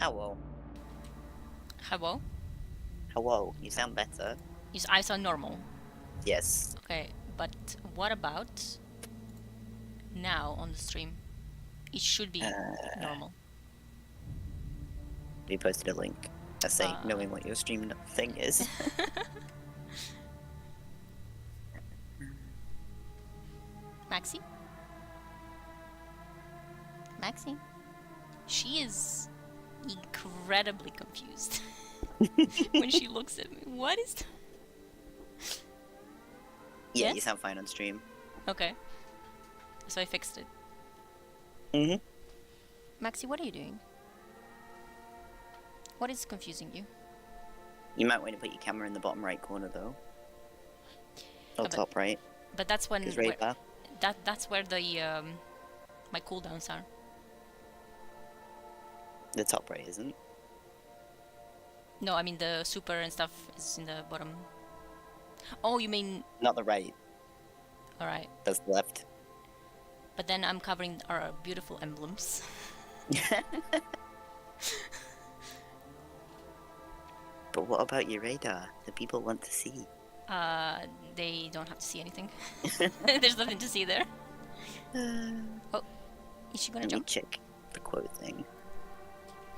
Hello. Hello? Hello. You sound better. I sound normal. Yes. Okay, but what about now on the stream? It should be normal. We posted a link. I say, knowing what your stream thing is. Maxi? Maxi? She is incredibly confused when she looks at me. What is that? Yeah, Yes? you sound fine on stream. Okay. So I fixed it. Maxi, what are you doing? What is confusing you? You might want to put your camera in the bottom right corner, though. Or top right. But that's when right that's where the my cooldowns are. The top right isn't. No, I mean the super and stuff is in the bottom. Oh, you mean... Not the right. Alright. That's the left. But then I'm covering our beautiful emblems. But what about your radar? The people want to see. They don't have to see anything. There's nothing to see there. Oh, is she gonna jump? Let me check the quote thing.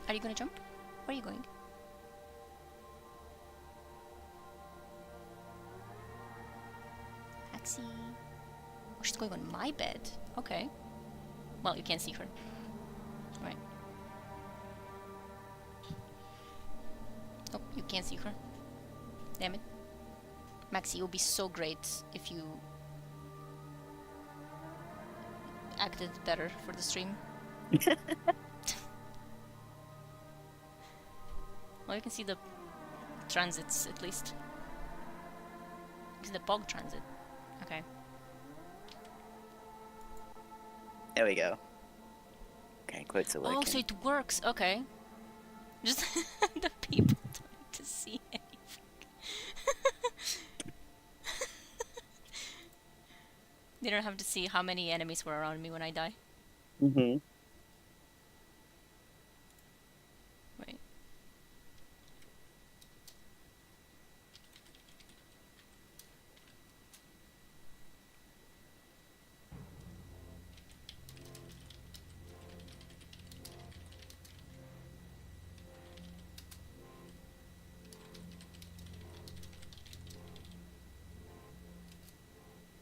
Are you gonna jump? Where are you going? Maxi. Oh, she's going on my bed. Okay. Well, you can't see her. Right. Oh, you can't see her. Damn it. Maxi, it would be so great if you acted better for the stream. Well, you can see the transits at least. Is the bog transit? Okay. There we go. Okay, quotes are working. Oh, so it works. Okay. Just the people don't to see anything. They don't have to see how many enemies were around me when I die. Mm-hmm. Wait.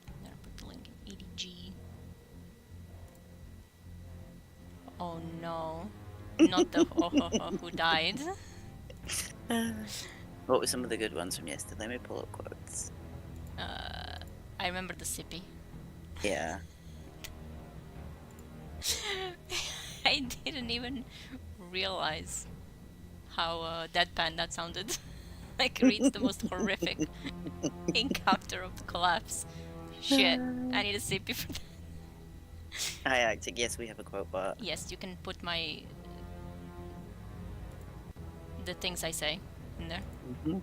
I'm gonna put the link in ADG. Oh no. Not the who died. What were some of the good ones from yesterday? Let me pull up quotes. I remember the sippy. Yeah. I didn't even realize how deadpan that sounded. Like, reads the most horrific encounter of the collapse. Shit, I need a sippy for that. Hi, Arctic. Yes, we have a quote bot. Yes, you can put the things I say in there. Mm-hmm.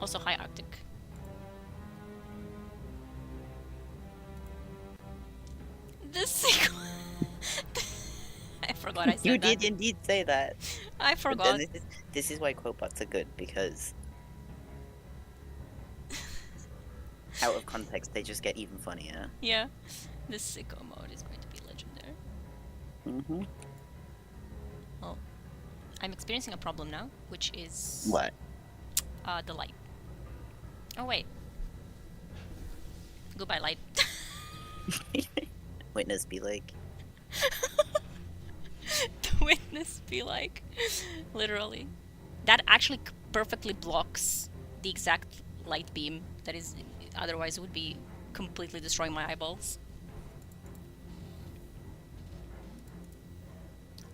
Also, hi Arctic. The sequel. I forgot I said You that. did indeed say that. I forgot. This is why quote bots are good, because out of context they just get even funnier. Yeah, the sicko mode is going to be legendary. Mm-hmm. Well, I'm experiencing a problem now, which is What? the light. Oh wait. Goodbye, light. Witness be like. The witness be like, literally. That actually perfectly blocks the exact light beam that is otherwise would be completely destroying my eyeballs.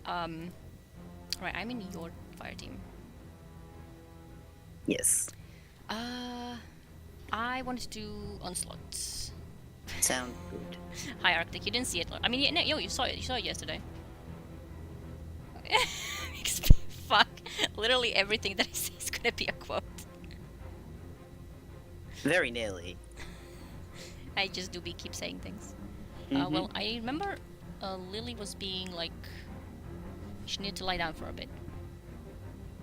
Right, I'm in your fire team. Yes. I want to do onslaught. Sound good. Hi Arctic, you didn't see it. I mean, you saw it. You saw it yesterday. Fuck. Literally everything that I say is gonna be a quote. Very nearly. I just do keep saying things. Mhm. Well, I remember Lily was being like, she needed to lie down for a bit.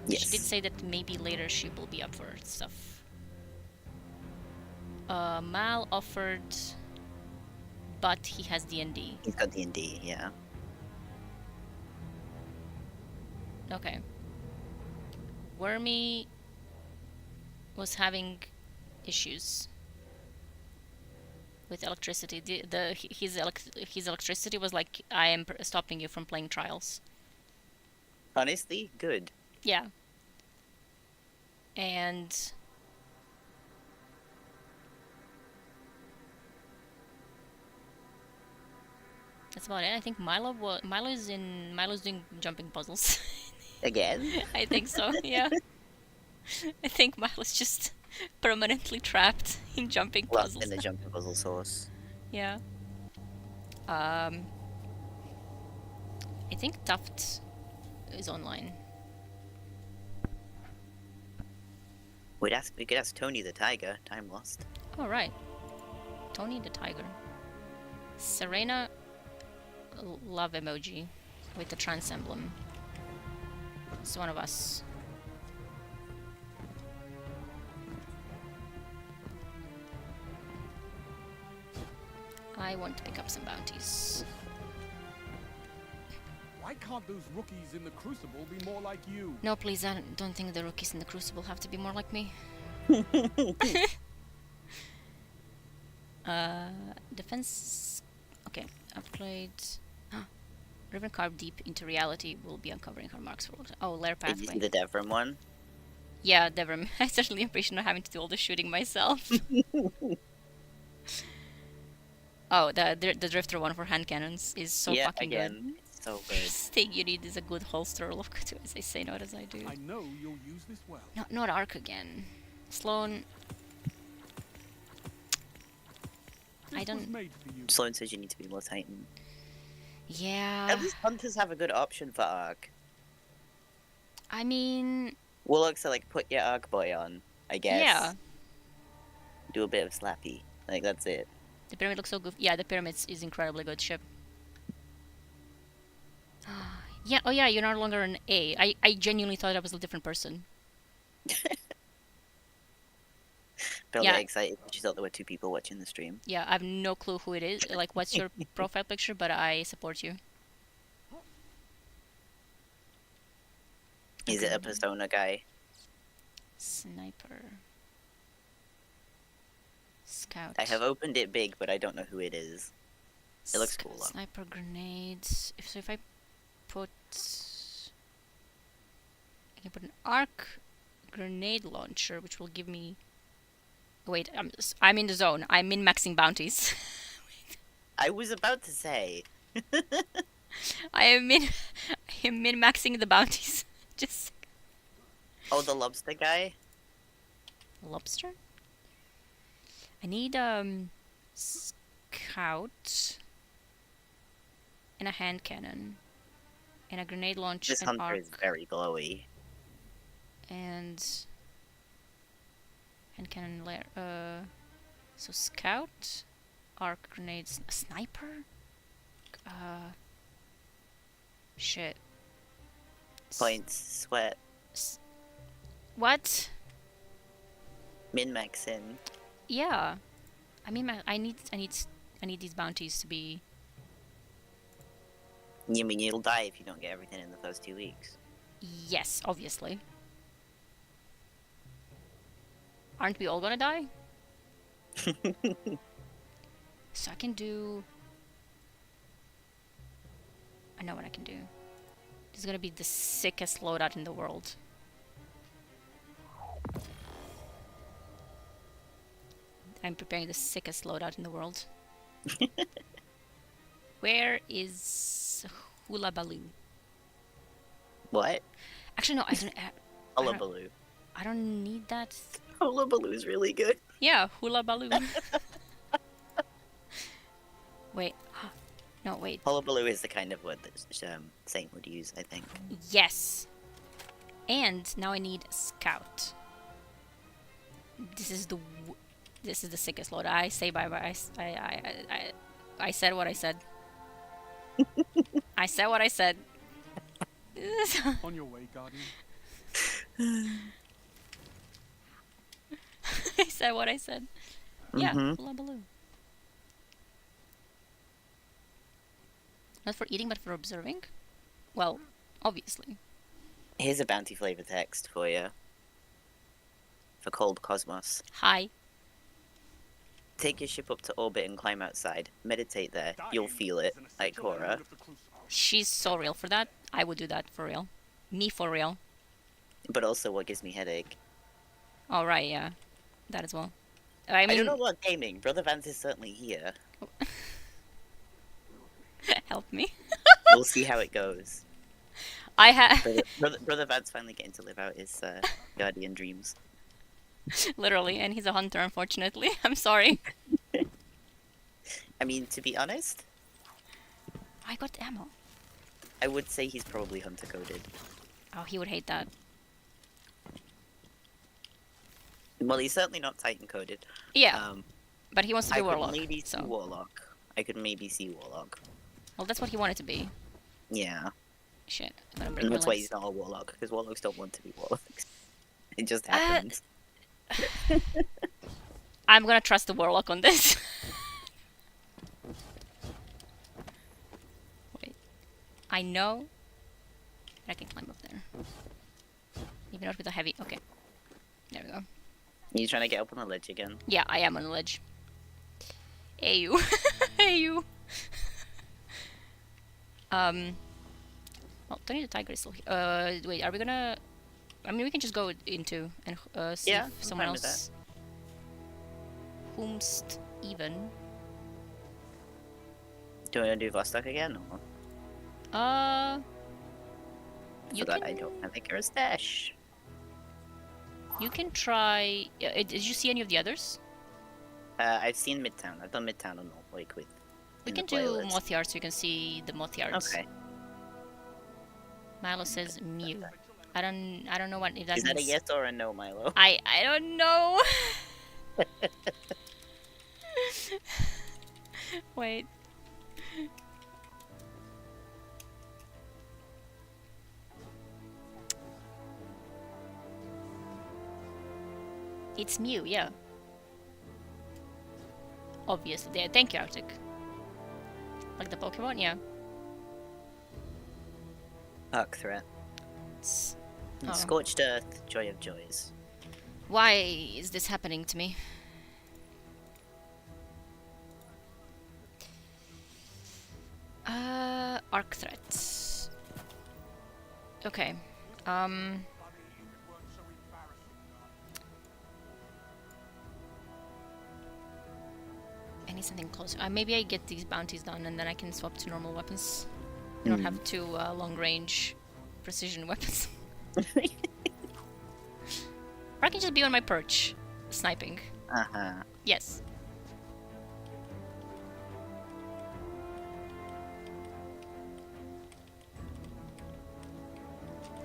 Yes. She did say that maybe later she will be up for stuff. Mal offered, but he has D&D. He's got D&D, yeah. Okay. Wormy was having issues with electricity. His electricity was like, I am stopping you from playing Trials. Honestly, good. Yeah. And that's about it. I think Milo's doing jumping puzzles. Again? I think so. Yeah. I think Milo's just permanently trapped in jumping Lost puzzles. in the jumping puzzle source. Yeah. I think Tuft is online. We could ask Tony the Tiger. Time lost. Oh, right. Tony the Tiger. Serena, love emoji with the trans emblem. It's one of us. I want to pick up some bounties. Why can't those rookies in the Crucible be more like you? No, please, I don't think the rookies in the Crucible have to be more like me. Defense. Okay, upgrade. Riven carved deep into reality will be uncovering her marks for. Oh, lair Did you pathway. see the Devrim one? Yeah, Devrim. I certainly appreciate not having to do all the shooting myself. Oh, the Drifter one for hand cannons is so yeah, fucking again. good. It's so good. First thing you need is a good holster. Look to as I say, not as I do. I know you'll use this well. No, not Arc again. Sloan. This I don't. was made for you. Sloan says you need to be more Titan. Yeah. At least Hunters have a good option for Arc. I mean. Warlocks are like, put your Arc Boy on, I guess. Yeah. Do a bit of Slappy. Like, that's it. The pyramid looks so good. Yeah, the pyramid is incredibly good ship. Yeah. Oh yeah, you're no longer an A. I genuinely thought I was a different person. Felt Yeah. very excited. She thought there were 2 people watching the stream. Yeah, I have no clue who it is. Like, what's your profile picture? But I support you. Is it a Persona guy? Sniper. Scout. I have opened it big, but I don't know who it is. It looks cool, though. Sniper grenades. If I put, I can put an arc grenade launcher, which will give me. Wait, I'm in the zone. I'm min maxing bounties. I was about to say. I am min maxing the bounties. Just Oh, the lobster guy? lobster. I need scout and a hand cannon and a grenade launcher This and hunter arc is very glowy. and hand cannon layer. So scout, arc grenades, a sniper. Shit. Points, sweat, What? min-max in. Yeah. I mean, I need these bounties to be. You mean you'll die if you don't get everything in the first 2 weeks? Yes, obviously. Aren't we all gonna die? So I can do. I know what I can do. This is gonna be the sickest loadout in the world. I'm preparing the sickest loadout in the world. Where is Hula Baloo? What? Actually, no, I don't. Hullabaloo. I don't need that. Hullabaloo's really good. Yeah, Hula Baloo. Wait. No, wait. Hullabaloo is the kind of word that Saint would use, I think. Yes. And now I need a scout. This is the This is the sickest load. I say bye-bye. I said what I said. I said what I said. On your way, Guardian. I said what I said. Yeah, Mhm. hullabaloo. Not for eating, but for observing? Well, obviously. Here's a bounty flavor text for you. For Cold Cosmos. Hi. Take your ship up to orbit and climb outside. Meditate there. You'll feel it. Like Cora. She's so real for that. I would do that for real. Me for real. But also what gives me headache. Oh, right, yeah. That as well. I I mean, don't know about gaming. Brother Vance is certainly here. help me. We'll see how it goes. I have Brother Vance finally getting to live out his Guardian dreams. literally, and he's a hunter, unfortunately. I'm sorry. I mean, to be honest, I got ammo. I would say he's probably hunter coded. Oh, he would hate that. Well, he's certainly not Titan coded. Yeah, but he wants to I be could warlock. maybe see So, Warlock. I could maybe see Warlock. well, that's what he wanted to be. Yeah. Shit. I'm gonna break And my that's why legs. he's not a Warlock, because Warlocks don't want to be Warlocks. It just happens. I'm gonna trust the warlock on this. Wait. I know that I can climb up there. Maybe not with a heavy. Okay. There we go. You trying to get up on the ledge again? Yeah, I am on the ledge. Hey you. Hey you. Well, Tony the Tiger is still here. Wait, are we gonna... I mean, we can just go into and see Yeah, if I'm someone fine with else... Whomst even. Do you want to do Vostok again? Or You for that can, I don't have a stash. you can try... did you see any of the others? I've seen Midtown. I've done Midtown on like with. We in can the do playlist. Moth Yard so you can see the Moth Yards. Okay. Milo says Mew. I don't know what if that Is that a means. yes or a no, Milo? I don't know. Wait. It's Mew, yeah. Obviously. Yeah, thank you, Arctic. Like the Pokemon, yeah. Arc threat. Oh. Scorched Earth, Joy of Joys. Why is this happening to me? Arc threats. Okay. I need something closer. Maybe I get these bounties done and then I can swap to normal weapons. I don't have two long range precision weapons. Or I can just be on my perch, sniping. Uh-huh. Yes.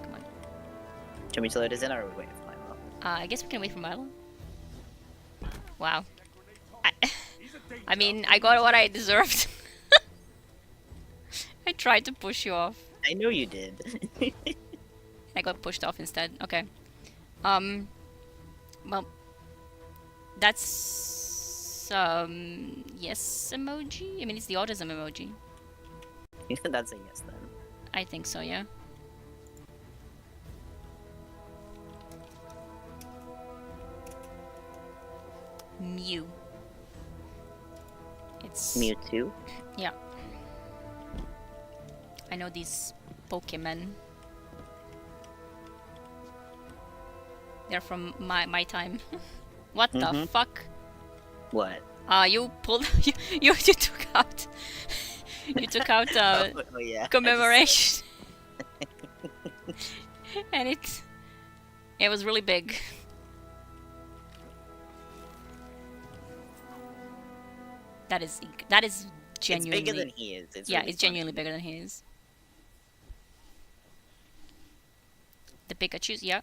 Come on. Do you want me to load us in or are we waiting for Milo? I guess we can wait for Milo. Wow. I mean, I got what I deserved. I tried to push you off. I know you did. I got pushed off instead. Okay. Well, that's yes emoji. I mean, it's the autism emoji. That's a yes then. I think so. Yeah. Mew. It's Mewtwo. Yeah. I know these Pokemon. They're from my time. What the fuck? What? You pulled you took out you took out Oh yeah. commemoration. And it was really big. That is genuinely It's bigger than he is. It's yeah, really it's genuinely bigger than he is. The Pikachu's, yeah.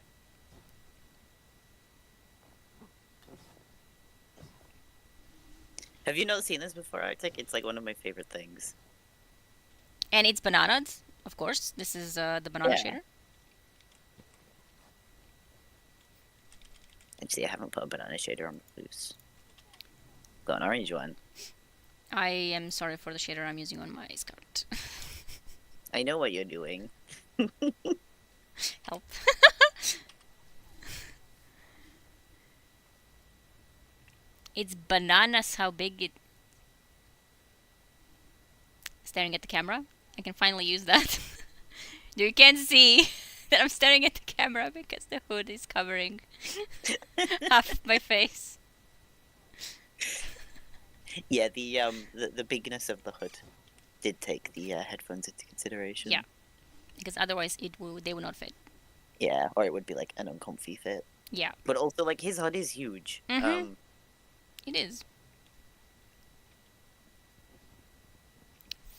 Have you not seen this before, Arctic? It's like one of my favorite things. And it's bananaed, of course. This is the banana Yeah. shader. Actually, I haven't put a banana shader on loose. Got an orange one. I am sorry for the shader I'm using on my Scout. I know what you're doing. Help. It's bananas how big it... Staring at the camera. I can finally use that. You can't see that I'm staring at the camera because the hood is covering half of my face. Yeah, the bigness of the hood did take the headphones into consideration. Yeah. Because otherwise they would not fit. Yeah, or it would be like an uncomfy fit. Yeah. But also, like, his hood is huge. Mhm. It is.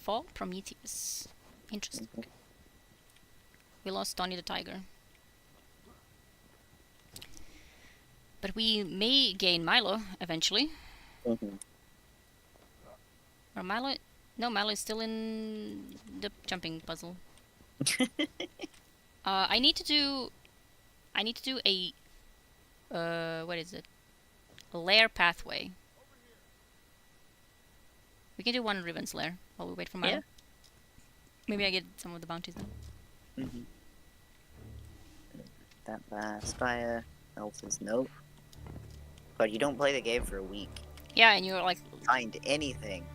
Fall Prometheus. Interesting. We lost Tony the Tiger. But we may gain Milo eventually. Mhm. Or Milo... No, Milo is still in the jumping puzzle. I need to do a... what is it? A lair pathway. We can do one Riven's lair while we wait for Milo. Yeah. Maybe I get some of the bounties then. Mhm. That Spire, Elsa's nope. But you don't play the game for a week. Yeah, and you're like... Find anything.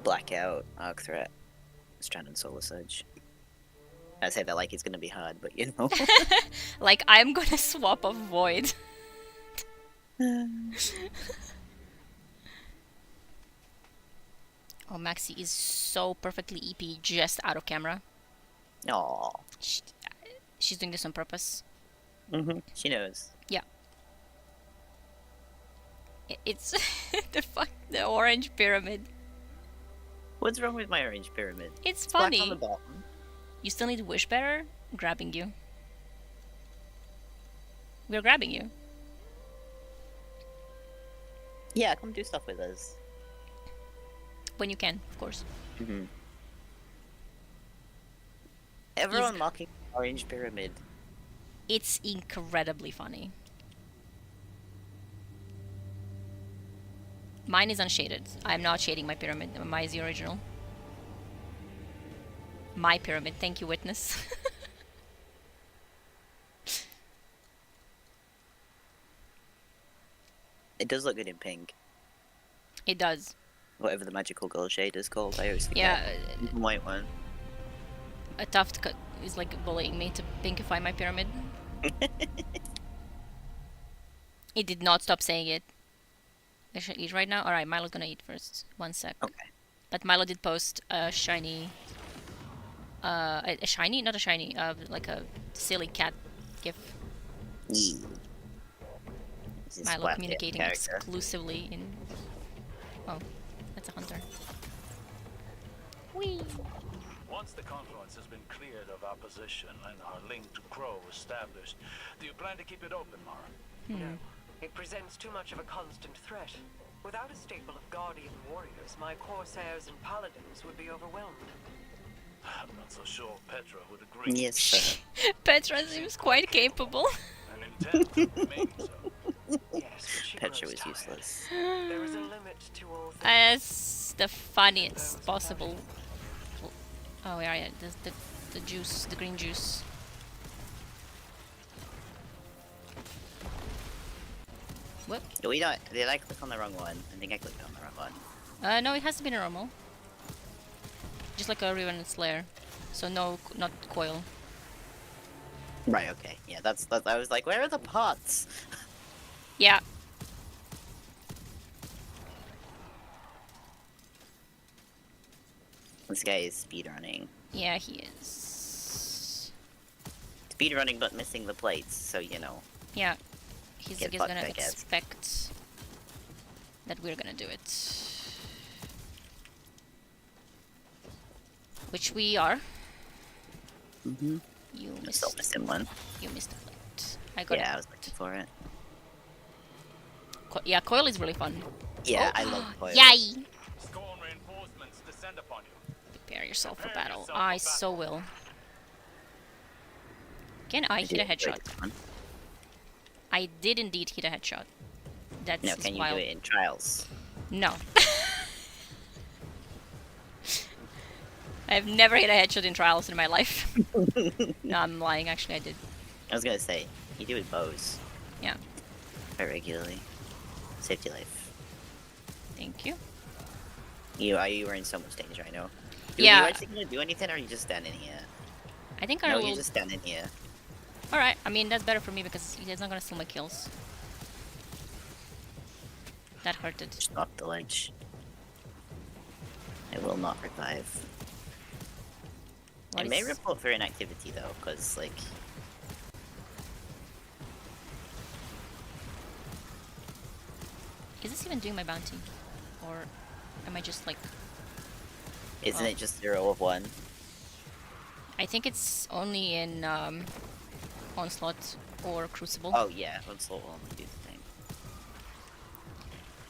Blackout, Arc Threat, Stranded Solar Surge. I say that like it's gonna be hard, but you know. like, I'm gonna swap a Void. Oh, Maxi is so perfectly EP just out of camera. Aw. She's doing this on purpose. She knows. Yeah. It's the orange pyramid. What's wrong with my orange pyramid? It's black funny. on the bottom. You still need Wish Bearer grabbing you. We're grabbing you. Yeah, come do stuff with us. When you can, of course. Everyone He's- mocking orange pyramid. It's incredibly funny. Mine is unshaded. I'm not shading my pyramid. Mine is the original. My pyramid. Thank you, witness. It does look good in pink. It does. Whatever the magical gold shade is called, I always forget. Yeah, The white one. a tuft cut is like bullying me to pinkify my pyramid. It did not stop saying it. I should eat right now? Alright, Milo's gonna eat first. 1 sec. Okay. But Milo did post a shiny... a shiny? Not a shiny. Like a silly cat gif. Yeah. This is Milo what communicating character. exclusively in... Oh, that's a hunter. Whee! Once the confluence has been cleared of opposition and our link to Crow established, do you plan to keep it open, Mara? No. It presents too much of a constant threat. Without a stable of Guardian warriors, my Corsairs and Paladins would be overwhelmed. I'm not so sure Petra would agree. Yes, sir. Petra seems quite capable. And intends to remain so. Yes, but she Petra grows was tired. useless. There is a limit to all things. As the funniest possible... Oh, yeah, the juice, the green juice. What? Do we not? Did I click on the wrong one? I think I clicked on the wrong one. No, it has to be normal. Just like a Riven Slayer. So no, not coil. Right, okay. Yeah, that's I was like, where are the pots? Yeah. This guy is speedrunning. Yeah, he is. Speedrunning but missing the plates, so you know. Yeah. He's Get just fucked, gonna I guess. expect that we're gonna do it. Which we are. Mm-hmm. You I'm still missed. missing one. You missed the plate. I got Yeah, I it. was looking for it. Yeah, coil is really fun. Yeah, I love coil. Yay! Scorn reinforcements descend upon you. Prepare yourself for Prepare battle. yourself I for so will. Can I hit do a it for headshot? this one. I did indeed hit a headshot. That's No, can you wild. do it in trials? No. I've never hit a headshot in trials in my life. No, I'm lying. Actually, I did. I was gonna say, you do it bows. Yeah. Quite regularly. Saved your life. Thank you. You were in so much danger, I know. Yeah. Are you actually gonna do anything, or are you just standing here? I think I No, will. you're just standing here. Alright, I mean, that's better for me because he's not gonna steal my kills. That hurted. Just off the ledge. I will not revive. What I may is- report for inactivity though, because like Is this even doing my bounty? Or am I just like... isn't Oh. it just 0 of 1? I think it's only in Onslaught or Crucible. Oh yeah, onslaught will only do the thing.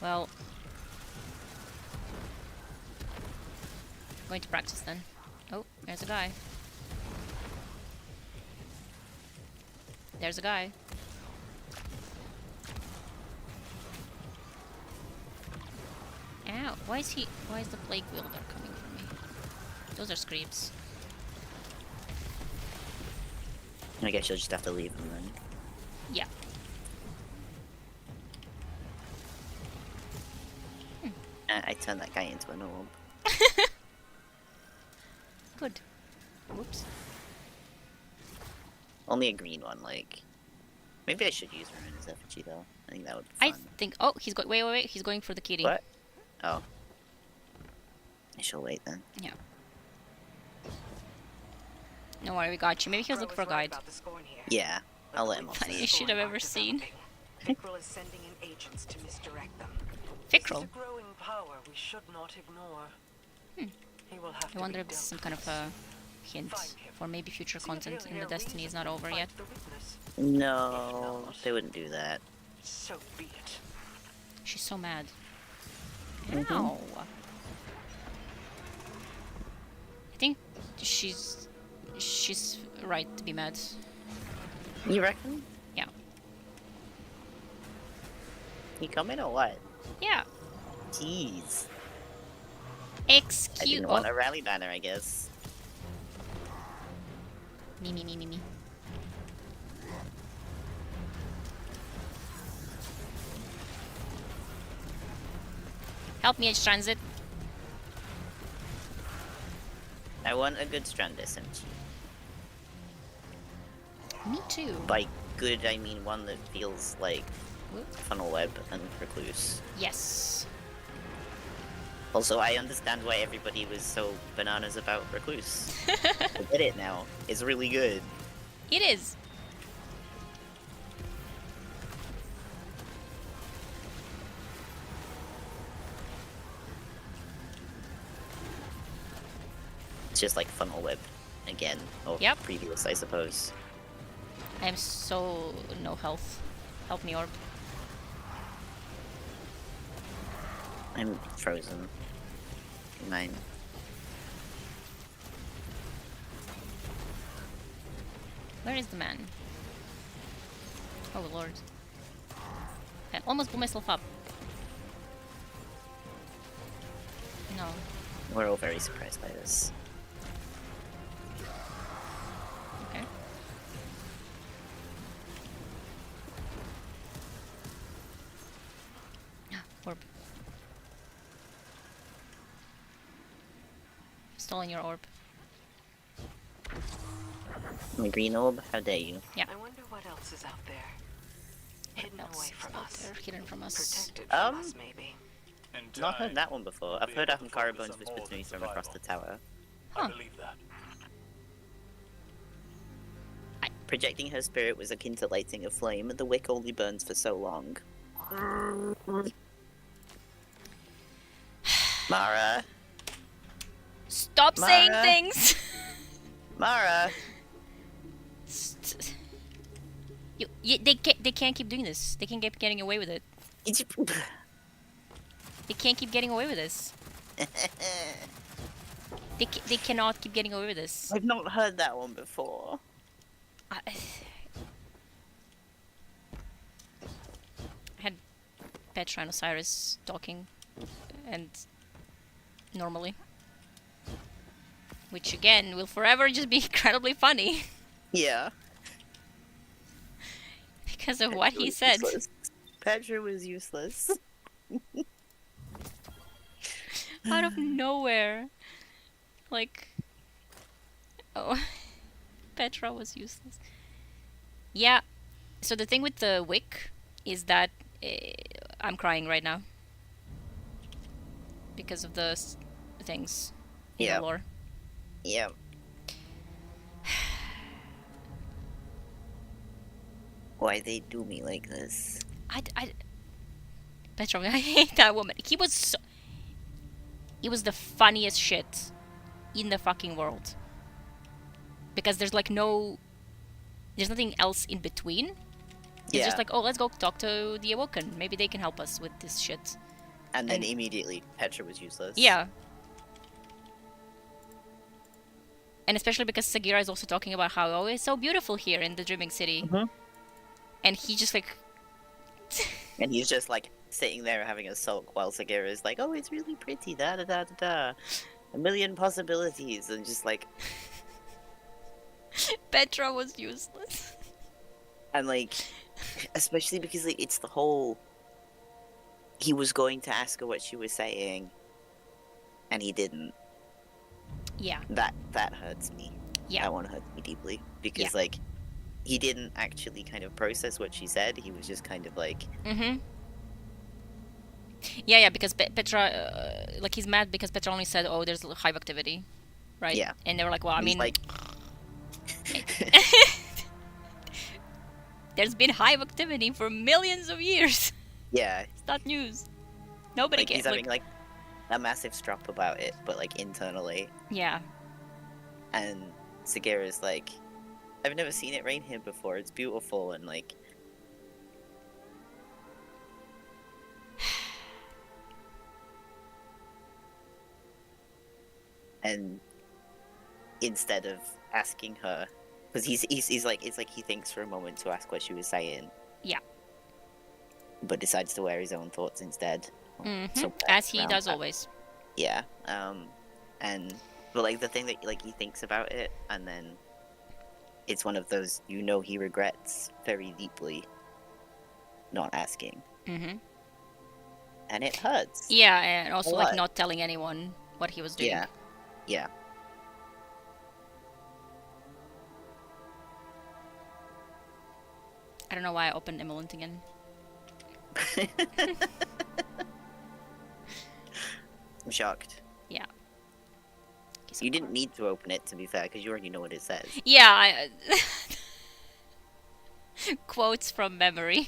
Well... Going to practice then. Oh, there's a guy. There's a guy. Ow, why is the Plague Wielder coming for me? Those are creeps. I guess you'll just have to leave him then. Yeah. I turned that guy into an orb. Good. Whoops. Only a green one, like. Maybe I should use Ruin as effigy though. I think that would be I fun. think... Oh, he's going... Wait. He's going for the kitty. What? Oh. I shall wait then. Yeah. Don't worry, we got you. Maybe he was looking for a guide. About the scorn here. Yeah, I'll let him off. Funniest shit I've ever seen. Pickrell is sending in agents to misdirect them. Pickrell? This is a growing power we should not ignore. He will have I wonder if this is some kind of a hint for maybe future content in the Destiny is not over yet. No, they wouldn't do that. So be it. She's so mad. Ow. I think she's right to be mad. You reckon? Yeah. You coming or what? Yeah. Jeez. I Excuse. didn't want a rally banner, I guess. Me. Help me, Edge Transit. I want a good Strand SMG. Me too. By good, I mean one that feels like Whoop. Funnel Web and Recluse. Yes. Also, I understand why everybody was so bananas about Recluse. I get it now. It's really good. It is. It's just like Funnel Web again, or Yep. previous, I suppose. I am so no health. Help me, Orb. I'm frozen. Mine. Where is the man? Oh lord. I almost blew myself up. No. We're all very surprised by this. Okay. Orb. Stolen your orb. My green orb, how dare you? Yeah. I wonder what else is out there. Hidden Else away is from out us. there, hidden from us. Protected from us, maybe. In Not heard time, that one before. I've be heard able to Ahamkara focus Bones on whisper more to me than from across the survival. tower. Huh. I believe that. Projecting her spirit was akin to lighting a flame, the wick only burns for so long. Mara! Stop saying Mara. things! Mara! They can't keep doing this. They can keep getting away with it. They can't keep getting away with this. They cannot keep getting away with this. I've not heard that one before. I had Petra and Osiris talking, and normally, which again will forever just be incredibly funny Yeah. because of what he was said. useless. Petra was useless. Out of nowhere. Like, oh, Petra was useless. Yeah, so the thing with the wick is that I'm crying right now. Because of the things in Yeah. the lore. Yeah. Why they do me like this? Petra, I hate that woman. He was the funniest shit in the fucking world. Because there's like there's nothing else in between. It's just like, oh, let's go talk to the Awoken. Maybe they can help us with this shit. And then immediately, Petra was useless. Yeah. And especially because Sagira is also talking about how, oh, it's so beautiful here in the Dreaming City. Mhm. And he just like... And he's just like sitting there having a sulk while Sagira is like, oh, it's really pretty, da da da da da. A million possibilities, and just like... Petra was useless. And like, especially because like, it's the whole... He was going to ask her what she was saying, and he didn't. Yeah. That hurts me. Yeah. That one hurts me deeply. Because like, he didn't actually kind of process what she said, he was just kind of like... Mm-hmm. Yeah, because Petra, like he's mad because Petra only said, oh, there's hive activity, right? Yeah. And they were like, well, I He's mean... like... There's been hive activity for millions of years. Yeah. It's not news. Nobody Like, can... he's having like a massive strop about it, but like internally. Yeah. And Sagira's like, I've never seen it rain here before, it's beautiful, and like... And instead of asking her, because he's like, it's like he thinks for a moment to ask what she was saying. Yeah. But decides to wear his own thoughts instead. Mm-hmm. As he does always. Yeah. But like the thing that like he thinks about it, and then it's one of those, you know, he regrets very deeply not asking. Mm-hmm. And it hurts. Yeah, and also A like lot. not telling anyone what he was doing. Yeah. Yeah. I don't know why I opened Emulant again. I'm shocked. Yeah. You didn't need to open it, to be fair, because you already know what it says. Yeah, quotes from memory.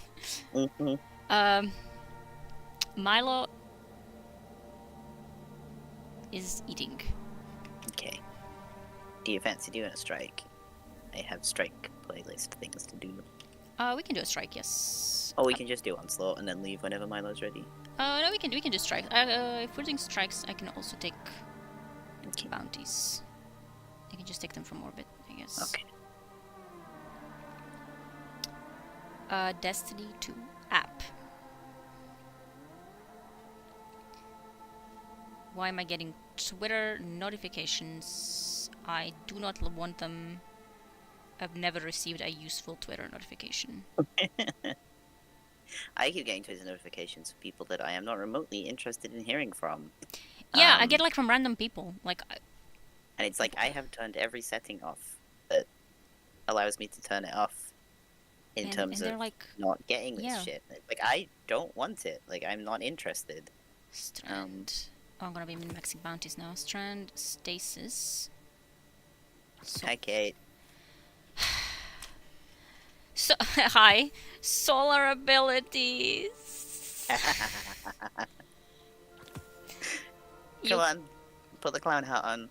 Mm-hmm. Milo is eating. Okay. Do you fancy doing a strike? I have strike playlist things to do. We can do a strike, yes. Oh, we can just do onslaught and then leave whenever Milo's ready. No, we can do strikes. If we're doing strikes, I can also take Okay. bounties. I can just take them from orbit, I guess. Okay. Destiny 2 app. Why am I getting Twitter notifications? I do not want them. I've never received a useful Twitter notification. I keep getting Twitter notifications from people that I am not remotely interested in hearing from. Yeah, I get like from random people. Like, And it's like, I have turned every setting off that allows me to turn it off in terms they're of like, not getting this yeah. shit. Like, I don't want it. Like, I'm not interested. Strand. Oh, I'm gonna be min-maxing bounties now. Strand, stasis. Hi, Kate. So, hi. Solar abilities. Come on. Put the clown hat on.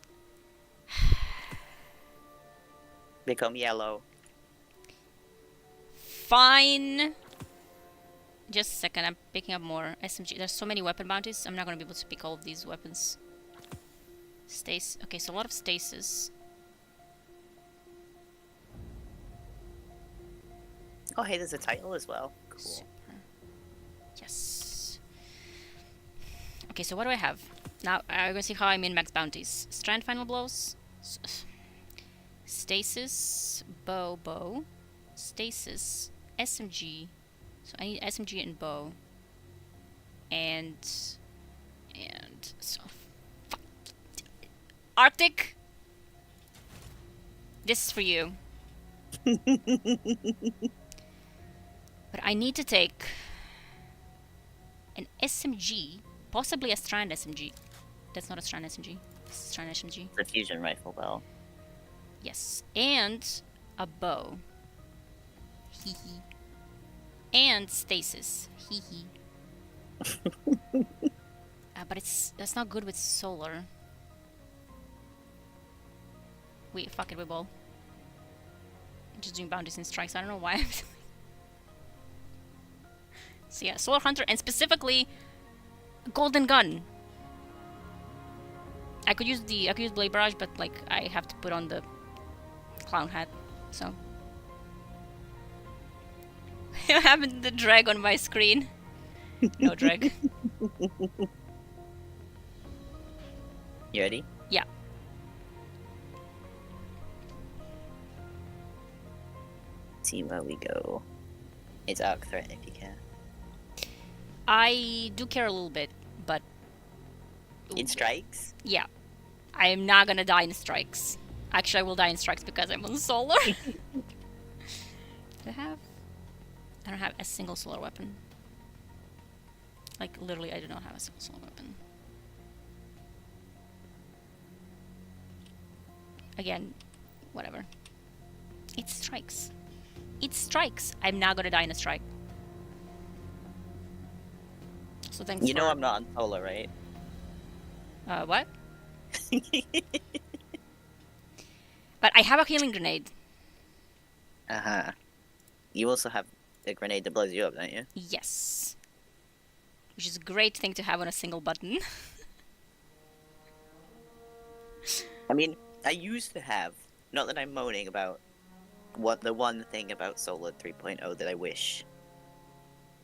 Become yellow. Fine. Just a second, I'm picking up more SMG. There's so many weapon bounties, I'm not gonna be able to pick all of these weapons. Stasis. Okay, so a lot of stasis. Oh, hey, there's a title as well. Cool. Super. Yes. Okay, so what do I have? Now, I'm gonna see how I min-max bounties. Strand final blows. Stasis. Bow. Stasis. SMG. So I need SMG and bow. And so Arctic. This is for you. But I need to take an SMG, possibly a strand SMG. That's not a strand SMG. It's a strand SMG. The fusion rifle, though. Yes, and a bow. Hee hee. And stasis. Hee hee. But that's not good with solar. Wait, fuck it, we ball. Just doing bounties and strikes. I don't know why I'm doing. So yeah, Solar Hunter and specifically Golden Gun. I could use Blade Barrage, but like I have to put on the clown hat. So I'm having the drag on my screen. No drag. You ready? Yeah. See where we go. It's arc threat if you care. I do care a little bit, but It strikes? yeah, I am not gonna die in strikes. Actually, I will die in strikes because I'm on solar. Do I don't have a single solar weapon. Like literally, I do not have a single solar weapon. Again, whatever. It strikes. It strikes. I'm not gonna die in a strike. So thanks. You know I'm not on solar, right? What? But I have a healing grenade. Uh-huh. You also have a grenade that blows you up, don't you? Yes. Which is a great thing to have on a single button. I mean, I used to have, not that I'm moaning about, what the one thing about Solar 3.0 that I wish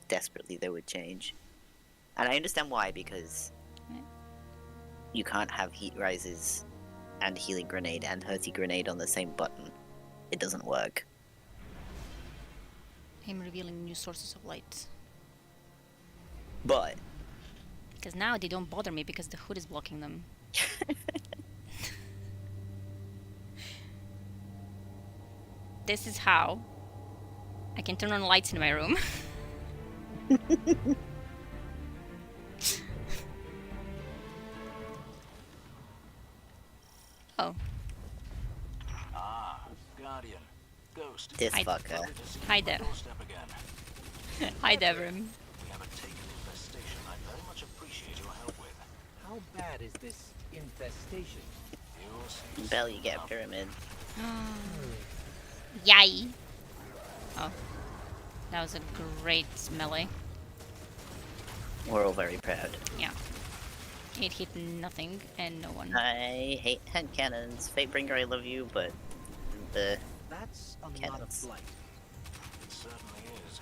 desperately they would change. And I understand why, because you can't have heat rises and healing grenade and hurty grenade on the same button. It doesn't work. I'm revealing new sources of light. But Because now they don't bother me because the hood is blocking them. This is how I can turn on lights in my room. Oh, Ah, Guardian. Ghost. this I- fucker. Lovely to see you Hi on there. your doorstep again. Hi Devrim. We have a taken infestation I'd very much appreciate your help with. How bad is this infestation? You'll see. Barely get a pyramid. Yay! Oh, that was a great melee. We're all very proud. Yeah. It hit nothing and no one. I hate head cannons. Fatebringer, I love you, but the That's a lot of Cannons. blight. It certainly is.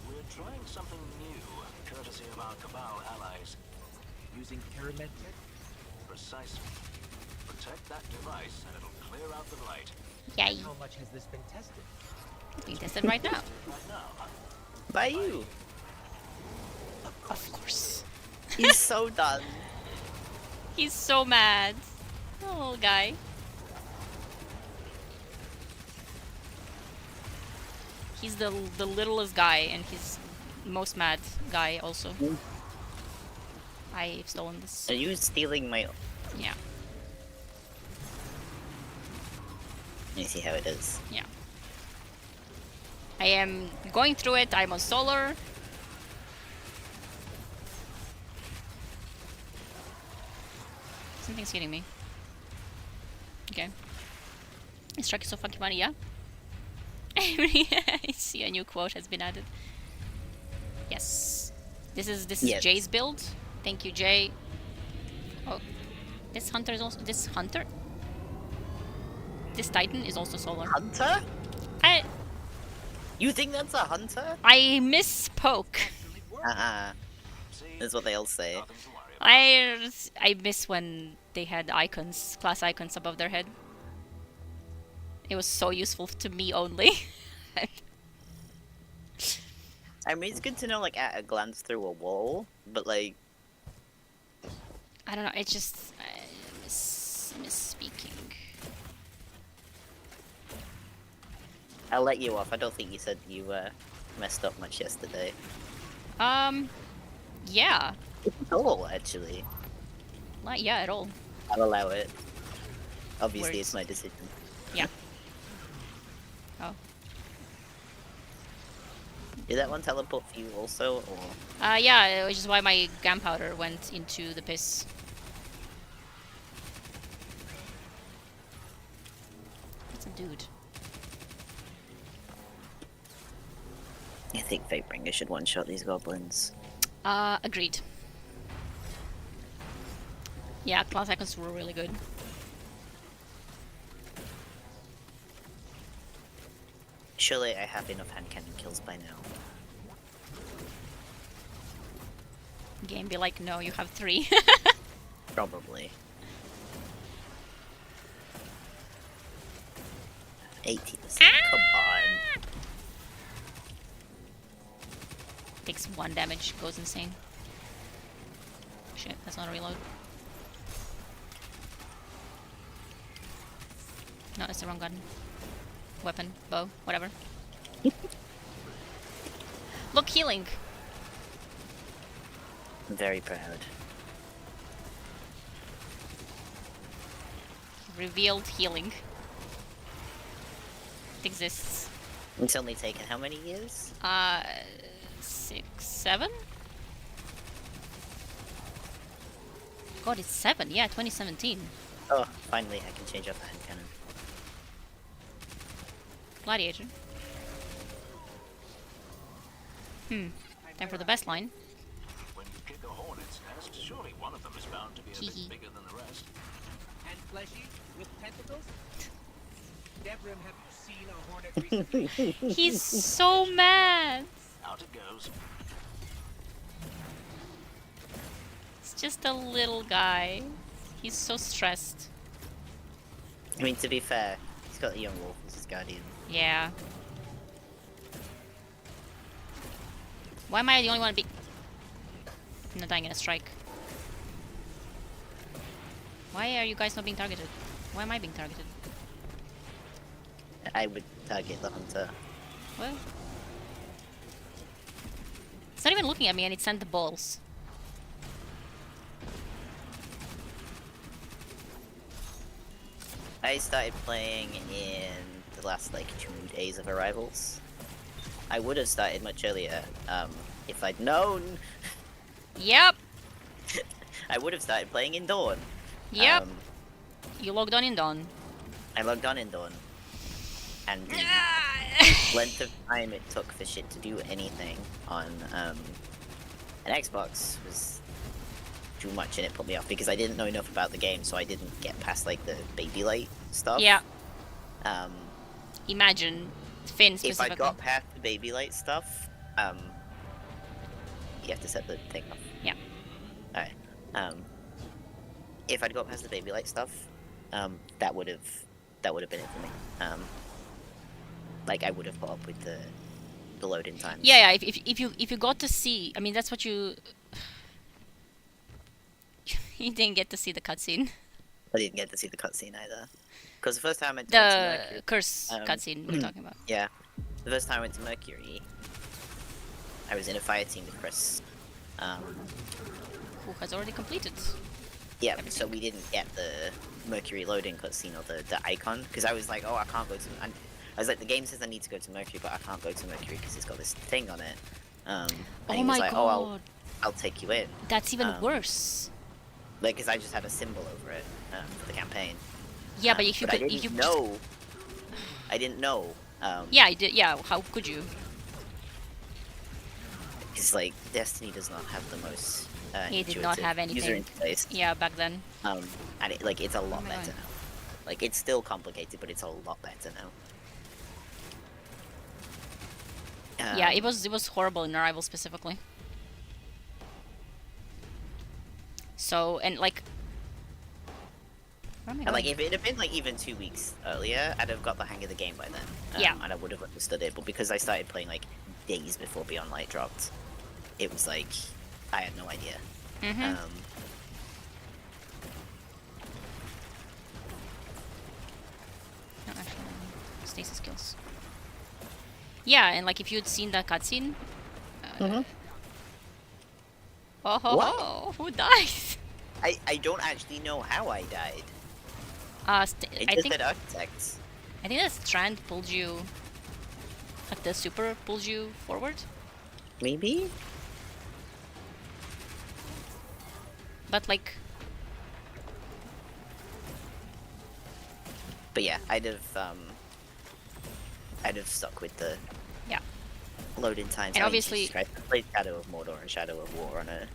We're trying something new, courtesy of our Cabal allies. Using pyramid tech? Precisely. Protect that device and it'll clear out the blight. Yay! How much has this been tested? Being tested right now. Right now, by you. Of course. He's so done. He's so mad. The little guy. He's the littlest guy and he's most mad guy also. I've stolen this. Are you stealing my? Yeah, Let me see how it is. yeah. I am going through it. I'm on solar. Something's hitting me. Okay. This track is so fucking funny, yeah? I see a new quote has been added. Yes. This is Yes. Jay's build. Thank you, Jay. Oh, this hunter is also this hunter. This titan is also solar. Hunter? I You think that's a hunter? misspoke. Uh-uh. See, That's what they all say. nothing to worry about. I miss when they had icons, class icons above their head. It was so useful to me only. I mean, it's good to know, like, at a glance through a wall, but, like... I don't know. It's just I miss speaking. I'll let you off. I don't think you said you, messed up much yesterday. Yeah. Oh, actually. Not yeah at all. I'll allow it. Obviously, Words. it's my decision. Yeah. Oh. Did that one teleport for you also, or...? Yeah, which is why my gunpowder went into the piss. That's a dude. I think Fatebringer should one-shot these goblins. Agreed. Yeah, class icons were really good. Surely I have enough hand cannon kills by now. Game be like, no, you have 3. Probably. 80%. Come on. Takes 1 damage, goes insane. Shit, that's not a reload. No, that's the wrong gun. Weapon, bow, whatever. Look, healing! I'm very proud. Revealed healing. It exists. It's only taken how many years? 6, 7? God, it's 7. Yeah, 2017. Oh, finally I can change off the hand cannon. Gladiator. Time for the best line. When you kick a hornet's nest, surely one of them is bound to be a Hee-hee. bit bigger than the rest. And fleshy with tentacles? Devrim, have you seen a hornet recently? He's so mad. Out it goes. It's just a little guy. He's so stressed. I mean, to be fair, he's got the young wolf as his guardian. Yeah. Why am I the only one to be... I'm not dying in a strike. Why are you guys not being targeted? Why am I being targeted? I would target the hunter. What? It's not even looking at me and it sent the balls. I started playing in the last, like, 2 days of arrivals. I would have started much earlier, if I'd known. Yep. I would have started playing in Dawn. Yep. You logged on in Dawn. I logged on in Dawn. And the length of time it took for shit to do anything on an Xbox was too much, and it put me off because I didn't know enough about the game, so I didn't get past, like, the baby light stuff. Yeah. Um, Imagine Finn if specifically. I got past the baby light stuff, you have to set the thing off. Yeah. Alright. If I'd got past the baby light stuff, that would have been it for me. Like, I would have put up with the loading times. Yeah, yeah. If you got to see, I mean, that's what you. You didn't get to see the cutscene. I didn't get to see the cutscene either. Because the first time I went to Mercury, The curse cutscene we're talking about. yeah, the first time I went to Mercury, I was in a fire team with Chris. Who has already completed? Yeah, Everything. so we didn't get the Mercury loading cutscene or the icon, because I was like, oh, I can't go to... I was like, the game says I need to go to Mercury, but I can't go to Mercury because it's got this thing on it. And he Oh was my like, god. oh, I'll take you in. That's even worse. Like, because I just had a symbol over it for the campaign. Yeah, but if you I could, didn't if you know. I didn't know. Yeah, I did. Yeah, how could you? Because like Destiny does not have the most It did not intuitive have user anything. interface. Yeah, back then. And it's a lot my better God. now. Like it's still complicated, but it's a lot better now. Yeah, it was horrible in Arrival specifically. So, and like... Where am I And like going? if it had been like even 2 weeks earlier, I'd have got the hang of the game by then. Yeah. And I would have understood it. But because I started playing like days before Beyond Light dropped, it was like I had no idea. Mhm. No, actually, stasis skills. Yeah, and like if you'd seen that cutscene... Oh ho What? ho! Who dies? I don't actually know how I died. It I just think said architects. that Strand pulled you... Like the super pulls you forward? Maybe? But like... But yeah, I'd have stuck with the Yeah. loading times. And I mean, obviously- Jesus Christ, I played Shadow of Mordor and Shadow of War on a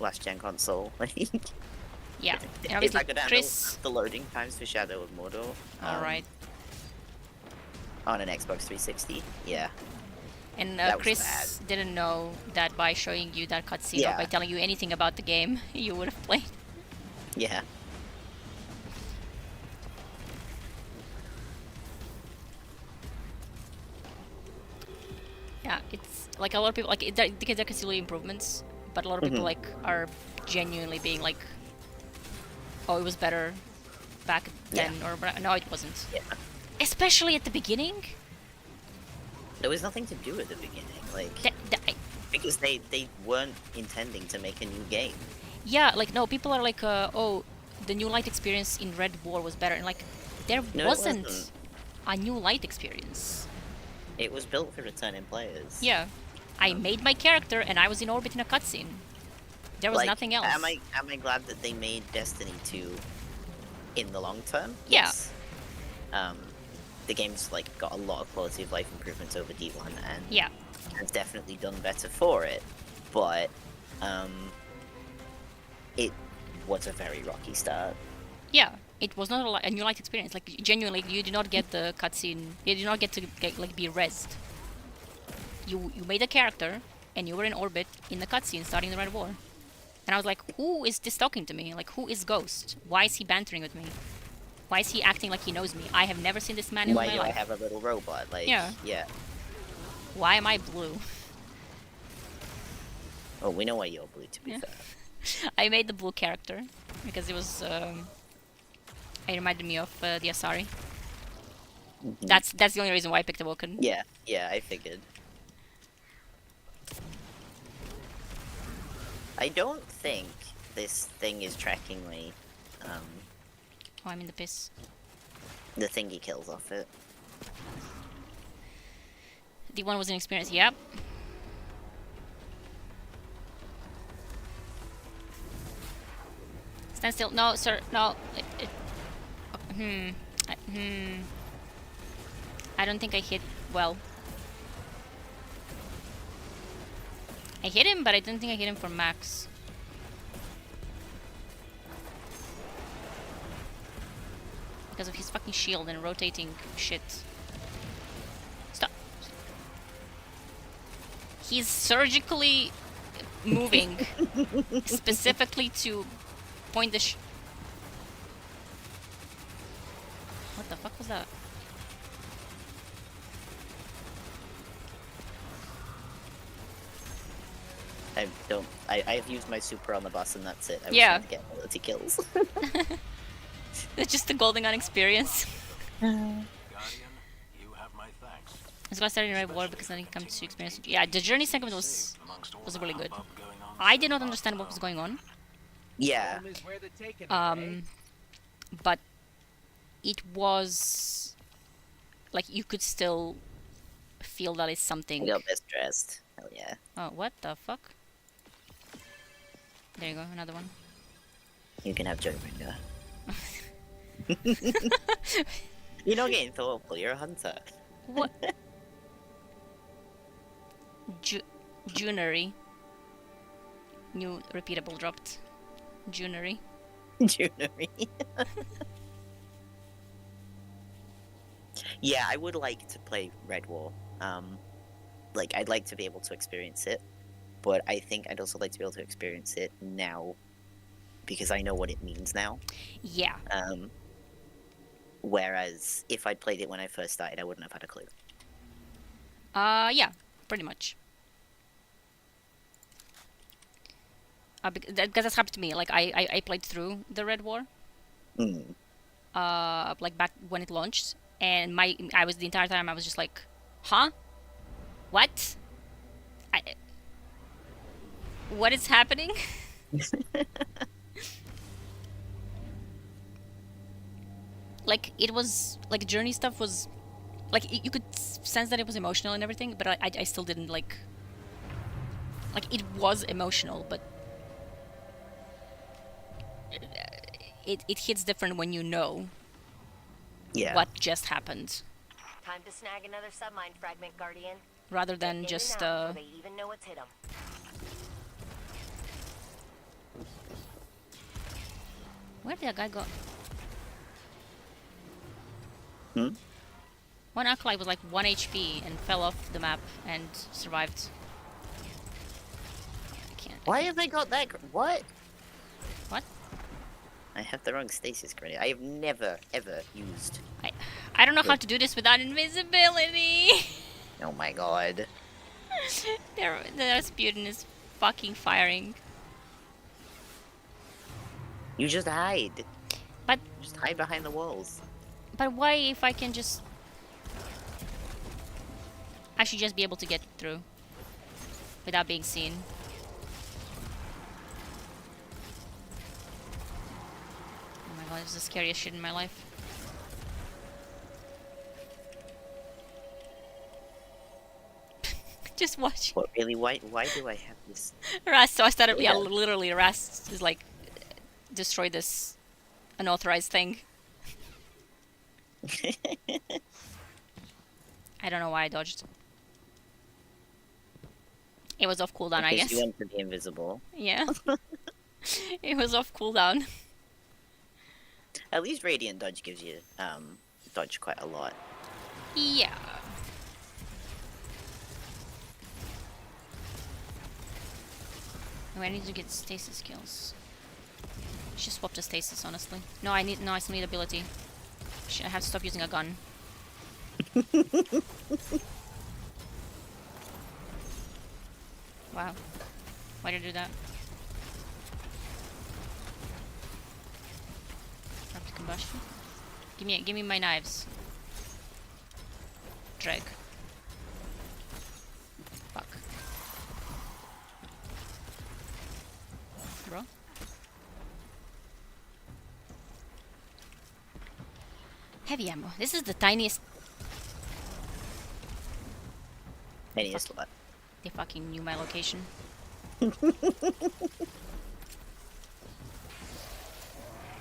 last gen console. Yeah. And If obviously I could handle Chris... the loading times for Shadow of Mordor. Alright. On an Xbox 360, yeah. And That was Chris didn't know that by showing you that cutscene or Yeah. by telling you anything about the game, you would have played. Yeah. Yeah, it's like a lot of people like because there can still be improvements, but a lot of people like are genuinely being like, "Oh, it was better back then," or "No, it wasn't." Yeah. Especially at the beginning. There was nothing to do at the beginning, like because they weren't intending to make a new game. Yeah, like no, people are like, "Oh, the new light experience in Red War was better," and like there No, it wasn't wasn't. a new light experience. It was built for returning players. Yeah, I made my character and I was in orbit in a cutscene. There was Like, nothing else. Am I glad that they made Destiny 2 in the long term? Yeah. Yes. The game's like got a lot of quality of life improvements over D1 and Yeah, has definitely done better for it, but it was a very rocky start. yeah. It was not a new light experience. Like genuinely, you did not get the cutscene. You did not get to like be rezzed. You made a character and you were in orbit in the cutscene starting the Red War. And I was like, who is this talking to me? Like, who is Ghost? Why is he bantering with me? Why is he acting like he knows me? I have never seen this man in Why my do I life. have a little robot? Like, Yeah. yeah. Why am I blue? Oh, we know why you're blue, to be Yeah. fair. I made the blue character because it was. It reminded me of the Asari. That's the only reason why I picked a Woken. Yeah, I figured. I don't think this thing is tracking me. Oh, I'm in the piss. The thing he kills off it. The one was an experience. Yep. Stand still. No, sir. No. I don't think I hit well. I hit him, but I don't think I hit him for max. Because of his fucking shield and rotating shit. Stop. He's surgically moving specifically to point the What the fuck was that? I've used my super on the boss and that's it. I was Yeah. trying to get ability kills. It's just the golden gun experience. Guardian, you have my thanks. It's gonna start in Red War because then it comes to experience. Yeah, the journey segment was Amongst all really the good. hubbub going on I did not understand what was going on. Yeah. Home is where they're taking her, eh? But it was like you could still feel that it's something. I got best dressed. Hell yeah. Oh, what the fuck? There you go, another one. You can have Joe Bringer. You're not getting thoughtful, you're a hunter. What? Junery. New repeatable dropped. Junery. Junery. Yeah, I would like to play Red War. Like, I'd like to be able to experience it, but I think I'd also like to be able to experience it now because I know what it means now. Yeah. Whereas if I'd played it when I first started, I wouldn't have had a clue. Yeah, pretty much. Because that's happened to me. Like, I played through the Red War. Mm. Like back when it launched, and I was the entire time I was just like, huh? What? What is happening? Like, it was like journey stuff was like you could sense that it was emotional and everything, but I still didn't like it was emotional, but it hits different when you know Yeah. what just happened, Time to snag another submine fragment, Guardian. rather than In just and out before they even know what's hit them. where did that guy go? Hmm? One acolyte was like 1 HP and fell off the map and survived. I can't. Why have I got that? What? What? I have the wrong stasis grenade. I have never, ever used. I don't know how to do this without invisibility. Oh my god. Their Rasputin is fucking firing. You just hide. But Just hide behind the walls. why if I can just... I should just be able to get through without being seen. Oh my god, this is the scariest shit in my life. Just watch. What, really? Why do I have this? Rast, so I started, yeah, Yeah. literally, Rast is like, destroy this unauthorized thing. I don't know why I dodged. It was off cooldown, I Because guess. you want to be invisible. Yeah. It was off cooldown. At least Radiant Dodge gives you dodge quite a lot. Yeah. Oh, I need to get stasis skills. I should swap to stasis, honestly. No, I still need ability. Shit, I have to stop using a gun. Wow. Why did I do that? Rapid combustion. Give me my knives. Drag. Fuck. Bro. Heavy ammo. This is the tiniest. Tiniest what? They fucking knew my location.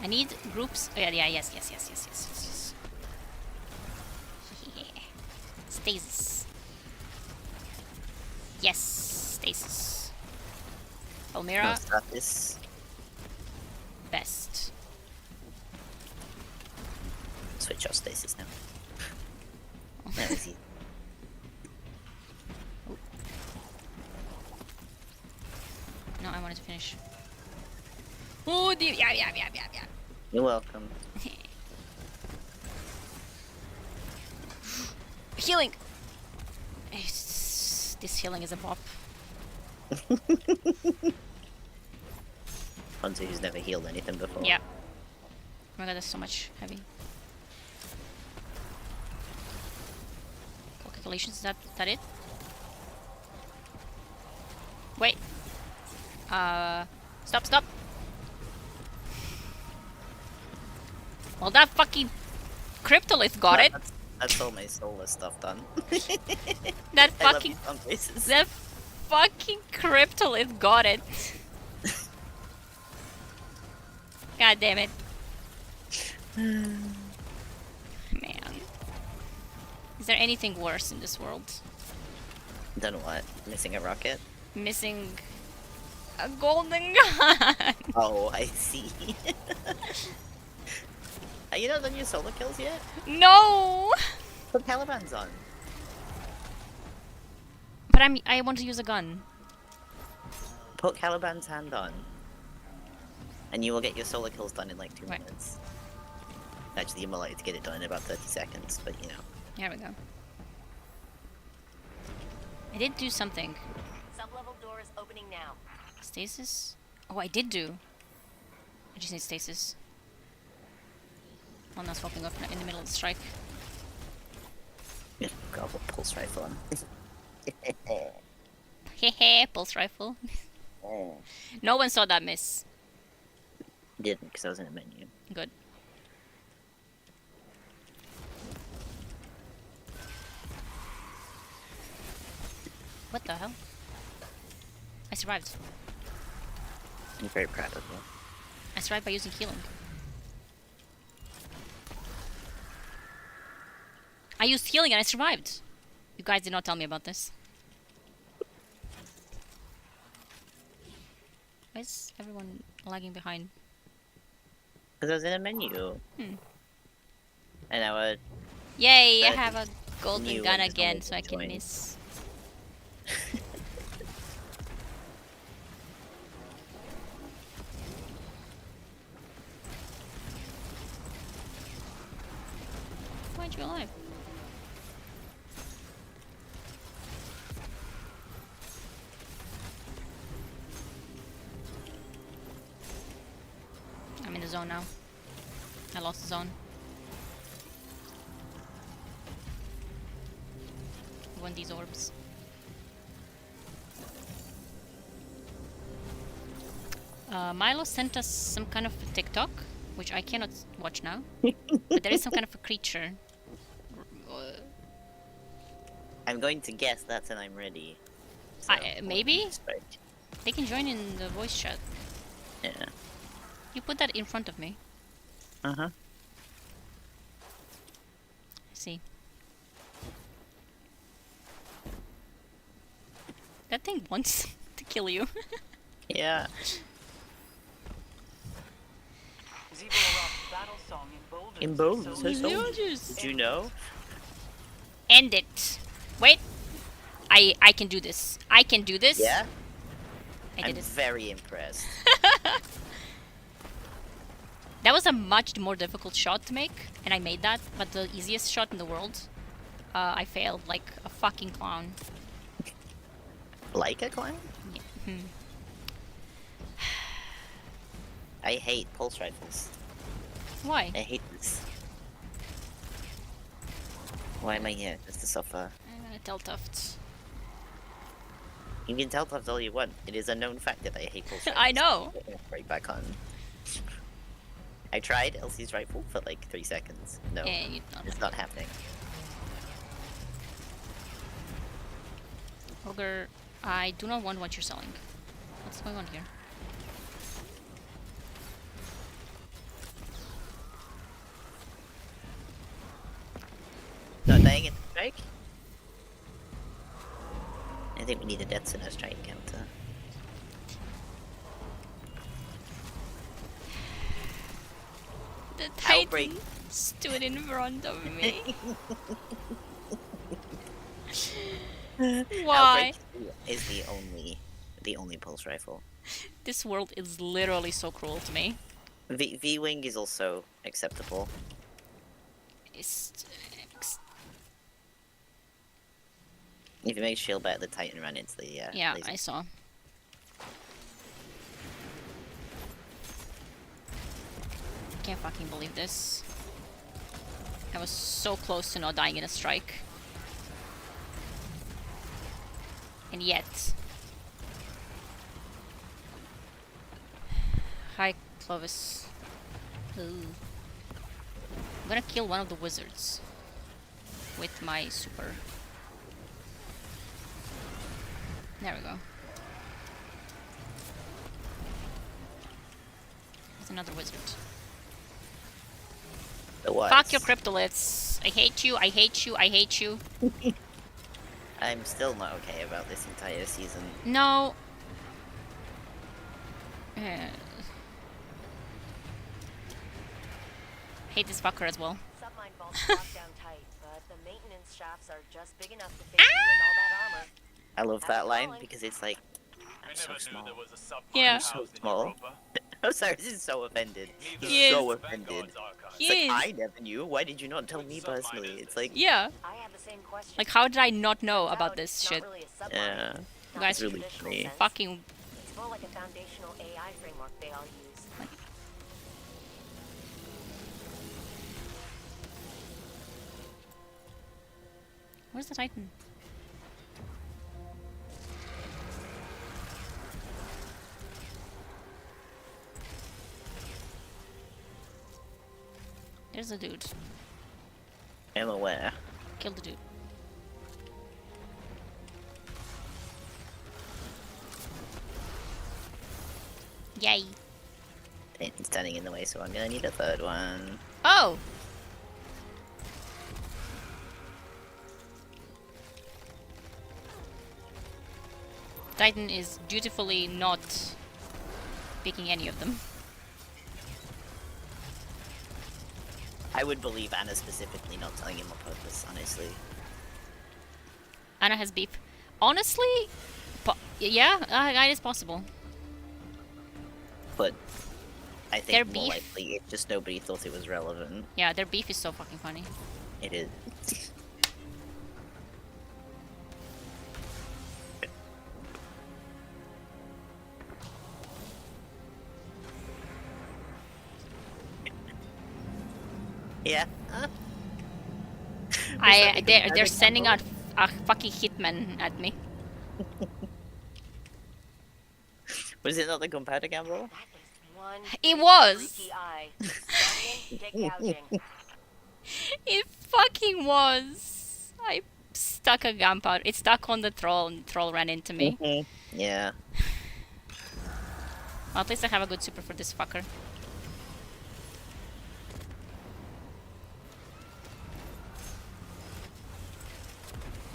I need groups. Oh, yeah, yes. Yeah. Stasis. Yes, stasis. Elmira, No status. best. Switch off stasis now. That was easy. No, I wanted to finish. Oh, dear. Yeah. You're welcome. Healing. This healing is a bop. Hunter who's never healed anything before. Yeah. Oh my god, that's so much heavy. Calculations, is that it? Wait. Stop. Well, that fucking cryptolith got it. That's all my solar stuff done. That I love fucking you, some places. that fucking cryptolith got it. God damn it. Man. Is there anything worse in this world? Then what? Missing a rocket? missing a golden gun. Oh, I see. Are you not done your solo kills yet? No! Put Caliban's on. But I want to use a gun. Put Caliban's hand on. And you will get your solo kills done in like 2 Right. minutes. Actually, you're more likely to get it done in about 30 seconds, but you know. There we go. I did do something. Sublevel door is opening now. Stasis? Oh, I did do. I just need stasis. One that's popping up in the middle of the strike. Yeah, got a pulse rifle on. Hehe, pulse rifle. No one saw that miss. Didn't, because I was in a menu. Good. What the hell? I survived. I'm very proud of you. I survived by using healing. I used healing and I survived. You guys did not tell me about this. Why is everyone lagging behind? Because I was in a menu. Hmm. And I Yay, I That have a golden new gun one is again only so I can join. miss. Why aren't you alive? I'm in the zone now. I lost the zone. Won these orbs. Milo sent us some kind of a TikTok, which I cannot watch now. But there is some kind of a creature. I'm going to guess that's an I'm ready. Maybe? Right. They can join in the voice chat. Yeah. You put that in front of me. Uh-huh. I see. That thing wants to kill you. Yeah. Zebo Rock's battle song emboldens Emboldens the her soldiers. soldiers. Did you know? End it. Wait. I can do this. I can do this. Yeah? I I'm did it. very impressed. That was a much more difficult shot to make, and I made that, but the easiest shot in the world, I failed like a fucking clown. Like a clown? Yeah. Hmm. I hate pulse rifles. Why? I hate this. Why am I here? Just to suffer. Tell Tufts. You can tell Puffs all you want. It is a known fact that I hate pulse rifles. I know. Right back on. I tried Elsie's rifle for like 3 seconds. No, Yeah, you don't. it's not happening. Ogre, I do not want what you're selling. What's going on here? Not dying in the strike? I think we need a deaths in our strike counter. The Outbreak. Titan stood in front of me. Why? Outbreak is the only pulse rifle. This world is literally so cruel to me. V-Wing is also acceptable. If you make shield back, the Titan run into the Yeah, laser. I saw. Can't fucking believe this. I was so close to not dying in a strike. And yet. Hi, Clovis. Ooh. I'm gonna kill one of the wizards with my super. There we go. There's another wizard. It was. Fuck your cryptoliths. I hate you, I hate you, I hate you. I'm still not okay about this entire season. No. Hate this fucker as well. Submine vaults locked down tight, but the maintenance shafts are just big enough to fit me and all that armor. I love How's that it line going? because it's like, I I'm so never knew small. there was a submarine Yeah. housed So in small. Europa. Oh, sorry, this is so offended. Neither He is so the offended. Vanguard's archive. He It's like, is. I never knew. Why did you not tell me personally? It's like, Yeah. I have the same question. Like, how did I not know Turns about out this it's shit? Not really a submarine. yeah. Not Guys, in really traditional funny. sense. Fucking. It's more like a foundational AI framework they all use. Where's the Titan? There's a dude. I'm aware. Kill the dude. Yay. Titan's standing in the way, so I'm gonna need a third one. Oh! Titan is dutifully not picking any of them. I would believe Anna specifically not telling him on purpose, honestly. Anna has beef. Honestly, yeah, it is possible. But I think Their more beef? likely it's just nobody thought it was relevant. Yeah, their beef is so fucking funny. It is. Yeah. They're sending out a fucking hitman at me. Was it not the gunpowder gamble? That is one It was. freaky eye. Guardian, get gouging. It fucking was. I stuck a gunpowder. It stuck on the troll, and the troll ran into me. Yeah. Well, at least I have a good super for this fucker.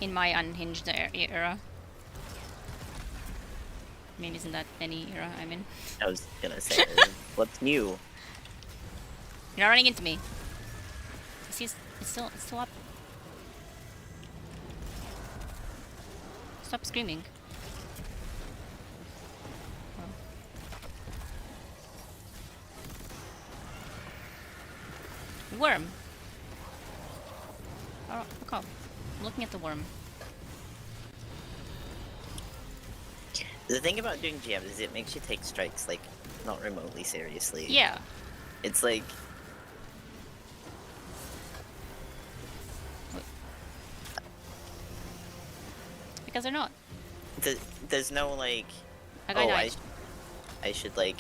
In my unhinged era. I mean, isn't that any era I'm in? I was gonna say, what's new? You're not running into me. See, it's still up. Stop screaming. Oh. Worm. Oh, look up. I'm looking at the worm. The thing about doing GMs is it makes you take strikes, like, not remotely seriously. Yeah. It's like... Because they're not. There's no, like... That guy oh, died. I should, like,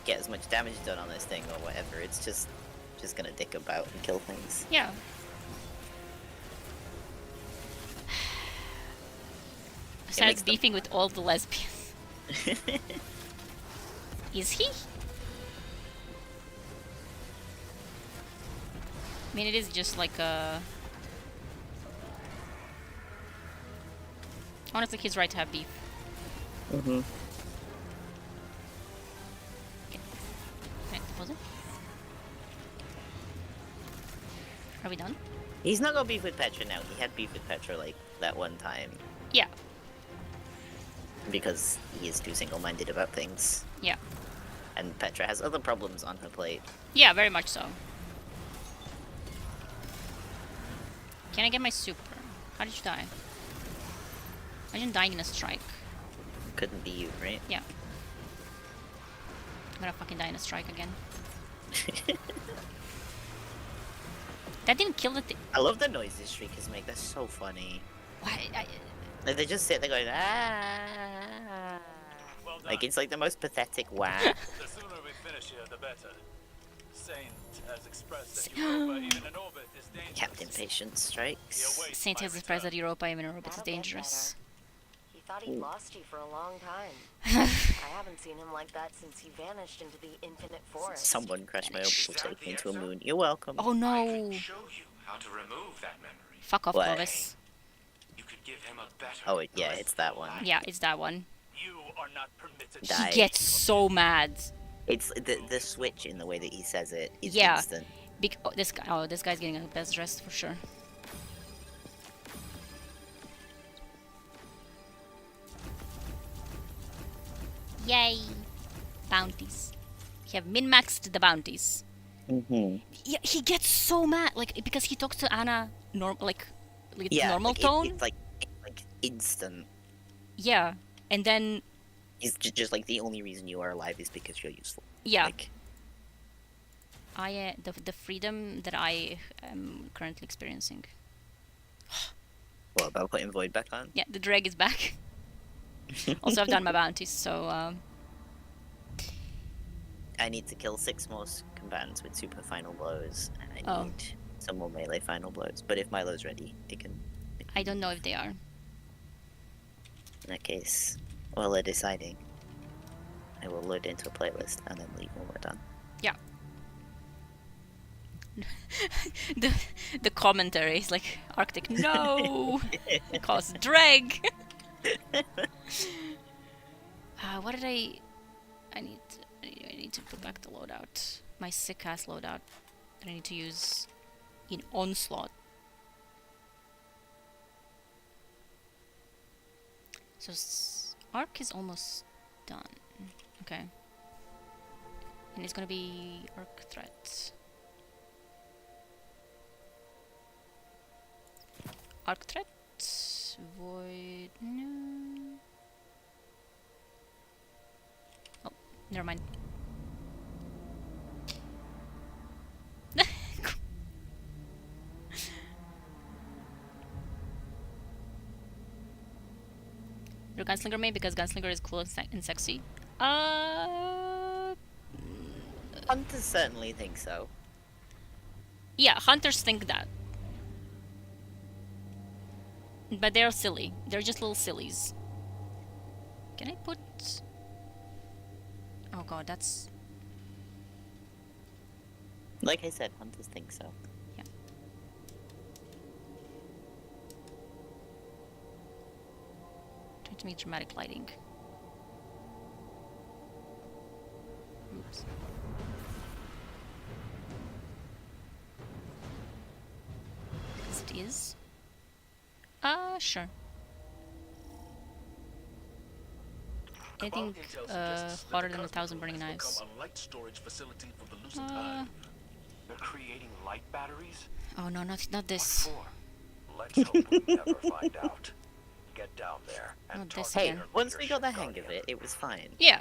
get as much damage done on this thing or whatever. It's just gonna dick about and kill things. Yeah. Starts makes them- beefing with all the lesbians. Is he? I mean, it is just like a... Honestly, he's right to have beef. Mm-hmm. Okay. Right, pause it. Are we done? He's not got beef with Petra now. He had beef with Petra, like, that one time. Yeah. Because he is too single-minded about things. Yeah. And Petra has other problems on her plate. Yeah, very much so. Can I get my super? How did you die? Imagine dying in a strike. Couldn't be you, right? Yeah. I'm gonna fucking die in a strike again. That didn't kill the thing. I love the noises Shriekers make. That's so funny. Why? Like, they just sit there going, ah. Well done. Like, it's like the most pathetic wah. The sooner we finish here, the better. Saint has expressed that Europa, even in orbit, is dangerous. Captain Patience He strikes. awaits Saint my has expressed that return. Europa even in orbit is That'll get dangerous. He thought he'd lost you for a long time. I haven't seen him like that since he vanished into the infinite forest. Someone crashed my orbital Is that tape the into a answer? moon. You're welcome. Oh I no! can show you how to remove that memory. Fuck off, What? Clovis. You could Give him a better Oh, yeah, it's that one. Yeah, it's that one. You are not permitted to Die. He gets so mad. It's the switch in the way that he says it is Yeah. instant. This guy's getting a best dressed for sure. Yay! Bounties. We have min-maxed the bounties. Mm-hmm. Yeah, he gets so mad, like because he talks to Anna like Yeah, normal like, tone. it's like instant. Yeah, and then It's just like the only reason you are alive is because you're useful. yeah, Like, the freedom that I am currently experiencing. what about putting Void back on? Yeah, the drag is back. Also, I've done my bounties, so I need to kill 6 more combatants with super final blows, and I Oh. need some more melee final blows. But if Milo's ready, it can. I don't know if they are. In that case, while they're deciding, I will load into a playlist and then leave when we're done. Yeah. the commentary is like Arctic. No, cause drag. What did I need to put back the loadout. My sick ass loadout that I need to use in onslaught. So arc is almost done. Okay. And it's gonna be arc threat. Arc threat. Void. No. Oh, never mind. You're Gunslinger main because Gunslinger is cool and sexy. Hunters certainly think so. Yeah, hunters think that. But they're silly. They're just little sillies. Can I put... Oh god, that's... Like I said, hunters think so. Yeah. Trying to make dramatic lighting. Oops. Because it is. Sure. Anything hotter than 1,000 burning knives. They're creating light batteries? Oh no, not this. Let's hope we never find out. Get down there and Not talk this to Hey, again. your once we leadership got the hang of guardian. it, it was fine. Yeah,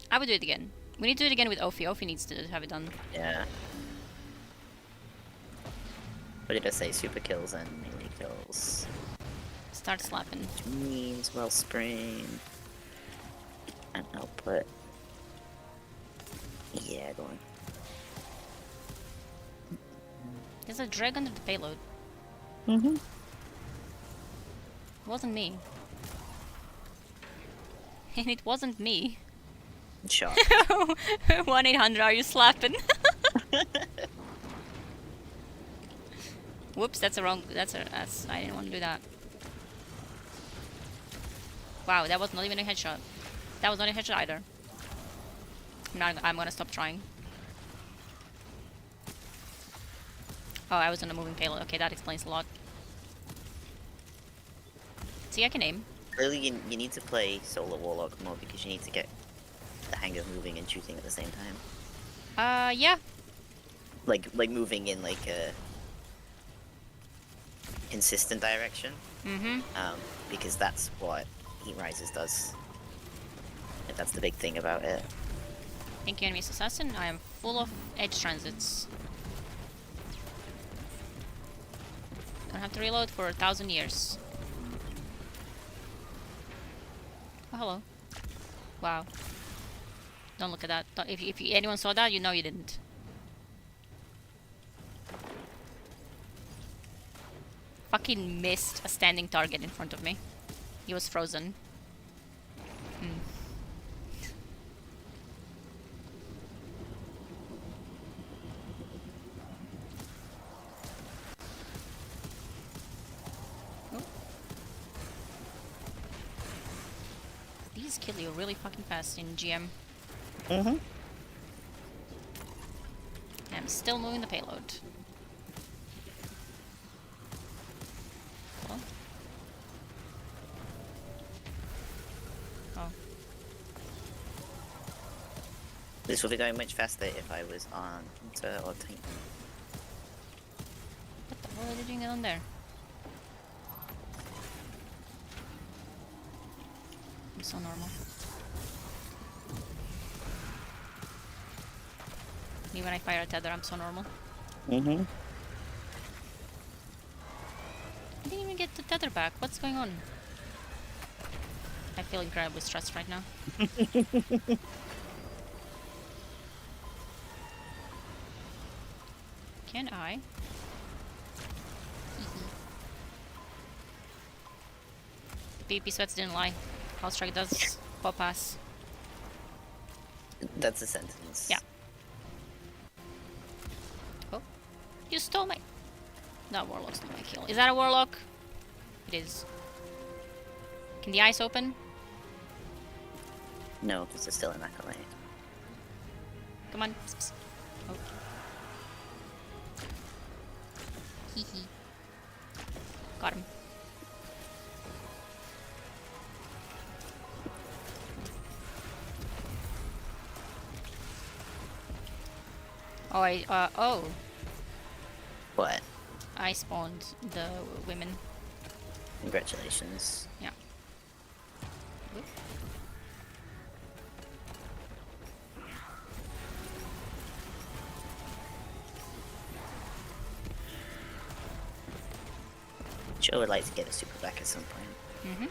I would do it again. We need to do it again with Ophi. Ophi needs to have it done. Yeah. What did I say? Super kills and melee kills. Start slapping. Which means Wellspring. And output. Yeah, go on. There's a drag under the payload. Mm-hmm. It wasn't me. And it wasn't me. Shot. 1-800, are you slapping? Whoops, that's a wrong. That's I didn't want to do that. Wow, that was not even a headshot. That was not a headshot either. I'm gonna stop trying. Oh, I was on a moving payload. Okay, that explains a lot. See, I can aim. Clearly, you need to play Solar Warlock more because you need to get the hang of moving and shooting at the same time. Yeah. Like moving in like a consistent direction. Mm-hmm. Because that's what Heat Rises does. And that's the big thing about it. Thank you, enemies assassin. I am full of edge transits. Don't have to reload for 1,000 years. Oh, hello. Wow. Don't look at that. If anyone saw that, you know you didn't. Fucking missed a standing target in front of me. He was frozen. These kill you really fucking fast in GM. Mm-hmm. I'm still moving the payload. Oh. Oh. This would be going much faster if I was on Hunter or Titan. What the hell are they doing on there? I'm so normal. Me when I fire a tether, I'm so normal. Mm-hmm. I didn't even get the tether back. What's going on? I feel incredibly stressed right now. Can I? PP sweats didn't lie. House strike does pop pass. That's a sentence. Yeah. Oh, you stole my. No, warlock stole my kill. Is that a warlock? It is. Can the eyes open? No, because it's still an acolyte. Come on. Psst, psst. Oh. Hee hee. Got him. Oh, oh. What? I spawned the women. Congratulations. Yeah. Oop. Sure would like to get a super back at some point. Mm-hmm.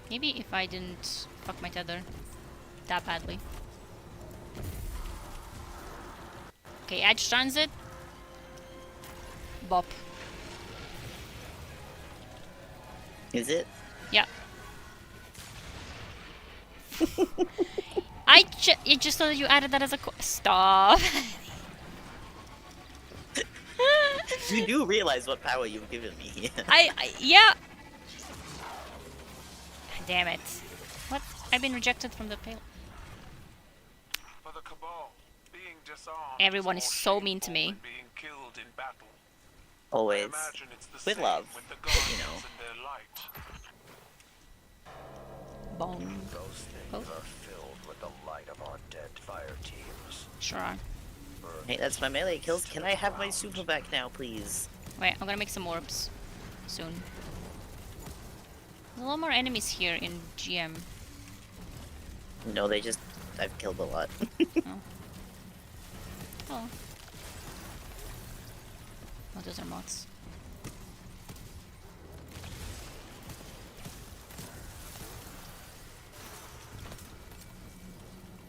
Maybe if I didn't fuck my tether that badly. Okay, edge transit. Bop. Is it? Yeah. You just thought that you added that as a stop. You do realize what power you've given me here. Yeah. Damn it. What? I've been rejected from the payload. For the Cabal, being disarmed Everyone is more so mean to shameful me. than being killed in battle. I Always. imagine it's the With same love, with the but, you Guardians know. and their light. Bong. Those things Oh. are filled with the light of our dead fire teams. Sure are. Hey, that's my melee kills. Can I have my super back now, please? Wait, I'm gonna make some orbs soon. There's a lot more enemies here in GM. No, I've killed a lot. Oh. Oh, those are mods.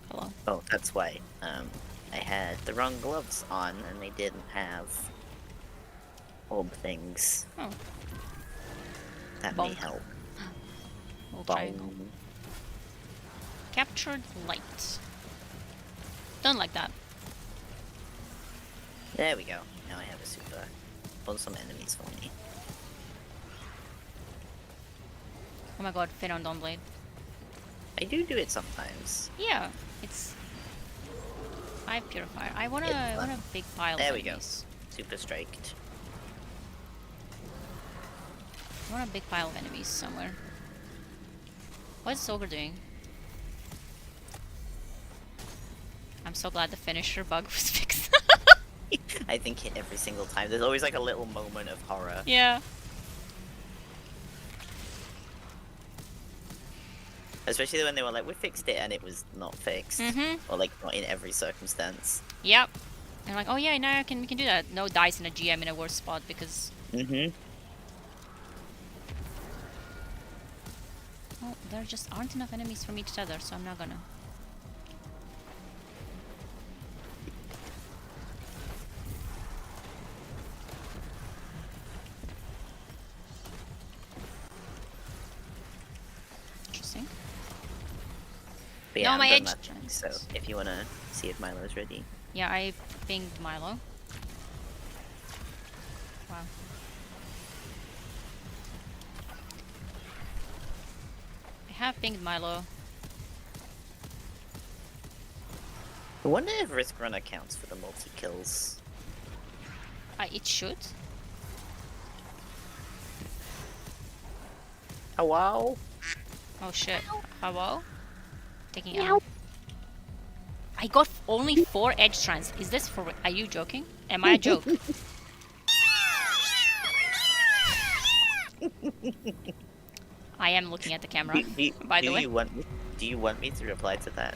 Hello. Oh, that's why. I had the wrong gloves on and they didn't have orb things. Oh, That may Bonk. help. little triangle. Captured light. Don't like that. There we go. Now I have a super. Pull some enemies for me. Oh my god, Fin on Dawnblade. I do it sometimes. Yeah, it's 5 purifier. I want It's a fun. big pile There of we go. enemies. Super striked. I want a big pile of enemies somewhere. What's Ogre doing? I'm so glad the finisher bug was fixed. I think it every single time. There's always like a little moment of horror. Yeah. Especially when they were like, we fixed it and it was not fixed. Mhm. Or like not in every circumstance. Yep. And like, oh yeah, now we can do that. No dice in a GM in a worse spot because Mm-hmm. well, there just aren't enough enemies for me to tether, so I'm not gonna. Interesting. But No, yeah, my I'm done edge that, turns. so if you wanna see if Milo's ready. Yeah, I pinged Milo. Wow. I have pinged Milo. I wonder if Risk Runner counts for the multi-kills. It should. Oh wow! Oh shit. Hello? Taking out. I got only 4 edge strands. Is this for? Are you joking? Am I a joke? I am looking at the camera. By the way. Do you want me to reply to that?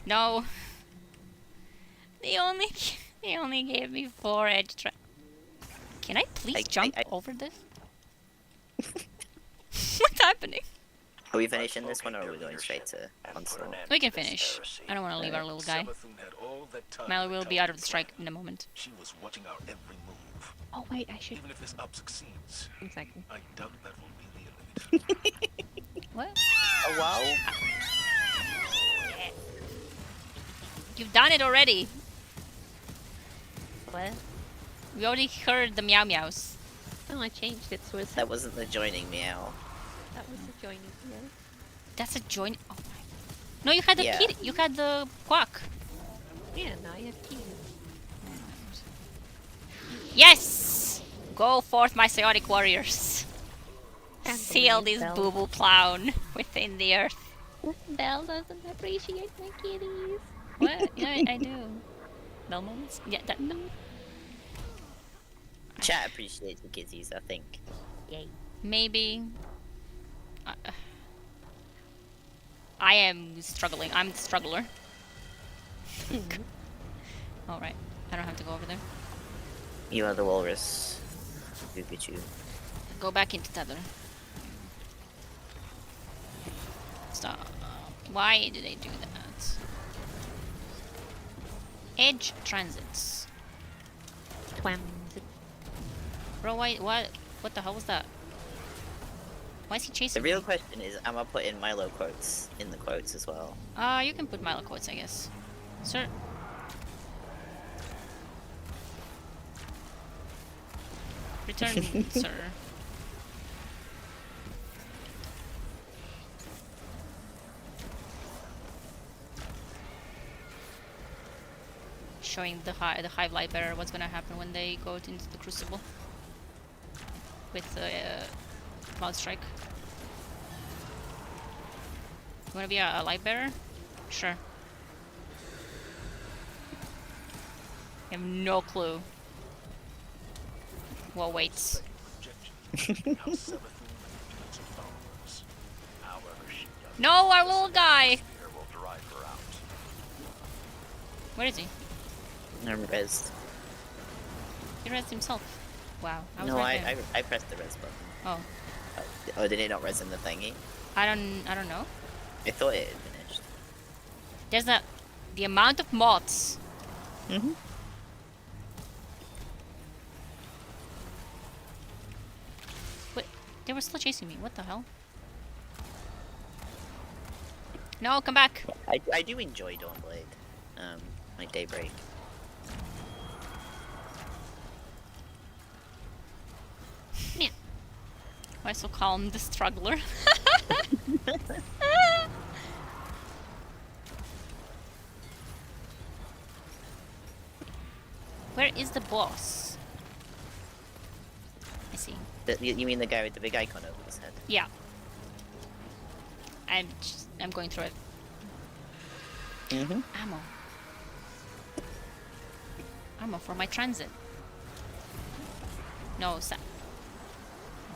No. They only gave me 4 edge strands. Can I please jump over this? What's happening? Are we finishing this one, or are we going straight to onslaught? We can finish. I don't want to leave our little guy. Mel will be out of the strike in a moment. She was watching our every move. Oh wait, I should. Even if this up succeeds, Exactly. I doubt that will be the elite. What? Oh wow! You've done it already. What? We already heard the meow meows. Oh, I changed it, so it's That wasn't the joining meow. that was the joining. Yeah. That's a join. Oh my. No, you had the Yeah. kid. You had the quack. Yeah, now I have keys. Yes! Go forth, my chaotic warriors. Can't Seal believe this Belle. boo-boo clown within the earth. Belle doesn't appreciate my kitties. What? Yeah, I do. Bell moments? Yeah, that. Chat appreciates the kitties, I think. Yay. Maybe. I am struggling. I'm the struggler. Alright. I don't have to go over there. You are the walrus. Pikachu. Go back into tether. Stop. Why did they do that? Edge transits. Twams. Bro, why? What the hell was that? Why is he The chasing real me? question is, am I putting Milo quotes in the quotes as well? You can put Milo quotes, I guess. Sir. Return, sir. Showing the hive light bearer what's gonna happen when they go into the crucible with cloud strike. You wanna be a light bearer? Sure. I have no clue what waits. No, our little guy! Where is he? I'm res. He rezzed himself. Wow. Was No, right there. I pressed the res button. Oh. Oh, did it not res in the thingy? I don't know. I thought it had finished. There's the amount of mods. Mm-hmm. Wait, they were still chasing me. What the hell? No, come back. I do enjoy Dawnblade. Like Daybreak. Yeah. Why so calm, the struggler? Where is the boss? I see. You mean the guy with the big icon over his head? Yeah. I'm going through it. Mm-hmm. Ammo. Ammo for my transit. No, oh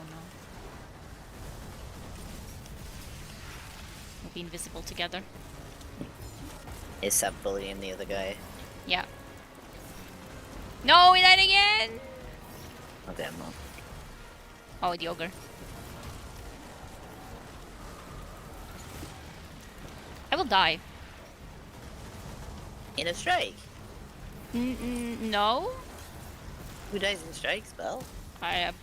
no. We'll be invisible together. Is Sab bullying the other guy? Yeah. No, we died again! Okay, I'm not. Oh, the ogre. I will die. In a strike? No? Who dies in strikes, Belle? I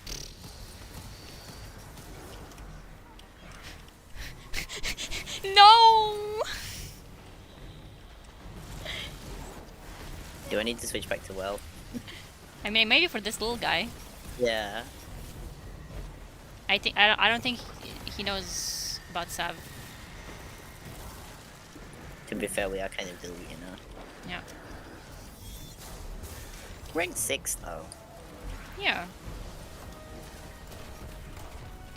No! Do I need to switch back to well? I mean, maybe for this little guy. Yeah. I don't think he knows about Sav. To be fair, we are kind of deleting her. Yeah. Rank 6 though. Yeah.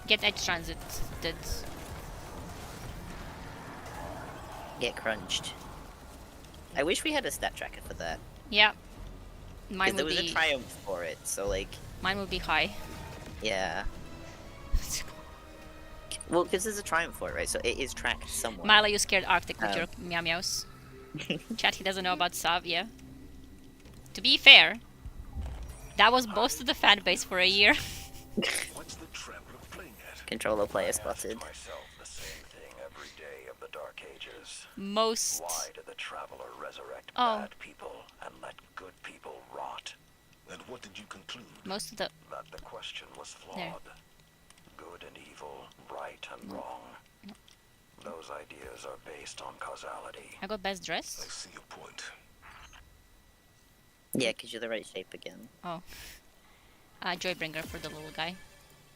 Get edge transit. Did. Get crunched. I wish we had a stat tracker for that. Yeah. Because Mine there would was a be. triumph for it, so like, Mine would be high. yeah. Well, because there's a triumph for it, right? So it is tracked somewhere. Milo, you scared Arctic with Um. your meow meows. Chat, he doesn't know about Sav, yeah. To be fair, that was most of the fan base for a year. What's the traveler playing at? Controller player I ask spotted. myself the same thing every day of the Dark Ages. Most. Why did the traveler resurrect Oh. bad people and let good people rot? And what did you conclude? Most of the. That the question was flawed. There. Good and evil, right and wrong. Those ideas are based on causality. I got best dressed. see your point. Yeah, because you're the right shape again. Oh. Joybringer for the little guy.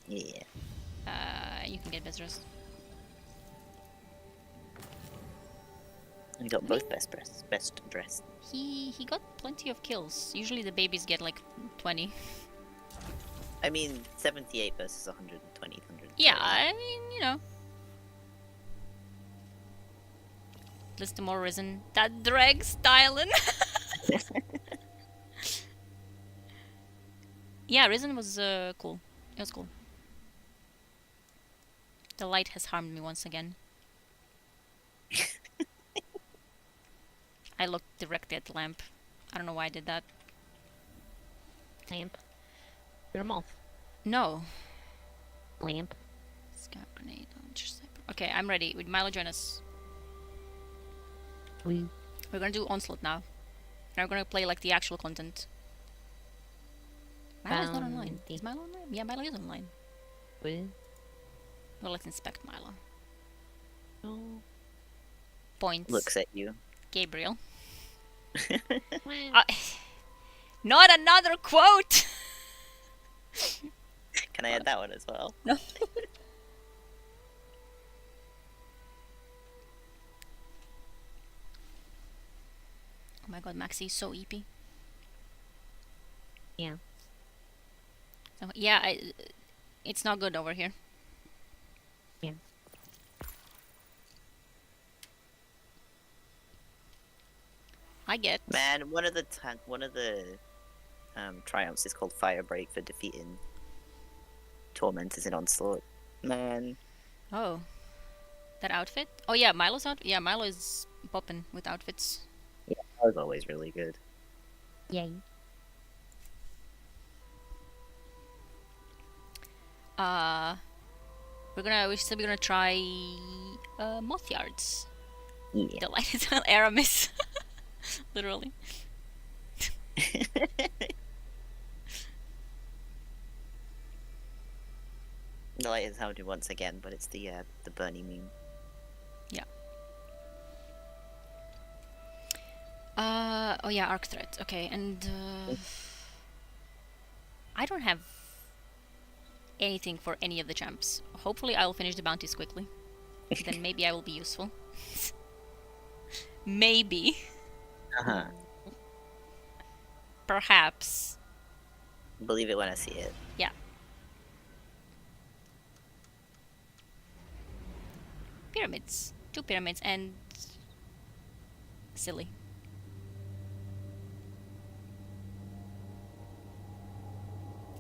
Yeah. You can get best dressed. We got both best dressed. He got plenty of kills. Usually the babies get like 20. I mean, 78 versus 120, 100. Yeah, I mean, you know. List more risen. That drag styling. Yeah, risen was cool. It was cool. The light has harmed me once again. I looked directly at the lamp. I don't know why I did that. Lamp. You're a moth. No. Lamp. Scout grenade. Launcher sniper. Okay, I'm ready. Would Milo join us? We. We're gonna do onslaught now. And we're gonna play like the actual content. Milo's not online. Bounty. Is Milo online? Yeah, Milo is online. We. Well, let's inspect Milo. No. Points. Looks at you. Gabriel. Well, Not another quote! Can I add that one as well? No. Oh my god, Maxi is so EP. yeah. So, yeah, it's not good over here. Yeah. I get. Man, one of the triumphs is called Fire Break for defeating Tormentors in Onslaught. Man. Oh. That outfit? Oh yeah, Milo's outfit? Yeah, Milo is popping with outfits. Yeah, that was always really good. Yay. We said we're gonna try moth yards. Yeah. The light is on Aramis. Literally. The light is hounded once again, but it's the Bernie meme. Oh yeah, arc threat. Okay, and I don't have anything for any of the champs. Hopefully I'll finish the bounties quickly. Then maybe I will be useful. Maybe. Uh-huh. Perhaps. Believe it when I see it. Yeah. Pyramids. 2 pyramids and silly.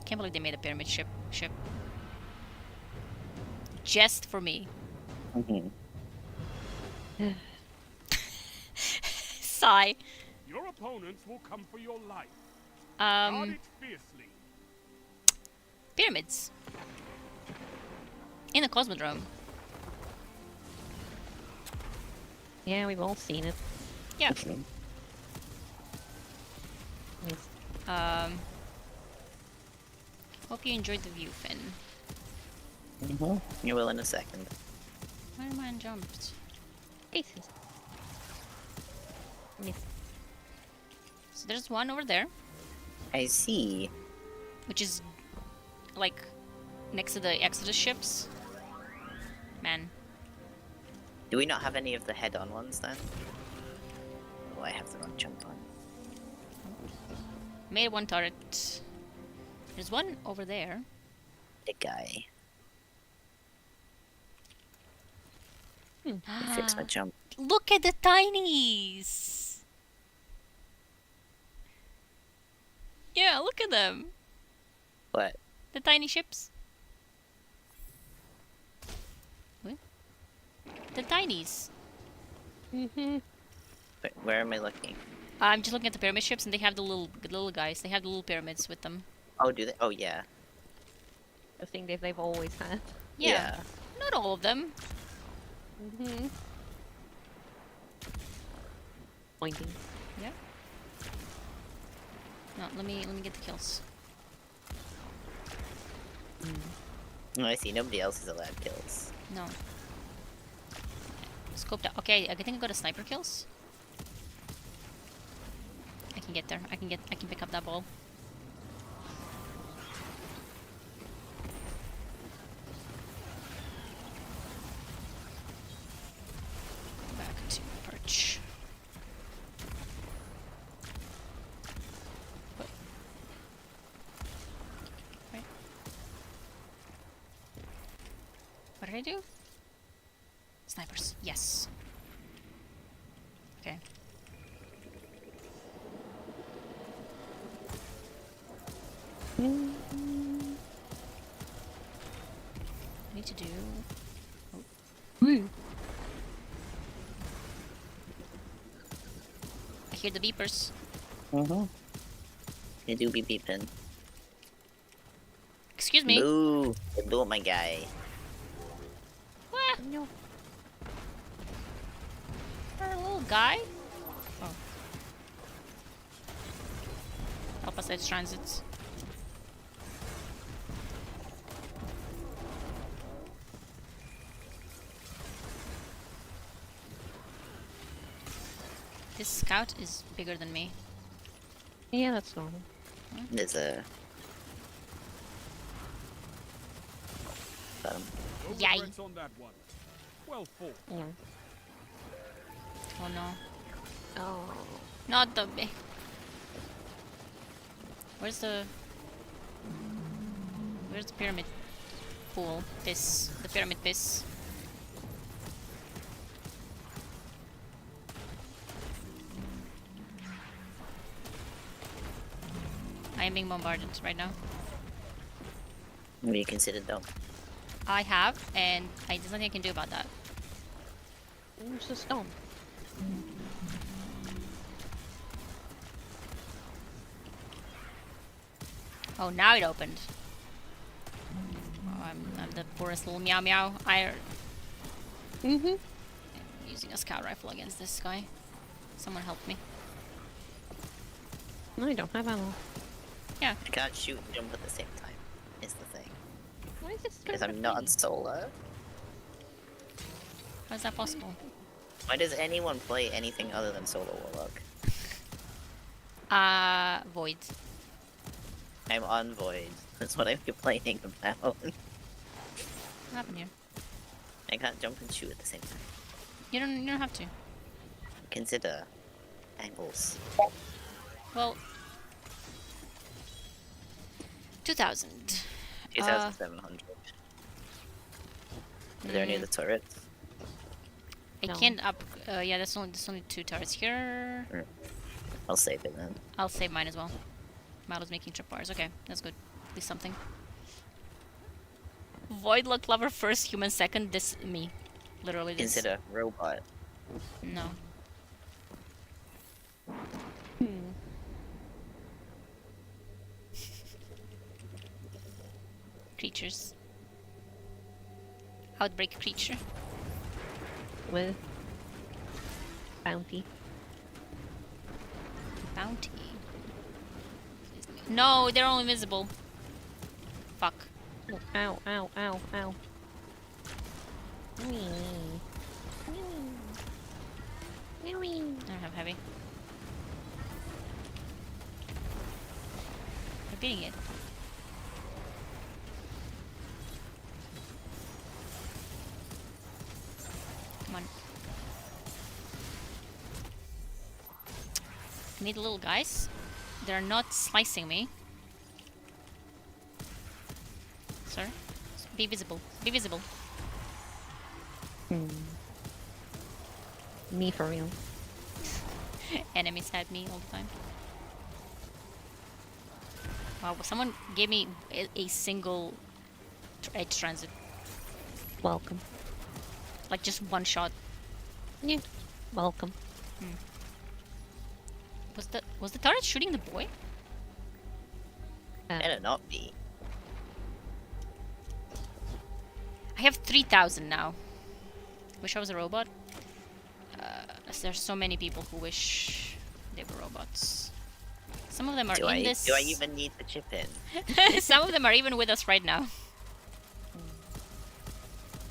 Can't believe they made a pyramid ship. Just for me. Mm-hmm. Sigh. Your opponents will come for your life. Guard it fiercely. Pyramids. In the Cosmodrome. Yeah, we've all seen it. Yeah. Yes. Hope you enjoyed the view, Finn. You will in a second. Spider-Man jumped. Aces. Miss. So there's one over there, I see. which is like next to the Exodus ships. Man. Do we not have any of the head-on ones then? Oh, I have the wrong jump on. Made one turret. There's one over there. Big guy. Hmm. Fix my jump. Look at the tinies! Yeah, look at them. What? The tiny ships. What? The tinies. Mm-hmm. Where am I looking? I'm just looking at the pyramid ships, and they have the little guys. They have the little pyramids with them. Oh, do they? Oh, yeah. The thing that they've always had. Yeah. Not all of them. Mm-hmm. Pointing. Yeah. No, let me get the kills. No, I see. Nobody else is allowed kills. No. Scoped out. Okay, I think I got a sniper kills. I can get there. I can pick up that ball. Back to perch. What? Right. What did I do? Snipers. Yes. Okay. I need to do. Oh. I hear the beepers. Mm-hmm. They do be beeping. Excuse me. Ooh, they blew up my guy. What? No. A little guy? Oh. Help us edge transits. This scout is bigger than me. Yeah, that's normal. There's a... Got him. No Yay. regrets on that one. Well fought. Yeah. Oh no. Oh. Not the big. Where's the pyramid pool? The pyramid piss. I am being bombarded right now. What do you consider though? I have, and there's nothing I can do about that. It's a stone. Oh, now it opened. Oh, I'm the poorest little meow meow. I'm using a scout rifle against this guy. Someone help me. No, I don't have ammo. I can't shoot and jump at the same time, is the thing. Why is this Because I'm not solo. How is that possible? Why does anyone play anything other than solo warlock? Void. I'm on void. That's what I'm complaining about. What happened here? I can't jump and shoot at the same time. You don't have to. Consider angles. Well, 2,000. 2,700. Is there any of the turrets? I No. can't up. Yeah, there's only 2 turrets here. I'll save it then. I'll save mine as well. Malo's making tripwires. Okay, that's good. At least something. Void luck lover first, human second. This me, literally this. Consider robot. No. Creatures. Outbreak creature. with bounty. Bounty. No, they're all invisible. Fuck. Oh, ow, ow, ow, ow. Wee. Wee. Wee. I don't have heavy. I'm beating it. Come on. need little guys. They're not slicing me. Sir, be visible. Be visible. Me for real. Enemies had me all the time. Wow, someone gave me a single edge transit. Welcome. Like just one shot. Yeah. Welcome. Was the turret shooting the boy? Better not be. I have 3,000 now. Wish I was a robot. There's so many people who wish they were robots. Some of them are in this. Do I even need the chip in? Some of them are even with us right now.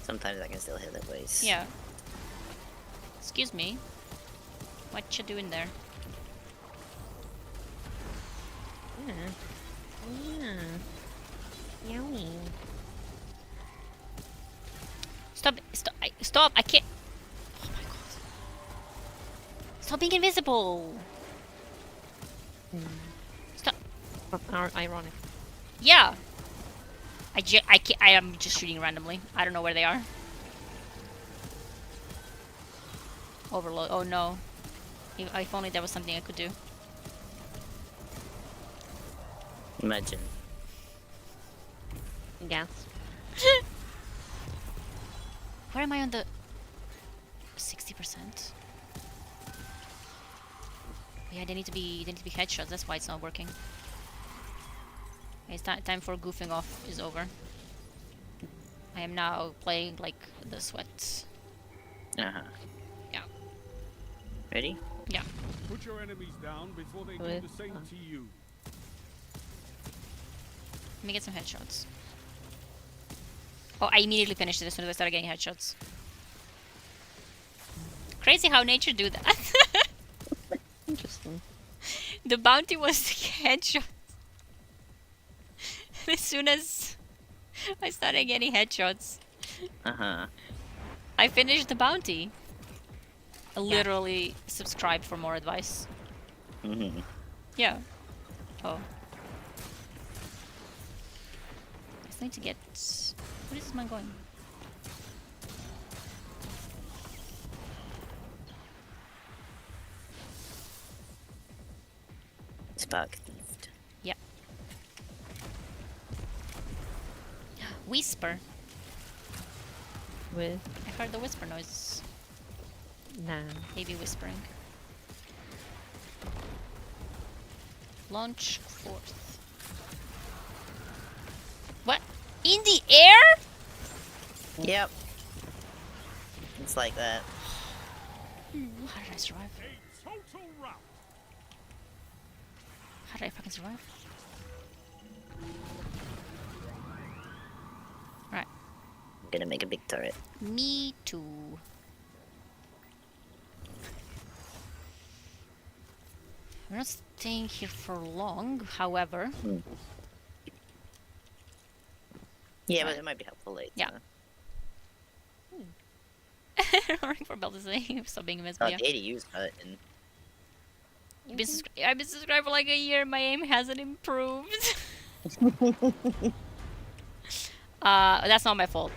Sometimes I can still hear their voice. Yeah. Excuse me. What you doing there? Yowie. Stop! Stop! Stop! I can't. Oh my god! Stop being invisible! Stop! Ironic. Yeah. I can't. I am just shooting randomly. I don't know where they are. Overload. Oh no. If only there was something I could do. Imagine. Gas. Where am I on the 60%? Yeah, they need to be headshots. That's why it's not working. Okay, it's time for goofing off is over. I am now playing like the sweat. Uh-huh. Yeah. Ready? Yeah. Put your enemies down before they do With, the same to you. Let me get some headshots. Oh, I immediately finished it as soon as I started getting headshots. Crazy how nature do that. Interesting. The bounty was the headshot. As soon as I started getting headshots, Uh-huh. I finished the bounty. I literally subscribed for more advice. Mm-hmm. Yeah. Oh. I just need to get... Where is mine going? Spark thieved. Yeah. Whisper. With I heard the whisper noise. nah. Maybe whispering. Launch forth. What? In the air? Yep. It's like that. How did I survive? A total rout. How did I fucking survive? Right. I'm gonna make a big turret. Me too. We're not staying here for long, however. Yeah, Right. but it might be helpful later. Yeah. Running for bell to say stop being invisible. Oh, Yeah. data use button. I've been subscribed for like a year. My aim hasn't improved. That's not my fault.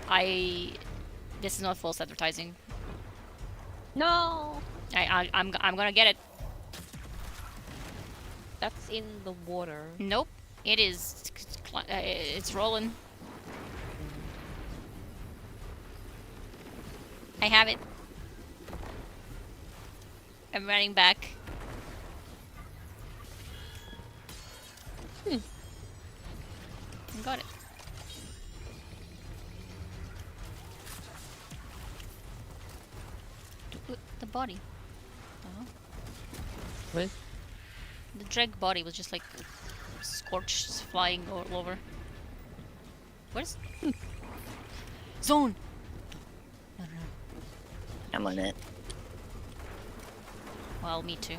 This is not false advertising. No. I'm gonna get it. That's in the water. Nope. It is. It's rolling. I have it. I'm running back. I got it. The body. With The dreg body was just like scorched, flying all over. Where's zone? No, no, no. I'm on it. Well, me too.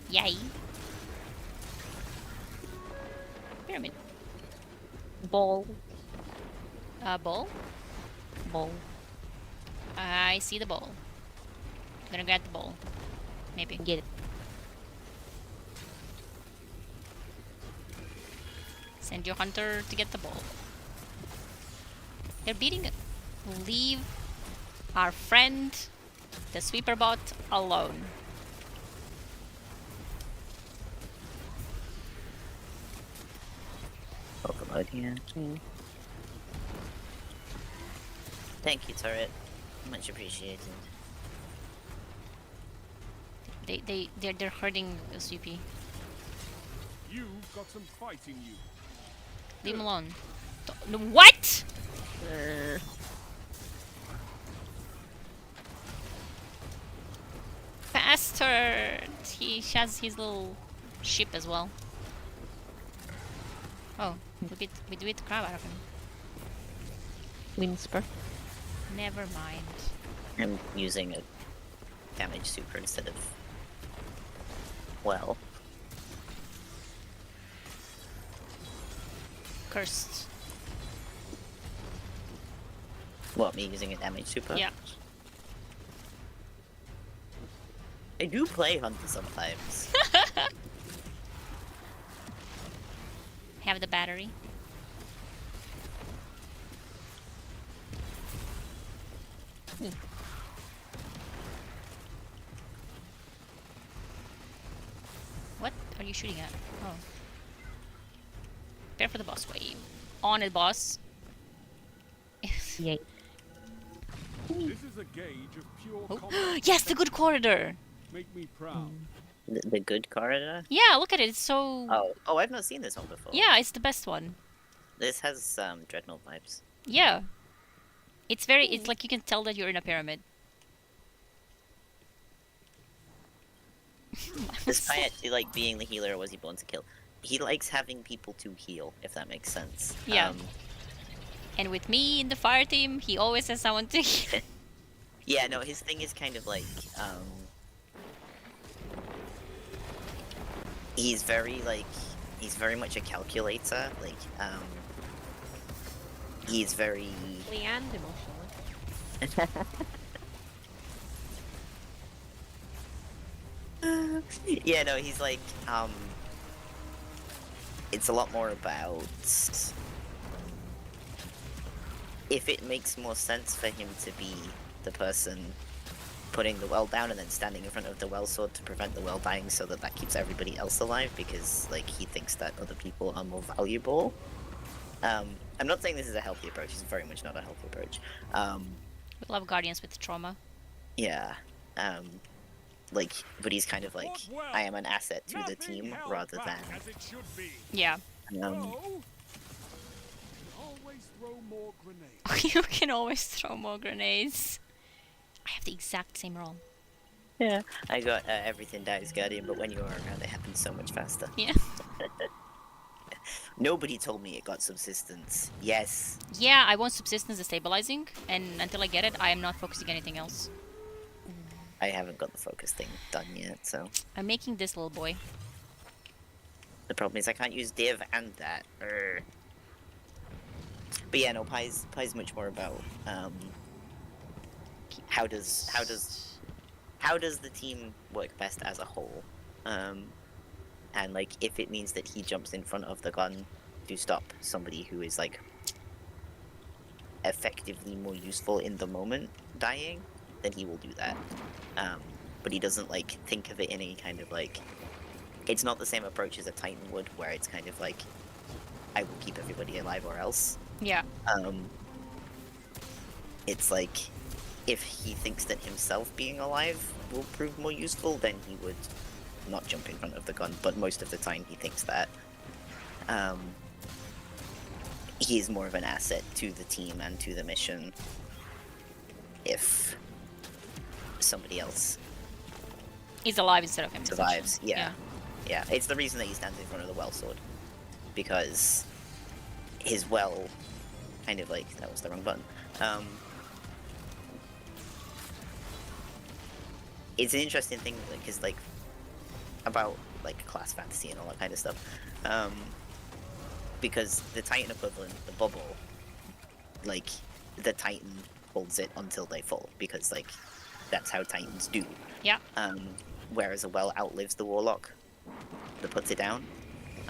Yay! Pyramid. ball. Ball. Ball. I see the ball. I'm gonna grab the ball. Maybe. Get it. Send your hunter to get the ball. They're beating. Leave our friend, the sweeper bot, alone. Overload, yeah. Thank you, turret. Much appreciated. They're hurting the CP. You've got some fight in you. Leave him alone. What? Bastard! He has his little ship as well. Oh, we beat the crap out of him. Windspur. Never mind. I'm using a damage super instead of well. Cursed. What, me using a damage super? Yeah. I do play Hunter sometimes. Have the battery. What are you shooting at? Oh. Prepare for the boss wave. On it, boss. Yay. This is a gauge of pure Oh. combat. Yes, the good corridor. Make me proud. The good corridor? Yeah, look at it. It's so. Oh, I've not seen this one before. Yeah, it's the best one. This has Dreadnought vibes. Yeah. It's very. It's like you can tell that you're in a pyramid. Despite like being the healer, was he born to kill? He likes having people to heal, if that makes sense. Yeah. And with me in the fire team, he always has someone to heal. Yeah, no, his thing is kind of like, he's very much a calculator, like, he's very... And emotional. Yeah, no, he's like, it's a lot more about if it makes more sense for him to be the person putting the well down and then standing in front of the well sword to prevent the well dying so that keeps everybody else alive because, like, he thinks that other people are more valuable. I'm not saying this is a healthy approach, it's very much not a healthy approach. We love guardians with trauma. Yeah, like, but he's kind of like, I am an asset to the team rather than... As it should be. Yeah. Always throw more grenades. You can always throw more grenades. I have the exact same roll. Yeah, I got everything dies guardian, but when you are around, it happens so much faster. Yeah. Nobody told me it got subsistence. Yes. Yeah, I want subsistence destabilizing, and until I get it, I am not focusing anything else. I haven't got the focus thing done yet, so... I'm making this little boy. The problem is I can't use div and that. Urgh. But yeah, no, Pie's much more about, how does the team work best as a whole? And, like, if it means that he jumps in front of the gun to stop somebody who is, like, effectively more useful in the moment dying, then he will do that. But he doesn't, like, think of it in any kind of, like... It's not the same approach as a Titan would, where it's kind of like, I will keep everybody alive or else. Yeah. It's like, if he thinks that himself being alive will prove more useful, then he would not jump in front of the gun, but most of the time he thinks that he is more of an asset to the team and to the mission if somebody else He's alive instead of him. survives. Yeah. It's the reason that he stands in front of the well sword, because his well kind of like, that was the wrong button. It's an interesting thing because like about like class fantasy and all that kind of stuff, because the Titan equivalent, the bubble, like the Titan holds it until they fall, because like that's how Titans do. Yeah. whereas a well outlives the warlock that puts it down.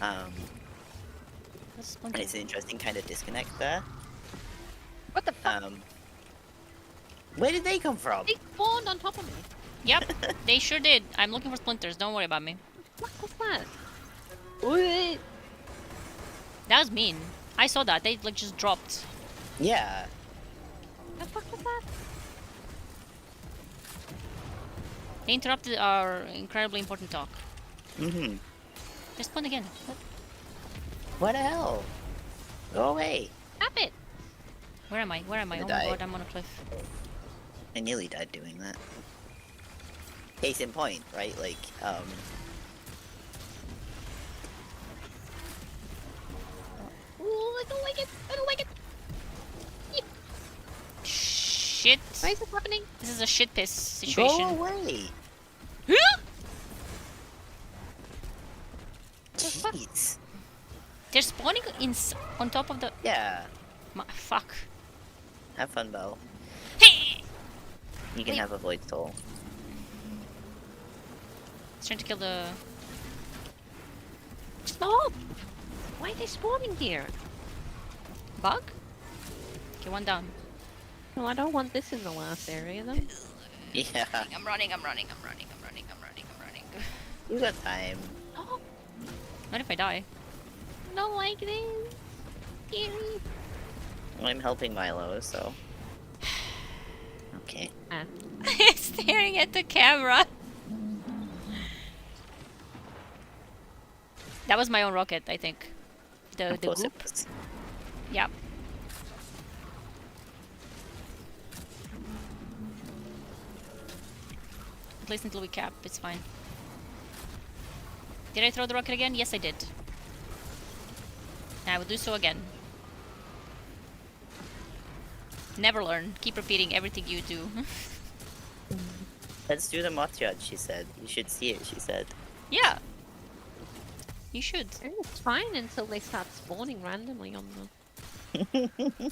And it's an interesting kind of disconnect there. What the fuck? Where did they come from? They spawned on top of me. Yep, they sure did. I'm looking for splinters. Don't worry about me. What was that? What? That was mean. I saw that. They like just dropped. Yeah. The fuck was that? They interrupted our incredibly important talk. Mm-hmm. They spawned again. What? What the hell? Go away. Stop it! Where am I? Where am I? I'm Oh gonna my die. god, I'm on a cliff. I nearly died doing that. Case in point, right? Like, Ooh, I don't like it! I don't like it! Shit. Why is this happening? This is a shit piss situation. go away. Jeez. They're spawning on top of the. Yeah. Fuck. Have fun, Belle. You can have a void soul. It's trying to kill the. Stop! Why are they spawning here? Bug? Okay, one down. No, I don't want this in the last area then. Yeah. I'm running. You got time. Oh, What if I die? don't like this. Scary. I'm helping Milo, so. Okay. Ah. Staring at the camera. That was my own rocket, I think. The Of course it goop. was. Yep. At least until we cap, it's fine. Did I throw the rocket again? Yes, I did. And I will do so again. Never learn. Keep repeating everything you do. Let's do the moth judge, she said. You should see it, she said. Yeah. You should. It's fine until they start spawning randomly on the...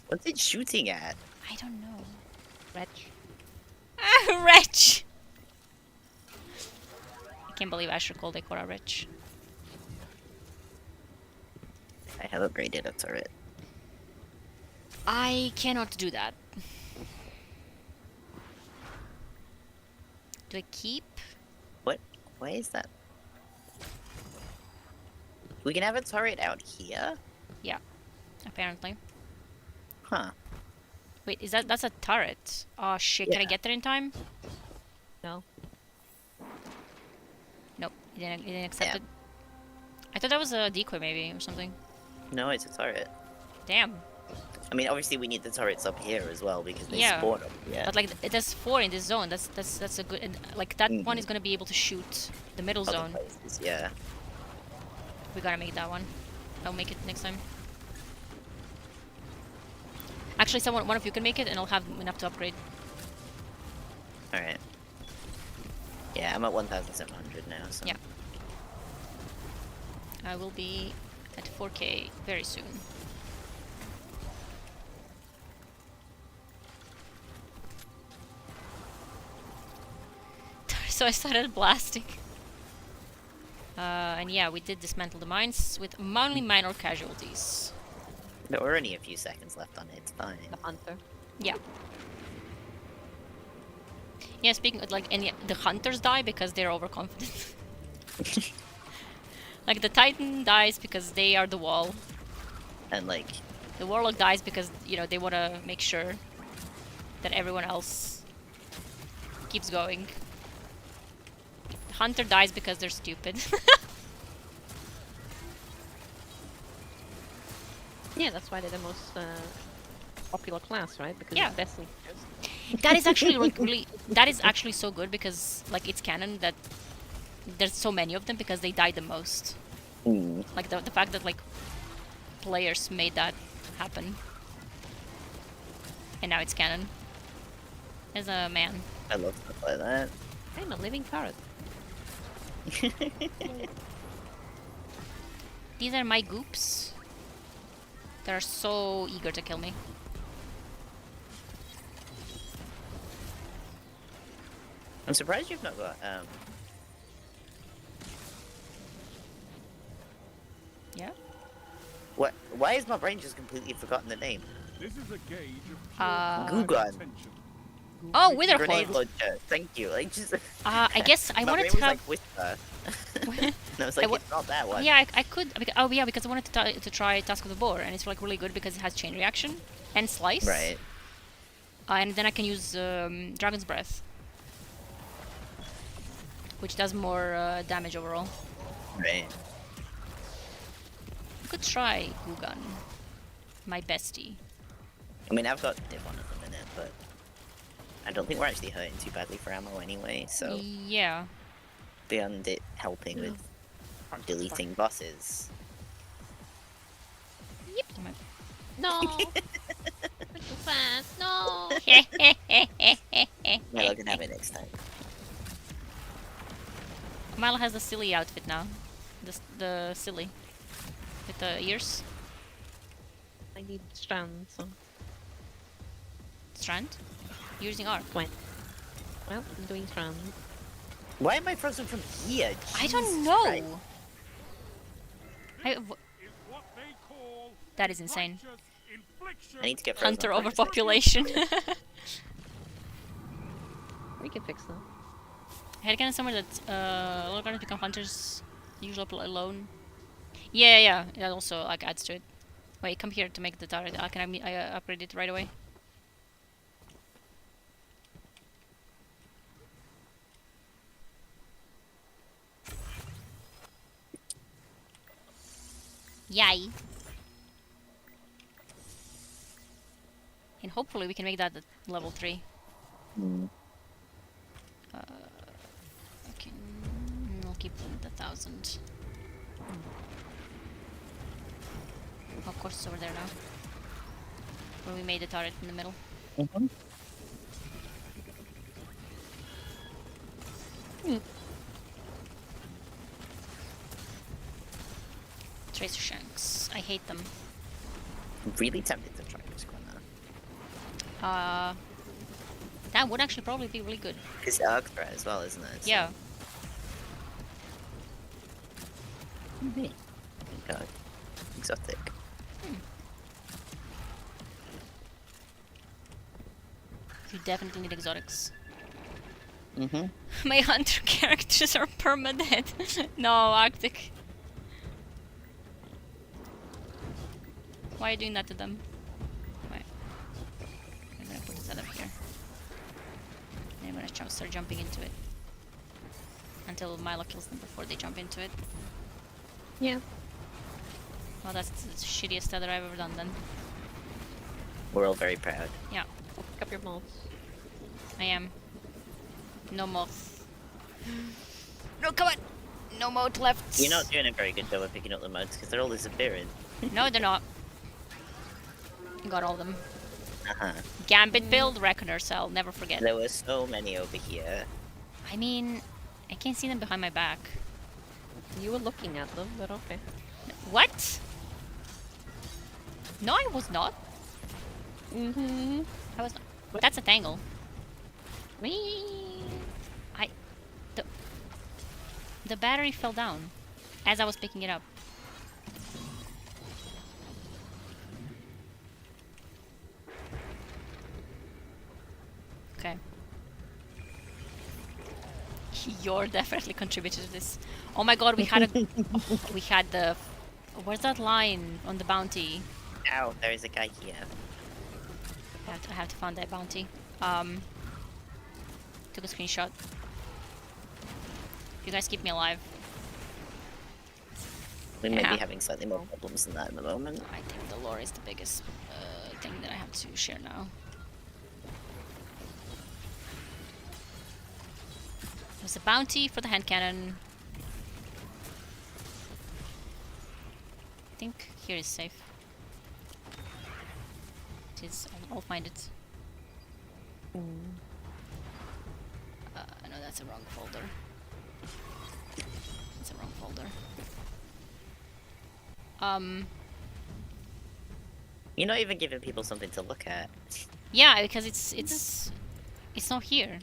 What's it shooting at? I don't know. Wretch. Wretch! I can't believe Asher called Ikora wretch. I have upgraded a turret. I cannot do that. Do I keep? What? Why is that? We can have a turret out here? Yeah, apparently. Huh. Wait, is that's a turret? Oh shit, can I Yeah. get there in time? No. Nope, it didn't accept Yeah. it. I thought that was a decoy maybe or something. No, it's a turret. Damn. I mean, obviously we need the turrets up here as well because they Yeah. spawn up here. But like there's 4 in this zone. That's a good and like that one is gonna be able to shoot the middle Other zone. places, yeah. We gotta make that one. I'll make it next time. Actually, one of you can make it, and I'll have enough to upgrade. Alright. Yeah, I'm at 1,700 now, so. Yeah. I will be at 4K very soon. So I started blasting. And yeah, we did dismantle the mines with only minor casualties. There were only a few seconds left on it, it's fine. The hunter. Yeah. Yeah, speaking of, like, and yeah, the hunters die because they're overconfident. Like, the Titan dies because they are the wall. And like, The Warlock dies because, you know, they want to make sure that everyone else keeps going. The Hunter dies because they're stupid. Yeah, that's why they're the most popular class, right? Because Yeah. it's best in That is actually like, really, that is actually so good because, like, it's canon that there's so many of them because they die the most. Like, the fact that, like, players made that happen. And now it's canon. As a man. I love stuff like that. I'm a living turret. These are my goops. They're so eager to kill me. I'm surprised you've not got Yeah. What? Why has my brain just completely forgotten the name? This is a gauge of Gugan. attention. Oh, Grenade Witherhoard. launcher. Thank you. Like just. I guess I my wanted brain to was have. like Whisper. And I was like, it's not that one. Yeah, I could. Oh, yeah, because I wanted to try Task of the Boar, and it's like really good because it has chain reaction and slice. Right. And then I can use Dragon's Breath, which does more damage overall. Right. I could try Gugan, my bestie. I mean, I've got Div on at the minute, but I don't think we're actually hurting too badly for ammo anyway. So Yeah. beyond it helping with deleting bosses. No! We're too fast. No! Milo can have it next time. Milo has the silly outfit now. The silly. With the ears. I need strand, so... Strand? You're using arc. Well, I'm doing strand. Why am I frozen from here? I don't Jesus know. Christ. Is what they call That is insane. righteous infliction. I need to get frozen. Hunter on purpose. overpopulation. We can fix that. Head again somewhere that a lot of guards become hunters, usually alone. Yeah, that also like adds to it. Wait, come here to make the turret. Can I upgrade it right away? Yay! And hopefully we can make that at level 3. Okay, I'll keep the 1,000. Of course, it's over there now. Where we made the turret in the middle. Tracer shanks. I hate them. I'm really tempted to try this one now. That would actually probably be really good. It's arc threat as well, isn't it? So- Yeah. God. Exotic. You definitely need exotics. Mm-hmm. My hunter characters are permadead. No, Arctic. Why are you doing that to them? Wait. I'm gonna put this other here. And I'm gonna start jumping into it. Until Milo kills them before they jump into it. Yeah. Well, that's the shittiest tether I've ever done then. We're all very proud. Yeah, Pick up your moths. I am. No moth. No, come on! No moth left. You're not doing a very good job of picking up the modes because they're all disappearing. No, they're not. Got all of them. Uh-huh. Gambit build, Reckoner cell, never forget. There were so many over here. I mean, I can't see them behind my back. You were looking at them, but okay. What? No, I was not. Mm-hmm. I was not. That's a tangle. Whee! The battery fell down as I was picking it up. Okay. You're definitely contributed to this. Oh my god, we had a we had the where's that line on the bounty? Ow, there is a guy here. I have to find that bounty. Took a screenshot. You guys keep me alive. We may Yeah. be having slightly more problems than that at the moment. I think the lore is the biggest thing that I have to share now. There's a bounty for the hand cannon. I think here is safe. It is. I'll find it. No, that's a wrong folder. It's a wrong folder. You're not even giving people something to look at. Yeah, because it's not here.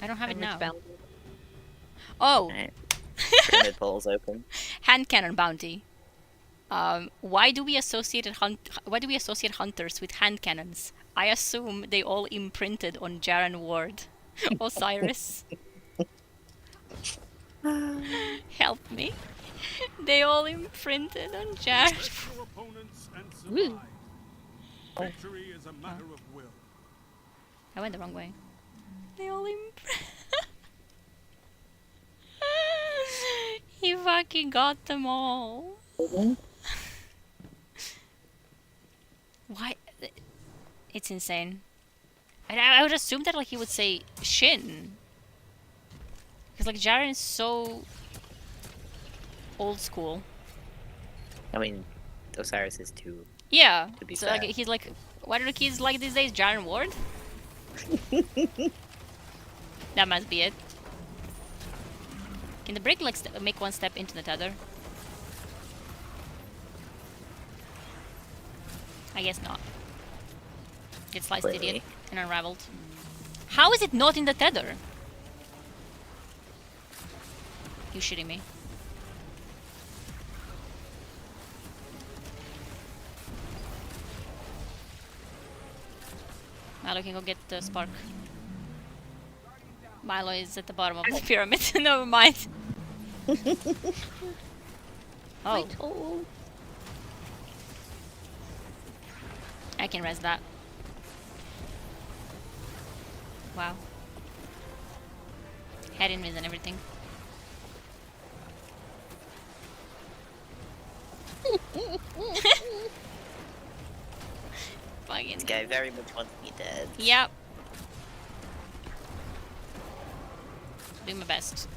I don't have it now. Oh, Right. Pyramid pole's open. hand cannon bounty. Why do we associate hunters with hand cannons? I assume they all imprinted on Jaren Ward. Osiris. Help me. They all imprinted on Jaren. Press your opponents and survive. Victory is a matter of will. I went the wrong way. They all He fucking got them all. Why? It's insane. And I would assume that like he would say Shin. Because like Jaren is so old school. I mean, Osiris is too. Yeah. To be So fair. like he's like, what are the kids like these days? Jaren Ward? That must be it. Can the brick like make one step into the tether? I guess not. Get sliced, Clearly. idiot, and unraveled. How is it not in the tether? You shitting me? Milo can go get the spark. Milo is at the bottom of the pyramid. Never mind. Oh. I can res that. Wow. Head invis and everything. Fucking. This guy very much wants me dead. Yep. Do my best.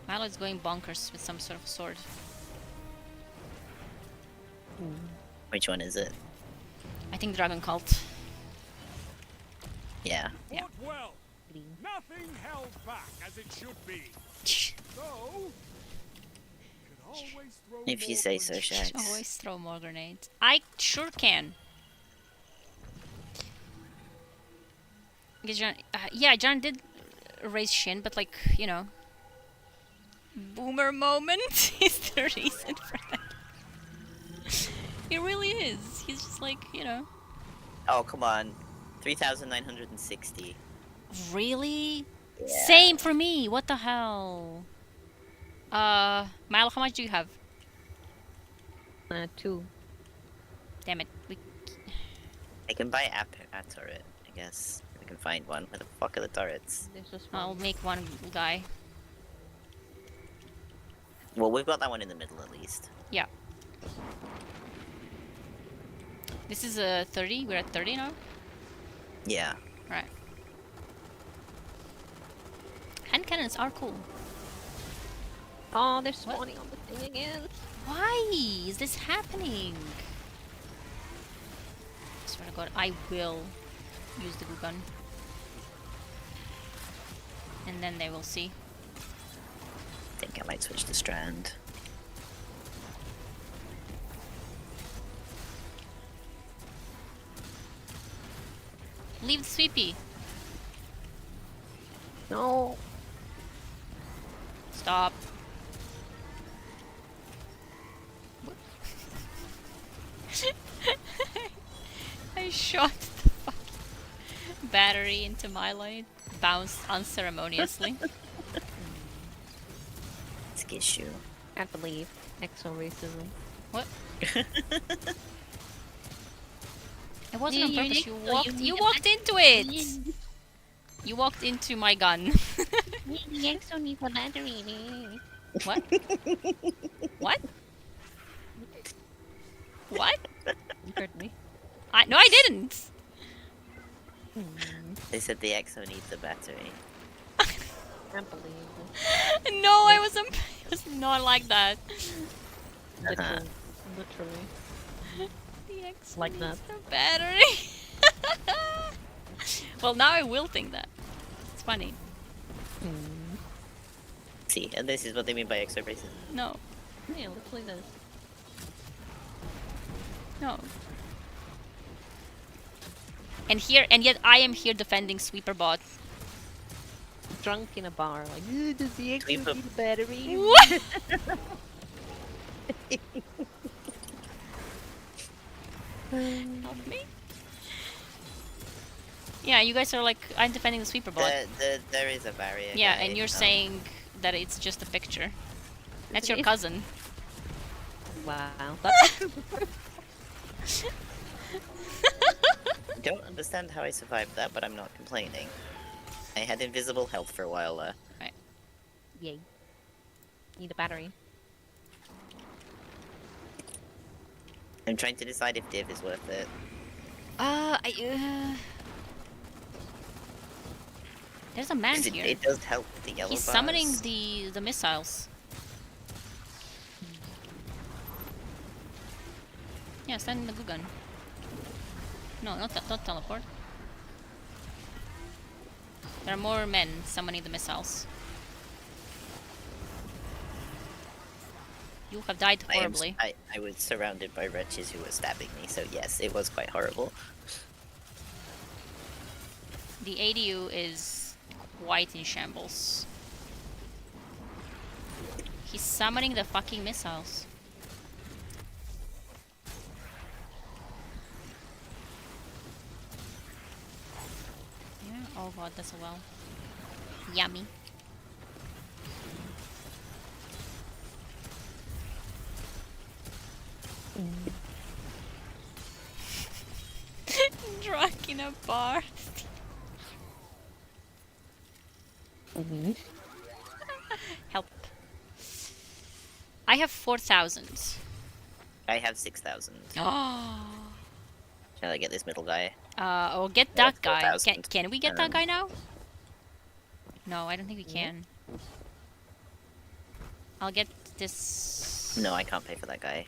Milo is going bonkers with some sort of sword. Which one is it? I think Dragon Cult. Yeah. Yeah. Fought well. Nothing held back as it should be. So, could always throw If you more say so, grenades. Shax. Always throw more grenades. I sure can. Because yeah, John did raise Shin, but like, you know, boomer moment is the reason for that. It really is. He's just like, you know. Oh, come on. 3,960. Really? Yeah. Same for me. What the hell? Milo, how much do you have? 2. Damn it. I can buy a turret, I guess. I can find one. Where the fuck are the turrets? There's just I'll one. make one guy. Well, we've got that one in the middle at least. Yeah. This is 30. We're at 30 now. Yeah. Right. Hand cannons are cool. Oh, they're spawning on the thing again. Why is this happening? I swear to God, I will use the glue gun. And then they will see. I think I might switch to Strand. Leave the sweepy. No. Stop. I shot the fucking battery into my light. Bounced unceremoniously. Let's get you. Can't believe exo racism. What? It wasn't on You purpose. need- You walked into it. You walked into my gun. The exo needs a battery. What? What? What? You heard me. No, I didn't. They said the EXO needs a battery. Can't believe it. No, I wasn't. It was not like that. Literally. Literally. The X Like needs that. the battery. Well, now I will think that. It's funny. See, and this is what they mean by extra racism. No. Yeah, literally this. No. And yet I am here defending Sweeperbot. Drunk in a bar, like, does the extra Sweeper- need a battery? What? Help me. Yeah, you guys are like, I'm defending the Sweeperbot. There is a barrier. Yeah, guy. and you're saying that it's just a picture. That's your It is. cousin. Wow. I don't understand how I survived that, but I'm not complaining. I had invisible health for a while there. Yay. Need a battery. I'm trying to decide if div is worth it. There's a man 'Cause here. it does help with the yellow He's bars. summoning the missiles. Yeah, send the goo gun. No, not teleport. There are more men summoning the missiles. You have died horribly. I was surrounded by wretches who were stabbing me, so yes, it was quite horrible. The ADU is quite in shambles. He's summoning the fucking missiles. Yeah, oh god, that's a well. Yummy. Drunk in a bar. Help. I have 4,000. I have 6,000. Oh. Shall I get this middle guy? Oh, get that guy. 4,000. Can we get that guy now? No, I don't think we can. I'll get this. No, I can't pay for that guy.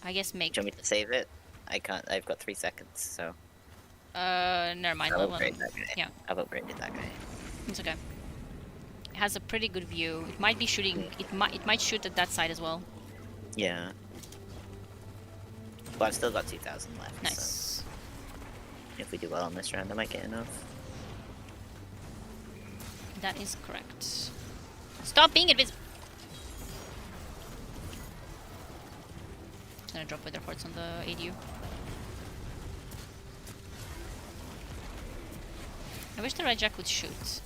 I guess make. Do you want me to save it? I can't. I've got 3 seconds, so. Never mind. I'll I'll- upgrade that guy. Yeah. I've upgraded that guy. It's okay. It has a pretty good view. It might be shooting. It might shoot at that side as well. Yeah. Well, I've still got 2,000 left. Nice. So if we do well on this round, I might get enough. That is correct. Stop being invisible. Just gonna drop weather forts on the ADU. I wish the Red Jack would shoot.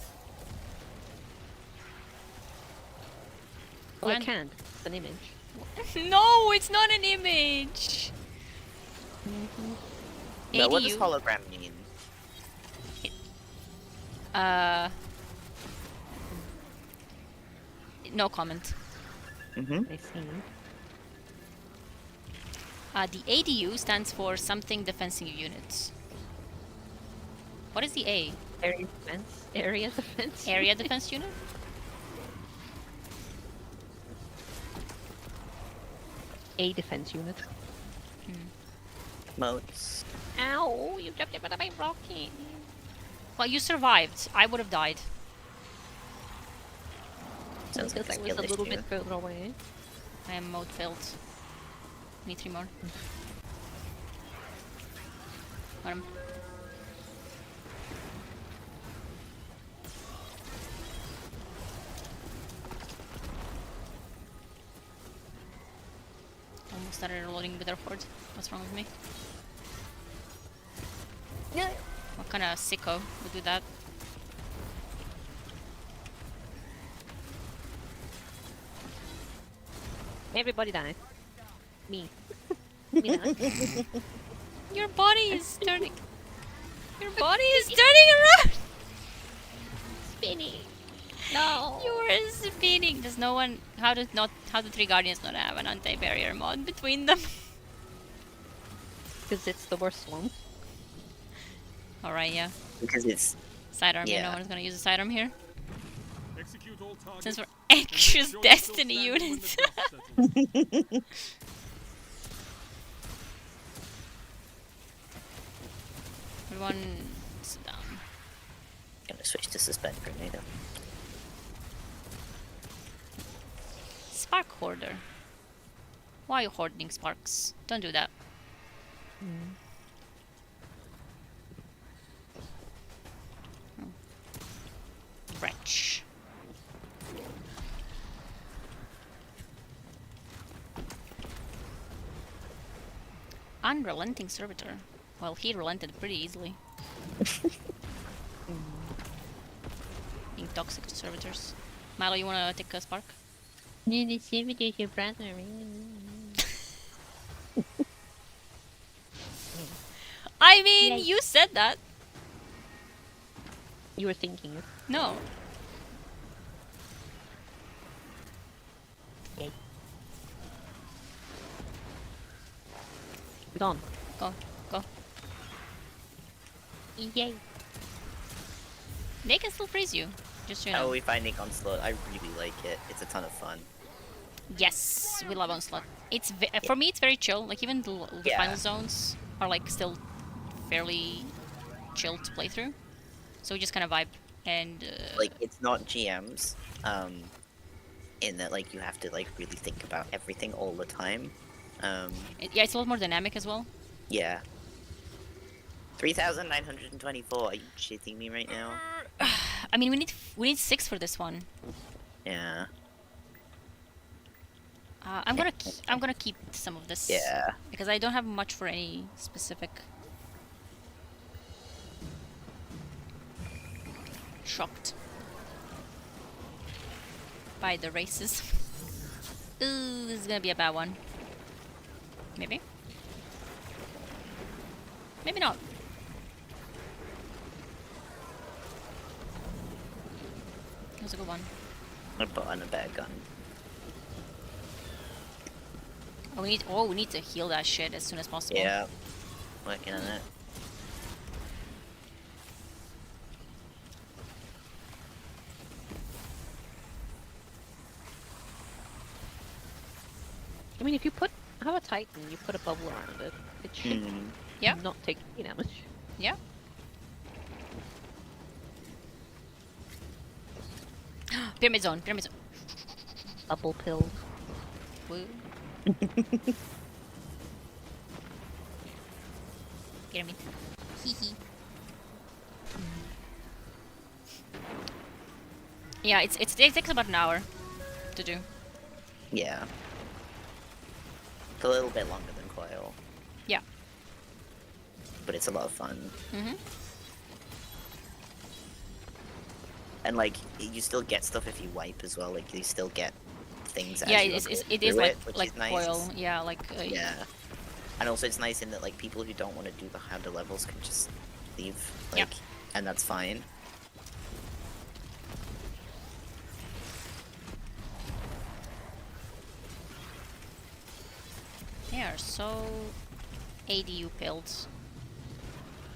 Well, I When- can't. It's an image. No, it's not an image. No, what does ADU. hologram mean? No comment. Mm-hmm. I see. The ADU stands for something defensing units. What is the A? Area defense. Area defense. Area defense unit? A defense unit. Moats. Ow! You jumped in my rocket. Well, you survived. I would have died. Sounds Because like I a was a skill little issue. bit further away. I am mode filled. Need 3 more. Got him. Almost started reloading with their fort. What's wrong with me? Yeah. What kind of sicko would do that? Everybody die. Me. Me not. Your body is turning. Your body is turning around. Spinning. No. You're spinning. Does no one? How do 3 guardians not have an anti-barrier mod between them? Because it's the worst one. All right, yeah. Because it's Sidearm. Yeah. No Yeah. one's gonna use a sidearm here. Execute all targets. Since we're and make anxious sure you're still destiny standing when the units. dust settles. Everyone sit down. gonna switch to suspend grenade. Spark hoarder. Why are you hoarding sparks? Don't do that. Wretch. Unrelenting servitor. Well, he relented pretty easily. Being toxic to servitors. Milo, you wanna take a spark? No, the servitors are brother. I mean, you said that. You were thinking. No. Yay. Gone. Go, go. Yay. They can still freeze you. Just so you How know. are we finding onslaught? I really like it. It's a ton of fun. Yes, we love onslaught. It's for me, it's very chill. Like even the Yeah. final zones are like still fairly chill to play through. So we just kind of vibe and. Like it's not GMs, in that like you have to like really think about everything all the time. Yeah, it's a lot more dynamic as well. Yeah. 3,924. Are you shitting me right now? I mean, we need 6 for this one. Yeah. I'm gonna keep some of this. Yeah. Because I don't have much for any specific. Shocked by the races. Ooh, this is gonna be a bad one. Maybe. Maybe not. That was a good one. I put on a bad gun. Oh, we need to heal that shit as soon as possible. Yeah. Working on it. I mean, if you have a Titan, you put a bubble around it. It should Yeah. not take any damage. Yeah. Pyramid zone, pyramid zone. Bubble pills. Woo. Pyramid. Hee hee. Yeah, it takes about an hour to do. Yeah. It's a little bit longer than Coil, Yeah. but it's a lot of fun. Mhm. And like, you still get stuff if you wipe as well. Like, you still get things. As Yeah, you it go is through like which like is nice. coil. Yeah, like Yeah. And also, it's nice in that like people who don't want to do the harder levels can just leave. Like, Yeah. and that's fine. They are so ADU pills.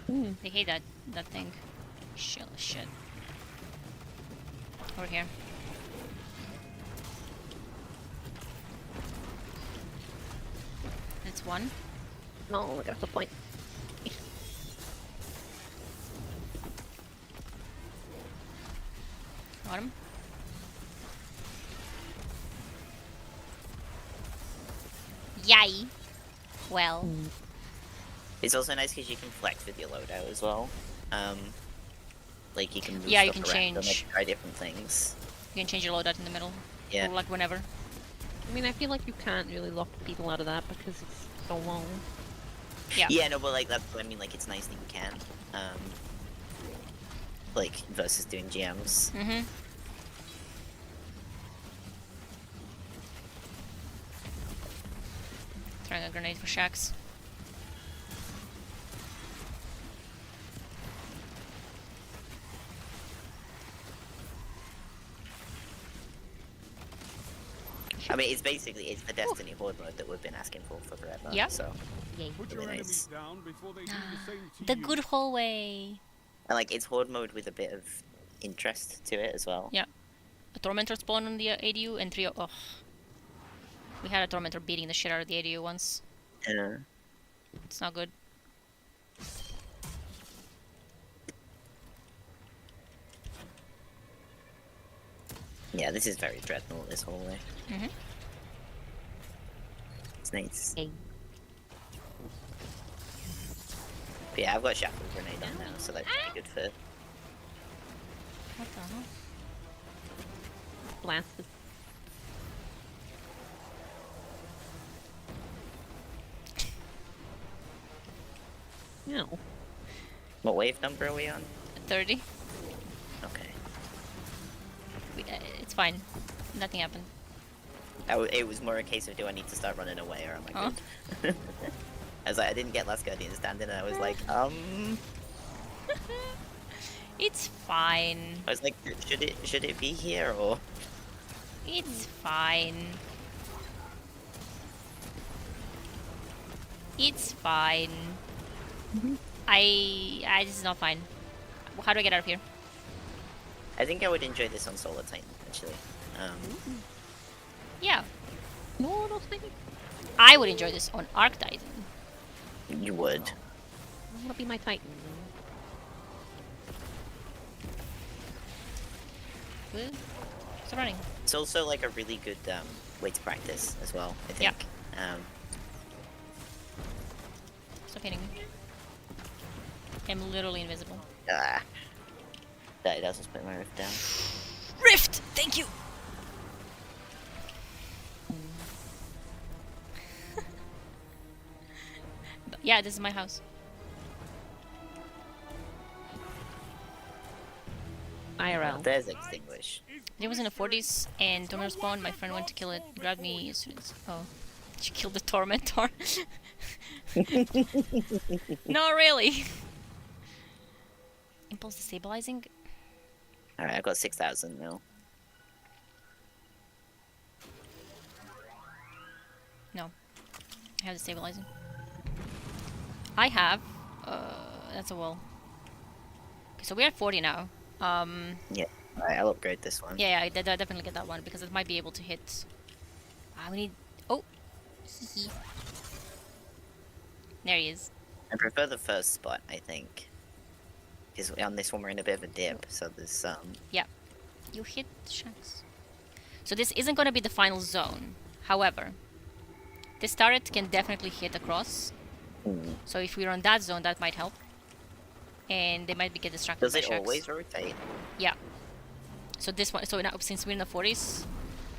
Mm. They hate that thing. Shit. Over here. That's one. No, that's the point. Got him. Yay. Well. It's also nice because you can flex with your loadout as well. Like you can move Yeah, you stuff can around and like, change. try different things. You can change your loadout in the middle. Yeah. Or like whenever. I mean, I feel like you can't really lock people out of that because it's so long. Yeah. Yeah, no, but like that's what I mean. Like it's nice that you can. Like versus doing GMs. Mm-hmm. Throwing a grenade for Shax. I mean, it's the Destiny Horde mode that we've been asking for forever. Yeah. So Yay. Put Really your nice. enemies down before they do the same to The you. good hallway. and like it's Horde mode with a bit of interest to it as well. Yeah. A Tormentor spawn on the ADU and 3. Oh. We had a Tormentor beating the shit out of the ADU once. Yeah. It's not good. Yeah, this is very Dreadnought, this hallway. Mm-hmm. nice. Hey. But yeah, I've got Shackle Grenade on now, so that's pretty good for... What the hell? Blasted. No. What wave number are we on? 30. Okay. It's fine. Nothing happened. It was more a case of do I need to start running away or am I good? I was like, I didn't get Last Guardian standing and I was like, It's fine. I was like, should it be here or? It's fine. It's fine. This is not fine. How do I get out of here? I think I would enjoy this on Solar Titan actually. Yeah. No, no, thank you. I would enjoy this on Arc Titan. You would. I want to be my Titan. Good. Stop running. It's also like a really good way to practice as well. I think. Stop hitting me. I'm literally invisible. That doesn't split my rift down. Rift! Thank you! Yeah, this is my house. IRL. There's Extinguish. It was in the 40s, and Tormentor spawned. My friend went to kill it, grabbed me as soon as... Oh. She killed the Tormentor. No, really. Impulse destabilizing? Alright, I've got 6,000 now. No. I have destabilizing. I have... that's a wall. Okay, so we're at 40 now. Yeah, alright, I'll upgrade this one. Yeah, I definitely get that one, because it might be able to hit... Ah, we need... Oh! There he is. I prefer the first spot, I think. Because on this one we're in a bit of a dip, so there's Yeah. You hit shanks. So this isn't going to be the final zone. However, this turret can definitely hit across. So if we're on that zone, that might help. And they might get distracted Does by it sharks. always rotate? Yeah. So this one, so now since we're in the 40s,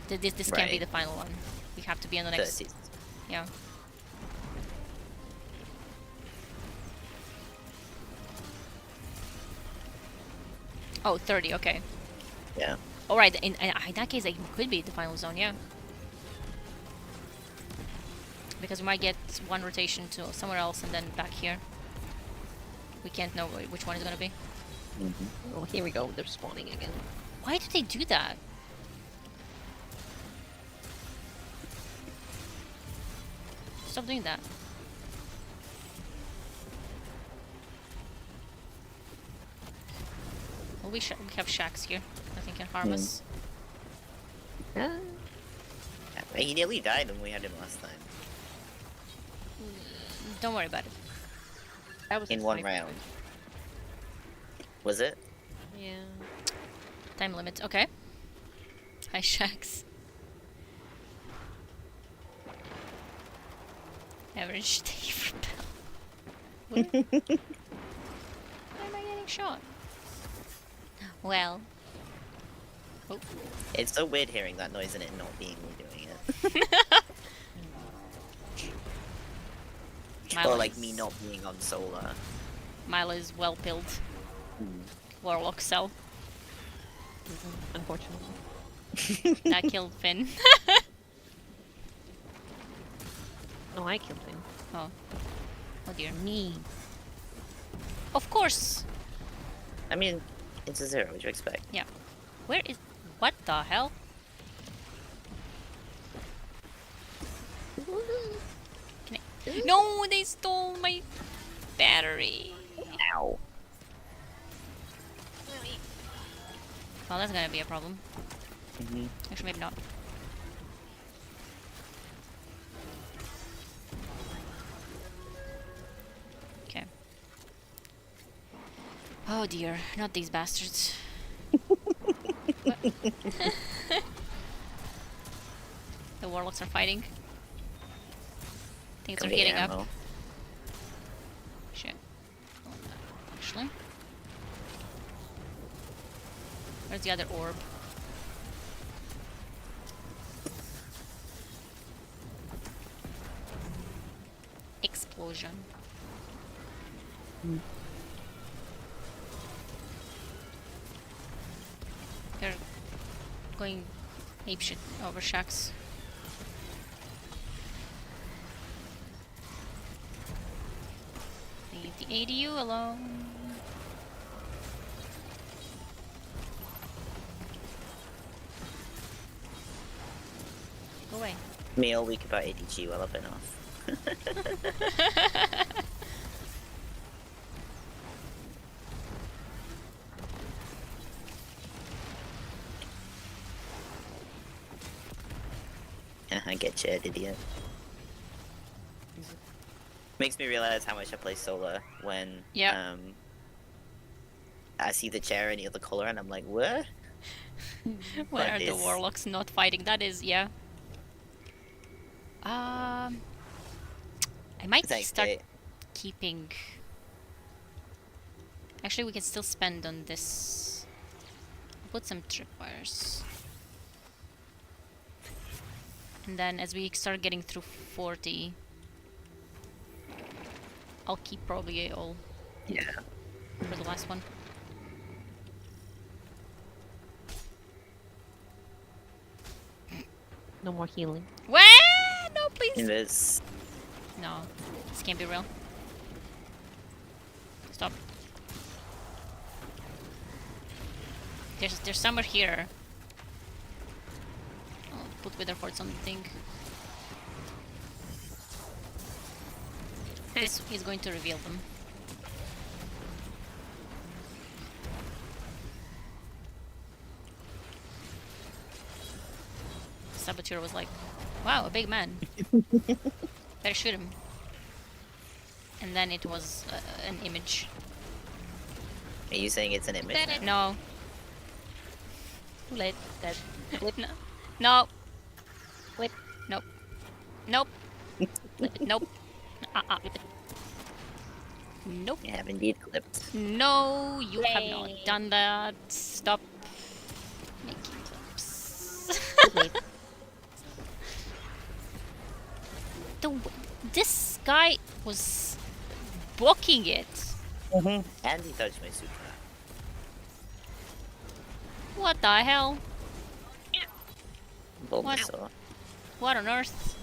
this can't be Right. the final one. We have to be on the next. 30s. Yeah. Oh, 30. Okay. Yeah. All right. In that case, it could be the final zone. Yeah. Because we might get one rotation to somewhere else and then back here. We can't know which one is gonna be. Oh, here we go. They're spawning again. Why do they do that? Stop doing that. Well, we have shacks here. Nothing can harm us. Ah. Yeah, he nearly died when we had him last time. Don't worry about it. That was In a one sniper. round. Was it? Yeah. Time limit. Okay. Hi, shacks. Average Dave repel. Why am I getting shot? Well. Oh. It's so weird hearing that noise and it not being me doing it. Milo Or like is- me not being on solar. Milo is well pilled. Warlock cell. Unfortunately. That killed Finn. No, I killed him. Oh. Oh dear. Me. Of course. I mean, it's a 0, what do you expect? Yeah. Where is... What the hell? Can I... No, they stole my battery. Ow. Well, that's gonna be a problem. Mm-hmm. Actually, maybe not. Okay. Oh dear, not these bastards. The warlocks are fighting. Things are Gonna be heating up. ammo. Shit. Actually. Where's the other orb? Explosion. They're going apeshit over shacks. Leave the ADU alone. Go away. Me all week about ADG while I've been off. I get you, idiot. Makes me realize how much I play solo when I see the chair and the other color and I'm like, what? When are the warlocks not fighting? That is, yeah. I might start keeping. Actually, we can still spend on this. Put some tripwires. And then as we start getting through 40, I'll keep probably all. Yeah. For the last one. No more healing. What? No, please. Invis. No, this can't be real. Stop. There's somewhere here. I'll put wither forts on the thing. This is going to reveal them. Saboteur was like, wow, a big man. Better shoot him. And then it was an image. Are you saying it's an image? No. Too late. Dead. No. No. Flip. Nope. Nope. Nope. Nope. You have indeed clipped. No, you have not done that. Stop making clips. This guy was blocking it. And he touched my super. What the hell? Bulbasaur. What on earth?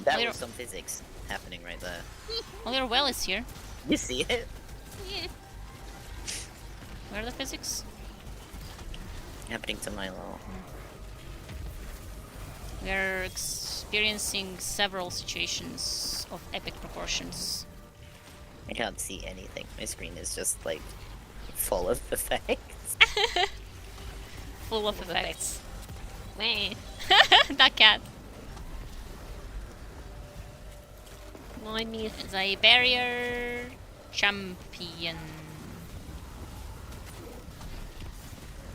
That was some physics happening right there. A little well is here. You see it? Yeah. Where are the physics? Happening to Milo. We are experiencing several situations of epic proportions. I can't see anything. My screen is just like full of effects. Full of effects. That cat. I need It's a barrier champion.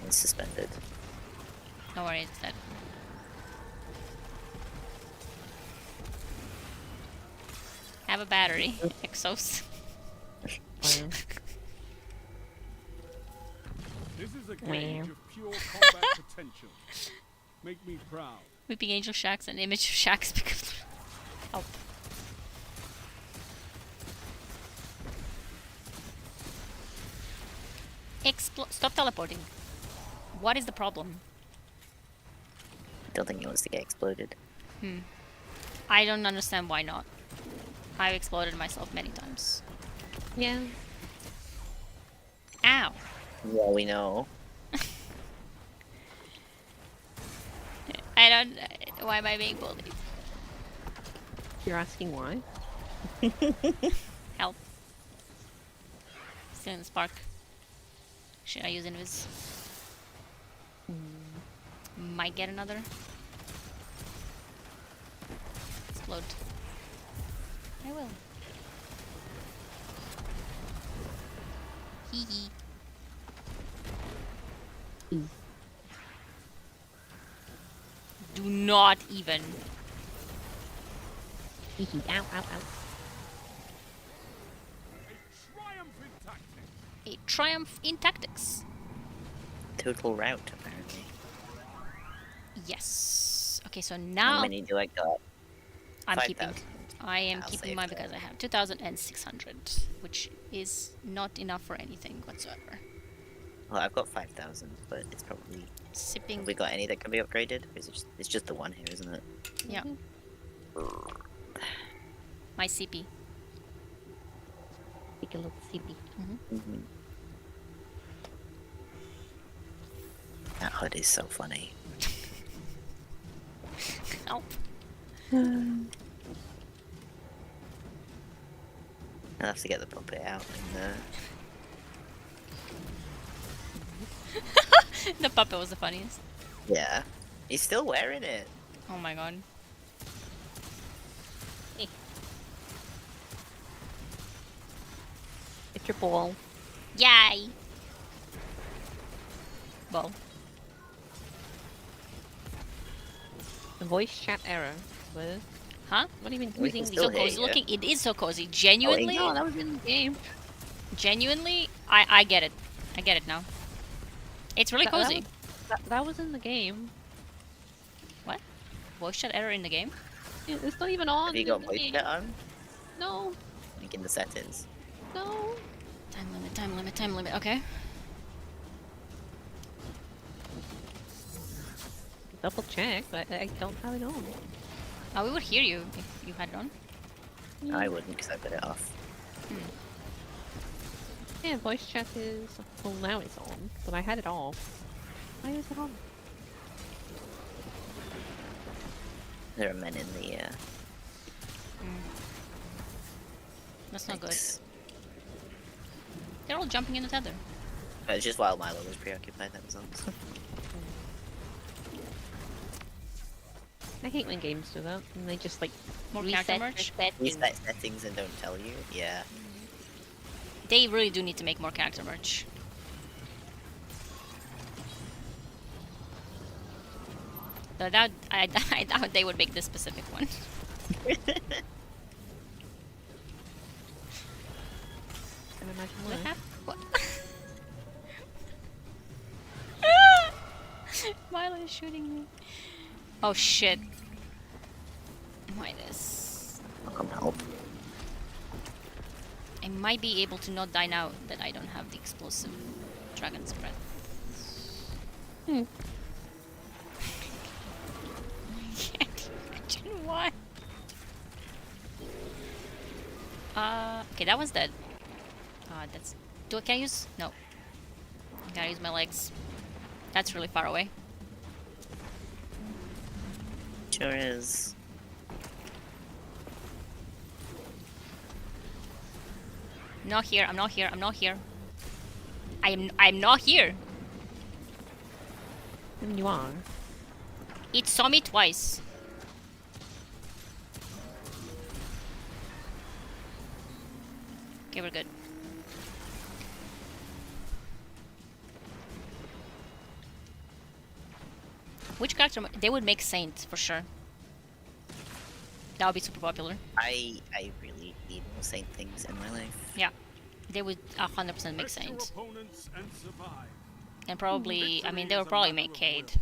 It's suspended. Don't worry, it's dead. Have a battery, Exos. This is a gauge of pure combat potential. Make me proud. Weeping Angel Shacks and image of Shacks because help. Stop teleporting. What is the problem? I don't think he wants to get exploded. I don't understand why not. I've exploded myself many times. Yeah. Ow. Well, we know. I don't. Why am I being bullied? You're asking why? Help. Still in the spark. Should I use invis? Might get another. Explode. I will. Hee hee. Do not even. Ow, ow, ow. tactics. A triumph in tactics. Total route, apparently. Yes. Okay, so How now many do I got? I'm keeping. 5,000. I am I'll keeping save mine that. because I have 2,600, which is not enough for anything whatsoever. Well, I've got 5,000, but it's probably. Sipping. Have we got any that can be upgraded? Or is it just, it's just the one here, isn't it? Yeah. My CP. Take a little CP. Mm-hmm. That HUD is so funny. Help. I'll have to get the puppet out and The puppet was the funniest. yeah. He's still wearing it. Oh my god. It's your ball. Yay! Ball. The voice chat error. What? Huh? What do you mean We using can the So still hear cozy you. looking. It is so cozy. Genuinely, No, that was in the game. genuinely, I get it. I get it now. It's really That cozy. That was in the game. What? Voice chat error in the game? It's not even on. Have you in got the voice game. chat on? No, Like in the settings. no. Time limit, time limit, time limit. Okay. Double check, but I don't have it on. Oh, we would hear you if you had it on. I wouldn't because I put it off. Yeah, voice chat is. Well, now it's on, but I had it off. Why is it on? There are men in the That's not good. mix. They're all jumping in the tether. It's just while Milo was preoccupied, that was all. I hate when games do that, and they just like More reset character merch? their settings. Reset settings and don't tell you. Yeah. They really do need to make more character merch. But I doubt they would make this specific one. I imagine What why. happened? What? Milo is shooting me. Oh shit. Why this? I'll come help. I might be able to not die now that I don't have the explosive dragon's breath. Hmm. I can't imagine why. Okay, that one's dead. That's. Can I use? No. I gotta use my legs. That's really far away. Sure is. Not here. I'm not here. I'm not here. I'm not here. And you are. It saw me twice. Okay, we're good. Which character? They would make Saint for sure. That would be super popular. I really need more Saint things in my life. Yeah, they would 100% make Press your Saint, opponents and survive. and probably. I mean, they would probably make Cade.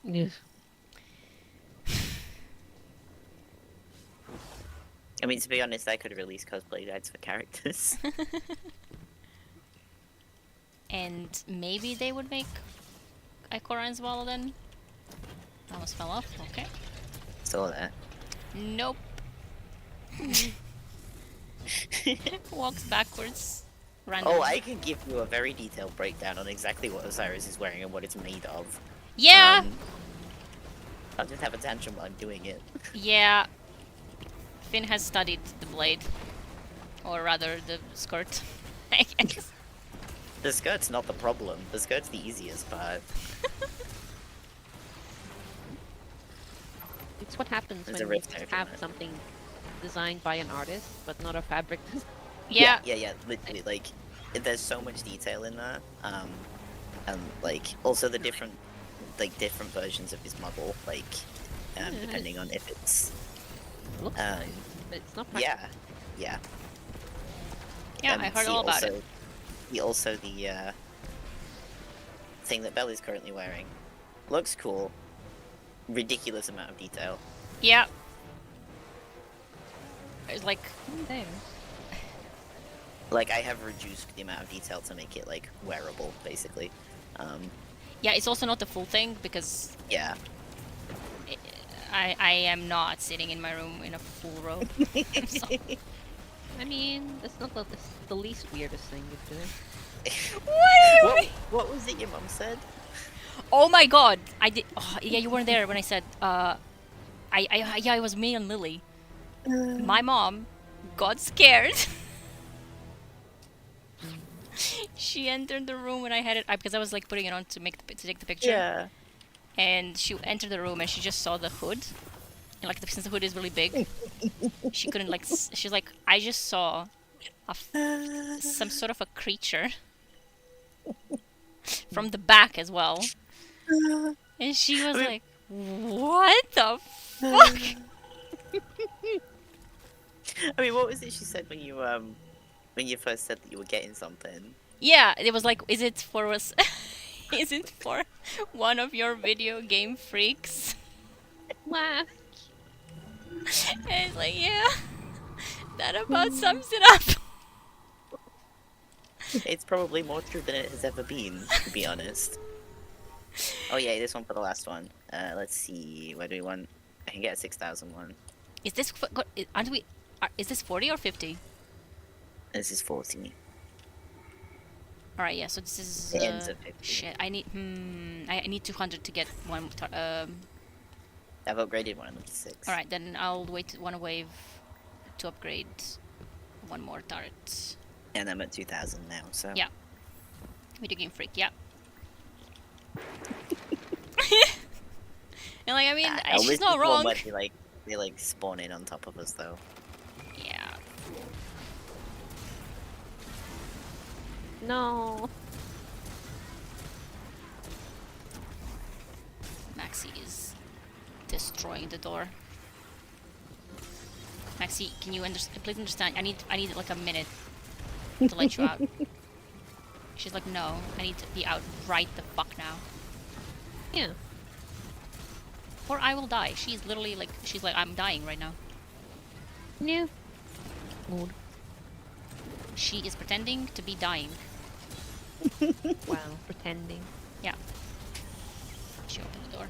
Yes. I mean, to be honest, I could release cosplay guides for characters. And maybe they would make Ikora as well then. That almost fell off. Okay. Saw that. Nope. Walks backwards. Random. Oh, I can give you a very detailed breakdown on exactly what Osiris is wearing and what it's made of. Yeah. I'll just have a tantrum while I'm doing it. Yeah. Finn has studied the blade, or rather the skirt. I guess. The skirt's not the problem. The skirt's the easiest part. It's what happens There's a when you rift just everywhere. have something designed by an artist, but not a fabric. Yeah. Yeah, literally, like, there's so much detail in that. And, like, also the different versions of his model, like, depending on if it's, Looks nice, but it's not. yeah. Yeah, I heard all about it. Also the thing that Bella's currently wearing looks cool. Ridiculous amount of detail. Yeah. It's like There. Like, I have reduced the amount of detail to make it like wearable, basically. yeah, it's also not the full thing because Yeah. I am not sitting in my room in a full robe. So- I mean, that's not the least weirdest thing you're doing. What was it your mum said? Oh my god! I did. Oh, yeah, you weren't there when I said. Yeah, it was me and Lily. My mom got scared. She entered the room when I had it because I was like putting it on to take the picture. Yeah. And she entered the room and she just saw the hood. And like since the hood is really big, she couldn't like. She's like, I just saw some sort of a creature from the back as well. And she was like, what the fuck? I mean, what was it she said when you first said that you were getting something? Yeah, it was like, is it for us? Is it for one of your video game freaks? Laugh. And it's like, yeah, that about sums it up. It's probably more true than it has ever been, to be honest. Oh yeah, this one for the last one. Let's see, what do we want? I can get a 6,001. Is this aren't we? Is this 40 or 50? This is 40. All right, yeah. So this is It ends at 50. shit. I need I need 200 to get one. I've upgraded one of them to 6. All right, then I'll wait one wave to upgrade one more turret. And I'm at 2,000 now, so... Yeah. Video game freak, yeah. And like, I mean, she's not wrong. They like spawn in on top of us, though. Yeah. No. Maxi is destroying the door. Maxi, can you please understand? I need like a minute to let you out. She's like, no, I need to be out right the fuck now. Yeah. Or I will die. She's literally like, I'm dying right now. Yeah. Mood. She is pretending to be dying. Wow, pretending. Yeah. She opened the door.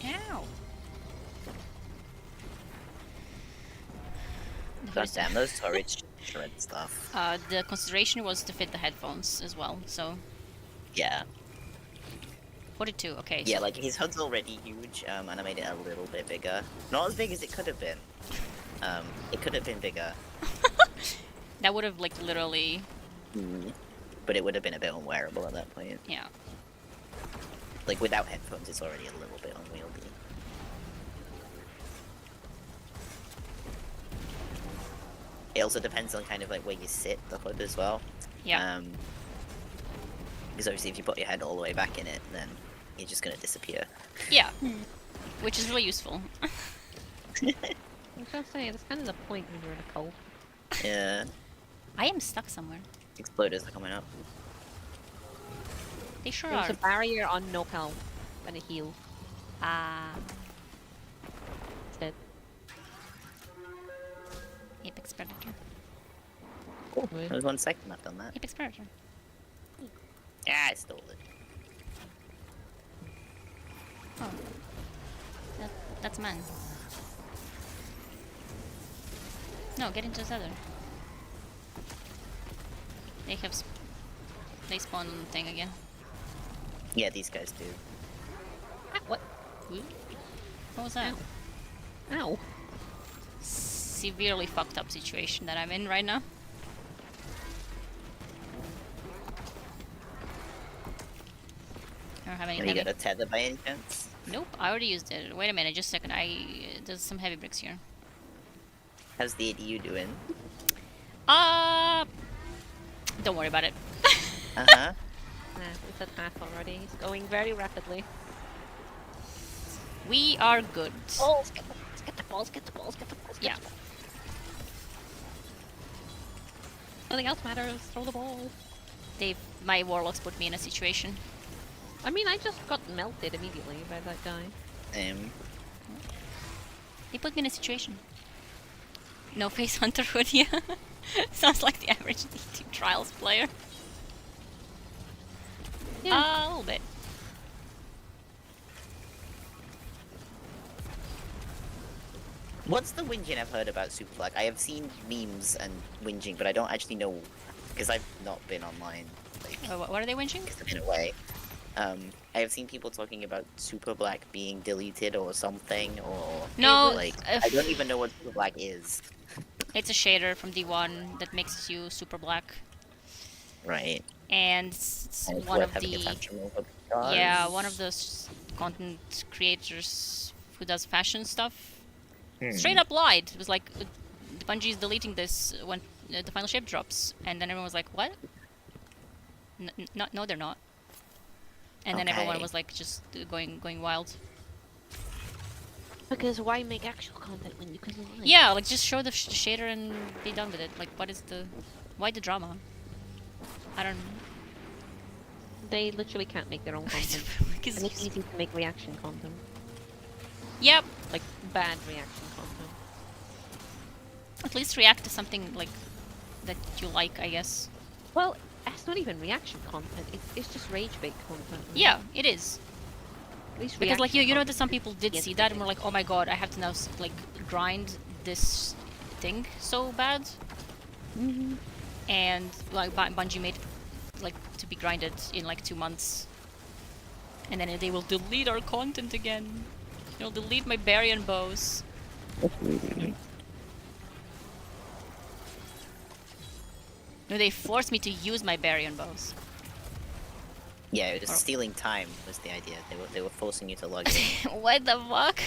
Ow! God damn, those turrets shred stuff. The consideration was to fit the headphones as well, so... Yeah. 42, okay. Yeah, so like, his HUD's already huge, and I made it a little bit bigger. Not as big as it could have been. It could have been bigger. that would have, like, literally... But it would have been a bit unwearable at that point. Yeah. Like, without headphones, it's already a little bit unwieldy. It also depends on kind of, like, where you sit the HUD as well. Yeah. Because obviously if you put your head all the way back in it, then you're just gonna disappear. Yeah. Which is really useful. I was gonna say, that's kind of the point when you're in a cult. Yeah. I am stuck somewhere. Exploders are coming up. They sure There's are. a barrier on knockout and a heal. Ah. It's dead. Apex Predator. Cool. There was 1 second left on that. Apex Predator. Yeah, I stole it. Oh. That's man. No, get into this other. They spawned on the thing again. Yeah, these guys do. Ah, what? What was that? Ow. Severely fucked up situation that I'm in right now. I don't have any Can you heavy. get a tether by any chance? Nope, I already used it. Wait a minute, just a second. There's some heavy bricks here. How's the ADU doing? Don't worry about it. Uh-huh. It's at half already. It's going very rapidly. We are good. Oh, Get the balls, get the balls, get the balls, Yeah. get the balls. Nothing else matters, throw the ball. My warlocks put me in a situation. I mean, I just got melted immediately by that guy. They put me in a situation. No face hunter hood, yeah. Sounds like the average D2 Trials player. Yeah. A little bit. What's the whinging I've heard about Super Black? I have seen memes and whinging, but I don't actually know because I've not been online. Like, What are they whinging? I've been away. I have seen people talking about Super Black being deleted or something, or No, like I don't even know what Super Black is. It's a shader from D1 that makes you super black, Right. and it's And it's one worth of having a the tantrum over because- yeah one of those content creators who does fashion stuff. Straight up lied. It was like Bungie's deleting this when the final shape drops, and then everyone was like, "What? No, they're not." And then everyone Okay. was like just going wild. Because why make actual content when you can lie? Yeah, like just show the shader and be done with it. Like, why the drama? I don't. They literally can't make their own content. Because And it's easy to make reaction content. yep. Like, bad reaction content. At least react to something like that you like, I guess. Well, it's not even reaction content. It's just rage bait content. right? Yeah, it is. At least Because like you reaction know that content some people did gets see that and rage were like, oh my god, I have to now like grind this thing so bad. Mhm. And like Bungie made like to be grinded in like 2 months. And then they will delete our content again. They'll delete my Barian bows. No, they forced me to use my Barian bows. Yeah, it was Or- stealing time was the idea. They were forcing you to log in. What the fuck?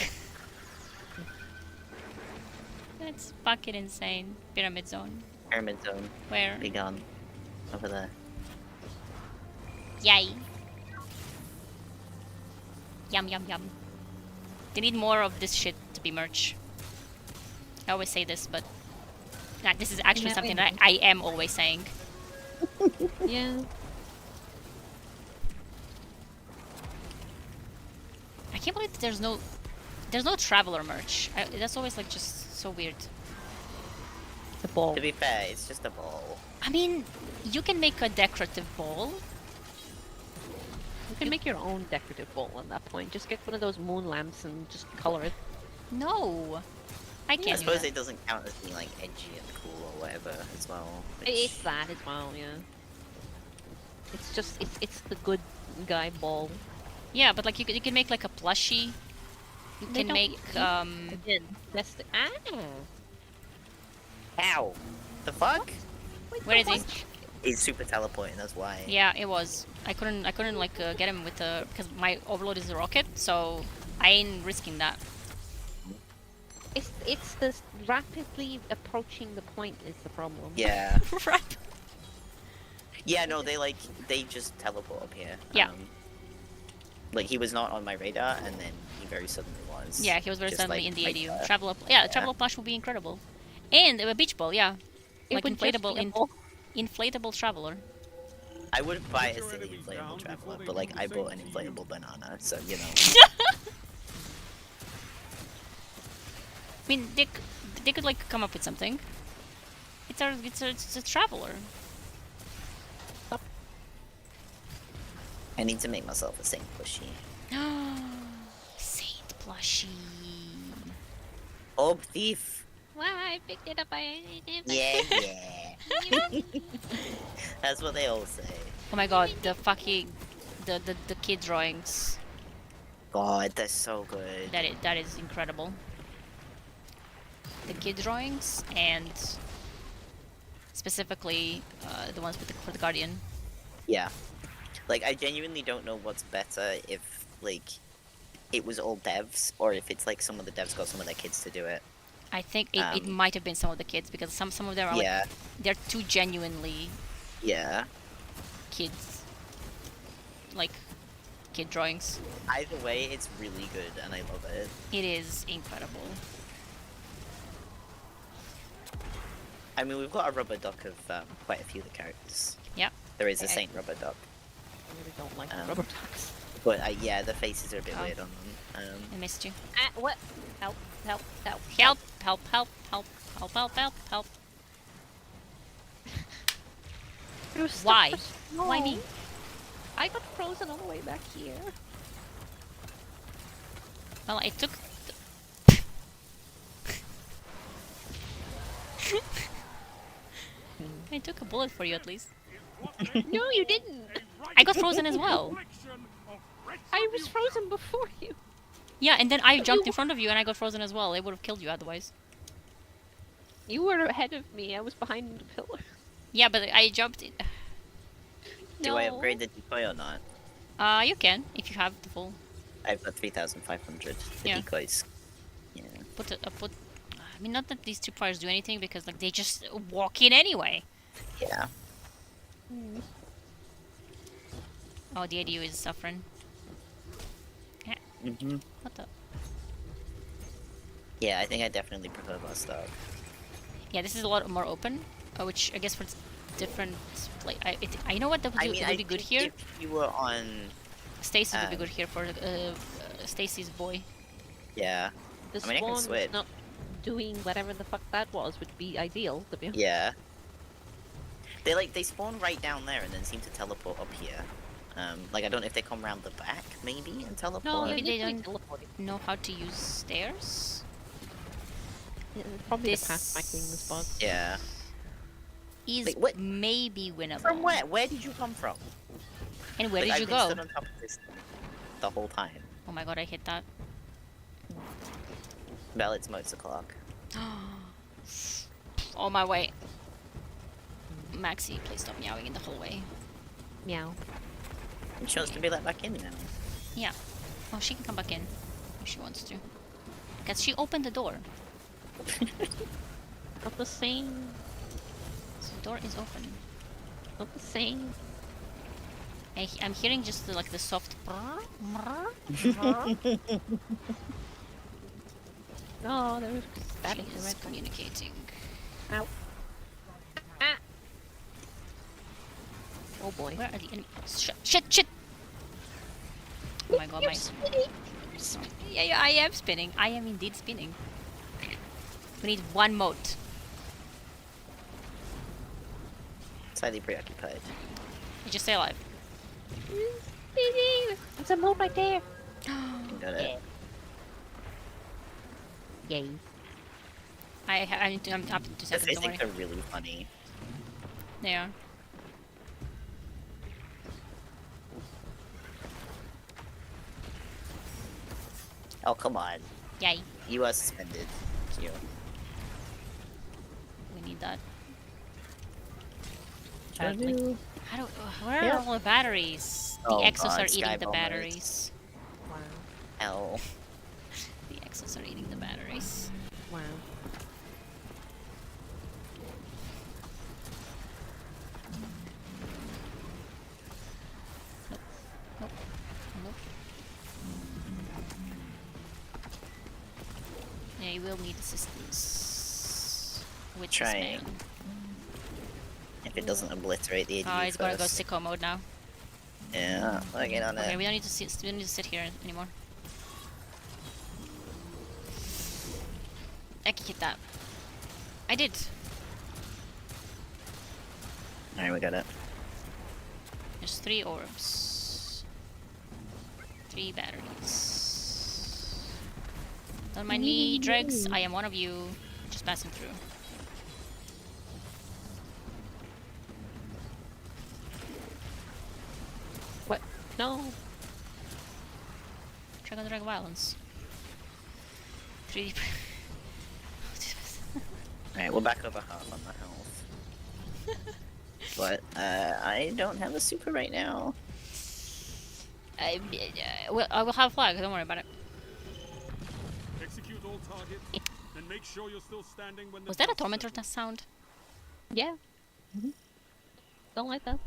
That's fucking insane. Pyramid zone. Pyramid zone. Where? Be gone. Over there. Yay. Yum yum yum. They need more of this shit to be merch. I always say this, but this is actually Yeah, something I that I am always saying. Yeah. I can't believe that there's no traveler merch. That's always like just so weird. The ball. To be fair, it's just a ball. I mean, you can make a decorative ball. You can make your own decorative ball at that point. Just get one of those moon lamps and just color it. No, I I can't do suppose that. it doesn't count as being like edgy and cool or whatever as well. It's that as well, yeah. It's just it's the good guy ball. Yeah, but like you can make like a plushie. You They can don't- make Again, that's the Ow! The fuck? where is he? He's super teleporting, that's why. Yeah, it was. I couldn't like get him with the because my overload is a rocket, so I ain't risking that. It's this rapidly approaching the point is the problem. Yeah. Right. Yeah, no, they just teleport up here. Yeah. Like he was not on my radar, and then he very suddenly was. Yeah, he was very Just suddenly like- in the like, ADU. Travel up, yeah, yeah. travel up plush would be incredible, and a beach ball, yeah, It like would just inflatable, be a ball. inflatable traveler. I would buy a Put your silly enemies inflatable down traveler, before they but like do the I bought same an to you. inflatable banana, so you know. I mean, they could like come up with something. It's a traveler. I need to make myself a saint plushie. Saint plushie. Orb thief. Wow, I picked it up. Yeah, yeah. That's what they all say. Oh my god, the fucking the kid drawings. God, that's so good. That is incredible. The kid drawings and specifically the ones with for the Guardian. Yeah. Like, I genuinely don't know what's better if, like, it was all devs, or if it's, like, some of the devs got some of their kids to do it. I think it might have been some of the kids because some of them are like Yeah, they're too genuinely yeah. kids, like kid drawings. Either way, it's really good, and I love it. It is incredible. I mean, we've got a rubber duck of quite a few of the characters. Yep. There is a Saint rubber duck. I really don't like rubber ducks. But yeah, the faces are a bit Oh. weird on them. I missed you. What? Help, help, help. Help! Help! Help! Help! Help! Help! Help! Help! It was stuck Why? for Why snow. me? I got frozen all the way back here. Well, I took. I took a bullet for you at least. No, you didn't. I got frozen as well. I was frozen before you. Yeah, and then I jumped in front of you and I got frozen as well. It would have killed you otherwise. You were ahead of me. I was behind the pillar. Yeah, but I jumped in. Do I upgrade the decoy or not? You can if you have the full. I've got 3,500. The Yeah. decoys. Yeah. Put. I mean, not that these two fires do anything because like they just walk in anyway. Yeah. Oh, the ADU is suffering. Mm-hmm. What the? Yeah, I think I definitely prefer Bus Dog. Yeah, this is a lot more open, which I guess for different. Like, I know what that would, I do, mean, it would I be good think here. if you were on... Stacy would be good here for Stacy's boy. Yeah. The I mean, I can swan switch. not doing whatever the fuck that was would be ideal, to be honest. Yeah. They spawn right down there and then seem to teleport up here. Like I don't know if they come around the back maybe and teleport. No, Maybe they literally don't teleporting. know how to use stairs. Yeah, probably This- the pathfinding this bug. Yeah. Is Wait, what? maybe winnable. From where? Where did you come from? And where Like, did you I've been go? stood on top of this the whole time. Oh my god, I hit that. Well, it's most o'clock. On my way. Maxie, please stop meowing in the hallway. Meow. And she wants to be let back in now. Yeah. Oh, she can come back in if she wants to. Because she opened the door. Not the same. So the door is open. Not the same. I'm hearing just like the soft. No, there was static She is right communicating. Ow. Ah. Oh boy. Where are the enemies? Shit! Oh my god, my. Yeah, I am spinning. I am indeed spinning. We need one moat. Slightly preoccupied. Just stay alive. There's a moat right there. Got it. Yay. I'm up to The 2 seconds, don't worry. physics are really funny. They are. Oh, come on. Yay. You are suspended. Cute. We need that. Hello. How do? Where are all the batteries? The Oh exos God, are eating the Skybomb batteries. Wow. Hell. The exos are eating the batteries. Wow. Nope. Yeah, you will need assistance. With this Trying. man. If it doesn't obliterate the ADU Oh, he's gonna go first. sicko mode now. Yeah, I'll get on Okay, it. we don't need to sit here anymore. I can hit that. I did. Alright, we got it. There's 3 orbs. 3 batteries. Don't mind me, Dregs. I am one of you. Just passing through. What? No. Dragon Drag Violence. 3D. Alright, we're back over half on the health. But, I don't have a super right now. I will have a flag, don't worry about it. Execute all targets, and make sure you're still standing when the Was that a dust tormentor settles. sound? Yeah. Don't like that.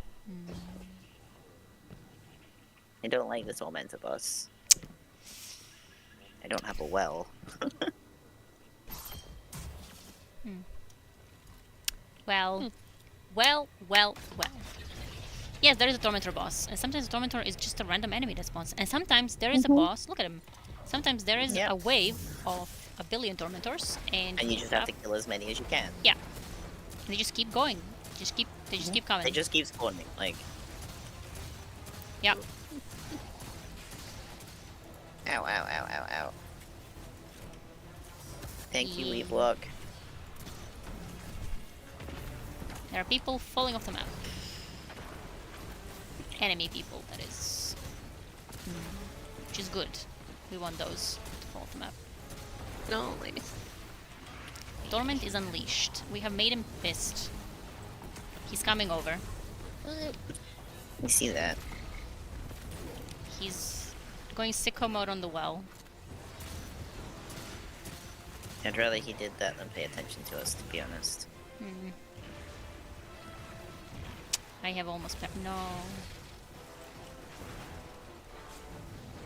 I don't like the Tormentor boss. I don't have a well. Well, well. Yes, there is a Tormentor boss, and sometimes the Tormentor is just a random enemy that spawns, and sometimes there is a boss. Look at him. Sometimes there is Yep. a wave of a billion Tormentors, and And you just have to kill as many as you can. Yeah. They just keep going. They just keep coming. They just keep spawning. Like, Yeah. ow, ow, ow, ow, ow. Thank you, Yeah. leave walk. There are people falling off the map. Enemy people, that is. Which is good. We want those to fall off the map. No, I missed. Torment is unleashed. We have made him pissed. He's coming over. You see that? He's going sicko mode on the well. I'd rather he did that than pay attention to us, to be honest. I have almost no.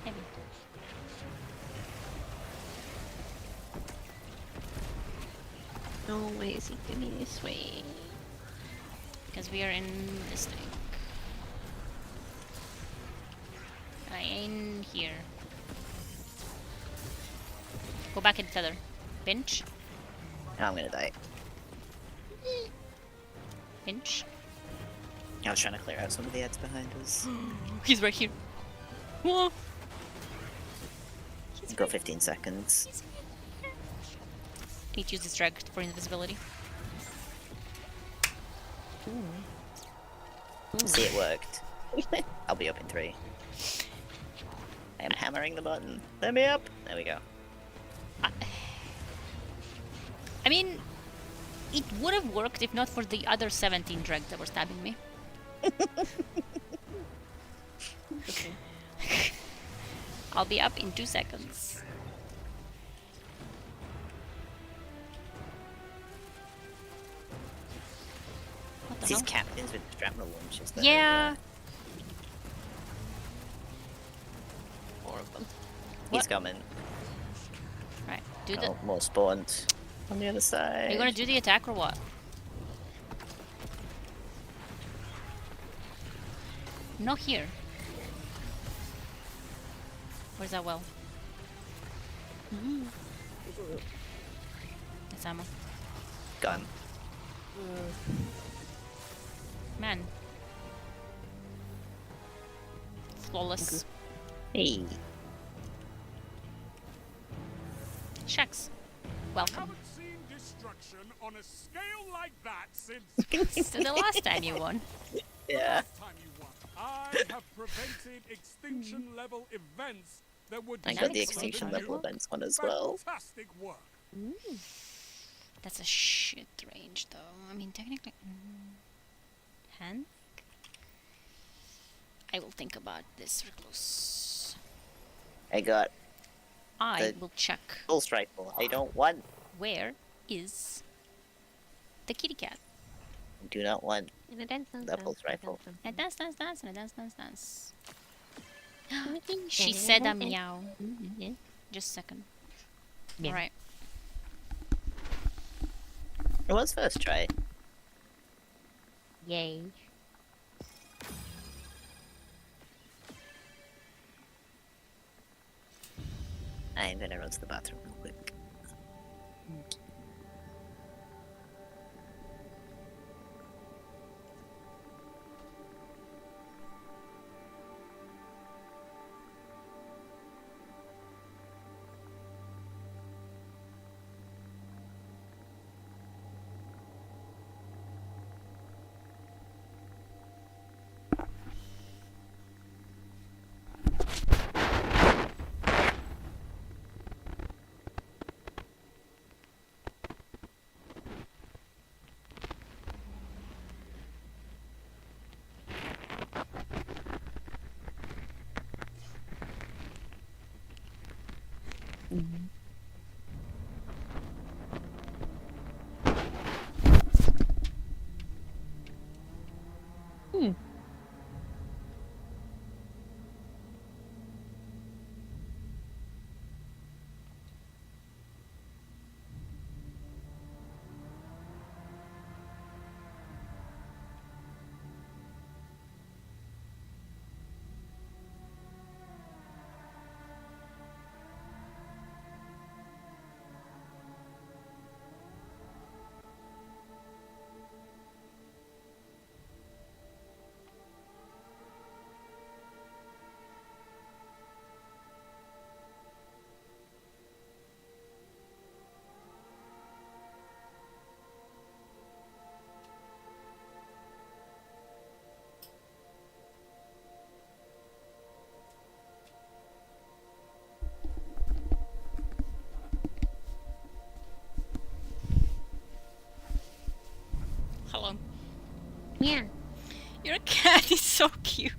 Heavy. No, why is he doing this way? Because we are in this thing. I ain't here. Go back and tether. Pinch. Now I'm gonna die. Pinch. I was trying to clear out some of the ads behind us. He's right here. Whoa. Go 15 seconds. I need to use this drag for invisibility. See, it worked. I'll be up in 3. I am hammering the button. Let me up. There we go. I mean, it would have worked if not for the other 17 dregs that were stabbing me. I'll be up in 2 seconds. What the These hell? captains with shrapnel launchers. that Yeah. are, 4 of them. What? He's coming. Right, do the. Oh, more spawned. On the other side. Are you gonna do the attack or what? Not here. Where's that well? That's ammo. Gun. Man. Flawless. Hey. Shucks. Welcome. Haven't seen destruction on a scale like that since So the last time you won. Yeah. time you won. I have prevented extinction level events that would I got the Nice. extinction level events one as well. Fantastic work. That's a shit range though. I mean technically hand? I will think about this recluse. I got I The- will check pulse rifle. I don't want. where is the kitty cat. I do not want. And a dance, dance, The dance, pulse dance, rifle. dance, And dance, dance, dance, and a dance, dance, dance. She said a meow. dance. Just a second. Meow. Alright. It was first try. Yay. I'm gonna run to the bathroom real quick. Yeah. Your cat is so cute.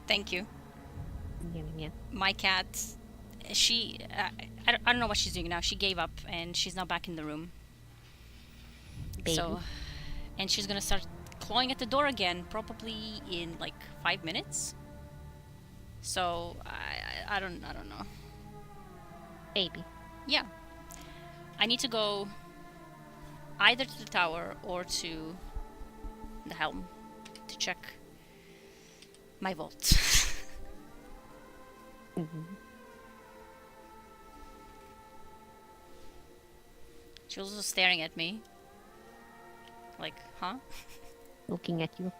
Thank you. Yeah. My cat, she, I don't know what she's doing now. She gave up and she's now back in the room. Baby. So, and she's gonna start clawing at the door again, probably in like 5 minutes. So I don't know. Baby. Yeah, I need to go either to the tower or to the helm to check my vault. She was also staring at me. Like, huh? Looking at you.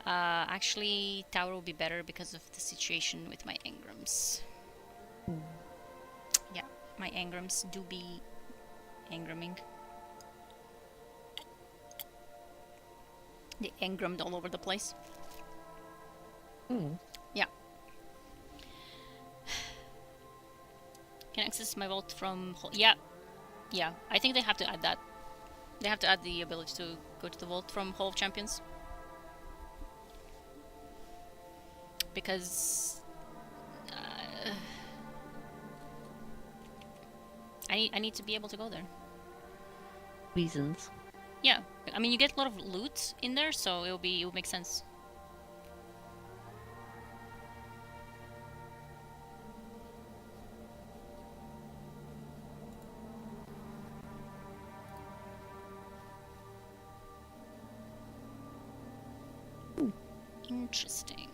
Actually, tower will be better because of the situation with my engrams. Yeah, my engrams do be engramming. They engrammed all over the place. Yeah. Can access my vault from... Yeah. Yeah, I think they have to add that. They have to add the ability to go to the vault from Hall of Champions. Because... I need to be able to go there. Reasons. Yeah, I mean you get a lot of loot in there, so it will make sense. Interesting.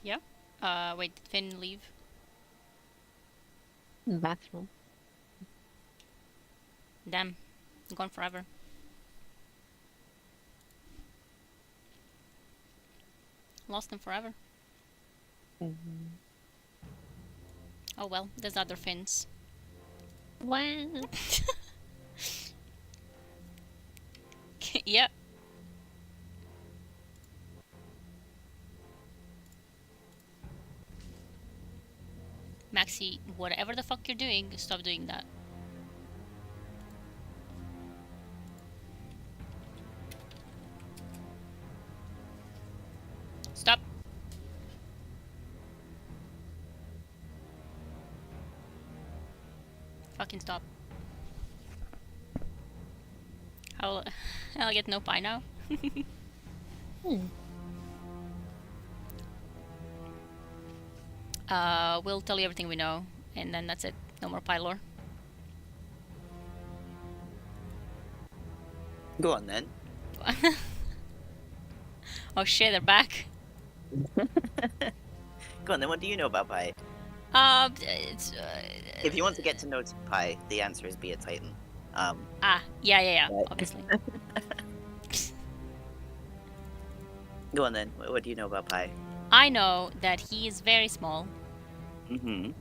Yeah. Wait, did Finn leave? In the bathroom. Damn, gone forever. Lost him forever. Oh well, there's other Finns. What? Yeah. Maxi, whatever the fuck you're doing, stop doing that. Stop. Fucking stop. I'll get no pie now. We'll tell you everything we know, and then that's it. No more pie lore. Go on then. Oh shit, they're back. Go on then. What do you know about Pi? It's If you want to get to know Pi, the answer is be a Titan. yeah, Right. obviously. Go on then. What do you know about Pi? I know that he is very small. Mm-hmm.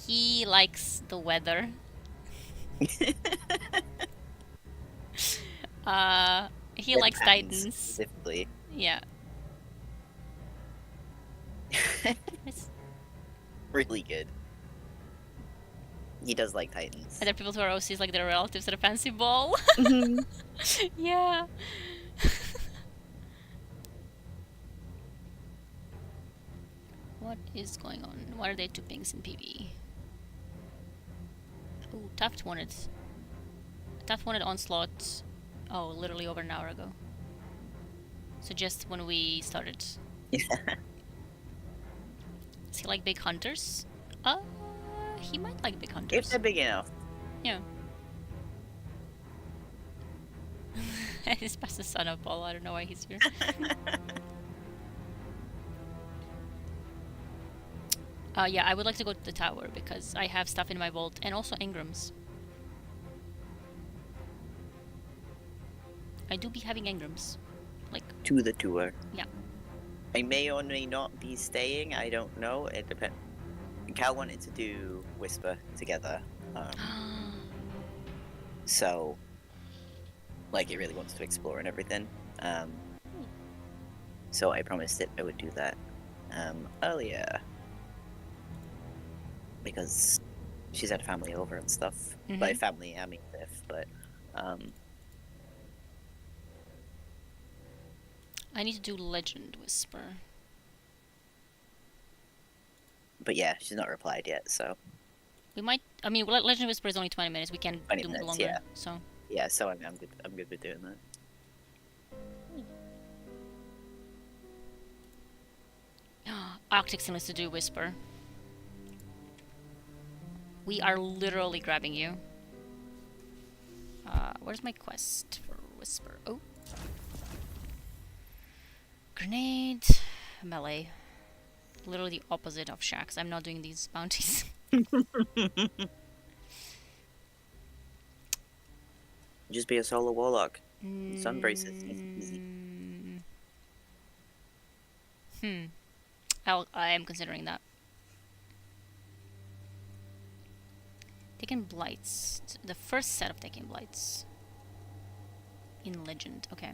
He likes the weather. He likes Titans. Specifically. Yeah. It's- Really good. He does like Titans. Are there people who are OCs like their relatives at a fancy ball? Mm-hmm. Yeah. What is going on? Why are there two pings in PvE? Ooh, Tuft wanted onslaught. Oh, literally over an hour ago. So just when we started. Yeah. Does he like big hunters? He might like big If hunters. they're big enough. Yeah. He's past the son of Paul. I don't know why he's here. Yeah, I would like to go to the tower because I have stuff in my vault and also engrams. I do be having engrams. Like, To the tour. yeah. I may or may not be staying. I don't know. It depends. Cal wanted to do Whisper together. So, like, it really wants to explore and everything. So I promised it I would do that earlier. Because she's had family over and stuff. By family, I mean Biff, but I need to do Legend Whisper. but yeah, she's not replied yet, so We might. I mean, Legend Whisper is only 20 minutes. We can 20 do minutes, longer. yeah. So. yeah, so I'm good. I'm good with doing that. Arctic still needs to do Whisper. We are literally grabbing you. Where's my quest for Whisper? Oh. Grenade. Melee. Literally the opposite of Shax. I'm not doing these bounties. Just be a solo warlock. Sun braces. Easy. I am considering that. Taken Blights. The first set of Taken Blights. In Legend. Okay.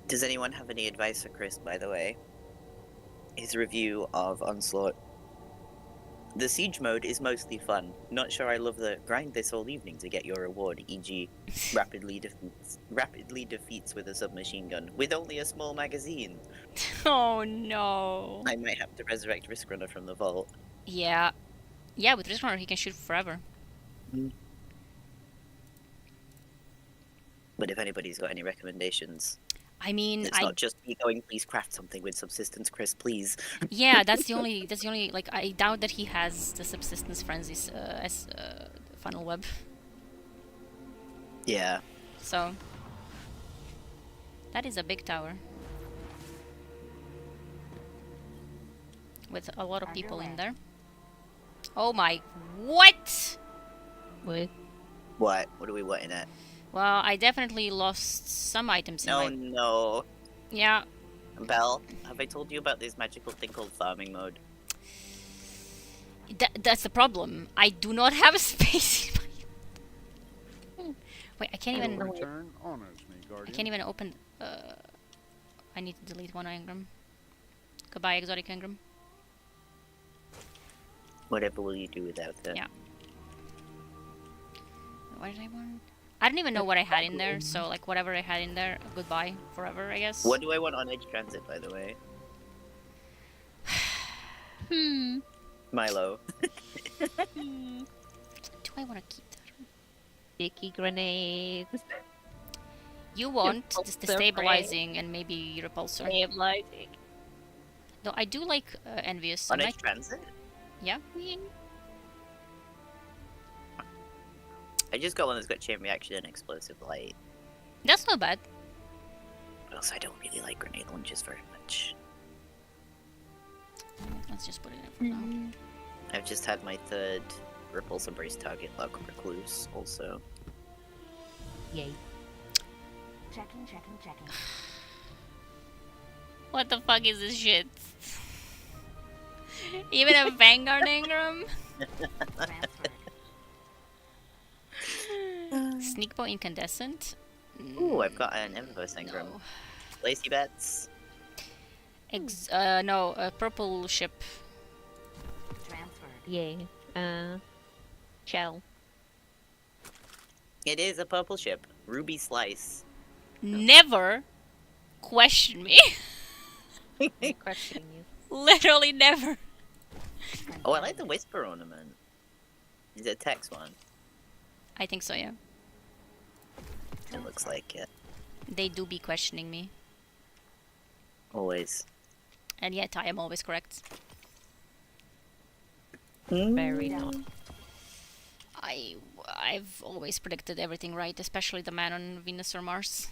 Does anyone have any advice for Chris, by the way? His review of Onslaught. The siege mode is mostly fun. Not sure I love the grind this all evening to get your reward, e.g. rapidly defeats with a submachine gun, with only a small magazine. Oh no. I might have to resurrect Risk Runner from the vault. Yeah. Yeah, with Risk Runner he can shoot forever. But if anybody's got any recommendations, I mean, it's not just me going, please craft something with subsistence, Chris, please. Yeah, that's the only, like, I doubt that he has the subsistence frenzies as funnel web. Yeah. So, that is a big tower. With a lot of people in there. Oh my, what? What? What? What are we wanting at? Well, I definitely lost some items in my... No. Yeah. Belle, have I told you about this magical thing called farming mode? That's the problem. I do not have a space in my... Wait, I can't even... Return honors me, I Guardian. can't even open... I need to delete one engram. Goodbye, exotic engram. Whatever will you do without it? Yeah. What did I want? I don't even know what I had in there, so like whatever I had in there, goodbye forever, I guess. What do I want on Edge Transit, by the way? Milo. Do I want to keep that? Sticky grenades. You want the Repulsor stabilizing and maybe repulsor. Stabilizing. No, I do like envious. On I Edge Transit? Yeah. I just got one that's got chain reaction and explosive light. That's not bad. But also, I don't really like grenade launches very much. Let's just put it in for now. I've just had my third repulsor brace target lock recluse also. Yay. Checking. What the fuck is this shit? Even a Vanguard engram? Sneak bow incandescent? Ooh, I've got an Eververse engram. No. Lacy bets. No, a purple ship. Yay. Shell. It is a purple ship. Ruby Slice. Never question me. I'm questioning you. Literally never. Oh, I like the Whisper ornament. Is it a text one? I think so, yeah. It looks like it. They do be questioning me. Always. And yet I am always correct. Very not. I've always predicted everything right, especially the man on Venus or Mars.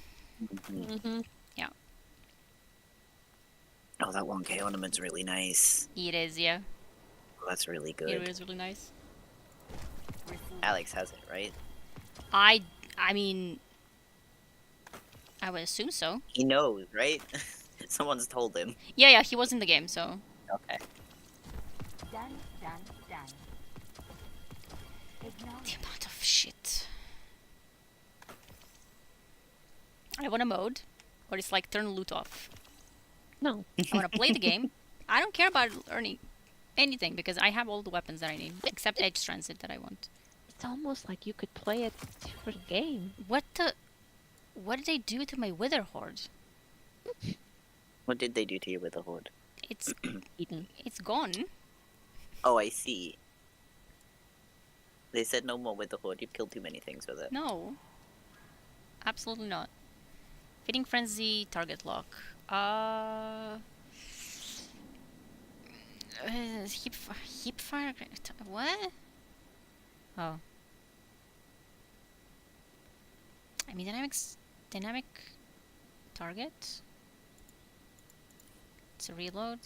Yeah. Oh, that 1K ornament's really nice. It is, yeah. that's really It good. is really nice. Alex has it, right? I mean, I would assume so. He knows, right? Someone's told him. Yeah, he was in the game, so. Okay. Done, done, done. The amount of shit. I want a mode where it's like turn loot off. No. I want to play the game. I don't care about earning anything because I have all the weapons that I need, except Edge Transit that I want. It's almost like you could play it for the game. What did they do to my Wither Horde? What did they do to you with the horde? It's Eaten. it's gone. Oh, I see. They said no more with the horde. You've killed too many things with it. No. Absolutely not. Feeding Frenzy, target lock. Heap fire. What? Oh. I mean, dynamic target. It's a reload.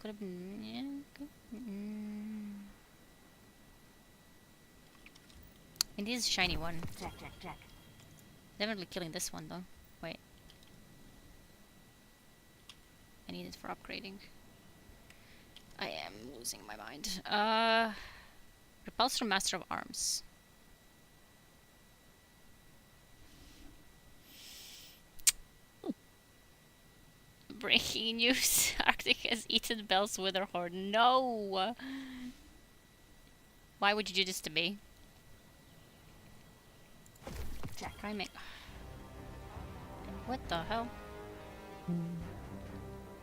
Could have been. Yeah. It is a shiny one. Check. Definitely killing this one though. Wait. I need it for upgrading. I am losing my mind. Repulse from Master of Arms. Breaking news. Arctic has eaten Bell's Wither Horde. No! Why would you do this to me? Check. I make. What the hell?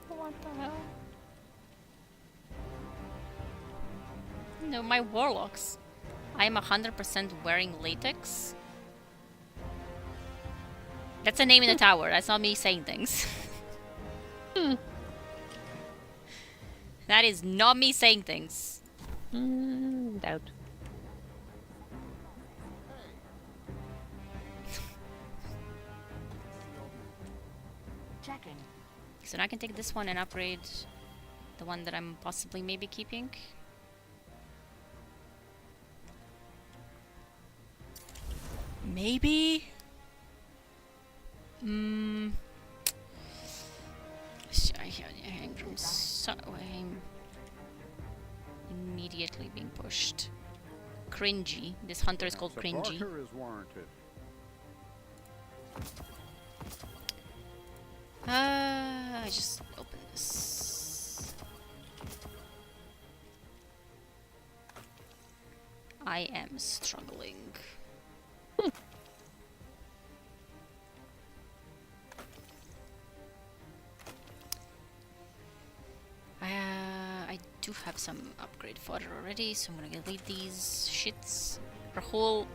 What the hell? No, my warlocks. I am 100% wearing latex. That's a name in the tower. That's not me saying things. That is not me saying things. Doubt. Checking. So now I can take this one and upgrade the one that I'm possibly maybe keeping. Maybe? I'm immediately being pushed. Cringy. This hunter is called Cringy. Supporter is warranted. I just open this. I am struggling. I do have some upgrade fodder already, so I'm gonna delete these shits. Rahul.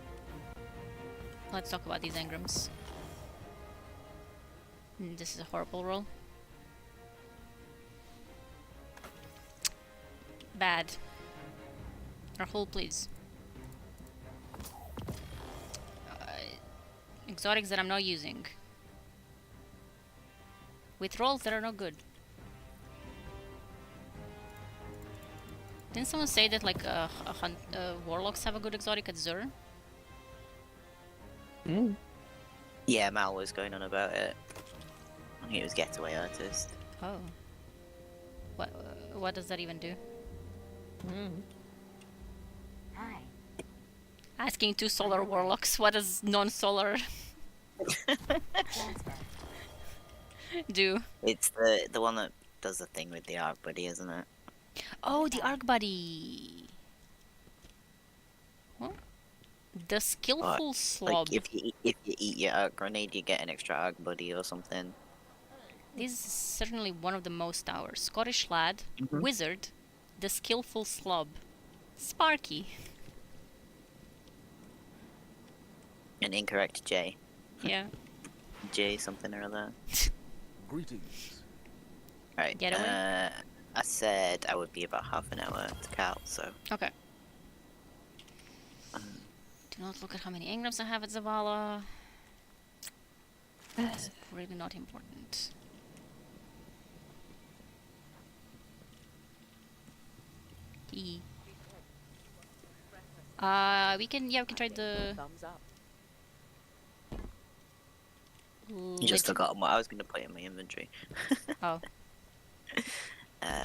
Let's talk about these engrams. This is a horrible roll. Bad. Rahul, please. Exotics that I'm not using. With rolls that are not good. Didn't someone say that like warlocks have a good exotic at Zur? Yeah, Mal was going on about it. He was getaway artist. Oh. What does that even do? Hi. Asking two solar warlocks, what does non-solar Transfer. do? It's the one that does the thing with the arc buddy, isn't it? Oh, the arc buddy. What? The skillful slob. Like if you eat your arc grenade, you get an extra arc buddy or something. This is certainly one of the most our Scottish lad, wizard, the skillful slob, Sparky. An incorrect J. Yeah. J something or other. Greetings. Right. Getaway? I said I would be about half an hour to Cal, so. Okay. Do not look at how many engrams I have at Zavala. It's really not important. E. We can try the Thumbs up. You just forgot what I was going to put in my inventory. Oh.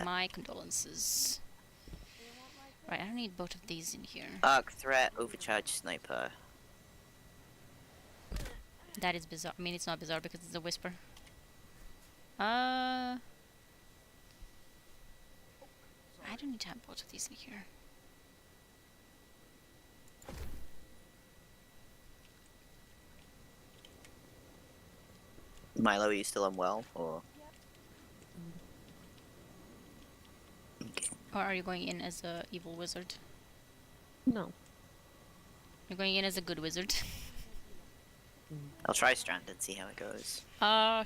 My condolences. Right, I don't need both of these in here. Arc threat, overcharge sniper. That is bizarre. I mean, it's not bizarre because it's a whisper. I don't need to have both of these in here. Milo, are you still unwell, or? Okay. Or are you going in as a evil wizard? No. You're going in as a good wizard. I'll try Stranded, see how it goes.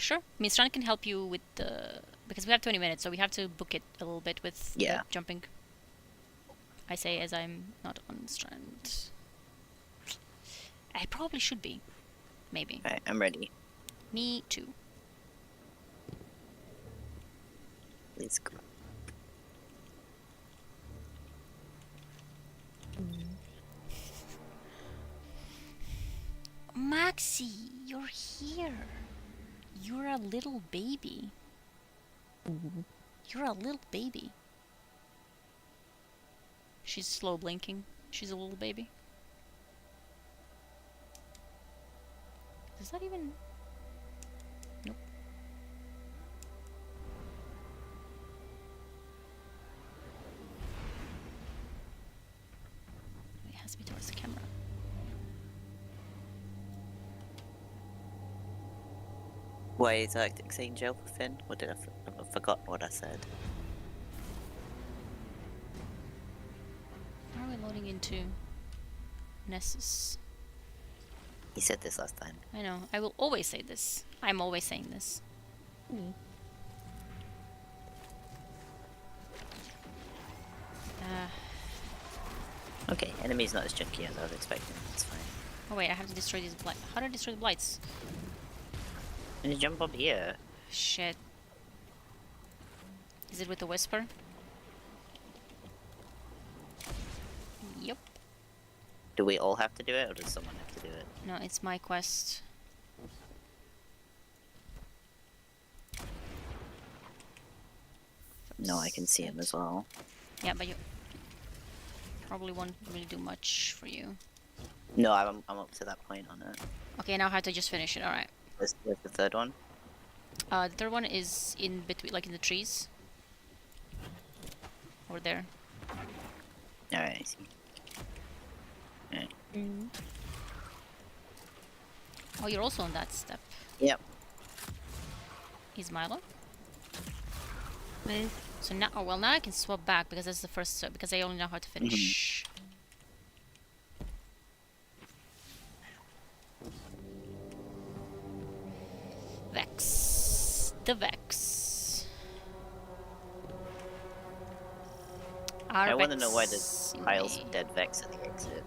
Sure. I mean, Strand can help you with the... Because we have 20 minutes, so we have to book it a little bit with the jumping. I say as I'm not on Strand. I probably should be. Maybe. Alright, I'm ready. Me too. Let's go. Maxie, you're here. You're a little baby. You're a little baby. She's slow blinking. She's a little baby. Does that even... Nope. It has to be towards the camera. Why is Arctic in jail for Finn? What did I forgot what I said. How are we loading into Nessus? He said this last time. I know. I will always say this. I'm always saying this. Okay, enemy's not as junky as I was expecting. It's fine. Oh wait, I have to destroy these blights. How do I destroy the blights? And you jump up here. Shit. Is it with the whisper? Yep. Do we all have to do it, or does someone have to do it? No, it's my quest. No, I can see him as well. Yeah, but you probably won't really do much for you. No, I'm up to that point on it. Okay, now I have to just finish it. Alright. Where's the third one? The third one is in between, like in the trees. Over there. Alright, I see. Alright. Oh, you're also on that step. Yep. Is Milo? Nice. So now, oh well, now I can swap back because that's the first step, because I only know how to finish. Vex. The Vex. I want to know why there's piles of dead Vex at the exit.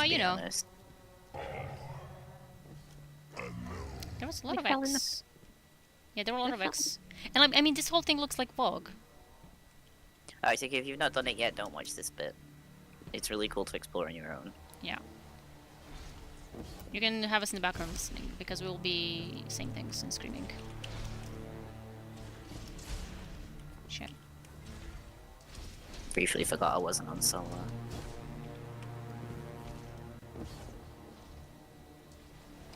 You know. Honest. There was a lot They of fell in X. Yeah, there were a lot of X. And I mean, this whole thing looks like bog. Alright, so if you've not done it yet, don't watch this bit. It's really cool to explore on your own. Yeah. You can have us in the background listening, because we'll be saying things and screaming. Shit. Briefly forgot I wasn't on solo.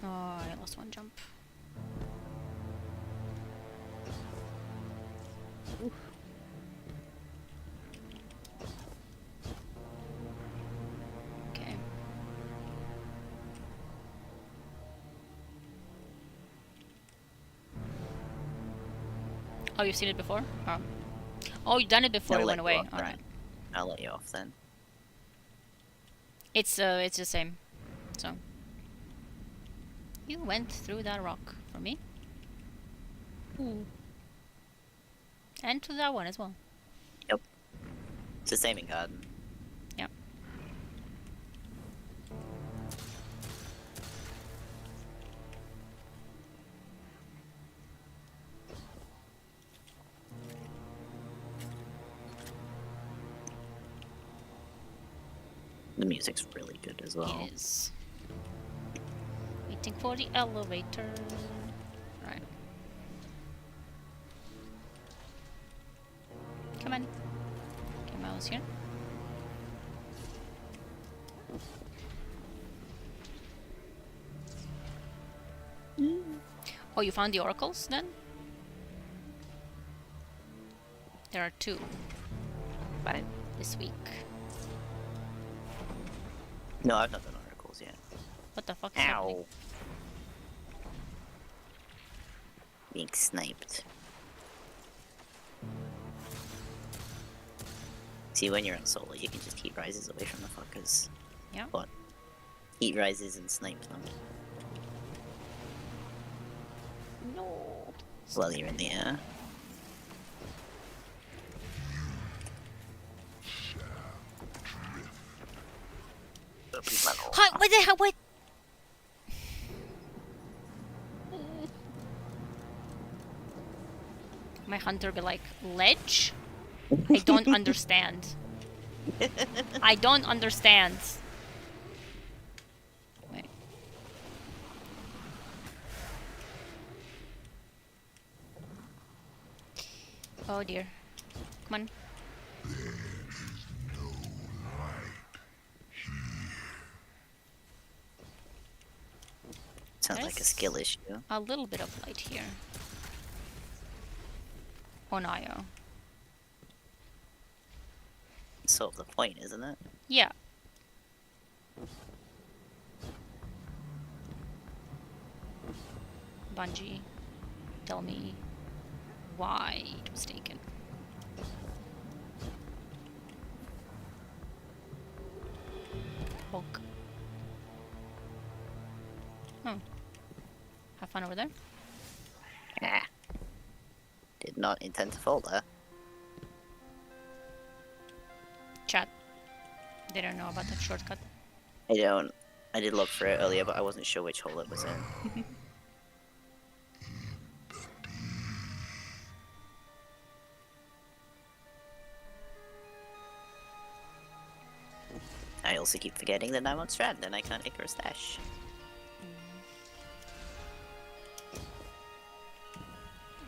Oh, I lost one jump. Oof. Okay. Oh, you've seen it before? Oh, you've done it before I'll it let went you away. off then. Alright. I'll let you off then. It's the same. So. You went through that rock for me. And to that one as well. Yep. It's the same in garden. Yep. The music's really good as well. It is. Waiting for the elevator. Right. Come on. Okay, mouse here. Oh, you found the oracles then? There are 2. Fine. This week. No, I've not done oracles yet. What the fuck is happening? Ow. Being sniped. See, when you're on solo, you can just heat rises away from the fuckers. Yeah. But heat rises and snipe them No. while you're in the air. Hi, what the hell? What? My hunter be like, ledge? I don't understand. I don't understand. Wait. Oh dear. Come on. Sounds like a There's skill issue. A little bit of light here. On IO. It's sort of the point, isn't it? Yeah. Bungie, tell me why it was taken. Bonk. Oh. Have fun over there. Ah. Did not intend to fall there. Chat. They don't know about that shortcut. I don't. I did look for it earlier, but I wasn't sure which hole it was in. I also keep forgetting that I'm on Strand and I can't Icarus Dash.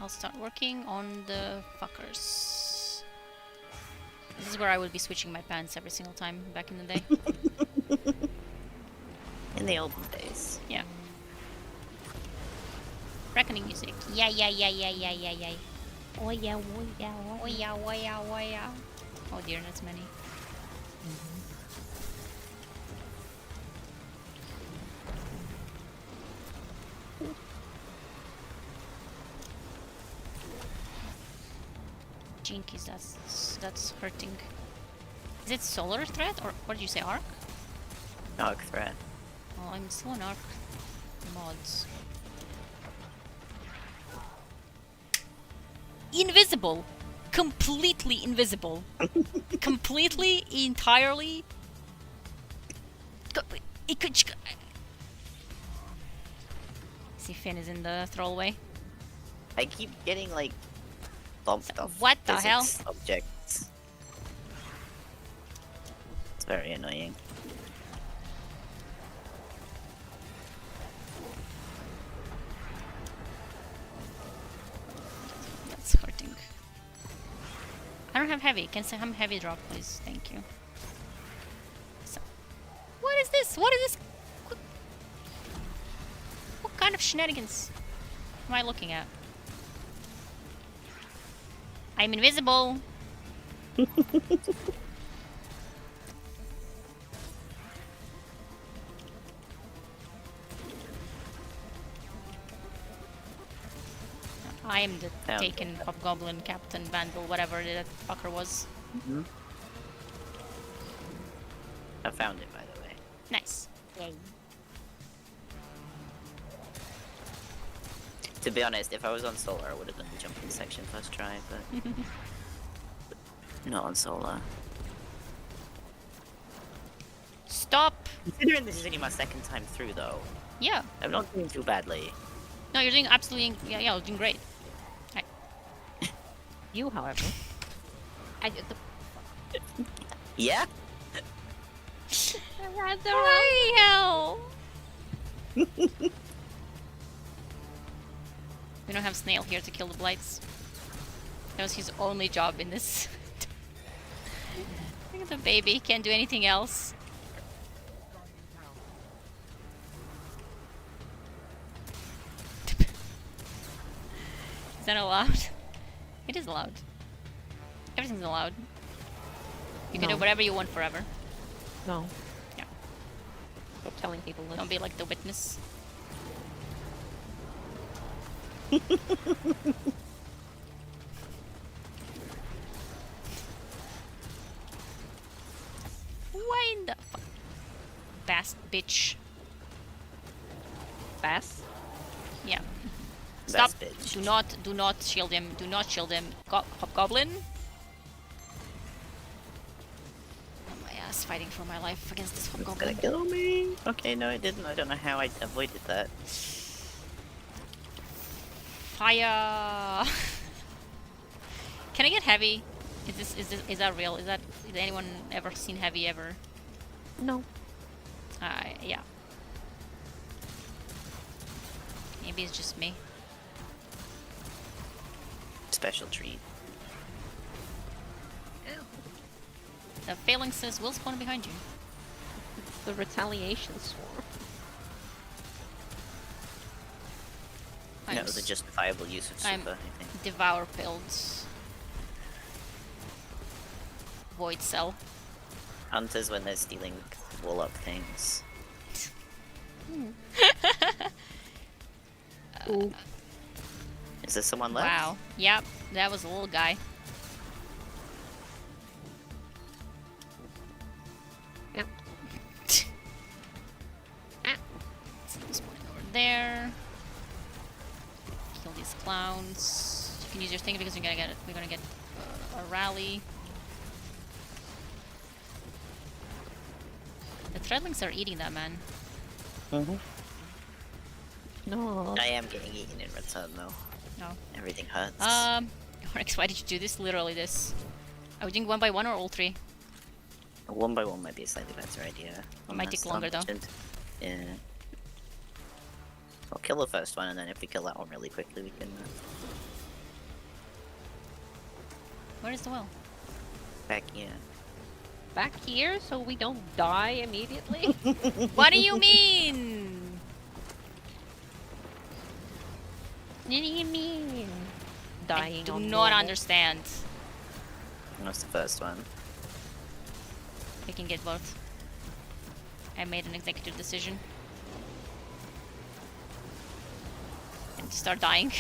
I'll start working on the fuckers. This is where I would be switching my pants every single time back in the day. In the olden days. Yeah. Reckoning music. Yeah, yeah, yeah, yeah, yeah, yeah, yeah. Oh yeah, oh yeah, Oh yeah, oh yeah, oh yeah. Oh dear, that's many. Jinkies, that's hurting. Is it solar threat or what did you say, arc? Arc threat. Oh, I'm still on arc mods. Invisible! Completely invisible. Completely, entirely. See, Finn is in the throwaway. I keep getting like bumped off What the hell? physics objects. It's very annoying. That's hurting. I don't have heavy. Can some heavy drop, please? Thank you. So, what is this? What is this? What kind of shenanigans am I looking at? I'm invisible. I am the taken hobgoblin, captain, vandal, whatever that fucker was. Mm-hmm. I found it, by the way. Nice. Yay. To be honest, if I was on solar, I would have done the jumping section first try, but not on solar. Stop! Considering this is only my second time through, though, Yeah. I'm not doing too badly. No, you're doing absolutely. Yeah, you're doing great. Right. You, however, I did the Yeah? Hell! We don't have Snail here to kill the blights. That was his only job in this. Look at the baby, he can't do anything else. Is that allowed? It is allowed. Everything's allowed. You can do whatever you want forever. No. Yeah. Stop telling people this. Don't be like the witness. Why in the fuck? Bass bitch. Bass? Yeah. Bass Stop. bitch. Do not shield him. Do not shield him. Hobgoblin. Oh my ass, fighting for my life against this It's gonna hobgoblin. kill me. Okay, no, it didn't. I don't know how I avoided that. Fire! Can I get heavy? Is that real? Is anyone ever seen heavy ever? No. Yeah. Maybe it's just me. Special treat. The phalanxes will spawn behind you. It's the retaliation swarm. That was a justifiable use of I'm super, I think. devour builds. Void cell. Hunters when they're stealing wall up things. Ooh. Is there someone left? Wow. Yep, that was a little guy. Yep. Someone's spawning over there. Kill these clowns. You can use your thing because we're gonna get a rally. The threadlings are eating that man. Mm-hmm. No. I am getting eaten in return though. No. Everything hurts. Rex, why did you do this? Literally this. Are we doing one by one or all three? A one by one might be a slightly better idea. It might take longer though. Yeah. I'll kill the first one, and then if we kill that one really quickly, we can. Where is the well? Back here. Back here so we don't die immediately? What do you mean? What do you mean? Dying I do on not normal? understand. That's the first one. I can get both. I made an executive decision. And start dying.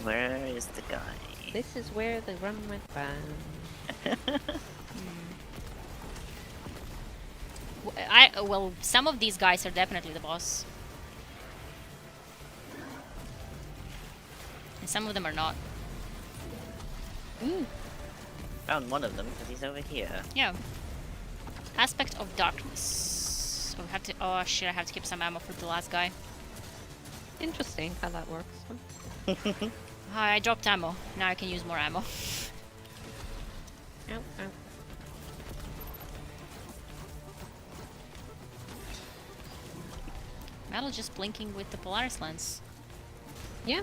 Where is the guy? This is where the run went bad. Well, some of these guys are definitely the boss. And some of them are not. Found one of them because he's over here. Yeah. Aspect of darkness. So we have to. Oh shit! I have to keep some ammo for the last guy. Interesting how that works. I dropped ammo. Now I can use more ammo. Ow, ow. Metal just blinking with the Polaris lens. Yeah.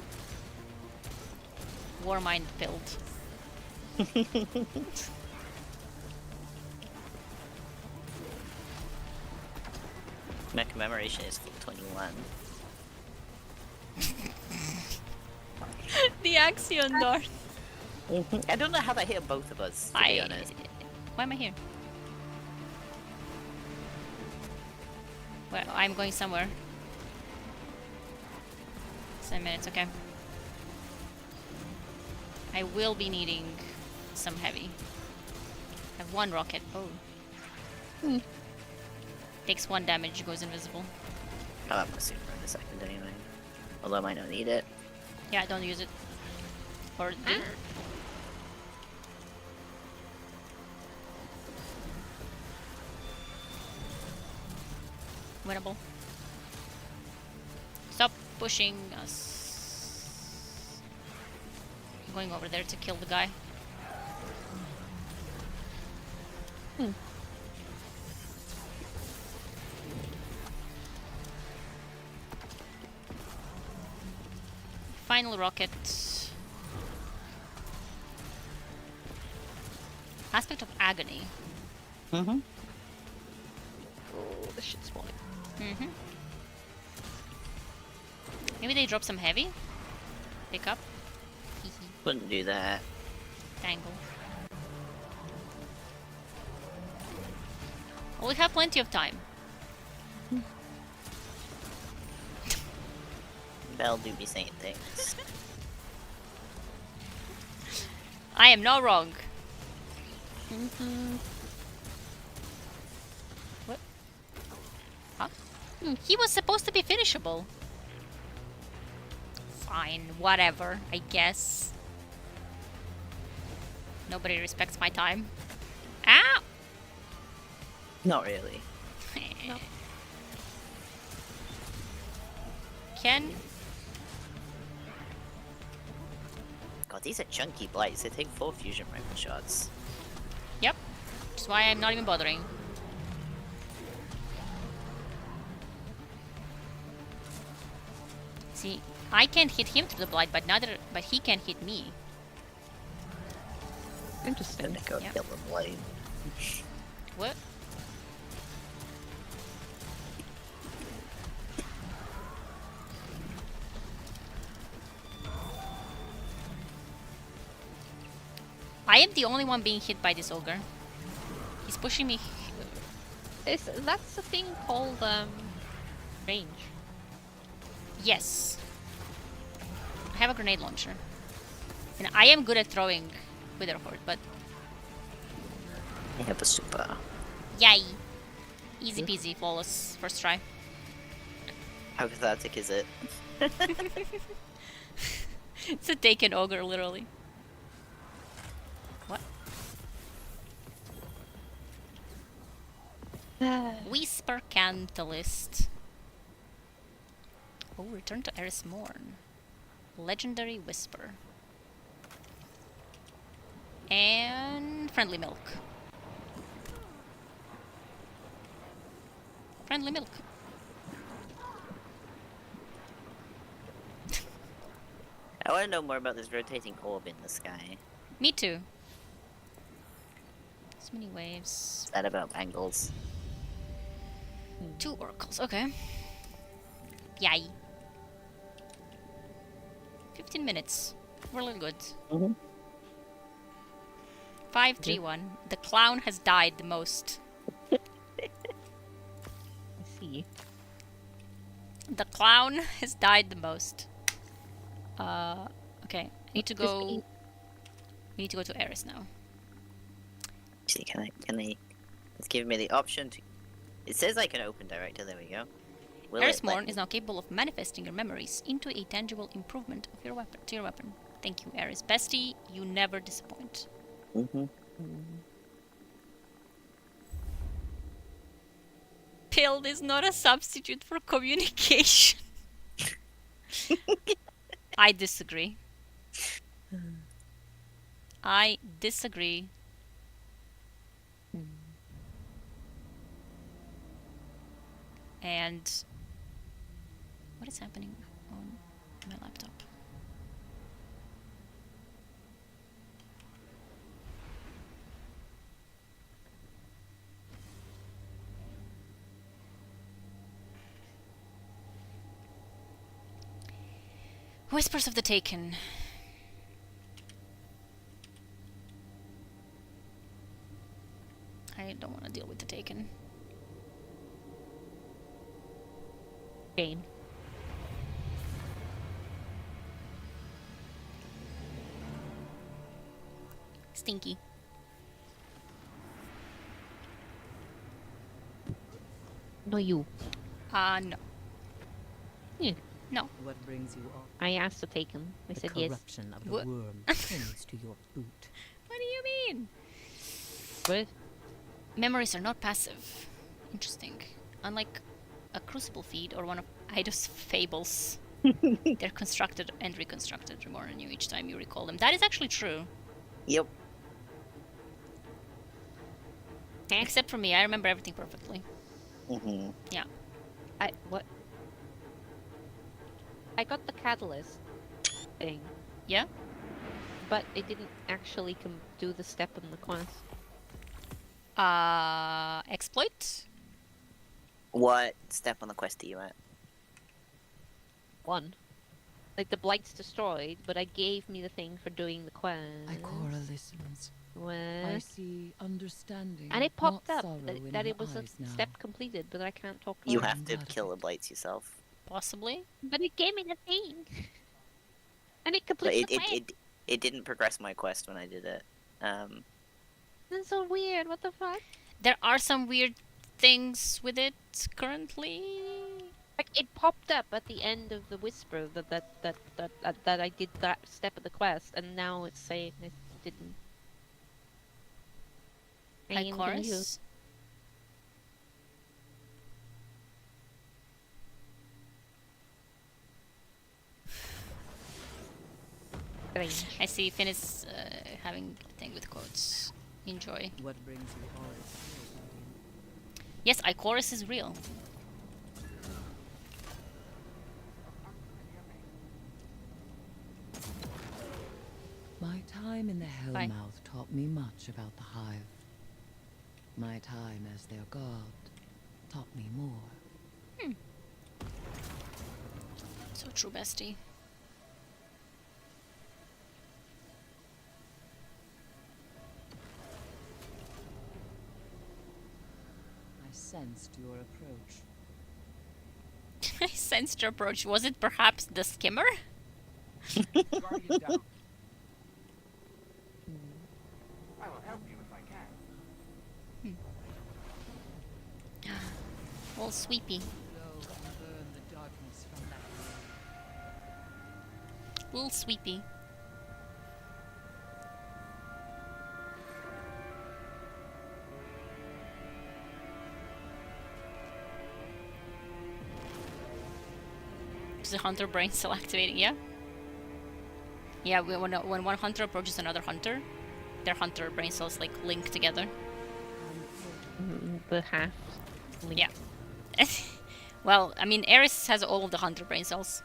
Warmind build. My commemoration is full 21. The Axion Dart. I don't know how that hit both of us, to be honest. Why am I here? Well, I'm going somewhere. 7 minutes, okay. I will be needing some heavy. I have one rocket. Oh. Takes 1 damage, goes invisible. I'll have my super in a second anyway. Although I might not need it. Yeah, don't use it. Or do. Winnable. Stop pushing us. I'm going over there to kill the guy. final rocket. Aspect of agony. Mm-hmm. Oh, this shit's falling. Mm-hmm. Maybe they drop some heavy? Pick up? Wouldn't do that. Tangle. Well, we have plenty of time. Bell do be saying things. I am not wrong. What? Huh? He was supposed to be finishable. Fine, whatever, I guess. Nobody respects my time. Ow! Not really. No. Ken? God, these are chunky blights. They take 4 fusion rifle shots. Yep. Which is why I'm not even bothering. See, I can't hit him through the blight, but he can hit me. Interesting. Gonna go Yep. kill the blight. What? I am the only one being hit by this ogre. He's pushing me. That's a thing called range. Yes. I have a grenade launcher. And I am good at throwing Wither Horde, but I have a super. yay! Easy peasy, flawless, first try. How pathetic is it? It's a taken ogre, literally. What? Whisper Cantalist. Oh, return to Eris Morn. Legendary Whisper. And Friendly Milk. Friendly Milk. I want to know more about this rotating orb in the sky. Me too. So many waves. Is that about angles? 2 oracles, okay. Yay. 15 minutes. Really good. Mm-hmm. 5-3-1. The clown has died the most. I see. The clown has died the most. Okay. I need to This go. mean- We need to go to Eris now. See, can I? It's giving me the option to. It says I can open director. There we go. Will Eris it let Morn me- is now capable of manifesting your memories into a tangible improvement of your weapon. To your weapon. Thank you, Eris. Bestie, you never disappoint. Mhm. Pilled is not a substitute for communication. I disagree. I disagree. And what is happening on my laptop? Whispers of the Taken. I don't want to deal with the Taken. Game. Stinky. No, you. No. Yeah. No. What brings you on? I asked to take him. I The said yes. corruption of the What? worm clings to your boot. What do you mean? But Memories are not passive. Interesting. Unlike a crucible feed or one of Eidos' fables, they're constructed and reconstructed more anew each time you recall them. That is actually true. Yep. Except for me, I remember everything perfectly. Mhm. what? I got the catalyst, thing, Yeah? but it didn't actually do the step in the quest. Exploit? What step on the quest are you at? 1. Like, the blight's destroyed, but I gave me the thing for doing the quest. Ikora listens. I What? see understanding. And it not popped up sorrow that, in that her it was a eyes now. step completed, but I can't talk to You her. have to glad of kill the it. blights yourself. Possibly. But it gave me the thing! And it But completed the quest! it didn't progress my quest when I did it. That's so weird, what the fuck? There are some weird things with it currently. Like, it popped up at the end of the whisper that I did that step of the quest, and now it's saying I didn't. I am confused. Chorus. Strange. I see Finn is having a thing with quotes. Enjoy. What brings you all is here, Guardian. Yes, Ichorus is real. My time in the Bye. Hellmouth taught me much about the Hive. My time as their god taught me more. So true, bestie. I sensed your approach. I sensed your approach. Was it perhaps the skimmer? Guardian down. I will help you if I can. All sweepy. Go and burn the darkness from that world. Little sweepy. Is the hunter brain still activating? Yeah? Yeah, when one hunter approaches another hunter, their hunter brain cells like link together. The half. Yeah. Well, I mean, Eris has all of the hunter brain cells.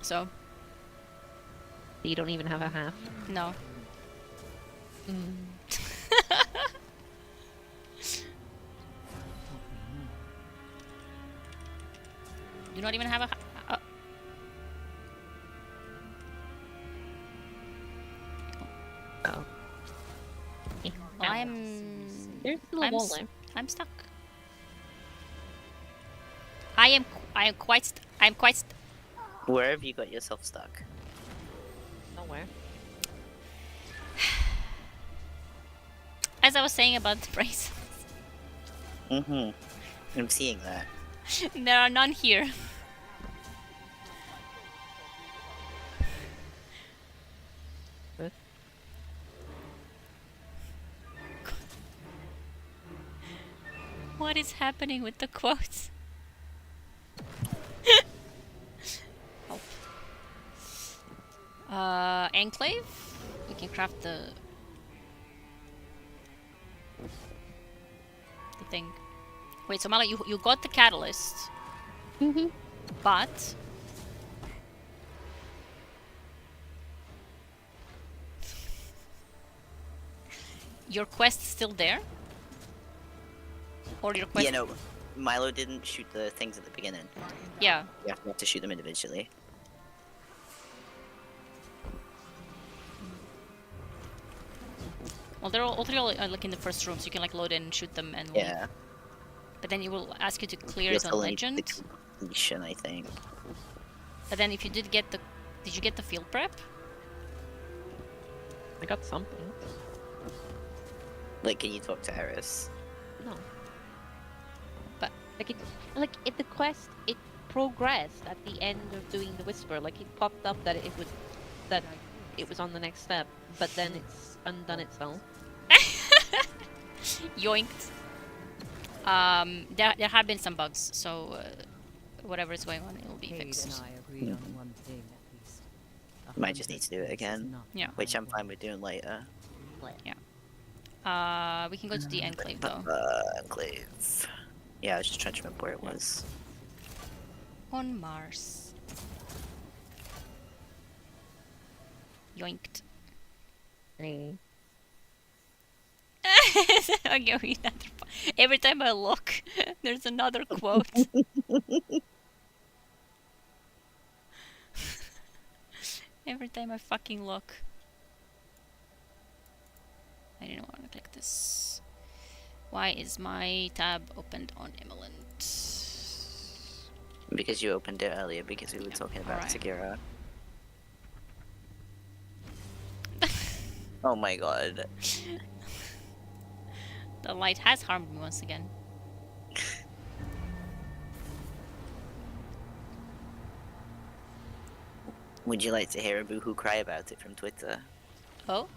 So, You don't even have a half. no. Do not even have a. Oh. Okay. There's still a I'm wall s- there. I'm stuck. I'm quite. Where have you got yourself stuck? Nowhere. As I was saying about the bracelets, Mm-hmm. I'm seeing that. there are none here. What? What is happening with the quotes? Help. Enclave? We can craft the thing. Wait, so Mala, you got the catalyst, but your quest's still there? Or your quest? Yeah, no. Milo didn't shoot the things at the beginning. Yeah. You have to shoot them individually. Well, they're all three like in the first room, so you can like load in and shoot them and leave. Yeah. But then it will ask you to clear You'll it on still need legend. the completion, I think. But then if you did get the, did you get the field prep? I got something. Like, can you talk to Eris? No. But like the quest, it progressed at the end of doing the whisper. Like it popped up that it was on the next step, but then it's undone itself. yoinked. There have been some bugs, so whatever is going on, it will be Cade fixed. and I agreed on one thing at least. Might just need to do it again. Yeah. Which I'm fine with doing later. We can go to the enclave though. Enclave. Yeah, I was just trying to remember where it was. On Mars. Yoinked. Hey. Okay, every time I look, there's another quote. Every time I fucking look. I didn't want to click this. Why is my tab opened on Emelant? Because you opened it earlier because we were talking about Alright. Segura. Oh my god. The light has harmed me once again. Would you like to hear a boohoo cry about it from Twitter? Oh?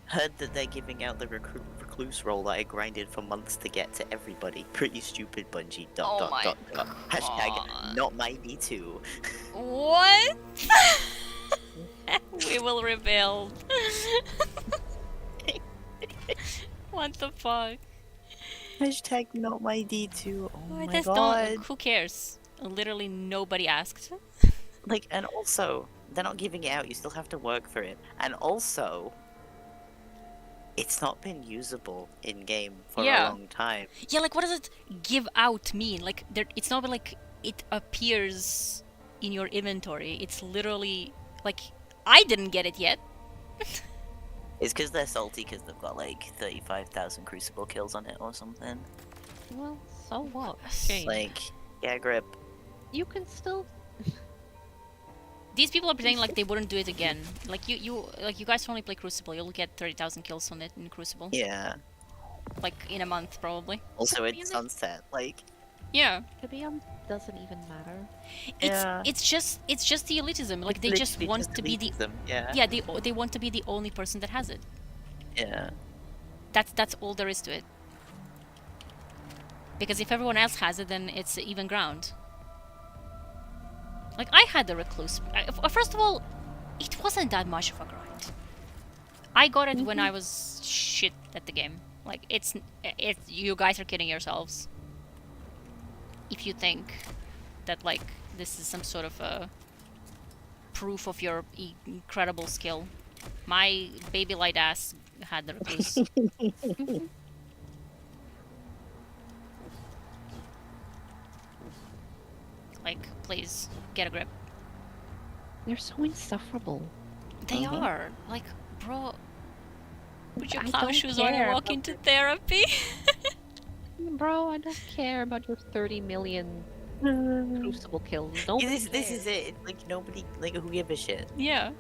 Heard that they're giving out the recluse role that I grinded for months to get to everybody. Pretty stupid, Bungie. Oh my Hashtag not my B2. What? We will rebuild. What the fuck? Hashtag not my D2. Oh my That's god. Who cares? Literally nobody asked. Like, and also, they're not giving it out. You still have to work for it. And also, it's not been usable in game for a long time. Yeah, like what does it give out mean? Like it's not like it appears in your inventory. It's literally like I didn't get it yet. It's because they're salty because they've got like 35,000 Crucible kills on it or something. Well, so what? Like, yeah, grip. You can still. These people are pretending like they wouldn't do it again. Like you guys only play Crucible. You'll get 30,000 kills on it in Crucible. Yeah. Like in a month probably. Also, it's sunset. Like. Yeah. To be honest, doesn't even matter. It's just the elitism. Like they just want to be the. Yeah. They want to be the only person that has it. Yeah. That's all there is to it. Because if everyone else has it, then it's even ground. Like, I had the Recluse. First of all, it wasn't that much of a grind. I got it when I was shit at the game. Like, it's you guys are kidding yourselves. If you think that, like, this is some sort of a proof of your incredible skill. My baby light ass had the Recluse. Like, please, get a grip. They're so insufferable. They are. Like, bro, put your I plow don't shoes on and care walk about into therapy. Bro, I don't care about your 30 million Crucible kills. This is it. Like, nobody, like, who gives a shit? Yeah.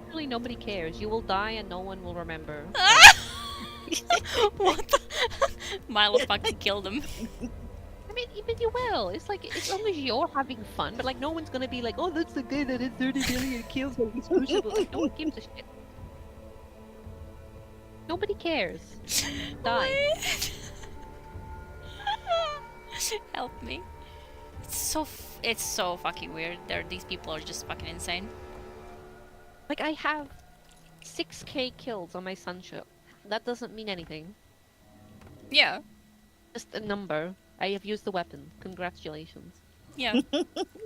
Really, nobody cares. You will die and no one will remember. What the? Milo fucking killed him. I mean, even you will. It's like, as long as you're having fun, but like, no one's gonna be like, oh, that's the guy that had 30 million kills on his Crucible. Like, no one gives a shit. Nobody cares. Die. Help me. It's so fucking weird. These people are just fucking insane. Like, I have 6k kills on my Sunship. That doesn't mean anything. Yeah. Just a number. I have used the weapon. Congratulations. Yeah.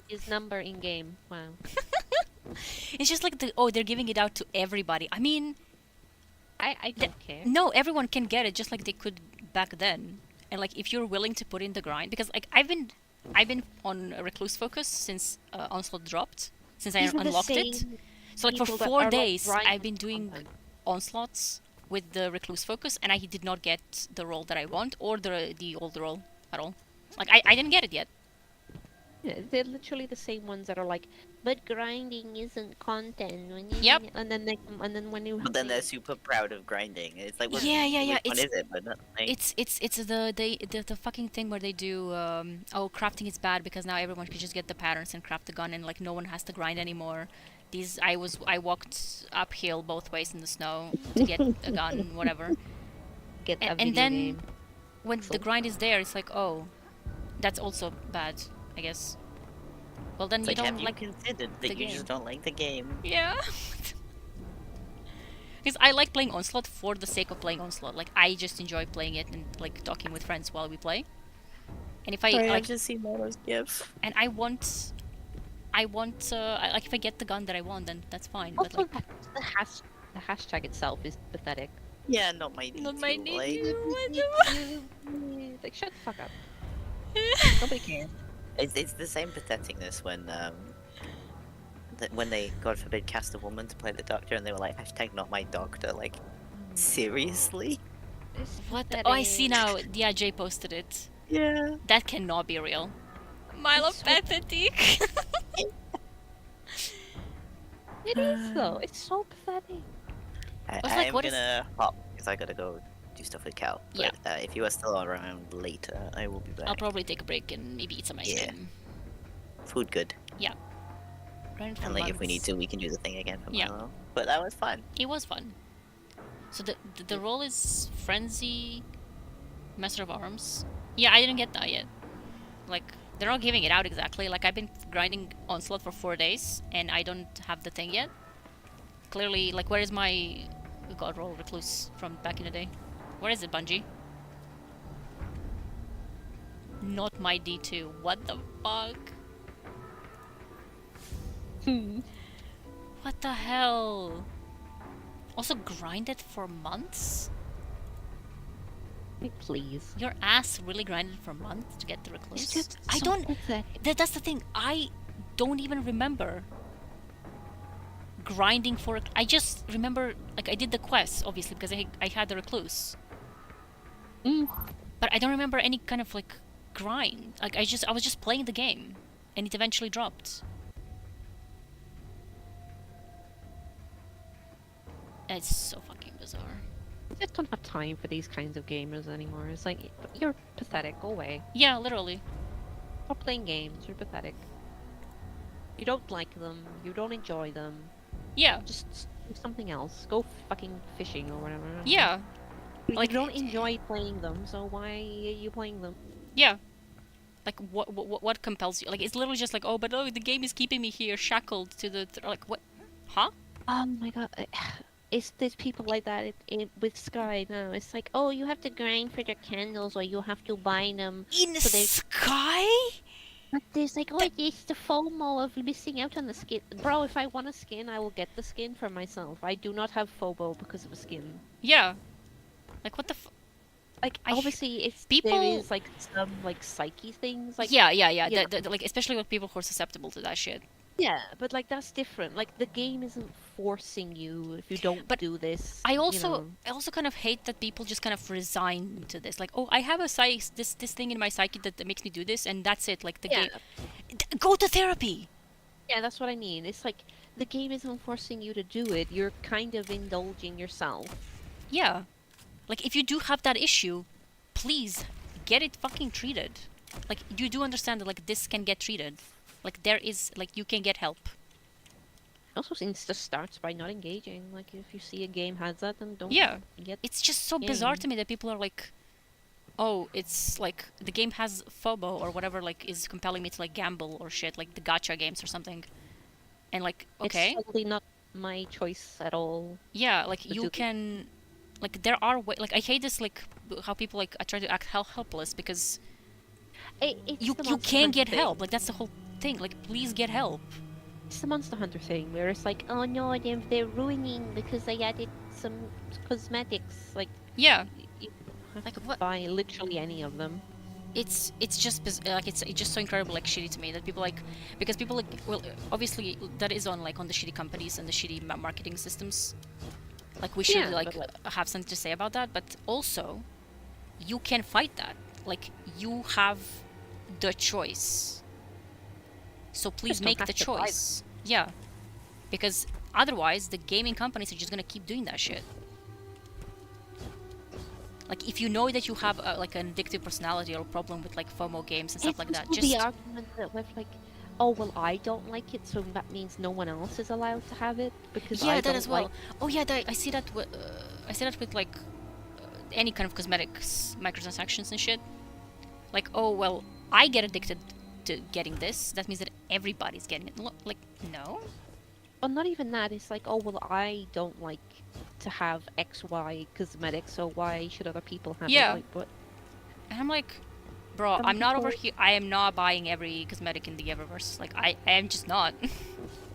His number in game. Wow. It's just like they're giving it out to everybody. I mean, I don't care. No, everyone can get it just like they could back then. And like if you're willing to put in the grind, because like I've been on Recluse focus since Onslaught dropped, since I unlocked it. So like for 4 days I've been doing onslaughts with the Recluse focus, and I did not get the role that I want or the old role at all. Like I didn't get it yet. Yeah, they're literally the same ones that are like, but grinding isn't content. When you Yep. And then when you. But then they're super proud of grinding. It's like, what, Yeah. which one is it? But not, like... It's the fucking thing where they do crafting is bad because now everyone can just get the patterns and craft the gun, and like no one has to grind anymore. I walked uphill both ways in the snow to get a gun, whatever. And then when the grind is there, it's like, oh, that's also bad, I guess. Well, then It's you like, don't have like you considered that you game. just don't like the game? Yeah. Because I like playing Onslaught for the sake of playing Onslaught. Like, I just enjoy playing it and, like, talking with friends while we play. And if I, Sorry, like... I've just seen Molo's gif. And I want... I want, like, if I get the gun that I want, then that's fine. But Also, like, the hashtag itself is pathetic. Yeah, not my D2. not my D2. Like, What the Like, shut the fuck up. Nobody cares. it's the same patheticness when when they, God forbid, cast a woman to play the doctor, and they were like, hashtag not my doctor. Like, seriously? It's What? Oh, I see pathetic. now. Yeah, Jay posted it. Yeah. That cannot be real. Milo It's so- pathetic. It is though. It's so pathetic. was like, I'm what is- gonna hop because I gotta go do stuff with Cal. Yeah. But if you are still around later, I will be back. I'll probably take a break and maybe eat some ice Yeah. cream. Food good. Yeah. Grind for And like if we need months. to, we can do the thing again for Yeah. Milo. But that was fun. It was fun. So the role is Frenzy, Master of Arms. Yeah, I didn't get that yet. Like, they're not giving it out exactly. Like, I've been grinding Onslaught for 4 days, and I don't have the thing yet. Clearly, like, where is my God roll Recluse from back in the day? Where is it, Bungie? Not my D2. What the fuck? What the hell? Also grinded for months? Like, please. Your ass really grinded for months to get the Recluse? It's just I so don't... pathetic. That's the thing. I don't even remember grinding for... I just remember... Like, I did the quest, obviously, because I had the Recluse. But I don't remember any kind of, like, grind. Like, I was just playing the game. And it eventually dropped. It's so fucking bizarre. I just don't have time for these kinds of gamers anymore. It's like, you're pathetic. Go away. Yeah, literally. Stop playing games. You're pathetic. You don't like them. You don't enjoy them. Yeah. Just do something else. Go fucking fishing or whatever. Yeah. Like, Like- you don't enjoy playing them, so why are you playing them? Yeah. Like, what compels you? Like, it's literally just like, oh, but oh, the game is keeping me here, shackled to the... like, what? Huh? Oh my god. There's people like that with Sky now. It's like, oh, you have to grind for their candles or you have to buy them. In So they- Sky? But there's like, oh, it's the FOMO of missing out on the skin. Bro, if I want a skin, I will get the skin for myself. I do not have FOMO because of a skin. Yeah. Like, what the Like, I- obviously, if people- there is like some like psyche things, like yeah. yeah. Like, especially with people who are susceptible to that shit. yeah, but like that's different. Like the game isn't forcing you if you don't But do this. I you also know. I also kind of hate that people just kind of resign to this. Like, oh, I have this thing in my psyche that makes me do this, and that's it. Like the Yeah. game. Go to therapy. Yeah, that's what I mean. It's like the game isn't forcing you to do it. You're kind of indulging yourself. Yeah. Like, if you do have that issue, please get it fucking treated. Like, you do understand that, like, this can get treated. Like, there is, like, you can get help. Also, since just starts by not engaging. Like, if you see a game has that, then don't Yeah. get. It's just so Yeah. bizarre to me that people are like, oh, it's like the game has FOMO or whatever, like, is compelling me to, like, gamble or shit, like the gacha games or something. And, like, okay. It's totally not my choice at all. Yeah, like, to you do- can... Like, there are like, I hate this, like, how people, like, try to act helpless because It's you the you Monster can Hunter get thing. help. Like, that's the whole thing. Like, please get help. It's the Monster Hunter thing, where it's like, oh no, they're ruining because they added some cosmetics. Like, Yeah. you have Like, to what? buy literally any of them. It's just like it's just so incredible, like, shitty to me that people, like, because people, like, well, obviously that is on, like, on the shitty companies and the shitty marketing systems. Like, we should, Yeah, like, but, have something to say about that, but also you can fight that. Like, you have the choice, so please don't make have the to buy them. choice. Yeah, because otherwise the gaming companies are just gonna keep doing that shit. Like, if you know that you have like an addictive personality or a problem with, like, FOMO games and stuff like that, also just the argument that with like, oh well, I don't like it, so that means no one else is allowed to have it because yeah, I that don't as well. like. Oh yeah, I see that. I see that with, like, any kind of cosmetics, microtransactions and shit. Like, oh well, I get addicted to getting this. That means that everybody's getting it. Like, no. Well, not even that. It's like, oh well, I don't like to have X, Y cosmetics, so why should other people have Yeah. it? Like, what? And I'm like, Bro, Some I'm not over people- here. I am not buying every cosmetic in the Eververse. Like, I am just not.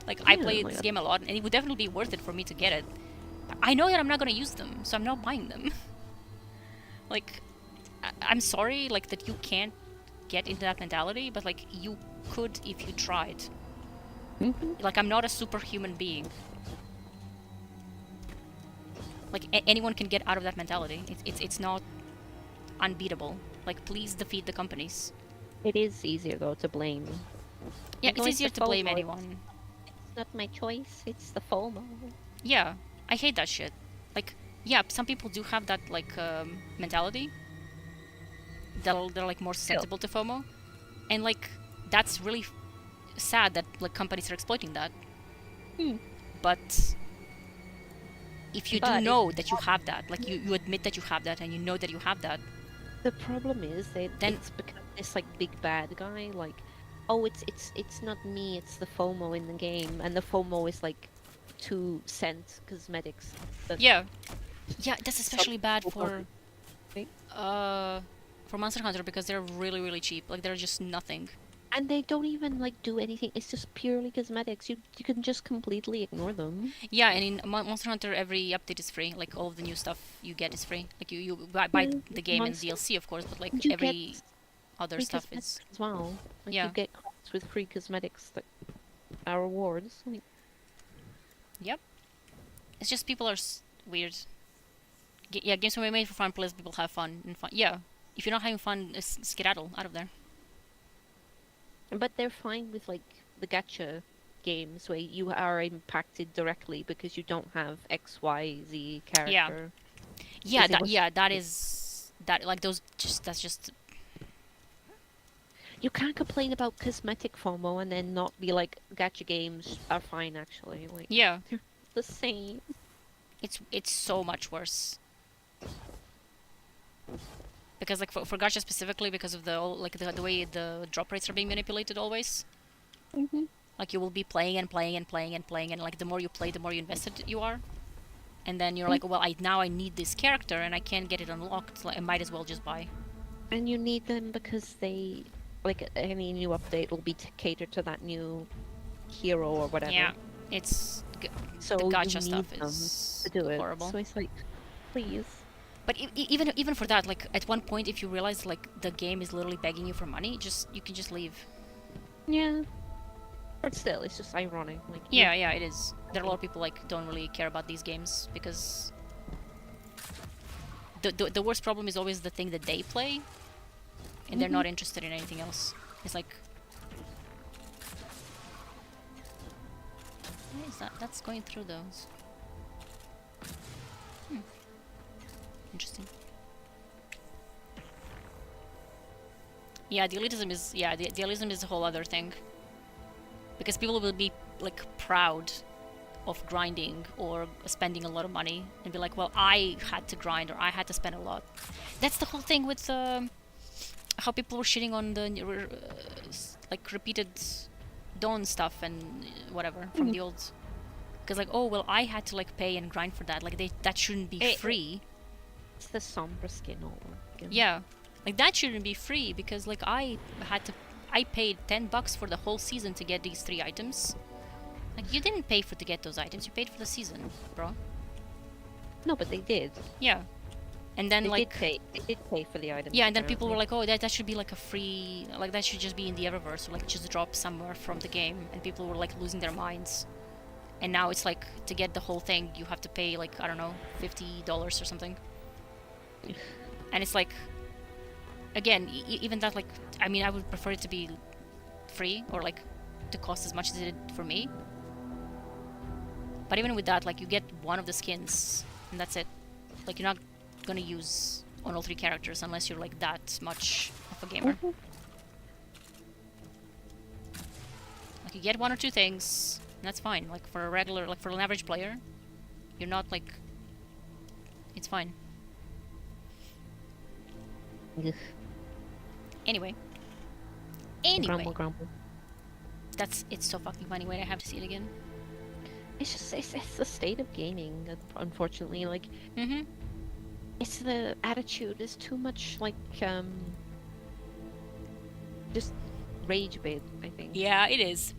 Like, I Yeah, play like, this game a lot, and it would definitely be worth it for me to get it. I know that I'm not gonna use them, so I'm not buying them. Like, I'm sorry, like, that you can't get into that mentality, but, like, you could if you tried. Like, I'm not a superhuman being. Like, anyone can get out of that mentality. It's not unbeatable. Like, please defeat the companies. It is easier though to blame. Yeah, Like, it's oh, easier the to blame FOMO. anyone. It's not my choice. It's the FOMO. Yeah, I hate that shit. Like, yeah, some people do have that, like, mentality. They're like more susceptible to FOMO. And, like, that's really sad that, like, companies are exploiting that. But if you do But know that you have that, like, you admit that you have that and you know that you have that, The problem is that Then- it's become this like big bad guy. Like, oh, it's not me. It's the FOMO in the game, and the FOMO is like 2 cent cosmetics. That yeah. Yeah, that's some especially bad people for don't think. for Monster Hunter because they're really, really cheap. Like, they're just nothing. And they don't even like do anything. It's just purely cosmetics. You can just completely ignore them. Yeah, and in Monster Hunter, every update is free. Like, all of the new stuff you get is free. Like, you buy Yeah, the game and Monster- DLC, of course, but, like, You every get other free stuff cosmetics is... as well. Like Yeah. you get cards with free cosmetics that are rewards. Like, Yep. It's just people are weird. Yeah, games were made for fun, plus people have fun. And fun. Yeah, if you're not having fun, skedaddle out of there. but they're fine with like the gacha games where you are impacted directly because you don't have X, Y, Z character. Yeah, Because it was- that is... That, like, those... That's just... You can't complain about cosmetic FOMO and then not be like gacha games are fine actually. Like Yeah, they're the same. it's so much worse. Because, like, for gacha specifically, because of the way the drop rates are being manipulated always. Like, you will be playing and playing and playing and playing, and, like, the more you play, the more you invested you are. And then you're like, well, now I need this character and I can't get it unlocked, so I might as well just buy. And you need them because they like any new update will be catered to that new hero or whatever. Yeah, it's... So the you gacha need stuff them is to do it. horrible. So it's like, please. But even for that, like, at one point, if you realize, like, the game is literally begging you for money, you can just leave. Yeah. But still, it's just ironic. Like Yeah, it is. There are a lot of people, like, don't really care about these games because the worst problem is always the thing that they play, and they're not interested in anything else. It's like, what is that? That's going through those. Interesting. Yeah, the elitism is the elitism is a whole other thing. Because people will be, like, proud of grinding or spending a lot of money and be like, well, I had to grind or I had to spend a lot. That's the whole thing with how people were shitting on the like, repeated Dawn stuff and whatever from the old. Because, like, oh, well, I had to, like, pay and grind for that. Like, that shouldn't be free. It's the Sombra skin all again. Yeah, like, that shouldn't be free because, like, I paid $10 for the whole season to get these 3 items. Like, you didn't pay to get those items, you paid for the season, bro. No, but they did. Yeah. And then, They like... did pay for the items. Yeah, and then people were apparently. like, oh, that should be, like, a free... Like, that should just be in the Eververse, or, like, just drop somewhere from the game. And people were, like, losing their minds. And now it's, like, to get the whole thing, you have to pay, like, I don't know, $50 or something. And it's, like... Again, even that, like... I mean, I would prefer it to be free, or, like, to cost as much as it did for me. But even with that, like, you get one of the skins, and that's it. Like, you're not gonna use on all 3 characters unless you're, like, that much of a gamer. Like, you get 1 or 2 things, and that's fine. Like, for a regular, like, for an average player, you're not, like... It's fine. Ugh. Anyway. Grumble. It's so fucking funny. Wait, I have to see it again. It's just it's the state of gaming, unfortunately. Like Mm-hmm. it's the attitude. There's too much like just rage bait, I think. Yeah, it is.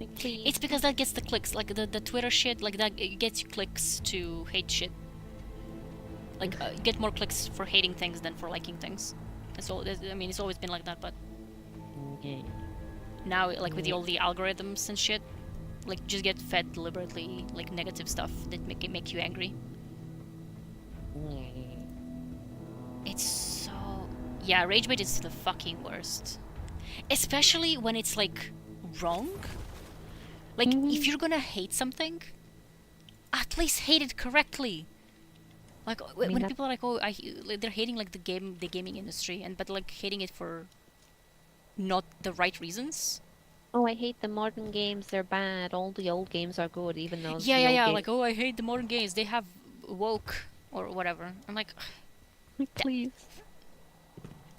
Like, please. It's because that gets the clicks, like the Twitter shit, like that it gets you clicks to hate shit. Like get more clicks for hating things than for liking things. That's all. I mean, it's always been like that, but Yeah. now, like with all the algorithms and shit, like just get fed deliberately like negative stuff that make you angry. It's so yeah, rage bait is the fucking worst, especially when it's like wrong. Like if you're gonna hate something, at least hate it correctly. Like when people are like, oh, like, they're hating like the gaming industry, but like hating it for not the right reasons. Oh, I hate the modern games. They're bad. All the old games are good, even though. Yeah. Like, oh, I hate the modern games. They have woke or whatever. I'm like, please.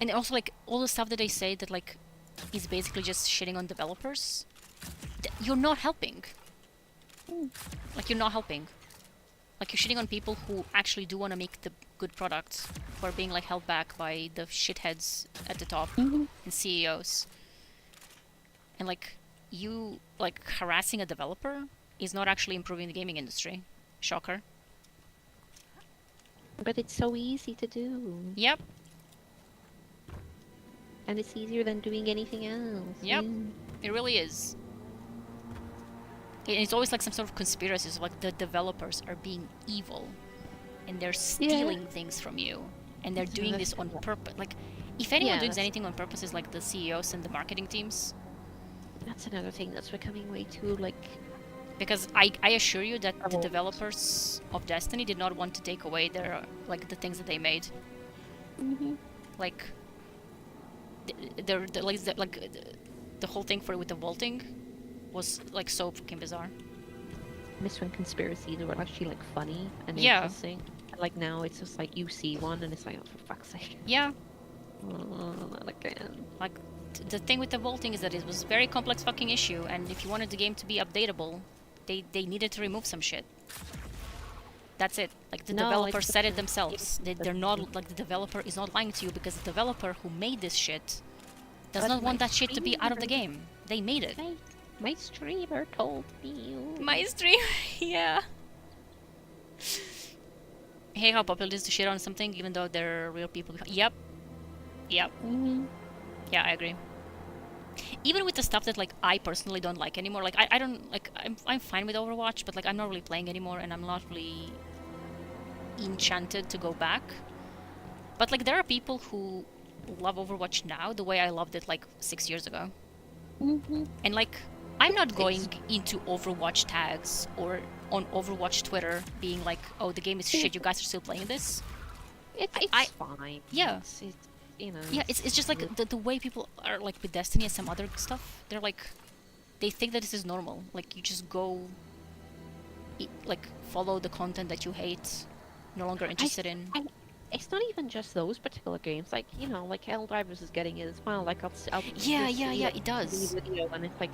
And also like all the stuff that they say that like is basically just shitting on developers. You're not helping. Like you're not helping. Like you're shitting on people who actually do want to make the good product, who are being like held back by the shitheads at the top and CEOs. And like you like harassing a developer is not actually improving the gaming industry. Shocker. But it's so easy to do. Yep. And it's easier than doing anything else. Yep. It really is. It's always like some sort of conspiracy, so like the developers are being evil and they're stealing things from you and they're doing this on purpose. Like if anyone does anything on purpose is like the CEOs and the marketing teams. That's another thing that's becoming way too like, because I assure you that the developers of Destiny did not want to take away their like the things that they made. Like the whole thing with the vaulting was like so fucking bizarre. Miss when conspiracies were actually like funny and interesting. Like now it's just like you see one and it's like, oh, for fuck's sake. Yeah. Not again. Like the thing with the vaulting is that it was a very complex fucking issue, and if you wanted the game to be updatable, they needed to remove some shit. That's it. Like the developer said it themselves. They're not like the developer is not lying to you, because the developer who made this shit does not want that shit to be out of the game. They made it. My streamer told me. My streamer, yeah. Hey, how popular it is to shit on something even though there are real people. Yep. Yeah, I agree. Even with the stuff that like I personally don't like anymore. Like I don't like. I'm fine with Overwatch, but like I'm not really playing anymore, and I'm not really enchanted to go back. But like there are people who love Overwatch now the way I loved it like 6 years ago. And like I'm not going into Overwatch tags or on Overwatch Twitter being like, oh, the game is shit, you guys are still playing this. It's fine. Yeah. It's, you know. Yeah, it's just like the way people are like with Destiny and some other stuff. They're like, they think that this is normal. Like you just go, like follow the content that you hate, no longer interested in. It's not even just those particular games. Like you know, like Helldivers is getting it as well. Like I'll yeah, it does. Video and it's like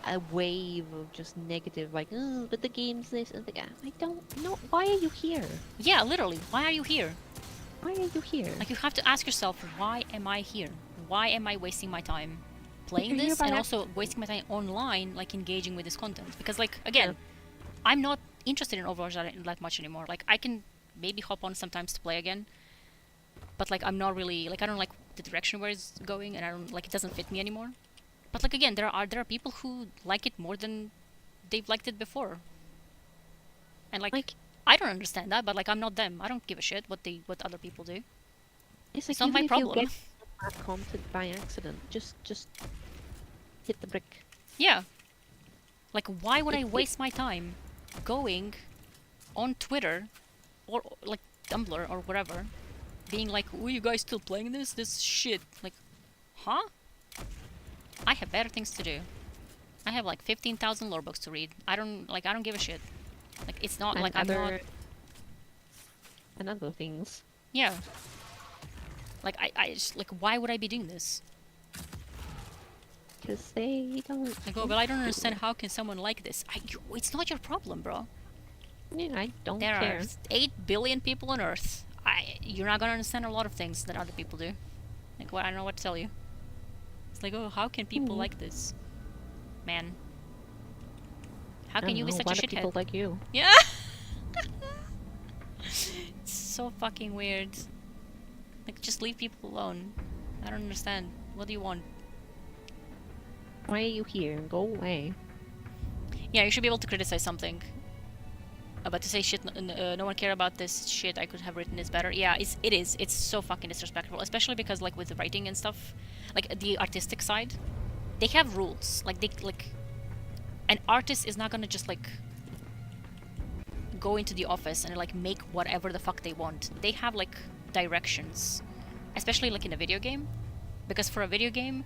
a wave of just negative, like, oh, but the game's this and the I don't know. Why are you here? Yeah, literally. Why are you here? Why are you here? Like you have to ask yourself, why am I here? Why am I wasting my time playing this and also wasting my time online, like engaging with this content? Because like again, I'm not interested in Overwatch that much anymore. Like I can maybe hop on sometimes to play again, but like I'm not really like I don't like the direction where it's going, and I don't like it doesn't fit me anymore. But like again, there are people who like it more than they've liked it before, and like I don't understand that. But like I'm not them. I don't give a shit what other people do. It's not my problem. You get bad content by accident, just hit the brick. Yeah. Like why would I waste my time going on Twitter or like Tumblr or whatever, being like, "Oh, you guys still playing this? This shit." Like, huh? I have better things to do. I have like 15,000 lore books to read. I don't give a shit. Like it's not like I'm not. And other things. Yeah. Like I just like why would I be doing this? Because they don't. Like, oh, but I don't understand. How can someone like this? It's not your problem, bro. Yeah, I don't care. There are 8 billion people on Earth. You're not gonna understand a lot of things that other people do. Like, what? I don't know what to tell you. It's like, oh, how can people like this? Man. How can you be such a Why do people shithead? like you? Yeah! It's so fucking weird. Like, just leave people alone. I don't understand. What do you want? Why are you here? Go away. Yeah, you should be able to criticize something. But to say shit, no one care about this shit, I could have written this better. Yeah, it is. It's so fucking disrespectful. Especially because, like, with the writing and stuff, like, the artistic side, they have rules. Like, an artist is not gonna just, like, go into the office and, like, make whatever the fuck they want. They have, like, directions. Especially, like, in a video game. Because for a video game,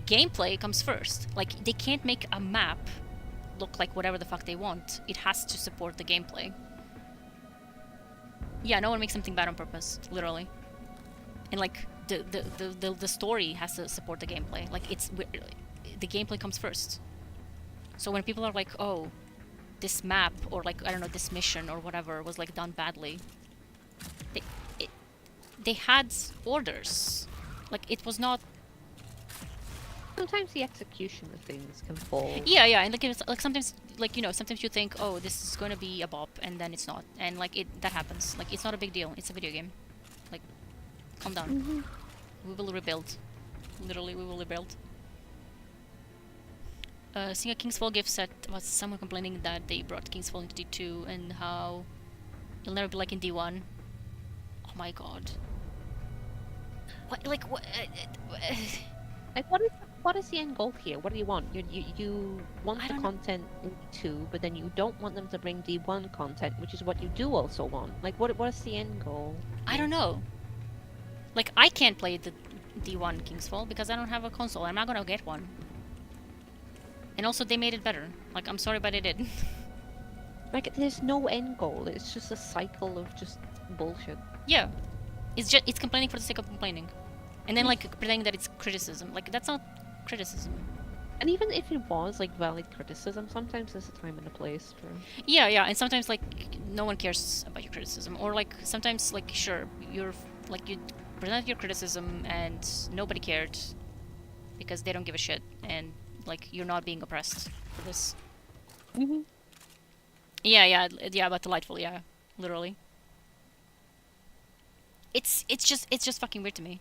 gameplay comes first. Like, they can't make a map look like whatever the fuck they want. It has to support the gameplay. Yeah, no one makes something bad on purpose, literally. And like the story has to support the gameplay. Like the gameplay comes first. So when people are like, oh, this map or like I don't know, this mission or whatever was like done badly, they had orders. Like it was not. Sometimes the execution of things can fall. Yeah, yeah, and like it's, like sometimes, like you know, sometimes you think, oh, this is gonna be a bop, and then it's not, and like that happens. Like it's not a big deal. It's a video game. Like, calm down. We will rebuild. Literally, we will rebuild. Seeing a King's Fall gift set was someone complaining that they brought King's Fall into D2 and how it'll never be like in D1. Oh my god. What? Like what? Like, what is the end goal here? What do you want? You want the content in D2, but then you don't want them to bring D1 content, which is what you do also want. Like, what is the end goal? I don't know. Like, I can't play the D1 King's Fall because I don't have a console. I'm not gonna get one. And also, they made it better. Like, I'm sorry, but they did. Like, there's no end goal. It's just a cycle of just bullshit. Yeah. It's complaining for the sake of complaining. And then, like, pretending that it's criticism. Like, that's not criticism. And even if it was, like, valid criticism, sometimes there's a time and a place for... Yeah, yeah, and sometimes, like, no one cares about your criticism. Or, like, sometimes, like, sure, you're, like, you present your criticism and nobody cared because they don't give a shit. And, like, you're not being oppressed for this. Yeah, but delightful, yeah. Literally. It's just fucking weird to me.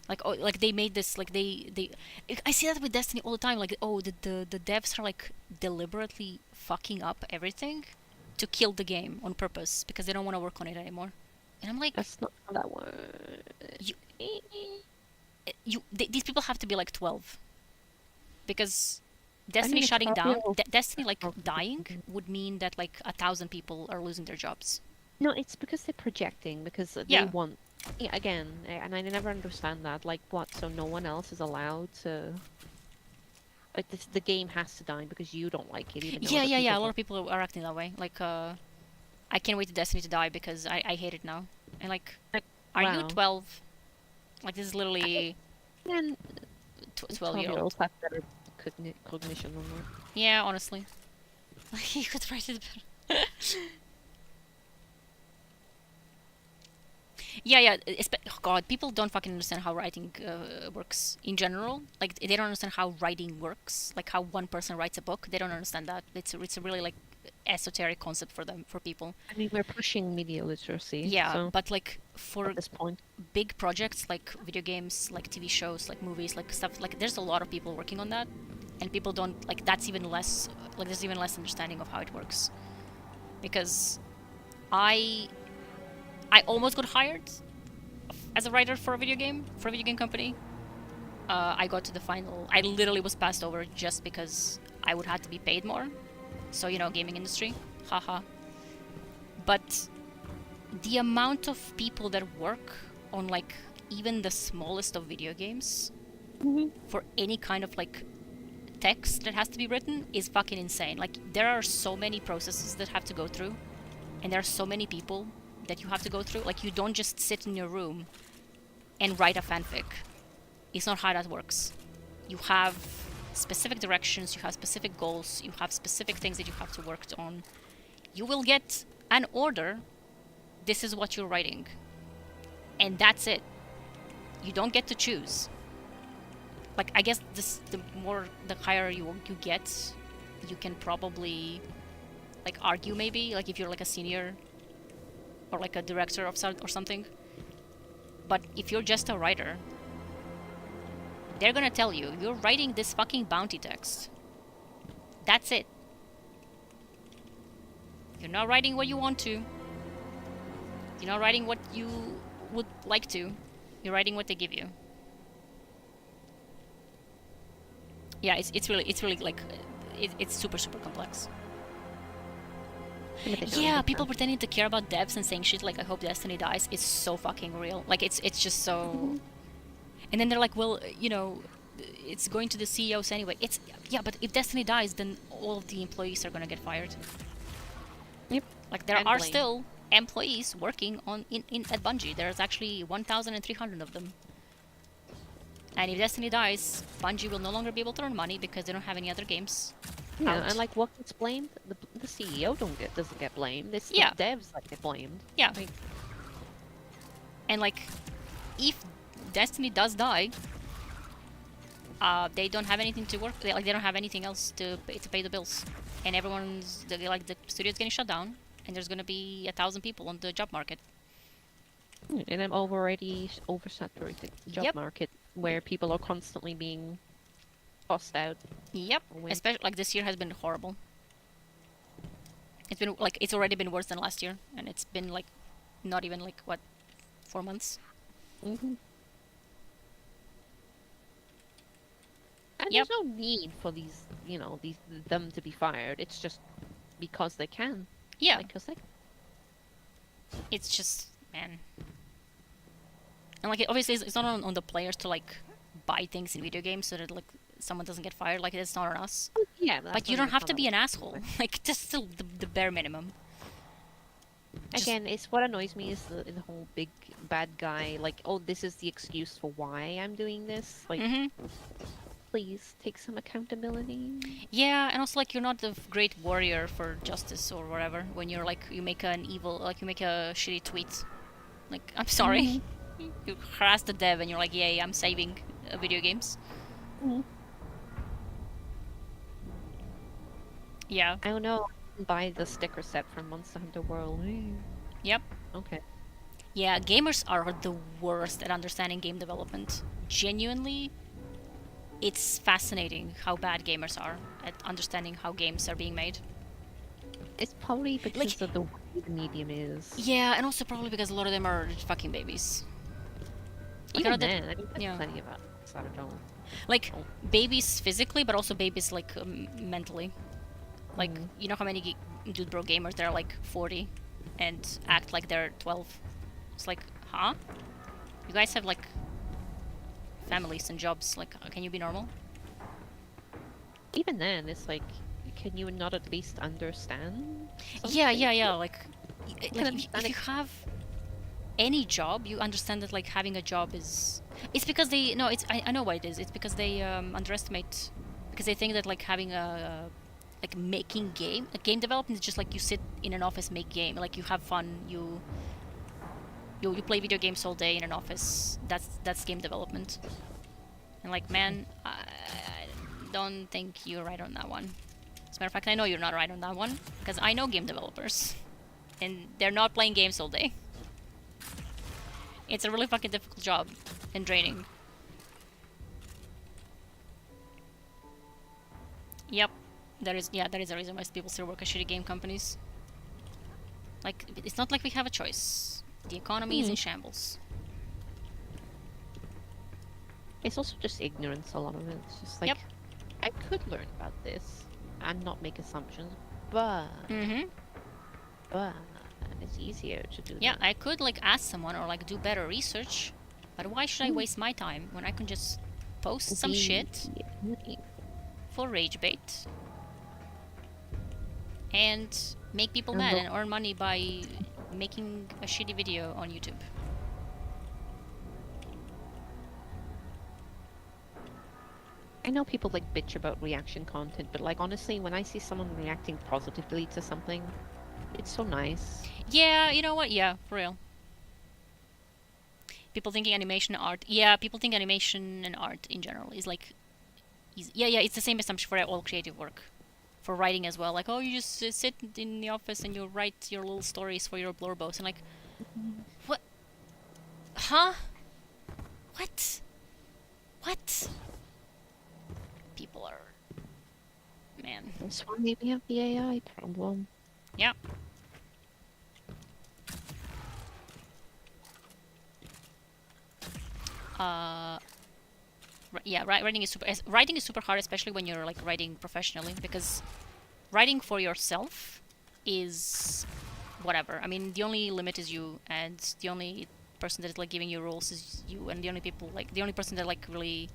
Like, oh, like they made this, like I see that with Destiny all the time. Like, oh, the devs are like deliberately fucking up everything to kill the game on purpose because they don't want to work on it anymore. And I'm like, that's not how that works. These people have to be like 12 because Destiny shutting down, Destiny like dying would mean that like 1,000 people are losing their jobs. No, it's because they're projecting because they want. Yeah, again, and I never understand that. Like, what? So no one else is allowed to. Like, the game has to die because you don't like it. Even though yeah. A lot of people are acting that way. Like, I can't wait for Destiny to die because I hate it now. And like are you 12? Like, this is literally. 12-year-old. Have better cognition than that. Yeah, honestly. Like, you could write it better. Yeah. Oh god, people don't fucking understand how writing works in general. Like, they don't understand how writing works. Like, how one person writes a book. They don't understand that. It's a really, like, esoteric concept for people. I mean, we're pushing media literacy. Yeah, so but, like, for at this point, big projects, like video games, like TV shows, like movies, like stuff, like, there's a lot of people working on that. And people don't, like, that's even less, like, there's even less understanding of how it works. Because I almost got hired as a writer for a video game company. I got to the final. I literally was passed over just because I would have to be paid more. So, you know, gaming industry. Haha. But the amount of people that work on, like, even the smallest of video games for any kind of, like, text that has to be written is fucking insane. Like, there are so many processes that have to go through. And there are so many people that you have to go through. Like, you don't just sit in your room and write a fanfic. It's not how that works. You have specific directions, you have specific goals, you have specific things that you have to work on. You will get an order. This is what you're writing. And that's it. you don't get to choose. Like, I guess the higher you get, you can probably like argue maybe, like if you're like a senior or like a director of or something. But if you're just a writer, they're gonna tell you, you're writing this fucking bounty text. That's it. You're not writing what you want to. You're not writing what you would like to. You're writing what they give you. Yeah, it's really like it's super complex. Yeah, people pretending to care about devs and saying shit like I hope Destiny dies is so fucking real. Like it's just so. And then they're like, well, you know, it's going to the CEOs anyway. It's yeah, but if Destiny dies, then all of the employees are gonna get fired. Yep. Like there are still employees working on at Bungie. There's actually 1,300 of them. And if Destiny dies, Bungie will no longer be able to earn money because they don't have any other games. Yeah, and like what gets blamed? The CEO doesn't get blamed. It's the devs that get blamed. Yeah. And like, if Destiny does die, they don't have anything to work. They don't have anything else to pay the bills, and everyone's like the studio's getting shut down, and there's gonna be 1,000 people on the job market. In an already oversaturated job market where people are constantly being tossed out. Yep. Especially like this year has been horrible. It's been like it's already been worse than last year, and it's been like not even like what 4 months. And there's no need for these, you know, them to be fired. It's just because they can. Yeah. Like, 'cause it's just, man. And like, obviously, it's not on the players to like buy things in video games so that like someone doesn't get fired. Like, it's not on us. Yeah. But you don't have to be an asshole. Like, just still the bare minimum. Again, it's what annoys me is the whole big bad guy. Like, oh, this is the excuse for why I'm doing this. Like, please take some accountability. Yeah, and also like you're not the great warrior for justice or whatever. When you're like you make a shitty tweet. Like, I'm sorry. You harass the dev and you're like, yay, I'm saving video games. Yeah. I don't know. Buy the sticker set from Monster Hunter World. Yep. Okay. Yeah, gamers are the worst at understanding game development. Genuinely, it's fascinating how bad gamers are at understanding how games are being made. It's probably because of the way the medium is. Yeah, and also probably because a lot of them are fucking babies. Like, Even then, I mean, there's plenty of us. I don't know. Like, babies physically, but also babies, like, mentally. Like, you know how many dude bro gamers, they're like 40 and act like they're 12. It's like, huh? You guys have, like, families and jobs. Like, can you be normal? Even then, it's like, can you not at least understand something? Yeah. Like if you have any job, you understand that like having a job is. It's because they no. It's I know why it is. It's because they underestimate, because they think that like having a like making game development is just like you sit in an office, make game, like you have fun, you play video games all day in an office. That's game development. And like, man, I don't think you're right on that one. As a matter of fact, I know you're not right on that one, because I know game developers, and they're not playing games all day. It's a really fucking difficult job and draining. Yep, that is a reason why people still work at shitty game companies. Like, it's not like we have a choice. The economy is in shambles. It's also just ignorance, a lot of it. It's just like, I could learn about this and not make assumptions, but it's easier to do Yeah, that. I could like ask someone or like do better research, but why should I waste my time when I can just post some shit for rage bait and make people mad and earn money by making a shitty video on YouTube? I know people like bitch about reaction content, but like honestly, when I see someone reacting positively to something, it's so nice. Yeah, you know what? Yeah, for real. people thinking animation art. Yeah, people think animation and art in general is like, yeah, it's the same assumption for all creative work, for writing as well. Like, oh, you just sit in the office and you write your little stories for your blurbos, and like, what? Huh? What? What? People are, man. That's why we have the AI problem. Yeah. Yeah, writing is super hard, especially when you're like writing professionally, because writing for yourself is whatever. I mean, the only limit is you, and the only person that is like giving you rules is you, and the only person that like really,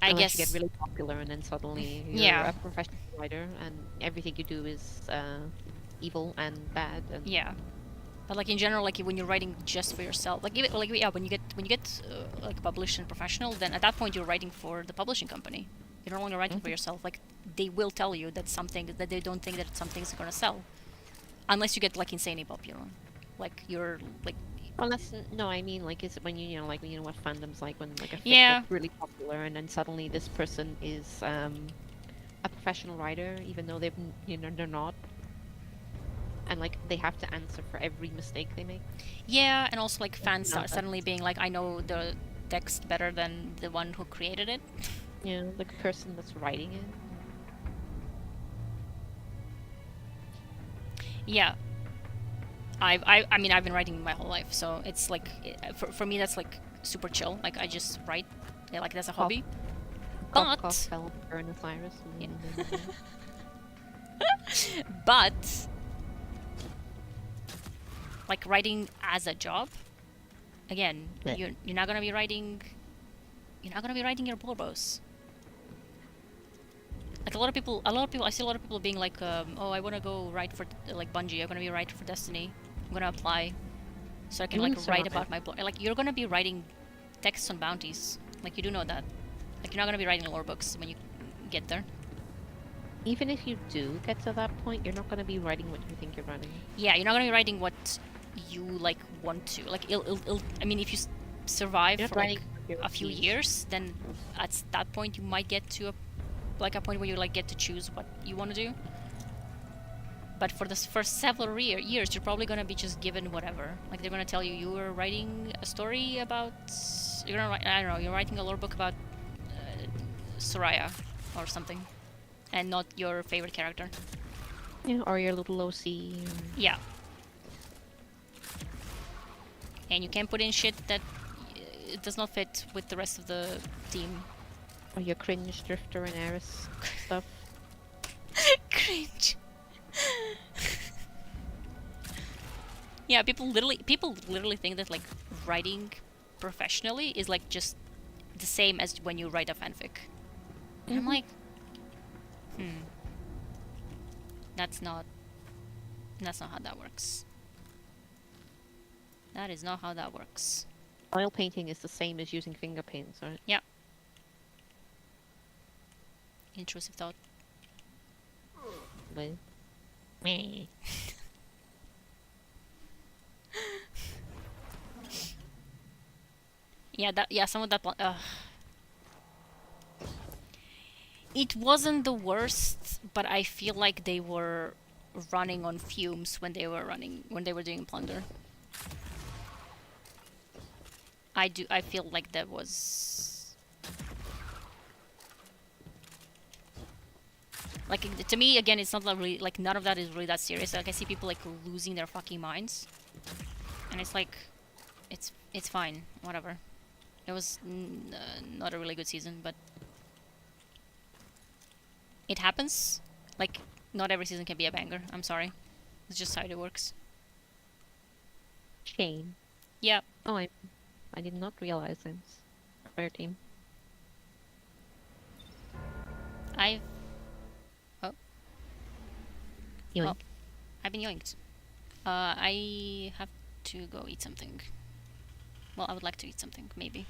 I Unless guess, you get really popular and then suddenly you're yeah, a professional writer and everything you do is evil and bad. And yeah. But like in general, like when you're writing just for yourself, like even like yeah, when you get like published and professional, then at that point you're writing for the publishing company. You're no longer writing for yourself. Like they will tell you that they don't think that something's gonna sell, unless you get like insanely popular. Like you're like. Well, no. I mean, like, is it when you know, like, you know what fandom's like when like a fic Yeah. gets really popular and then suddenly this person is a professional writer, even though they're not. And like they have to answer for every mistake they make. Yeah, and also like fans start suddenly being like, I know the text better than the one who created it. Yeah, the person that's writing it. Yeah. I mean I've been writing my whole life, so it's like for me that's like super chill. Like I just write, yeah, like that's a hobby. But yeah. But like writing as a job, again, you're not gonna be writing your blurbos. Like a lot of people, I see a lot of people being like, oh, I want to go write for like Bungie. I'm gonna be writing for Destiny. I'm gonna apply so I can like write about my blog. Like you're gonna be writing texts on bounties. Like you do know that. Like you're not gonna be writing lore books when you get there. Even if you do get to that point, you're not gonna be writing what you think you're writing. Yeah, you're not gonna be writing what you like want to. Like I mean, if you survive for like a few years, then at that point you might get to a point where you like get to choose what you want to do. But for the first several years, you're probably gonna be just given whatever. Like they're gonna tell you you are writing a story about, you're gonna write, I don't know, you're writing a lore book about Soraya or something, and not your favorite character. Yeah, or your little OC. Yeah. And you can't put in shit that it does not fit with the rest of the team. Or your cringe drifter and Eris stuff. Cringe. Yeah, people literally think that like writing professionally is like just the same as when you write a fanfic. And I'm like, that's not how that works. That is not how that works. Oil painting is the same as using finger paints, right? Yeah. Intrusive thought. Well. Yeah, some of that. It wasn't the worst, but I feel like they were running on fumes when they were doing plunder. I feel like that was like, to me again, it's not really like, none of that is really that serious. Like I see people like losing their fucking minds, and it's like, it's fine, whatever. It was not a really good season, but it happens. Like not every season can be a banger. I'm sorry, it's just how it works. Shame. Yeah. Oh, I did not realize this. Fair team. I've Yoink. Oh, I've been yoinked. I have to go eat something. Well, I would like to eat something, maybe.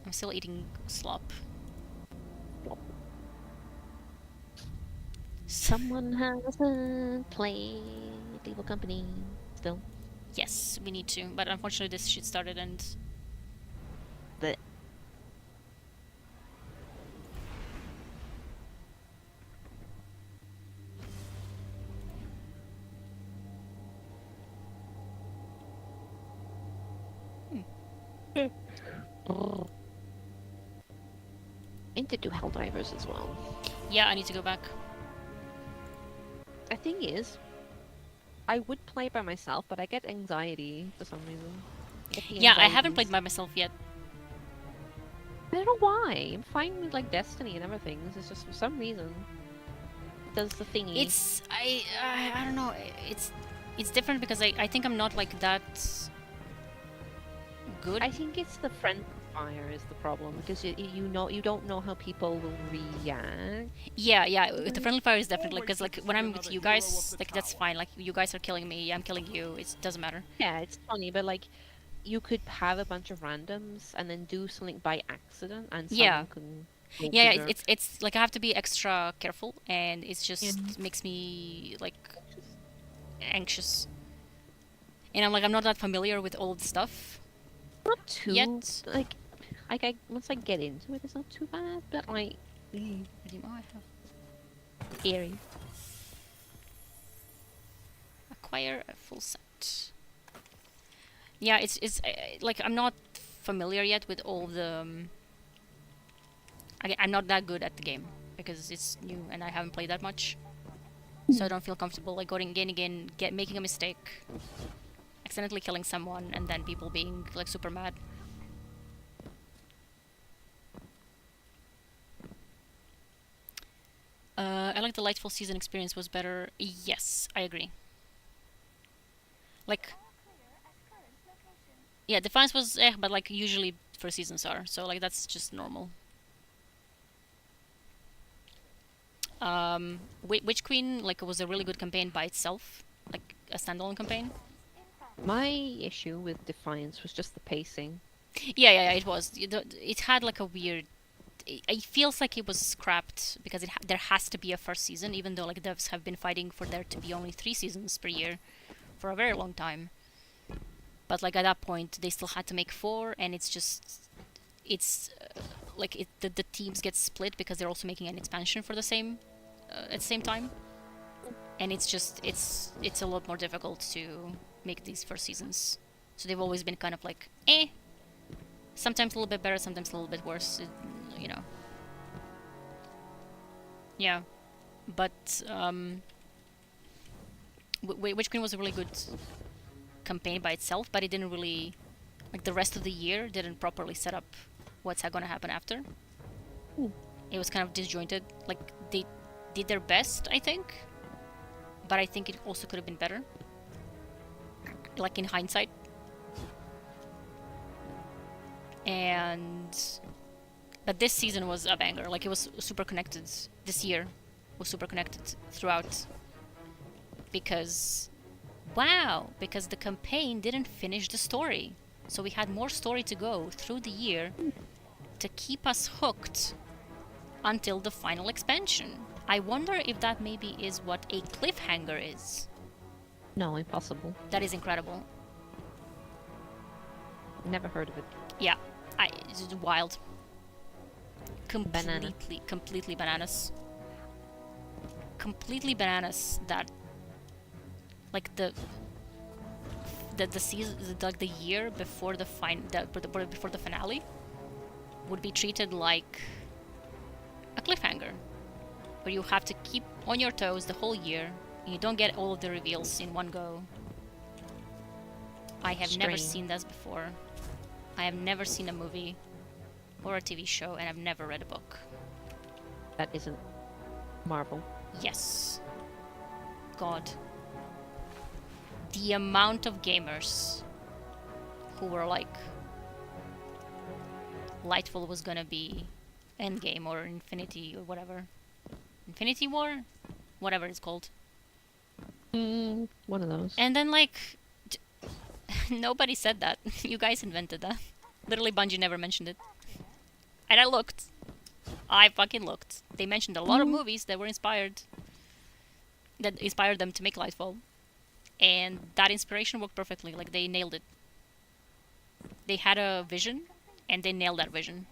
I'm still eating slop. Someone hasn't played Evil Company still. Yes, we need to, but unfortunately this shit started and... The I need to do Helldivers as well. Yeah, I need to go back. The thing is, I would play by myself, but I get anxiety for some reason. Yeah, I haven't played by myself yet. I don't know why. I'm fine with like Destiny and everything. It's just for some reason it does the thingy. It's I don't know. It's different because I think I'm not like that good. I think it's the friend fire is the problem because you don't know how people will react. Yeah. The friendly fire is definitely because like when I'm with you guys, like that's fine. Like you guys are killing me, I'm killing you. It doesn't matter. Yeah, it's funny, but like you could have a bunch of randoms and then do something by accident, and someone can. Yeah, it's like I have to be extra careful, and it's just makes me like anxious. And I'm not that familiar with all the stuff. Not too yet. Like once I get into it, it's not too bad, but like scary. Acquire a full set. Yeah, it's like I'm not familiar yet with all the. I'm not that good at the game because it's new and I haven't played that much, so I don't feel comfortable like going again, making a mistake, accidentally killing someone, and then people being like super mad. I like the Lightfall season experience was better. Yes, I agree. Like, yeah, Defiance was but like usually first seasons are, so like that's just normal. Witch Queen like was a really good campaign by itself, like a standalone campaign. My issue with Defiance was just the pacing. Yeah, it was. It had like a weird. It feels like it was scrapped because there has to be a first season, even though like devs have been fighting for there to be only 3 seasons per year for a very long time. But like at that point, they still had to make 4, and like the teams get split because they're also making an expansion for the same at the same time, and it's a lot more difficult to make these first seasons. So they've always been kind of like sometimes a little bit better, sometimes a little bit worse, you know. Yeah, but Witch Queen was a really good campaign by itself, but it didn't really, like the rest of the year didn't properly set up what's gonna happen after. It was kind of disjointed. Like they did their best, I think, but I think it also could have been better, like in hindsight. But this season was a banger. Like it was super connected. This year was super connected throughout because the campaign didn't finish the story, so we had more story to go through the year to keep us hooked until the final expansion. I wonder if that maybe is what a cliffhanger is. No, impossible. That is incredible. Never heard of it. Yeah, it's just wild. Completely bananas. Completely bananas that like the season, like the year before the before the finale would be treated like a cliffhanger, where you have to keep on your toes the whole year and you don't get all of the reveals in one go. I have never seen this before. I have never seen a movie or a TV show, and I've never read a book. That isn't Marvel. Yes. God. The amount of gamers who were like, Lightfall was gonna be Endgame or Infinity or whatever. Infinity War? Whatever it's called. One of those. And then like, nobody said that. You guys invented that. Literally Bungie never mentioned it. And I looked. I fucking looked. They mentioned a lot of movies that inspired them to make Lightfall. and that inspiration worked perfectly. Like they nailed it. They had a vision, and they nailed that vision.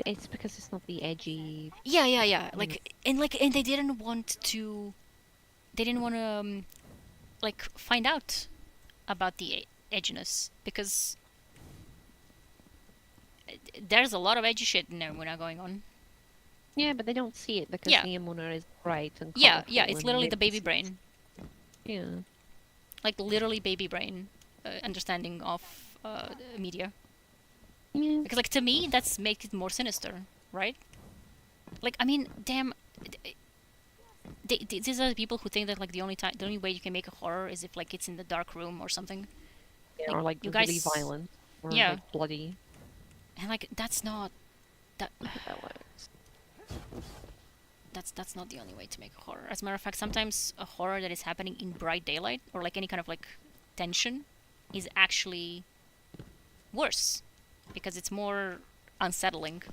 It's because it's not the edgy. Yeah. And they didn't want to. They didn't want to like find out about the edginess because there's a lot of edgy shit in there we're not going on. Yeah, but they don't see it because Yeah. Neomuna is bright and Yeah, colorful it's and literally the lives. baby brain. Yeah. Like literally baby brain understanding of media. Yeah. Because like to me that's makes it more sinister, right? Like I mean, damn. These are the people who think that like the only way you can make a horror is if like it's in the dark room or something. Yeah, or like you really guys- violent. Or Yeah. like bloody. And like that's not that That works. that's not the only way to make a horror. As a matter of fact, sometimes a horror that is happening in bright daylight or like any kind of like tension is actually worse because it's more unsettling.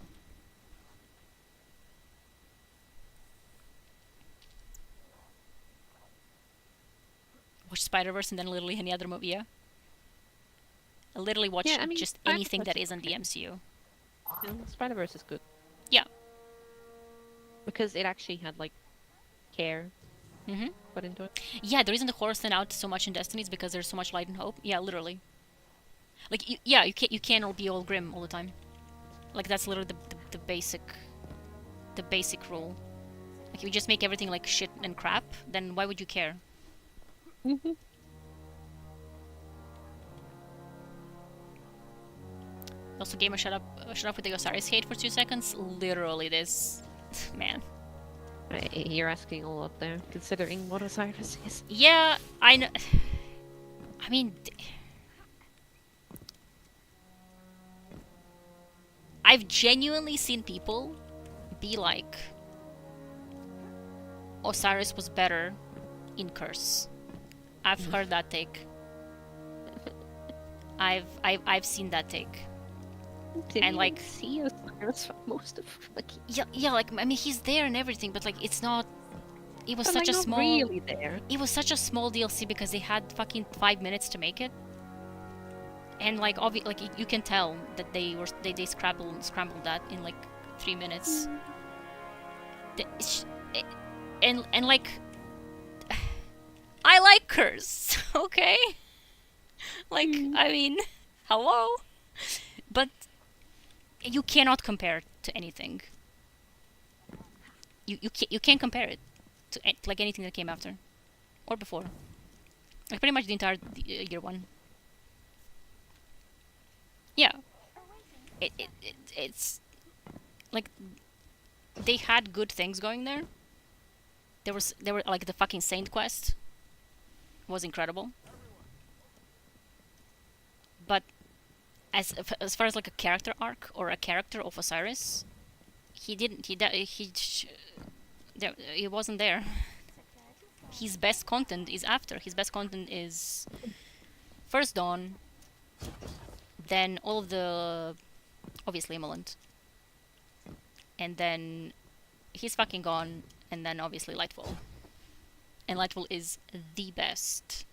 Watch Spider-Verse and then literally any other movie, yeah? I literally watch Yeah, I mean, just anything that Spider-Verse isn't the MCU. Yeah, Spider-Verse is good. Yeah. Because it actually had like care Mm-hmm. put into it. Yeah, the reason the horror stand out so much in Destiny is because there's so much light and hope. Yeah, literally. Like, you can't all be all grim all the time. Like, that's literally the basic rule. Like, if you just make everything like shit and crap, then why would you care? Mm-hmm. Also, gamer, shut up with the Osiris hate for 2 seconds. Literally, this man. You're asking a lot there, considering what Osiris is. Yeah, I know. I mean, I've genuinely seen people be like, Osiris was better in Curse. I've heard that take. I've seen that take. Didn't And, like- even see Osiris for most of like. Yeah, like I mean he's there and everything, but like it's not. It was But, such like, a not small. really there. It was such a small DLC because they had fucking 5 minutes to make it. And like like you can tell that they scrambled that in like 3 minutes. And like I like Curse, okay? Like I mean, hello? But you cannot compare it to anything. You can't compare it to like anything that came after or before. Like pretty much the entire year one. Yeah. It's like they had good things going there. There were like the fucking Saint quest was incredible. But as far as like a character arc or a character of Osiris, he wasn't there. His best content is after. His best content is First Dawn, then all of the obviously Immolant, and then he's fucking gone, and then obviously Lightfall. And Lightfall is the best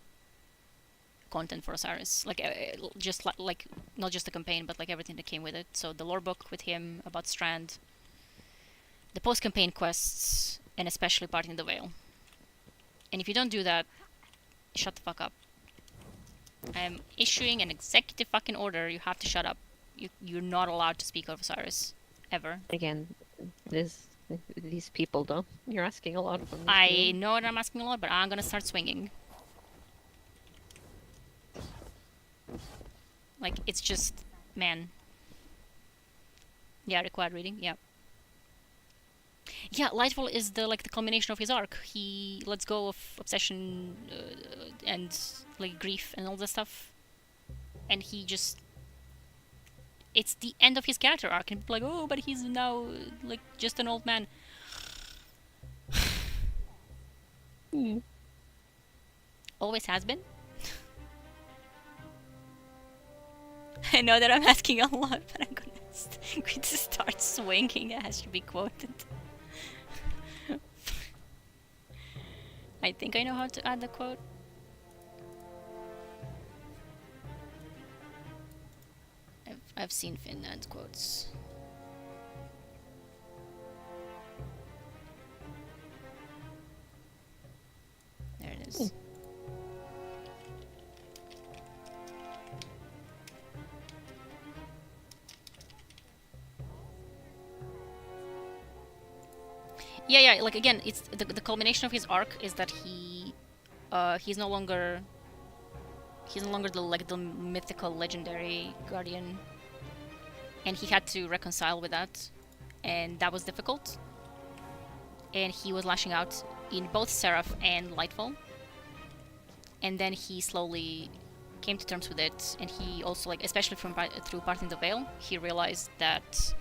content for Osiris, like just like not just the campaign but like everything that came with it. So the lore book with him about Strand, the post-campaign quests, and especially Parting the Veil. And if you don't do that, shut the fuck up. I am issuing an executive fucking order. You have to shut up. You're not allowed to speak of Osiris ever. Again, these people though. You're asking a lot from these I people. know that I'm asking a lot, but I'm gonna start swinging. Like, it's just, man. Yeah, required reading, yeah. Yeah, Lightfall is the culmination of his arc. He lets go of obsession and like grief and all that stuff, and he just. It's the end of his character arc, and people are like, oh, but he's now like just an old man. Always has been. I know that I'm asking a lot, but I'm going to start swinging. It has to be quoted. I think I know how to add the quote. I've seen Finland quotes. There it is. Yeah, like again, it's the culmination of his arc is that he's no longer the mythical legendary guardian, and he had to reconcile with that, and that was difficult. And he was lashing out in both Seraph and Lightfall, and then he slowly came to terms with it, and he also, like, especially through Parting the Veil, he realized that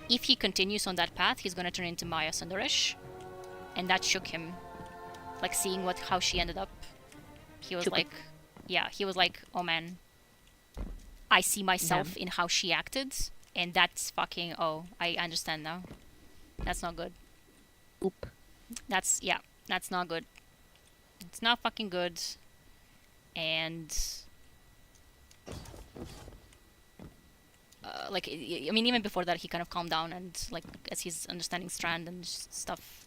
if he continues on that path, he's gonna turn into Maya Sundaresh, and that shook him. Like, seeing how she ended up, he was like, yeah, he was like, oh man, I see myself in how she acted, and that's fucking, oh, I understand now. That's not good. Oop. That's not good. It's not fucking good. And like, I mean, even before that, he kind of calmed down, and like, as he's understanding Strand and stuff,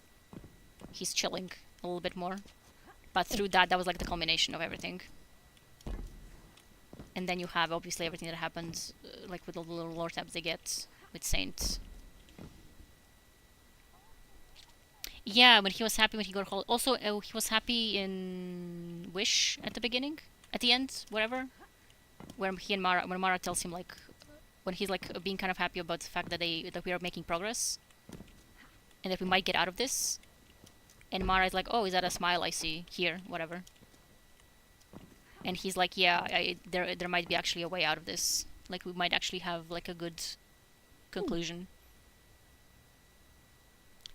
he's chilling a little bit more. But through that was like the culmination of everything. And then you have obviously everything that happens, like with all the little lore tabs they get with Saint. Yeah, when he was happy when he got hold. Also, he was happy in Wish at the beginning, at the end, whatever, where when Mara tells him, like, when he's like being kind of happy about the fact that we are making progress, and that we might get out of this, and Mara is like, oh, is that a smile I see here, whatever, and he's like, yeah, there might be actually a way out of this, like we might actually have like a good conclusion.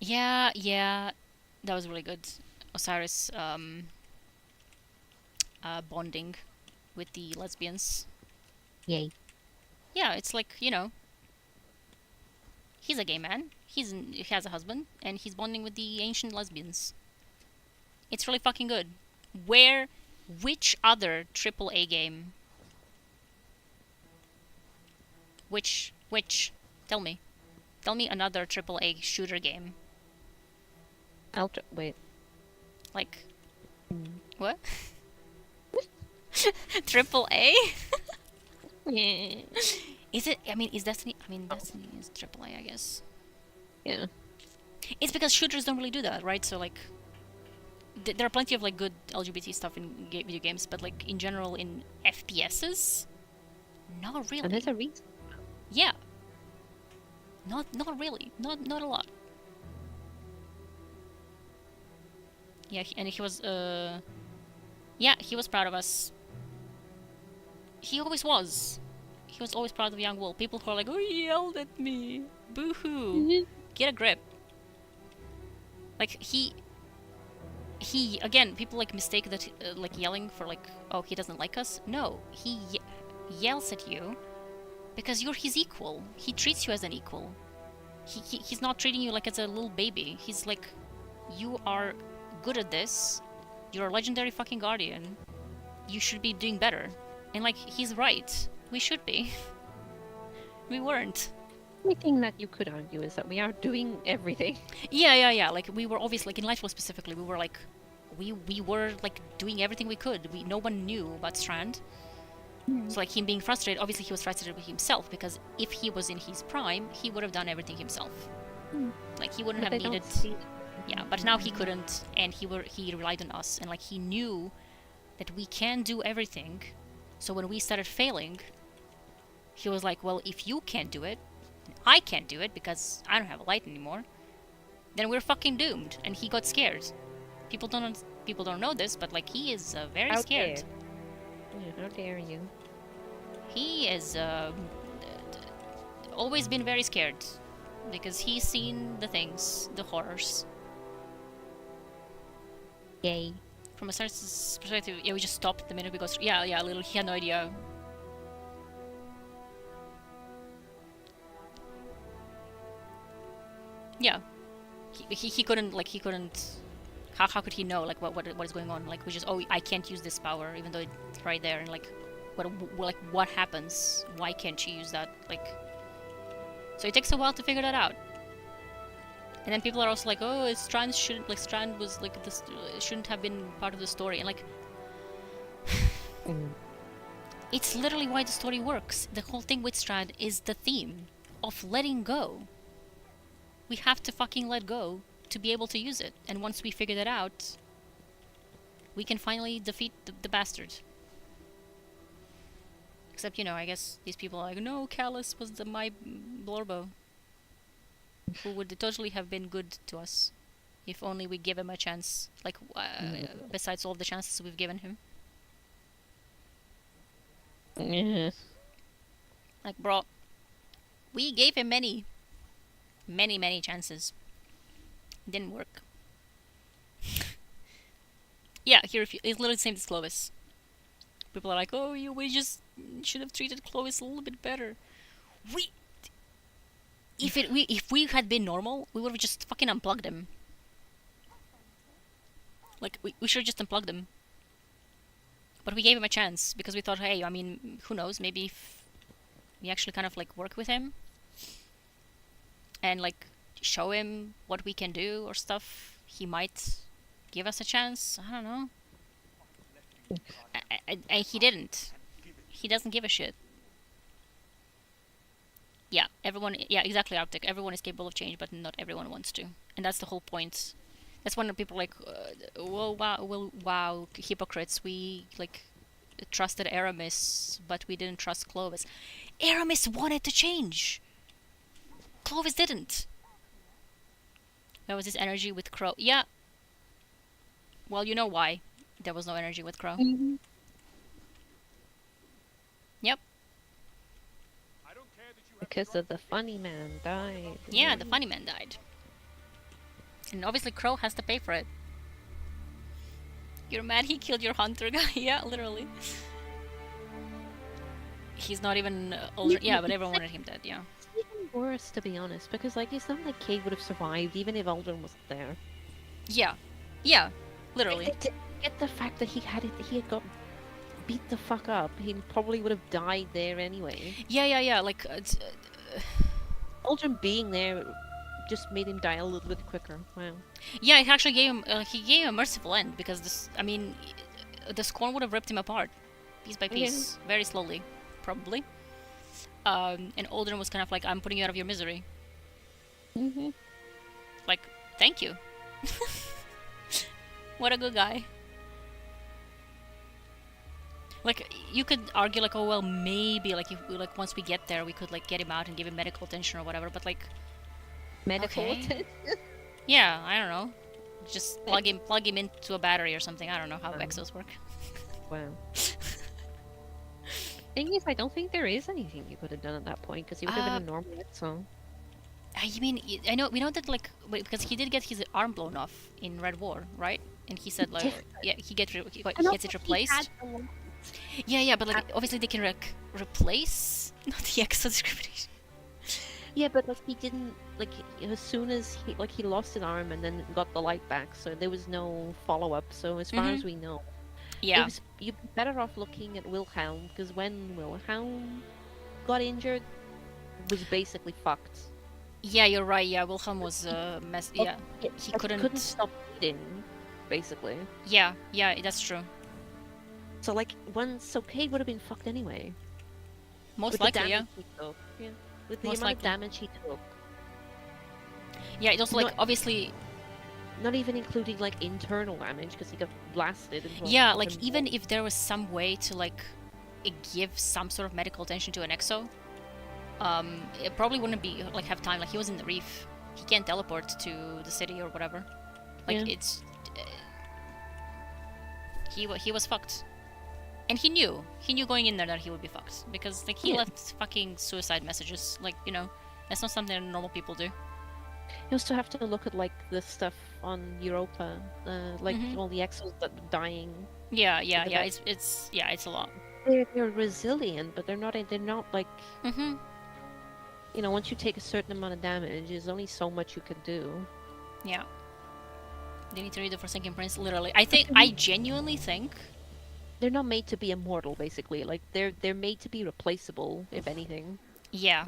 Yeah, that was really good. Osiris bonding with the lesbians. Yay. Yeah, it's like, you know, he's a gay man. He has a husband, and he's bonding with the ancient lesbians. It's really fucking good. Which other AAA game? Which? Tell me. Tell me another AAA shooter game. Wait. Like, what? AAA? Yeah. Is it? I mean, is Destiny? I mean, Destiny is AAA, I guess. Yeah. It's because shooters don't really do that, right? So like, there are plenty of like good LGBT stuff in video games, but like in general in FPSs, not really. And there's a reason. Yeah. Not really. Not a lot. Yeah, and he was yeah, he was proud of us. He always was. He was always proud of Young Wool. People who are like, oh, he yelled at me. Boo-hoo. Get a grip. Like, he again, people like mistake that like yelling for like, oh, he doesn't like us. No, he yells at you because you're his equal. He treats you as an equal. He's not treating you like as a little baby. He's like, you are good at this. You're a legendary fucking guardian. You should be doing better. And like, he's right. We should be. We weren't. The only thing that you could argue is that we are doing everything. Yeah. Like, we were obviously, like in Lightfall specifically, we were like, we were like doing everything we could. No one knew about Strand. So like, him being frustrated, obviously he was frustrated with himself, because if he was in his prime, he would have done everything himself. Like, he wouldn't have needed. Yeah, but now he couldn't, and he relied on us, and like, he knew that we can do everything. So when we started failing, he was like, well, if you can't do it, I can't do it because I don't have a light anymore, then we're fucking doomed. And he got scared. People don't know this, but like, he is very scared. Yeah, how dare you? He is always been very scared because he's seen the things, the horrors. Yay. From a certain perspective, yeah, we just stopped the minute we got. Yeah, a little. He had no idea. Yeah, he couldn't, like, how could he know, like, what is going on? Like, we just, oh, I can't use this power even though it's right there, and like, what happens? Why can't she use that? Like, so it takes a while to figure that out. And then people are also like, oh, Strand was like this, shouldn't have been part of the story, and like, it's literally why the story works. The whole thing with Strand is the theme of letting go. We have to fucking let go to be able to use it, and once we figure that out, we can finally defeat the bastard. Except, you know, I guess these people are like, no, Callus was my Blorbo, who would totally have been good to us if only we give him a chance, like, besides all the chances we've given him. Yeah. Like, bro, we gave him many chances. Didn't work. Yeah, here it's literally the same as Clovis. People are like, oh, we just should have treated Clovis a little bit better. If we had been normal, we would have just fucking unplugged him. Like, we should have just unplugged him. But we gave him a chance, because we thought, hey, I mean, who knows, maybe if we actually kind of, like, work with him, and, like, show him what we can do or stuff, he might give us a chance. I don't know. And he didn't. He doesn't give a shit. Yeah, yeah, exactly, Arctic. Everyone is capable of change, but not everyone wants to. And that's the whole point. That's when people are like, wow, hypocrites. We, like, trusted Aramis, but we didn't trust Clovis. Aramis wanted to change! Clovis didn't! There was this energy with Crow. Yeah. Well, you know why there was no energy with Crow. Mm-hmm. Yep. Because of the funny man died. Yeah, the funny man died. And obviously Crow has to pay for it. You're mad he killed your hunter guy? Yeah, literally. He's not even older. Yeah, but everyone wanted him dead, yeah. It's even worse, to be honest, because, like, it's not like Kate would have survived even if Aldrin wasn't there. Yeah. Yeah, literally. Get the fact that he had got beat the fuck up, he probably would have died there anyway. Yeah, like... Aldrin being there just made him die a little bit quicker. Wow. Yeah, it actually gave him, he gave him a merciful end, because this, I mean, the Scorn would have ripped him apart, piece by piece, very slowly, probably. And Aldrin was kind of like, I'm putting you out of your misery. Mm-hmm. Like, thank you. What a good guy. Like, you could argue, like, oh, well, maybe, like, if, like, once we get there, we could, like, get him out and give him medical attention or whatever, but, like... Medical attention? Yeah, I don't know. Just plug him into a battery or something. I don't know how exos work. Wow. Thing is, I don't think there is anything you could have done at that point, because he would have been a normal exo. I mean, we know that, like, because he did get his arm blown off in Red War, right? And he said, like, yeah, he gets it replaced. Yeah, but, like, obviously they can, like, replace, not the exo discrimination. Yeah, but, like, he didn't, like, as soon as he lost his arm and then got the light back, so there was no follow-up, so as far as we know. Yeah. You'd be better off looking at Wilhelm, because when Wilhelm got injured, it was basically fucked. Yeah, you're right, yeah, Wilhelm was, yeah, he couldn't stop bleeding, basically. Yeah, that's true. So, like, Kate would have been fucked anyway. Most likely, yeah. With the amount of damage he took. Yeah, it also, like, obviously... Not even including, like, internal damage, because he got blasted. Yeah, like, even if there was some way to, like, give some sort of medical attention to an exo, it probably wouldn't be, like, have time. Like, he was in the reef. He can't teleport to the city or whatever. Like, it's... he was fucked. And he knew going in there that he would be fucked. Because, like, he left fucking suicide messages. Like, you know, that's not something that normal people do. You also have to look at, like, the stuff on Europa. Like, all the exos that are dying. Yeah, it's a lot. They're resilient, but they're not, like... You know, once you take a certain amount of damage, there's only so much you can do. Yeah. They need to read the Forsaken Prince, literally. I genuinely think they're not made to be immortal, basically. Like they're made to be replaceable, if anything. Yeah.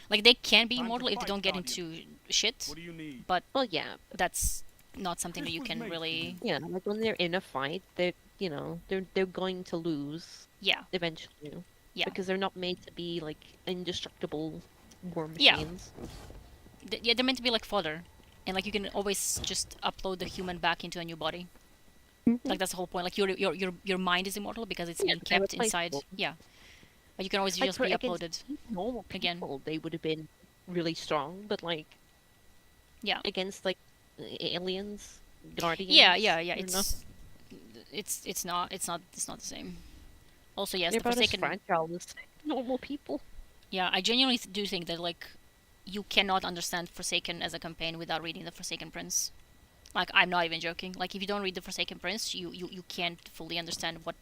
Like, they can be Time to immortal if they fight, don't get Guardian. into shit, What do you need? but Well, yeah, that's not something that This you was can made for really. yeah. Like when they're in a fight, they're going to lose Yeah. eventually. Yeah. Because they're not made to be like indestructible war Yeah. machines. Yeah, they're meant to be like fodder, and like you can always just upload the human back into a new body. Like, that's the whole point. Like, your mind is immortal because it's Yeah, being they're kept inside. replaceable. Yeah, but you can always Like just for be against uploaded. normal again. people, they would have been really strong, but like Yeah. against like aliens, guardians. Yeah. they're not- It's not the same. Also, yes, they're the about as Forsaken. fragile as normal people. Yeah, I genuinely do think that, like, you cannot understand Forsaken as a campaign without reading the Forsaken Prince. Like, I'm not even joking. Like, if you don't read the Forsaken Prince, you can't fully understand what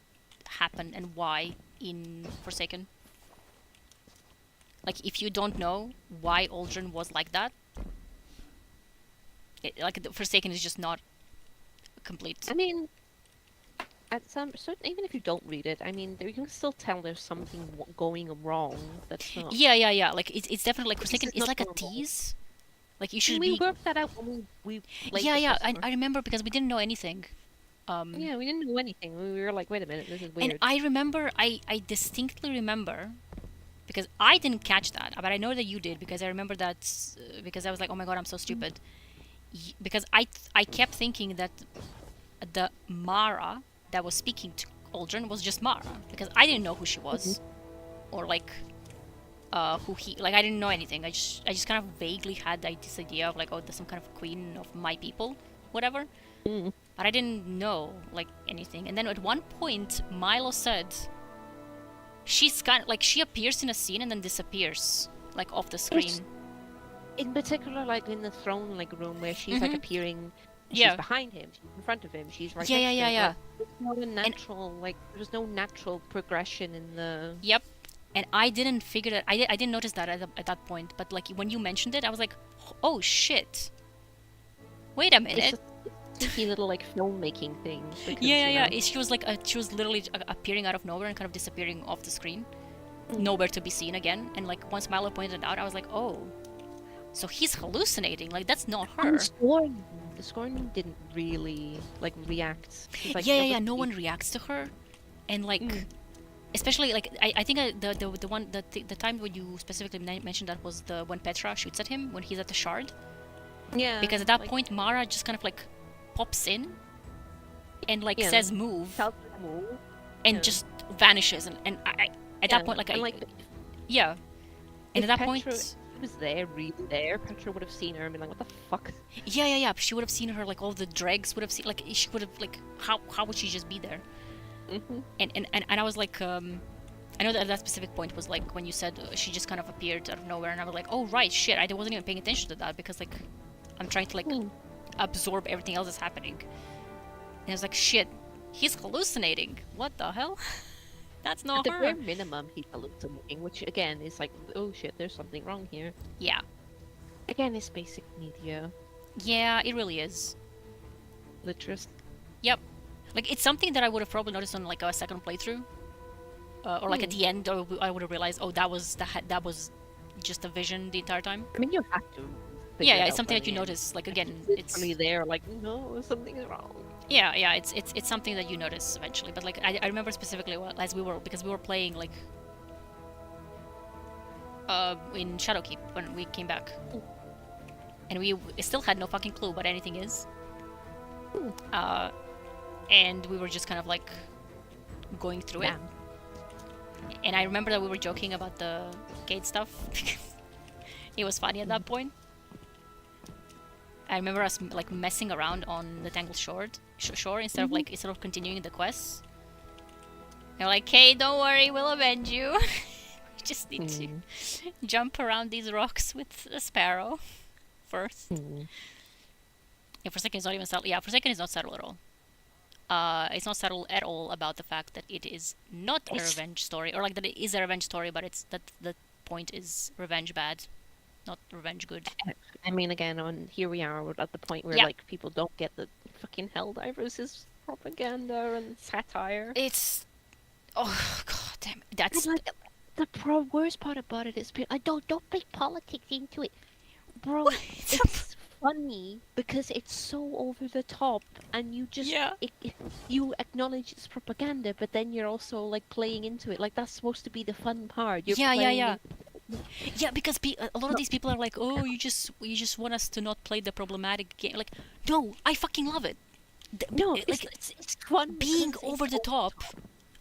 happened and why in Forsaken. Like, if you don't know why Aldrin was like that, like, the Forsaken is just not complete. I mean, at some certain, even if you don't read it, I mean, you can still tell there's something going wrong. That's not. Yeah. Like, it's definitely like This Forsaken. is It's not like a normal. tease. Like, you should we be. worked that out when we played Yeah, the yeah. customer. I remember because we didn't know anything. Yeah, we didn't know anything. We were like, wait a minute, this is weird. And I remember, I distinctly remember, because I didn't catch that, but I know that you did, because I remember that, because I was like, oh my god, I'm so stupid. Because I kept thinking that the Mara that was speaking to Aldrin was just Mara, because I didn't know who she was, or like, who he, like, I didn't know anything. I just kind of vaguely had this idea of like, oh, there's some kind of queen of my people, whatever. But I didn't know, like, anything. And then at one point, Milo said, she's kind of, like, she appears in a scene and then disappears, like, off the screen. In particular, like in the throne like room where she's like appearing, Yeah. she's behind him, she's in front of him, she's right Yeah, next to him. yeah. Like, there's no natural, like there's no natural progression in the. Yep. And I didn't figure that, I didn't notice that at that point, but, like, when you mentioned it, I was like, oh, shit. Wait a minute. It's a sneaky little like filmmaking thing. Because, Yeah. She was like, she was literally appearing out of nowhere and kind of disappearing off the screen, nowhere to be seen again. And like once Milo pointed it out, I was like, oh, so he's hallucinating. Like, that's not her. The scoring didn't really like react. It's like, Yeah. No one reacts to her, and like, especially like I think the time when you specifically mentioned that was when Petra shoots at him when he's at the shard. Yeah. Because at that like, point, Mara just kind of like pops in and like Yeah. says move tells her to move. and Yeah. just vanishes, and I at that point, like, and, yeah, and if at that Petra point, was there, really there, Petra would have seen her and been like, what the fuck? yeah, she would have seen her, like, all the dregs would have seen, like, she would have, like, how would she just be there? And I was like, I know that that specific point was like when you said she just kind of appeared out of nowhere, and I was like, oh right, shit, I wasn't even paying attention to that because, like, I'm trying to, like, absorb everything else that's happening, and I was like, shit, he's hallucinating. What the hell? That's At not the her. bare minimum, he's hallucinating, which again is like, oh shit, there's something wrong here. Yeah, Again, it's basic media yeah, it really is. literacy. Yep. Like, it's something that I would have probably noticed on, like, a second playthrough, or like at the end, or I would have realized, oh, that was just a vision the entire time. I mean, you have to. Yeah, it's something that you notice. Like, again, it's Literally there, like, no, something's wrong. yeah, it's something that you notice eventually. But like, I remember specifically as because we were playing, like, in Shadowkeep when we came back, and we still had no fucking clue what anything is. And we were just kind of like going through it. And I remember that we were joking about the gate stuff because it was funny at that point. I remember us like messing around on the Tangled shore instead of continuing the quests. They're like, "Hey, don't worry, we'll avenge you. We just need to jump around these rocks with a sparrow first." Yeah, Forsaken is not even subtle. Yeah, Forsaken is not subtle at all. It's not subtle at all about the fact that it is not a revenge story, or like that it is a revenge story, but it's that the point is revenge bad, not revenge good. I mean, again, here we are at the point where Yeah. like people don't get that fucking Helldivers is propaganda and satire. It's oh god damn it. That's And, like, worst part about it is, I don't bring politics into it, bro. It's funny because it's so over the top, and you just yeah. you acknowledge it's propaganda, but then you're also like playing into it. Like that's supposed to be the fun part. You're playing. Yeah, because a lot of these people are like, oh, you just want us to not play the problematic game. Like, no, I fucking love it. No, Like it's fun. being because over it's the top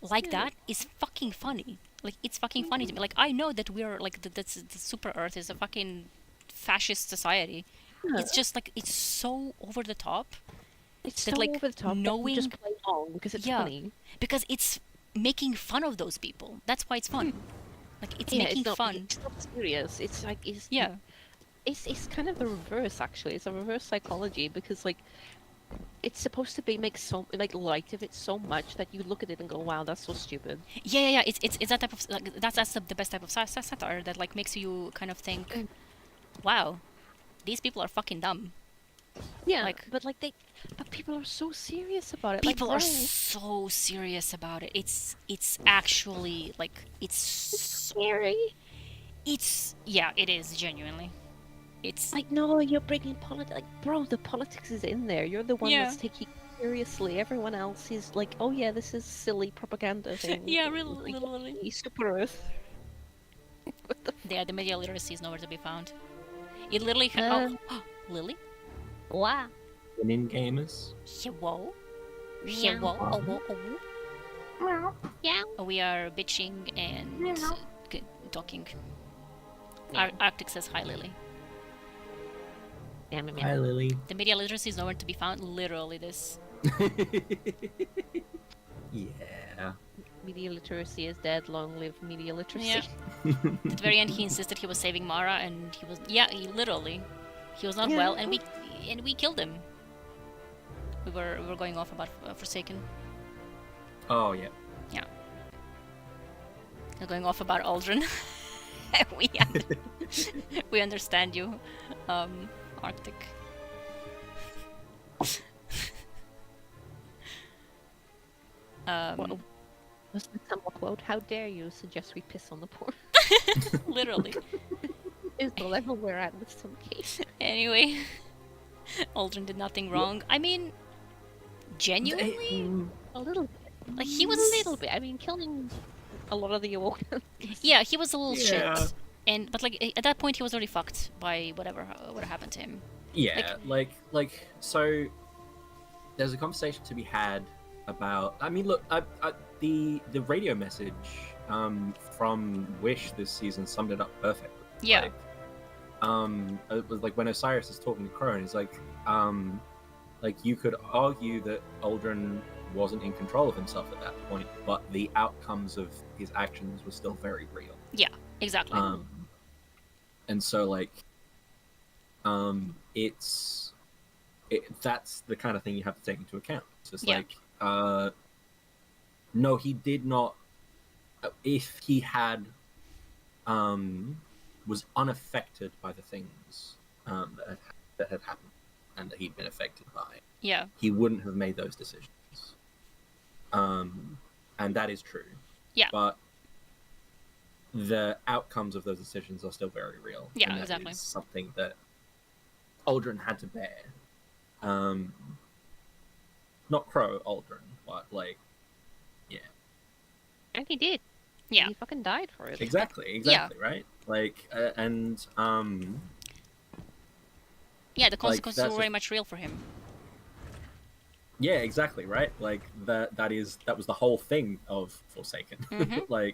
like Yeah. that is fucking funny. Like it's fucking funny to me. Like I know that we're like that's the Super Earth is a fucking fascist society. Yeah. It's just like it's so over the top. It's that, so like, over the top that knowing you just play along because it's funny. because it's making fun of those people. That's why it's fun. Like it's Yeah, making it's not, fun. It's not serious. It's like Yeah. It's kind of the reverse actually. It's a reverse psychology because like it's supposed to be make so like light of it so much that you look at it and go, wow, that's so stupid. Yeah. It's that type of like that's the best type of satire that like makes you kind of think, wow, these people are fucking dumb. Yeah, Like- but people are so serious about it. People like, are bro, so serious about it. It's actually like it's scary. it is genuinely. It's Like, no, you're bringing politics. Like, bro, the politics is in there. You're the one Yeah. that's taking it seriously. Everyone else is like, oh yeah, this is silly propaganda thing. yeah, Like, literally. Super Earth. What the Yeah, the media literacy is nowhere to be found. It literally Lily? Wow. Winning gamers. Hello? Yeah. Hello? Yeah. We are bitching and talking. Arctic says hi, Lily. Damn it, Hi, man. Lily. The media literacy is nowhere to be found. Literally, this. Yeah. Media literacy is dead. Long live media literacy. Yeah. At the very end, he insisted he was saving Mara, and he was he literally, he was not Yeah. well, and we killed him. We were going off about Forsaken. Oh yeah. Yeah. We're going off about Aldrin. we understand you, Arctic. What was the Tumblr quote? How dare you suggest we piss on the poor? Literally. Is the level we're at with some case. Anyway, Aldrin did nothing wrong. I mean, genuinely, A little bit. like he was A little bit. I mean, killing a lot of the Awoken. Yeah, he was a little Yeah. shit. But like at that point, he was already fucked by whatever happened to him. Yeah, like so. There's a conversation to be had about. I mean, look, the radio message from Wish this season summed it up perfectly. Yeah. It was like when Osiris is talking to Crone, he's like you could argue that Aldrin wasn't in control of himself at that point, but the outcomes of his actions were still very real. Yeah, exactly. And so that's the kind of thing you have to take into account. It's just Yeah. no, he did not. If he had was unaffected by the things that had happened and that he'd been affected by, Yeah. he wouldn't have made those decisions. And that is true. Yeah. But the outcomes of those decisions are still very real. Yeah, and that exactly. is something that Aldrin had to bear. Not Crow Aldrin, but yeah. And he did. Yeah. He fucking died for it. Exactly, right? Yeah, the consequences that's were very much real for him. Yeah, exactly, right? That was the whole thing of Forsaken. Mhm.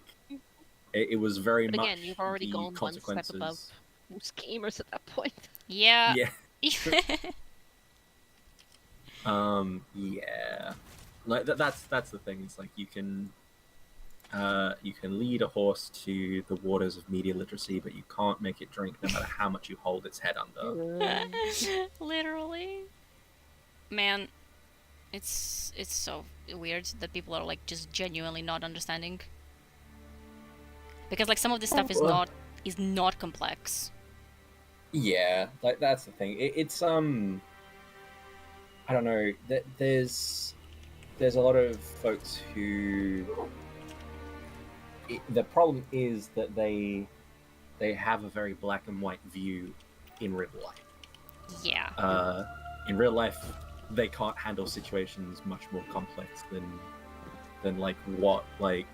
It was very But much again, you've already the gone one step consequences. above most gamers at that point. Yeah. Yeah. Yeah. That's the thing. It's like you can lead a horse to the waters of media literacy, but you can't make it drink no matter how much you hold its head under. Literally. Man, it's so weird that people are like just genuinely not understanding. Because like some of this stuff is not complex. Yeah, that's the thing. It's I don't know. There's there's a lot of folks who the problem is that they have a very black and white view in real life. Yeah. In real life, they can't handle situations much more complex than like what like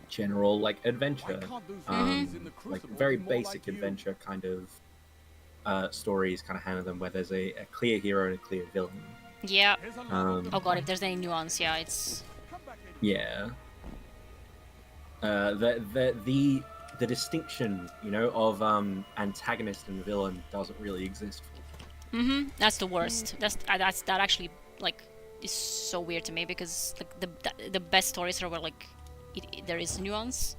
general like adventure, like very basic adventure kind of stories kind of handle them, where there's a clear hero and a clear villain. Yeah. Oh god, if there's any nuance, yeah, it's. Yeah. The distinction, you know, of antagonist and villain doesn't really exist. That's the worst. That actually like is so weird to me, because like the best stories are where like there is nuance.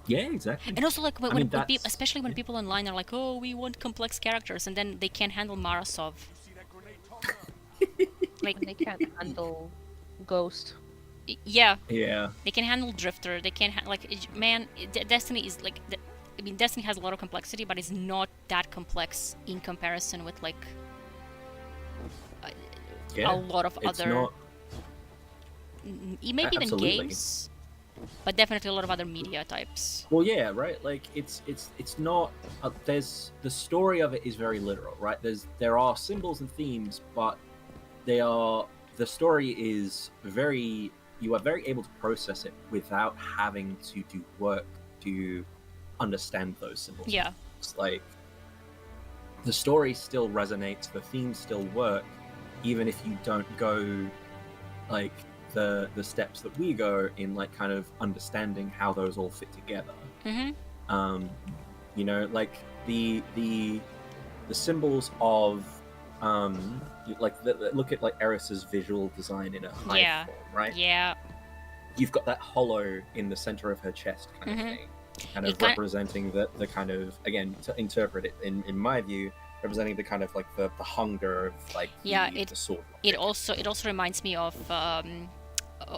Yeah, exactly. And also like when especially when people online are like, oh, we want complex characters, and then they can't handle Marasov. Like they can't handle Ghost. Yeah. Yeah. They can handle Drifter. They can man. Destiny is like. I mean, Destiny has a lot of complexity, but it's not that complex in comparison with like a lot of other. Not... Maybe even games, but definitely a lot of other media types. Well, yeah, right. Like it's not. There's the story of it is very literal, right? There are symbols and themes, but the story is very. You are very able to process it without having to do work to understand those symbols. Yeah. It's like the story still resonates, the themes still work, even if you don't go like the steps that we go in, like kind of understanding how those all fit together. You know, like the symbols of like look at like Eris's visual design in a hive form, right? Yeah. You've got that hollow in the center of her chest kind of thing, kind of representing the kind of, again, to interpret it in my view, representing the kind of like the hunger of like the sword. It also reminds me of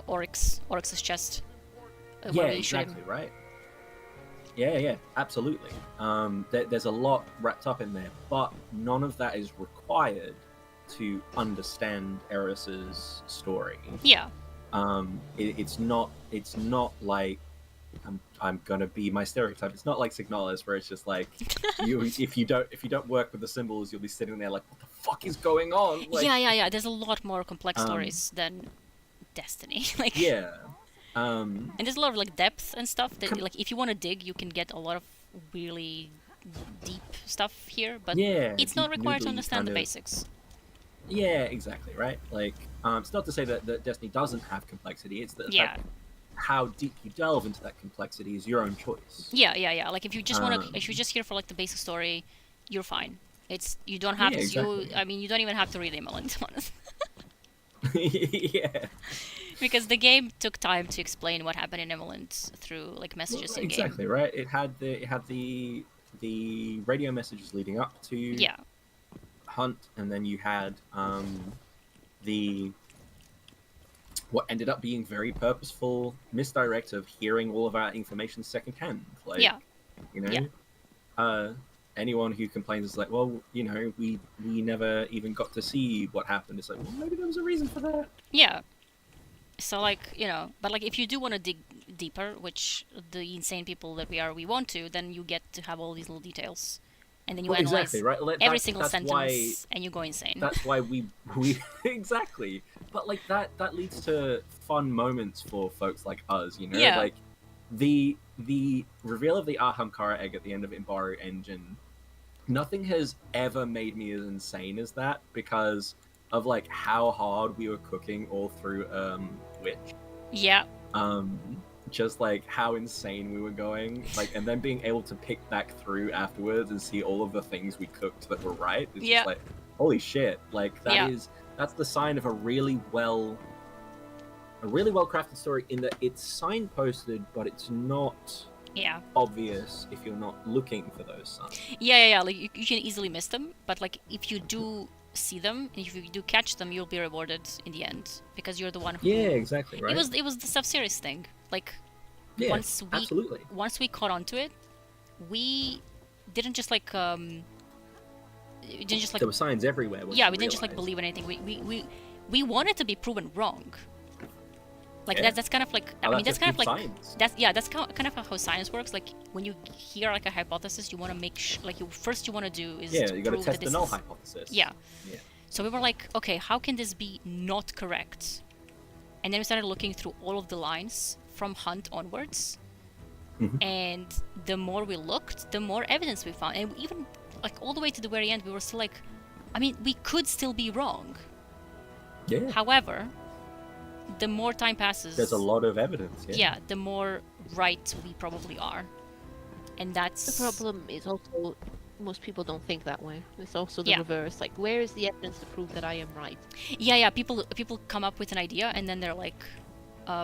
Oryx's chest. Yeah, exactly, right. Yeah, absolutely. There's a lot wrapped up in there, but none of that is required to understand Eris's story. Yeah. It's not like I'm gonna be my stereotype. It's not like Signalis, where it's just like if you don't work with the symbols, you'll be sitting there like, what the fuck is going on? Like, yeah. There's a lot more complex stories than Destiny. Like and there's a lot of like depth and stuff that like if you want to dig, you can get a lot of really deep stuff here, but it's not required to understand the basics. Yeah, exactly, right? Like it's not to say that Destiny doesn't have complexity. It's the fact how deep you delve into that complexity is your own choice. Yeah. Like if you just if you're just here for like the basic story, you're fine. You don't have to. Exactly. I mean, you don't even have to read Emeland, to be honest. Yeah. Because the game took time to explain what happened in Emeland through like messages in game. Exactly, right? It had the radio messages leading up to Hunt, and then you had the what ended up being very purposeful misdirect of hearing all of our information secondhand. Like, you know, anyone who complains is like, well, you know, we never even got to see what happened. It's like, well, maybe there was a reason for that. Yeah. So like, you know, but like if you do want to dig deeper, which the insane people that we want to, then you get to have all these little details. And then you analyze every single sentence, and you go insane. That's why we exactly. But like that leads to fun moments for folks like us, you know. Like the reveal of the Ahamkara egg at the end of Imbaru Engine. Nothing has ever made me as insane as that, because of like how hard we were cooking all through Witch. Yeah. Just like how insane we were going, like, and then being able to pick back through afterwards and see all of the things we cooked that were right. It's just like, holy shit! Like that's the sign of a really well crafted story, in that it's signposted, but it's not obvious if you're not looking for those signs. Yeah. Like you can easily miss them, but like if you do see them, and if you do catch them, you'll be rewarded in the end, because you're the one who. Yeah, exactly. Right. It was the sub-series thing. Like once we caught onto it, we didn't just like there were signs everywhere. We didn't just like believe in anything. we want it to be proven wrong. Like Yeah. that's kind of like Oh, I mean that's that's kind of just like science. that's kind of how science works. Like when you hear like a hypothesis, you want to make like you want to do is Yeah, to you got to prove test that the this null is- hypothesis. Yeah. Yeah. So we were like, okay, how can this be not correct? And then we started looking through all of the lines from Hunt onwards. Mhm. And the more we looked, the more evidence we found. And even like all the way to the very end, we were still like, I mean, we could still be wrong. Yeah. However, the more time passes, There's a lot of evidence. yeah, the more right we probably are. And that's The problem is also most people don't think that way. It's also the Yeah. reverse. Like, where is the evidence to prove that I am right? Yeah. People come up with an idea and then they're like,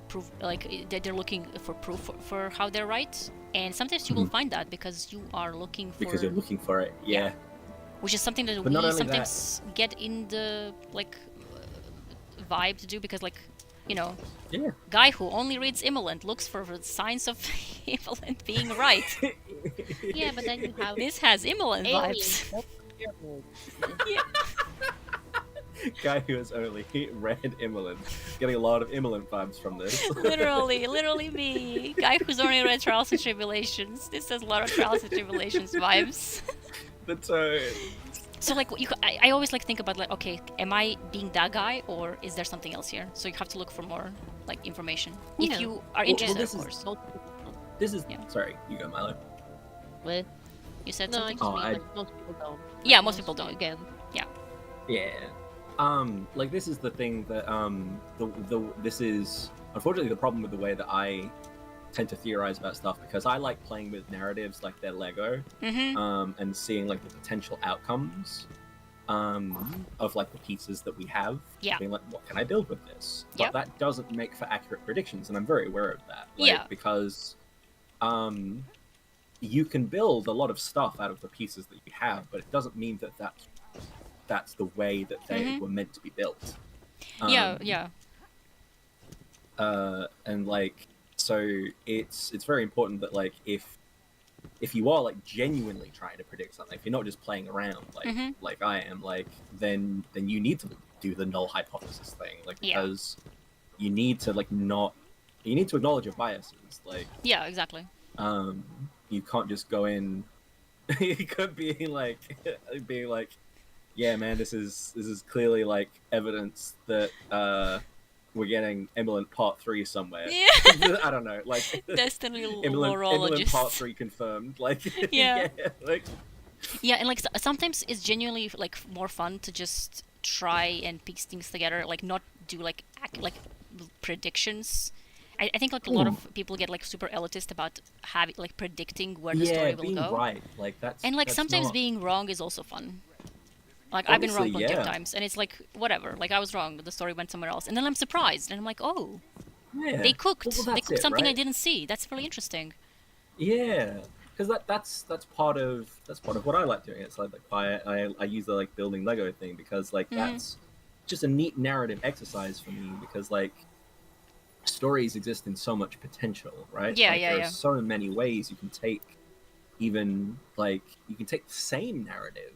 proof. Like they're looking for proof for how they're right. And sometimes you will find that because you are looking for, Because you're looking for it. Yeah. which is something that But not we only sometimes get in the like vibe to do because like, you know, Yeah. guy who only reads Immolant looks for the signs of Immolant being right. Yeah, but then you have This has Immolant aliens. vibes. Yeah. Guy who has only read Immolant. Getting a lot of Immolant vibes from this. literally me. Guy who's only read Trials and Tribulations. This has a lot of Trials and Tribulations vibes. The tone. So like, I always like think about like, okay, am I being that guy or is there something else here? So you have to look for more like information Yeah. if you are Well, interested, this of is- course. This is. Yeah. Sorry, you go, Milo. Well, You said no, I something. just Oh, mean I- like, most people don't. Yeah, Like, most people don't. Again. Yeah. Like this is the thing that this is unfortunately the problem with the way that I tend to theorize about stuff because I like playing with narratives like they're Lego, Mm-hmm. and seeing like the potential outcomes of like the pieces that we have. Yeah. Being like, what can I build with this? Yep. But that doesn't make for accurate predictions, and I'm very aware of that. Like, Yeah. Because you can build a lot of stuff out of the pieces that you have, but it doesn't mean that that's the way that they were meant to be built. Yeah. And like, so it's very important that like if you are like genuinely trying to predict something, if you're not just playing around like I am, like then you need to do the null hypothesis thing, like Yeah. because you need to like you need to acknowledge your biases, like Yeah, exactly. you can't just go in you could be like being like, yeah man, this is clearly like evidence that we're getting Emmeline Part 3 somewhere. Yeah. I don't know, like Destiny Emmeline lorologist. Part 3 confirmed, like Yeah. like Yeah, and like sometimes it's genuinely like more fun to just try and piece things together, like not do like predictions. I think like a lot of people get like super elitist about having like predicting where the story will being go. right, like that's And like that's sometimes not- being wrong is also fun. Like I've been wrong Obviously, plenty of yeah. times, and it's like whatever. Like I was wrong, the story went somewhere else, and then I'm surprised, and I'm like, oh, yeah. they cooked. Well, They that's cooked it, something I right? didn't see. That's really interesting. Yeah, because that's part of what I like doing. It's like I use the like building Lego thing because like that's just a neat narrative exercise for me because like stories exist in so much potential, right? Yeah, Like, yeah, there yeah. are so many ways you can take even like you can take the same narrative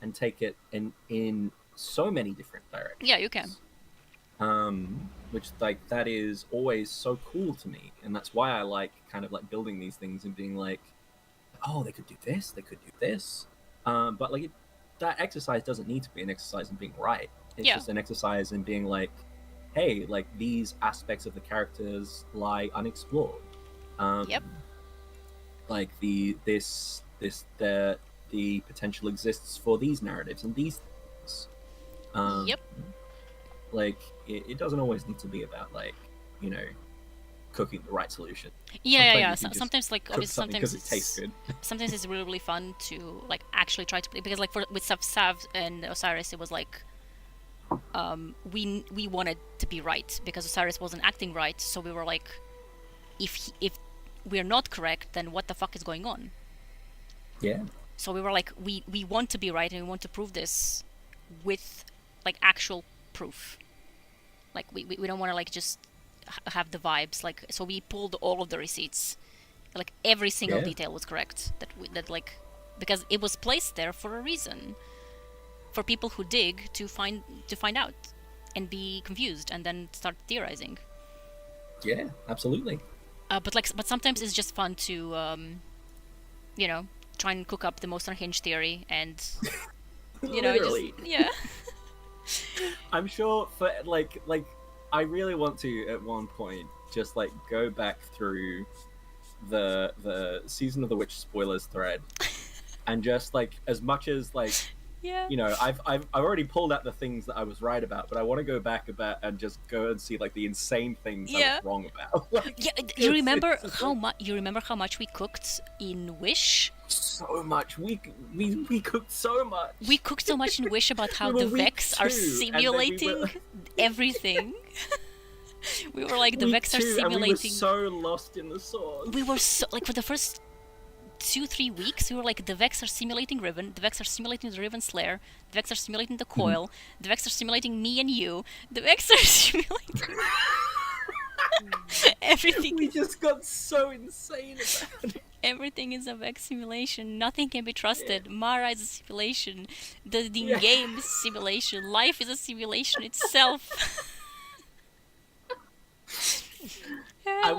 and take it in so many different directions. Yeah, you can. Which like that is always so cool to me, and that's why I like kind of like building these things and being like, oh, they could do this, they could do this, but like that exercise doesn't need to be an exercise in being right. It's Yeah. just an exercise in being like, hey, like these aspects of the characters lie unexplored. Yep. Like the potential exists for these narratives and these things. Yep. Like it doesn't always need to be about like, you know, cooking the right solution. Yeah. Sometimes you can just Sometimes like cook obviously something sometimes because it tastes good. sometimes it's really fun to like actually try to play because like with Sav and Osiris it was like we wanted to be right because Osiris wasn't acting right, so we were like, if we're not correct, then what the fuck is going on? Yeah. So we were like, we want to be right and we want to prove this with like actual proof. Like we don't want to like just have the vibes. Like so we pulled all of the receipts. Like every single Yeah. detail was correct. That like because it was placed there for a reason. For people who dig to find out. and be confused and then start theorizing. Yeah, absolutely. But sometimes it's just fun to try and cook up the most unhinged theory and Literally. yeah. I'm sure for like I really want to at one point just like go back through the Season of the Witch spoilers thread and just like as much as like Yeah. I've already pulled out the things that I was right about, but I want to go back about and just go and see like the insane things I was wrong about. Like, Yeah, you remember how much we cooked in Wish? So much. We cooked so much. We cooked so much in Wish about how We the were week Vex are 2, and then we simulating were- everything. We were like, the Week Vex are 2, and we were simulating. so lost in the source. We were so like for the first 2-3 weeks, we were like, the Vex are simulating Riven, the Vex are simulating the Riven Slayer, the Vex are simulating the Coil, the Vex are simulating me and you, the Vex are simulating everything. We just got so insane about it. Everything is a Vex simulation. Nothing can be trusted. Mara is a simulation. The game is a simulation. Life is a simulation itself. I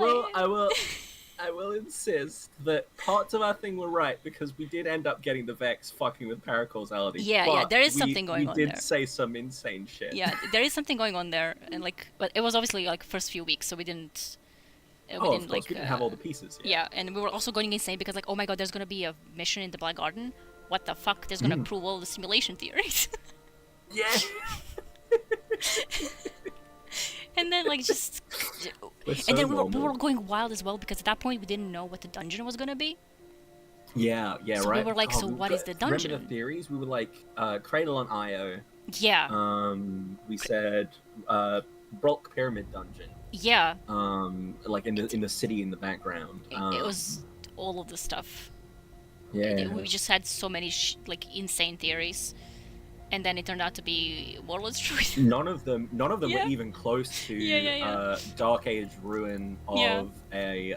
will insist that parts of our thing were right because we did end up getting the Vex fucking with paracausality. Yeah, but there is something going on We there. did say some insane shit. Yeah, there is something going on there, and like, but it was obviously like first few weeks, so we didn't. Of course, we didn't have all the pieces yet. Yeah, and we were also going insane because like, oh my god, there's gonna be a mission in the Black Garden. What the fuck? There's gonna prove all the simulation theories. Yeah. And then like just, and then we were going wild as well because at that point we didn't know what the dungeon was gonna be. Yeah, So right. we were like, so what is the dungeon? Remember the theories? We were like, Cradle on Io. Yeah. We said, Brock Pyramid Dungeon. Yeah. Like in the city in the background. It was all of the stuff. Yeah. We just had so many like insane theories. And then it turned out to be Warlord's Truth. None of them were even close to Dark Age ruin of a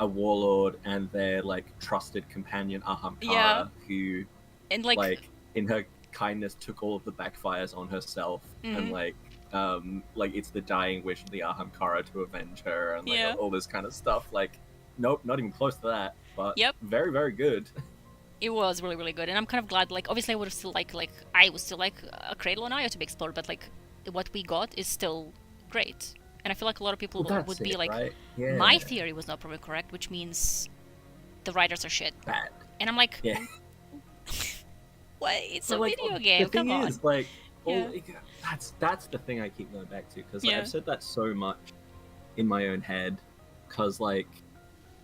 warlord and their like trusted companion Ahamkara, who and like in her kindness took all of the backfires on herself and like it's the dying wish of the Ahamkara to avenge her and like all this kind of stuff. Like, nope, not even close to that. But very, very good. It was really, really good, and I'm kind of glad. Like, obviously, I would have still I would still like a Cradle and Io to be explored, but like, what we got is still great. And I feel like a lot of people would be like, right? my theory was not proven correct, which means the writers are shit. Bad. And I'm like, what? It's a video game. The thing Come on. is, like, that's the thing I keep going back to because I've said that so much in my own head. Because like,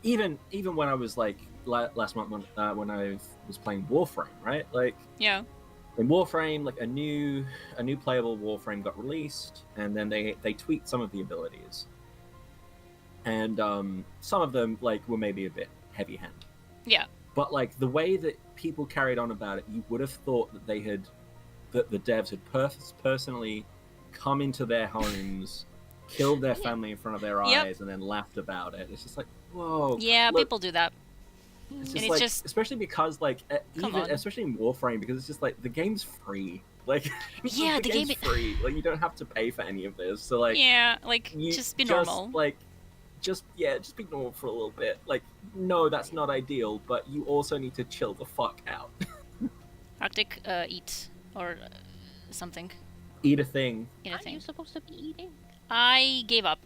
even when I was like last month when I was playing Warframe, right? Like, in Warframe, like a new playable Warframe got released, and then they tweaked some of the abilities, and some of them like were maybe a bit heavy-handed. Yeah. But like the way that people carried on about it, you would have thought that that the devs had personally come into their homes, killed their family in front of their eyes, and then laughed about it. It's just like, whoa. Yeah, look, people do that. it's just especially because like especially in Warframe, because it's just like the game's free. Like, the game's free. Like, you don't have to pay for any of this. So like, just be normal. Just be normal for a little bit. Like, no, that's not ideal, but you also need to chill the fuck out. Arctic, eat or something. Eat a thing. Aren't you supposed to be eating? I gave up.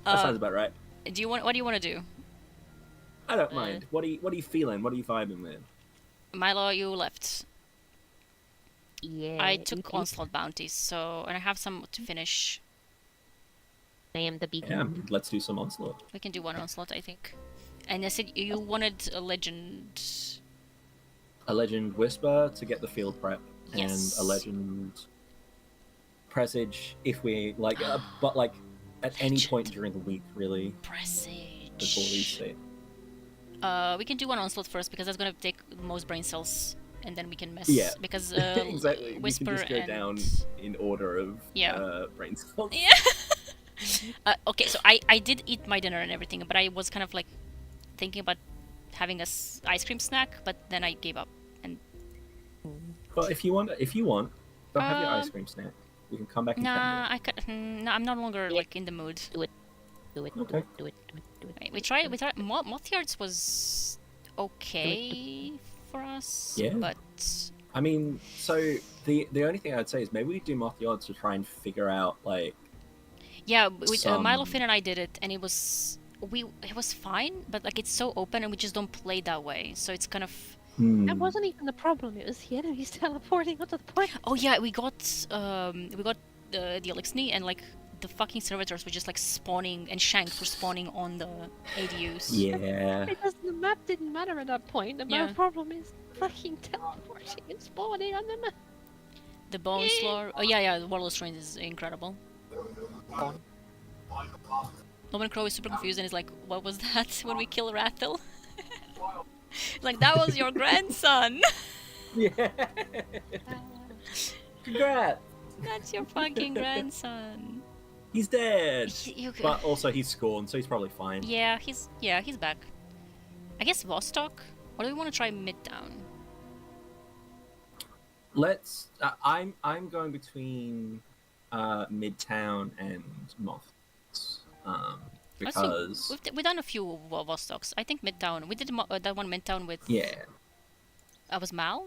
That sounds about right. What do you want to do? I don't mind. What are you feeling? What are you vibing with? Milo, you left. Yeah. I took onslaught bounties, and I have some to finish. I am the beacon. Yeah, let's do some onslaught. We can do one onslaught, I think. And I said you wanted a legend. A legend whisper to get the field prep, and a legend presage if we like, but like at any point during the week, really. Presage. Before we see. We can do one onslaught first because that's gonna take the most brain cells, and then we can mess. Yeah. Because exactly. Whisper we can just go down in order of brain cells. Yeah. Okay, so I did eat my dinner and everything, but I was kind of like thinking about having ice cream snack, but then I gave up, and But if you want, don't have your ice Um, cream snack. We can come back in 10 Nah, minutes. I could. No, I'm no longer like in the mood. Do it. Do it. Okay. Do it. Do it. Do it. Wait, we tried. Moth Yards was okay for us, Yeah. but I mean, so the only thing I'd say is maybe we do Moth Yards to try and figure out like. yeah, with Milo, Some- Finn, and I did it, and it was fine, but like it's so open, and we just don't play that way, so it's kind of. That wasn't even the problem. It was the enemies teleporting onto the point. Oh yeah, we got the Elixni, and like the fucking servitors were just like spawning, and Shanks were spawning on the ADUs. Yeah. Because the map didn't matter at that point. The Yeah. problem is fucking teleporting and spawning on the map. The Bone Slayer. Oh yeah, the Warlord Strain is incredible. Norman Crow is super confused and is like, "What was that when we kill Rathel?" Like that was your grandson. Yeah. Congrats. That's your fucking grandson. He's dead. You could- But also he's scorned, so he's probably fine. Yeah, he's back. I guess Vostok. Or do we want to try Midtown? Let's. I'm going between Midtown and Moth. Because We've done a few Vostoks. I think Midtown. We did that one Midtown with. yeah. Was Mal?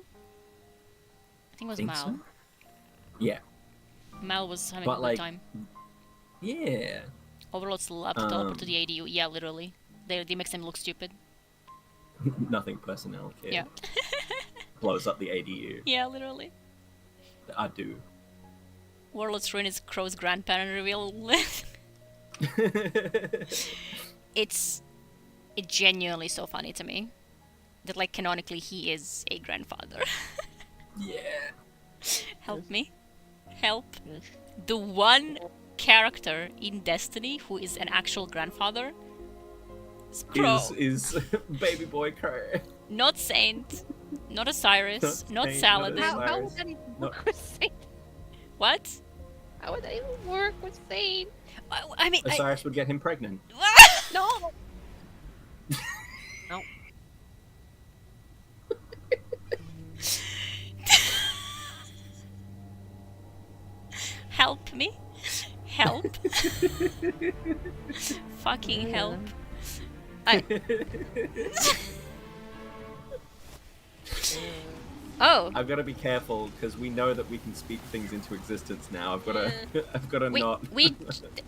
I think it was Think Mal. so? Yeah. Mal was having But, a good like, time. Yeah. Overlord's lab to teleport to the ADU. Yeah, literally. They make him look stupid. Nothing personnel kid. Yeah. Blows up the ADU. Yeah, literally. I do. Warlord's Ruin is Crow's grandparent reveal. It's genuinely so funny to me that like canonically he is a grandfather. Yeah. Help me. Help. The one character in Destiny who is an actual grandfather is Crow. Is baby boy Crow. Not Saint, not Osiris, Not not Saint, Saladin. not How would that even work with Saint? What? How would that even work with Saint? I mean, Osiris would get him pregnant. No! No. Help me. Help. Fucking help. Oh. I've got to be careful because we know that we can speak things into existence now. I've got to, I've got to not.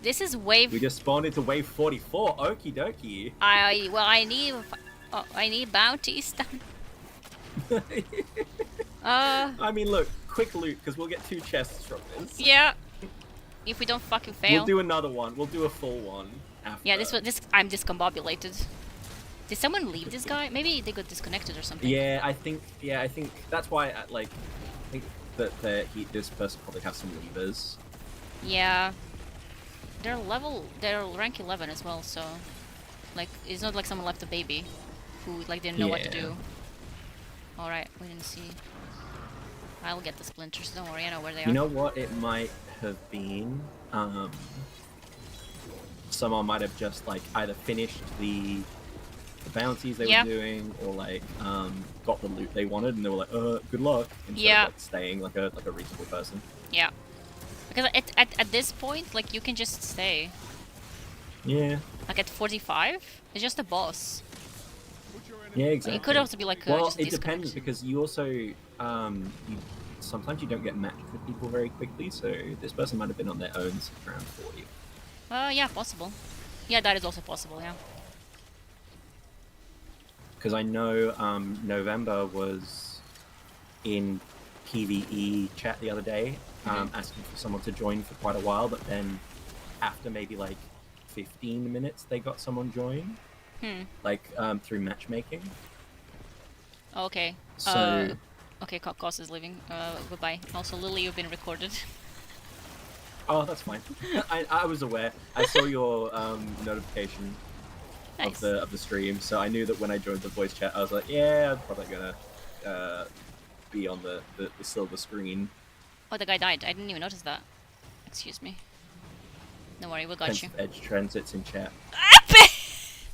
This is wave. We just spawned into wave 44. Okie dokie. I need bounties. I mean, look, quick loot because we'll get 2 chests from this. Yeah. If we don't fucking fail. We'll do another one. We'll do a full one after. Yeah, this I'm discombobulated. Did someone leave this guy? Maybe they got disconnected or something. Yeah, I think that's why. I think that this person probably has some levers. Yeah. They're rank 11 as well, so like it's not like someone left a baby who like didn't know what to Yeah. do. All right, we didn't see. I'll get the splinters. Don't worry, I know where they are. You know what? It might have been. Someone might have just like either finished the bounties they were doing, or like got the loot they wanted, and they were like, good luck, instead of like staying like a reasonable person. Yeah. Because at this point, like you can just stay. Yeah. Like at 45, it's just a boss. Yeah, exactly. It could also be like well, just it depends because you also sometimes you don't get matched with people very quickly, so this person might have been on their own since around 40. Yeah, possible. Yeah, that is also possible. Yeah. Because I know November was in PvE chat the other day, asking for someone to join for quite a while, but then after maybe like 15 minutes, they got someone join, like through matchmaking. Okay. So. Okay, Kos is leaving. Goodbye. Also, Lily, you've been recorded. Oh, that's fine. I was aware. I saw your notification Nice. of the stream, so I knew that when I joined the voice chat, I was like, yeah, I'm probably gonna be on the silver screen. Oh, the guy died. I didn't even notice that. Excuse me. Don't worry, we got you. Pensive Edge transits in chat.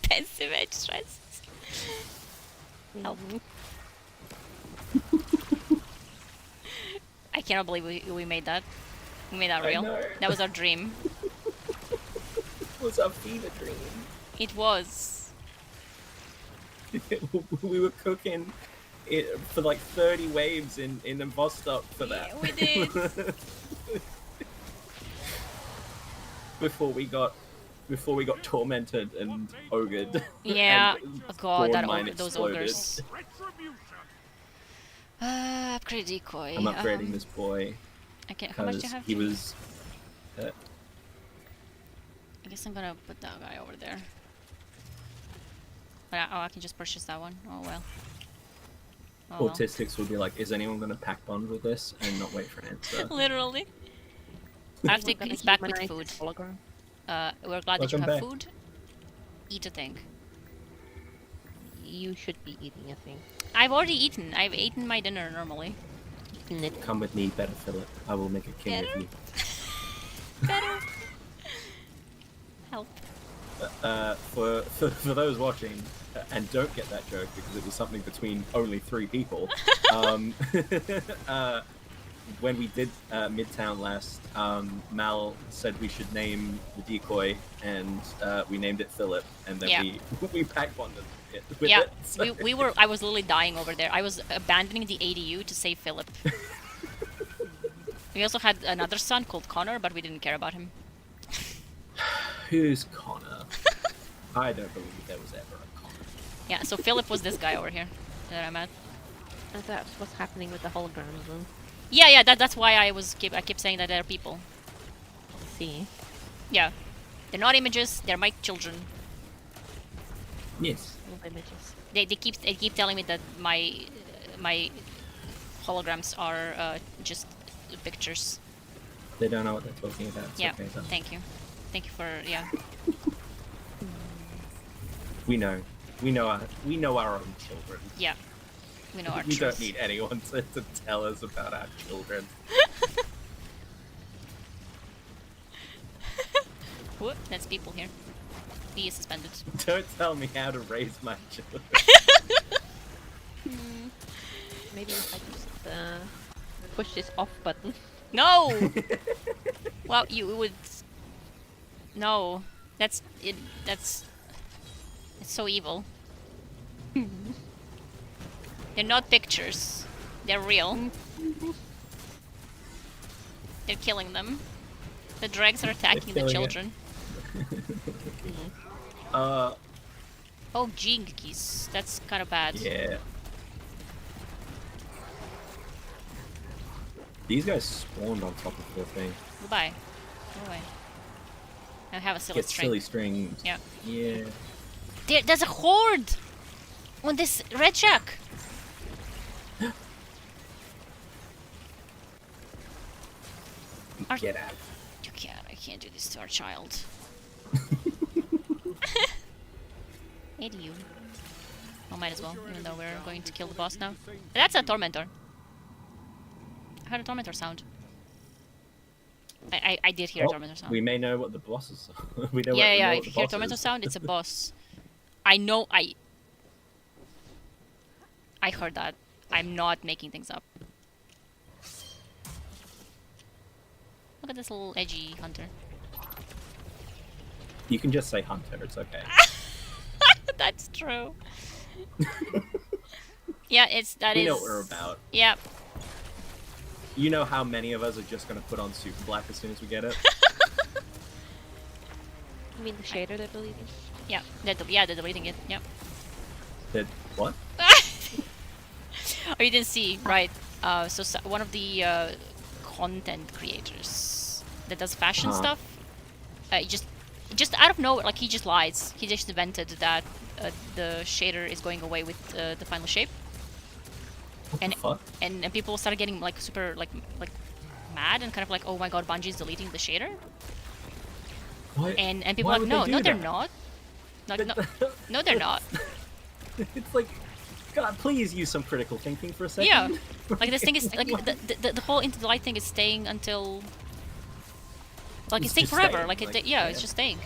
Pensive edge transits. Help. cannot believe we made that. We made that I real. know. That was our dream. It was our fever dream. It was. We were cooking it for like 30 waves in Vostok for that. Yeah, we did. before we got tormented and ogred. Yeah. and Oh god, spawn mine those exploded. ogres. Upgrade decoy. I'm upgrading this boy Okay, how much do you because have? he was. I guess I'm gonna put that guy over there. Oh, I can just purchase that one. Oh well. Oh, well. Autistics will be like, is anyone going to pack bond with this and not wait for an answer? Literally. I have to. It's back with food. Hologram. We're glad that you Welcome have back. food. Eat a thing. You should be eating a thing. I've already eaten. I've eaten my dinner normally. Come with me, better Philip. I will make a king of you. Better. Help. For those watching and don't get that joke because it was something between only 3 people. When we did Midtown last, Mal said we should name the decoy, and we named it Philip, and then we pack bonded it with Yeah, it. So- we were. I was literally dying over there. I was abandoning the ADU to save Philip. We also had another son called Connor, but we didn't care about him. Who's Connor? I don't believe there was ever a Connor. Yeah, so Philip was this guy over here that I'm at. And that's what's happening with the holograms then. Yeah, that's why I keep saying that there are people. See? Yeah, they're not images. They're my children. Yes. Little images. They keep telling me that my holograms are just pictures. They don't know what they're talking about. It's Yeah, okay, though. thank you for We know our own children. yeah. We know our We truth. don't need anyone to tell us about our children. Whoop, that's people here. He is suspended. Don't tell me how to raise my children. Maybe if I just push this off button. No! Well, you would... No. That's... It's so evil. They're not pictures. They're real. They're killing them. The dregs are attacking the killing it. children. Oh, jinkies. That's kind of bad. Yeah. These guys spawned on top of the thing. Goodbye. Go away. I have a silly Get string. silly strings. Yeah. Yeah. There's a horde on this red shack. Get out. You can't. I can't do this to our child. Hate you. Oh, might as well, even though we're going to kill the boss now. That's a tormentor. I heard a tormentor sound. I did hear a tormentor sound. We may know what the bosses are. We know Yeah, what if the you hear a boss tormentor is. sound, it's a boss. I know, I heard that. I'm not making things up. Look at this little edgy hunter. You can just say hunter, it's okay. That's true. Yeah, We know what we're about. Yeah. You know how many of us are just going to put on super black as soon as we get it? You mean the shader they're deleting? Yeah, they're deleting it. Yep. Did what? Oh, you didn't see, right? So one of the content creators that does fashion stuff, just out of nowhere, like he just lies. He just invented that the shader is going away with the final shape, and people started getting like super like mad and kind of like, oh my god, Bungie's deleting the shader. What? And people Why are like, would no, they no, do they're that? not. No, they're not. It's like, God, please use some critical thinking for a second. Yeah, like this thing is like the whole into the light thing is staying until like it's staying just forever. staying, Like like, it's yeah. just staying.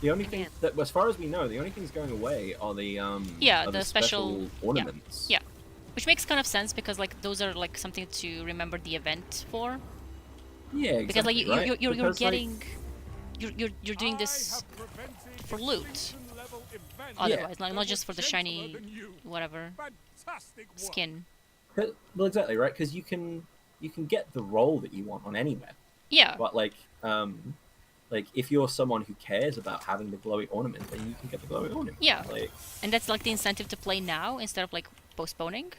The only thing that, as far as we know, the only things going away are the Yeah, are the special ornaments. Yeah, Which makes kind of sense because like those are like something to remember the event for. Yeah, exactly. Because like right? you're Because, getting you're doing this for loot. Otherwise, not just for the shiny whatever skin. Well, exactly, right? Because you can get the role that you want on any map. Yeah. But like if you're someone who cares about having the glowy ornament, then you can get the glowy ornament. Yeah. Like, and that's like the incentive to play now instead of like postponing.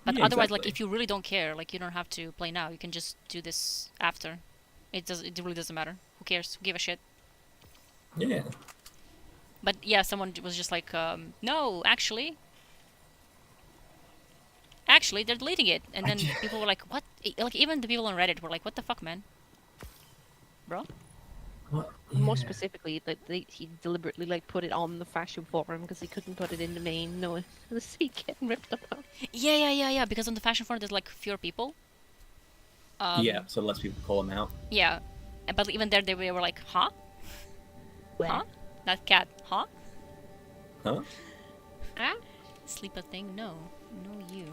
But yeah, otherwise, exactly. like if you really don't care, like you don't have to play now. You can just do this after. It really doesn't matter. Who cares? Who give a shit? Yeah. But yeah, someone was just like, no, actually, they're deleting it. And then people were like, what? Like even the people on Reddit were like, what the fuck, man? Bro? What? More specifically, like he deliberately like put it on the fashion forum because he couldn't put it in the main, knowing the sea getting ripped apart. Yeah. Because on the fashion forum, there's like fewer people. Yeah, so less people call them out. Yeah, but even there, they were like, huh? Where? Huh? That cat, huh? Huh? Huh? Sleep a thing? No, you.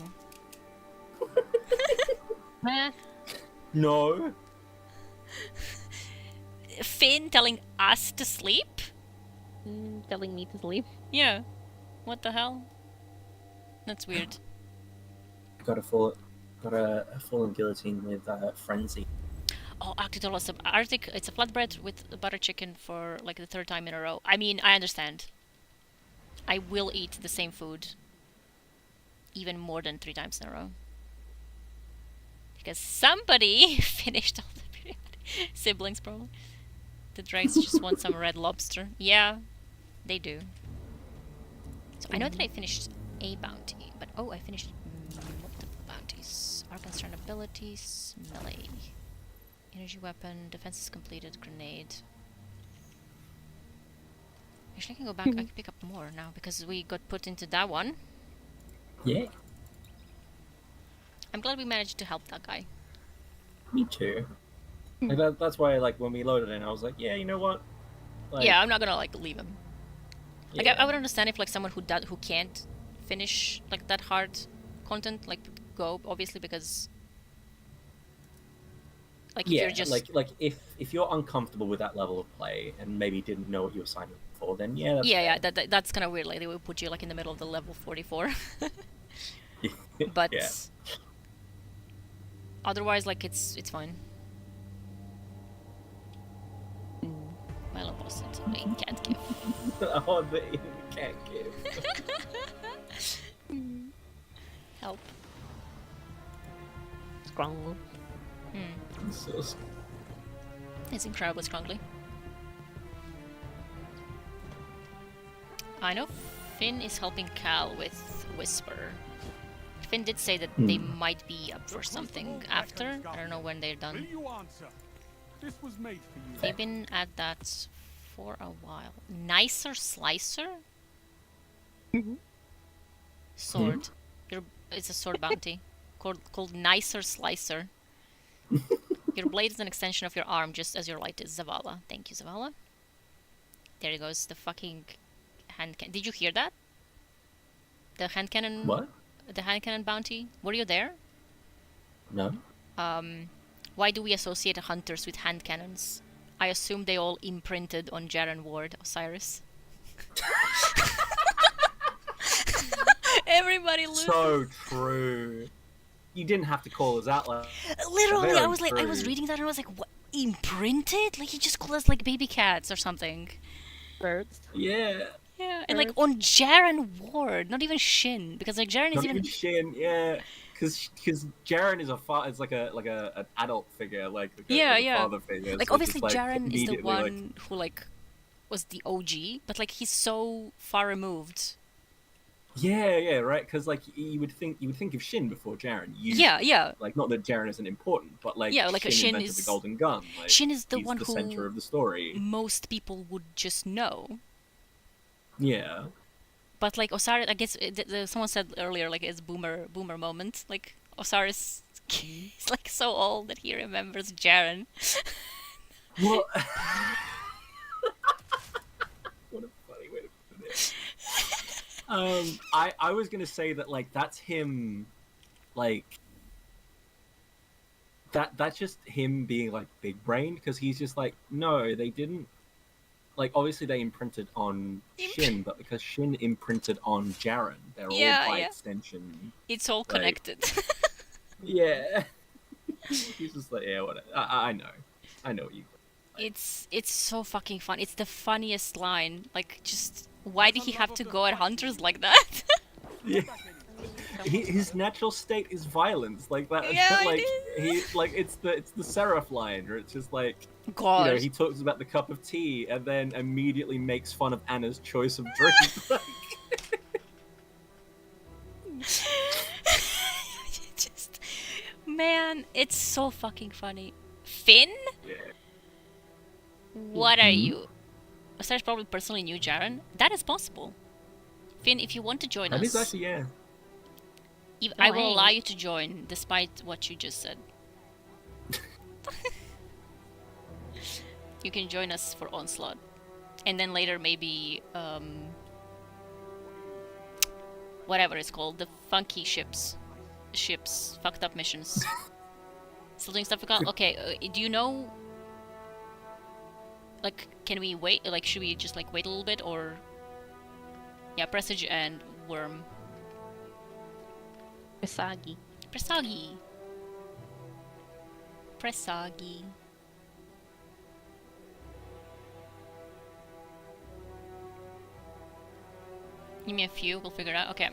No. Finn telling us to sleep? Telling me to sleep. Yeah. What the hell? That's weird. Got a full and guillotine with frenzy. Oh, Arctic, it's a flatbread with butter chicken for like the third time in a row. I mean, I understand. I will eat the same food even more than 3 times in a row. Because somebody finished all the siblings, probably. The dregs just want some red lobster. Yeah, they do. So I know that I finished a bounty, but I finished multiple bounties. Arcane abilities, melee. Energy weapon, defense is completed, grenade. Actually, I can go back, I can pick up more now, because we got put into that one. Yeah. I'm glad we managed to help that guy. Me too. Like that's why, like, when we loaded in, I was like, yeah, you know what? Like, Yeah, I'm not gonna, like, leave him. Like, yeah. I would understand if, like, someone who can't finish, like, that hard content, like, go, obviously, because... Like, if yeah, you're just... like if you're uncomfortable with that level of play and maybe didn't know what you were signing up for, then yeah, that's yeah, that's kind of weird. Like they would put you like in the middle of the level 44. But yeah. Otherwise, like it's fine. Milo boss I can't give. Oh, they can't give. Help. Strong. So It's incredibly strongly. I know Finn is helping Cal with Whisper. Finn did say that they might be up for something after. I don't know when they're done. This was made for you. They've been at that for a while. Nicer Slicer? Sword. It's a sword bounty. Called Nicer Slicer. Your blade is an extension of your arm, just as your light is. Zavala. Thank you, Zavala. There goes the fucking hand cannon. Did you hear that? The hand cannon... What? The hand cannon bounty? Were you there? No. Why do we associate hunters with hand cannons? I assume they all imprinted on Jaren Ward, Osiris. Everybody loses. So true. You didn't have to call us out like. Literally, I was true. I was reading that and I was like, what? Imprinted? Like, he just called us like baby cats or something. Birds. Yeah. Yeah, and like on Jaren Ward, not even Shin, because like Jaren is Not even... even Shin, yeah. Because Jaren is an adult figure, like a father figure. Like so obviously just, Jaren is the immediately, one who like was the OG, but like he's so far removed. Yeah, right. Because like you would think of Shin before Jaren. Yeah. Like not that Jaren isn't important, but like Shin invented the golden gun. Like, Shin is the he's one the who center of the story. Most people would just know. Yeah. But like Osiris, I guess someone said earlier, like it's boomer moment. Like Osiris, he's like so old that he remembers Jaren. What? What a funny way to put it. I was gonna say that like that's him, like that's just him being like big brained because he's just like no, they didn't. Like obviously they imprinted on Shin, but because Shin imprinted on Jaren, they're all by extension. It's all like, connected. Yeah. He's just like, yeah, whatever. I know what you. Like. It's so fucking fun. It's the funniest line. Like, just why did he have to go at hunters like that? Yeah. His natural state is violence, like that. Yeah, like it's the Seraph line, where it's just like, God. you know, he talks about the cup of tea and then immediately makes fun of Anna's choice of drink. Just, man, it's so fucking funny. Finn? Yeah. What are you? Sarah's probably personally knew Jaren. That is possible. Finn, if you want to join us, that is actually I will allow you to join, despite what you just said. You can join us for Onslaught. And then later maybe, whatever it's called, the funky ships, fucked up missions. Still doing stuff? Okay, do you know, like, can we wait, like, should we just, like, wait a little bit, or... Yeah, Presage and Worm. Presagi. Give me a few, we'll figure it out. Okay.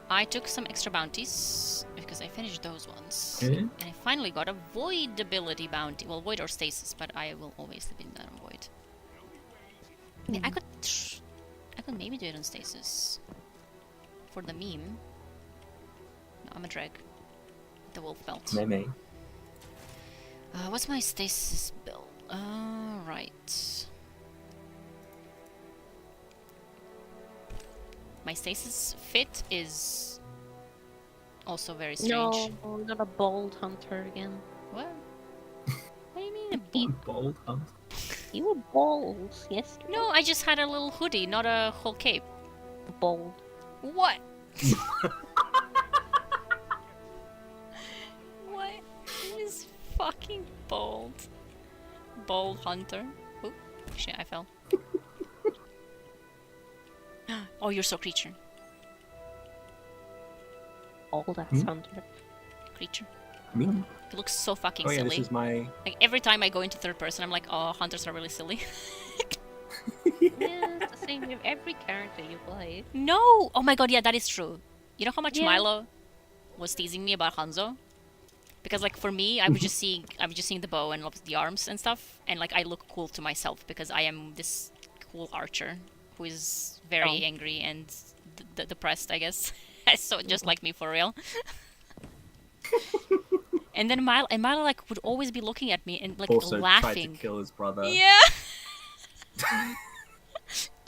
I took some extra bounties, because I finished those ones. Okay. And I finally got a Void ability bounty. Well, Void or Stasis, but I will always be in that on Void. Yeah, I could maybe do it on Stasis. For the meme. No, I'm a drag. The wolf belt. Maybe. What's my Stasis build? Right. My Stasis fit is also very strange. No, not a bold hunter again. What? What do you mean a bold? Bold hunter? You were bold, yes. No, I just had a little hoodie, not a whole cape. Bold. What? What? It is fucking bold. Bold hunter. Oop, shit, I fell. Oh, you're so creature. Bold ass hunter. Creature. Me? It looks so fucking Oh yeah, silly. this is my... Like, every time I go into third person, I'm like, oh, hunters are really silly. Yeah, it's the same with every character you play. No! Oh my god, yeah, that is true. You know how much Yeah. Milo was teasing me about Hanzo? Because, like, for me, I was just seeing the bow and the arms and stuff, and like I look cool to myself because I am this cool archer who is very angry and depressed, I guess. So just like me for real. And then Milo like would always be looking at me and like also laughing. tried to kill his brother. Yeah.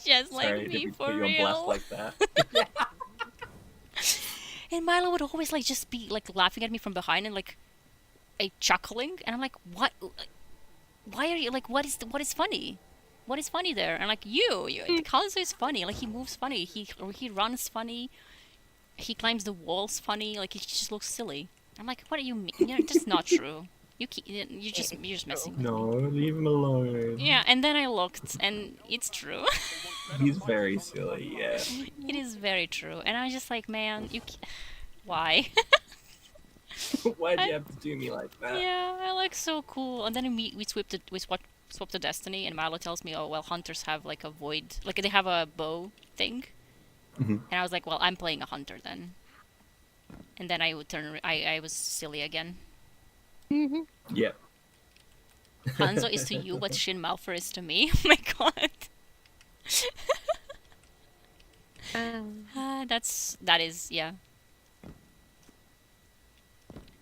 Just Sorry, like me didn't for put you on real. blast like that. And Milo would always like just be like laughing at me from behind and like chuckling, and I'm like, what? Why are you like? What is funny? What is funny there? And like Hanzo is funny. Like he moves funny. He runs funny. He climbs the walls funny. Like he just looks silly. I'm like, what do you mean? You're just not true. You're just messing with me. No, leave him alone. Yeah, and then I looked, and it's true. He's very silly, yeah. It is very true, and I was just like, man, why? Why'd you have to do me like that? Yeah, I look so cool. And then we swapped the destiny, and Milo tells me, oh well, hunters have like a void, like they have a bow thing. Mm-hmm. And I was like, well, I'm playing a hunter then. And then I was silly again. Mm-hmm. Yeah. Hanzo is to you what Shin Malphur is to me. Oh my god. That is yeah.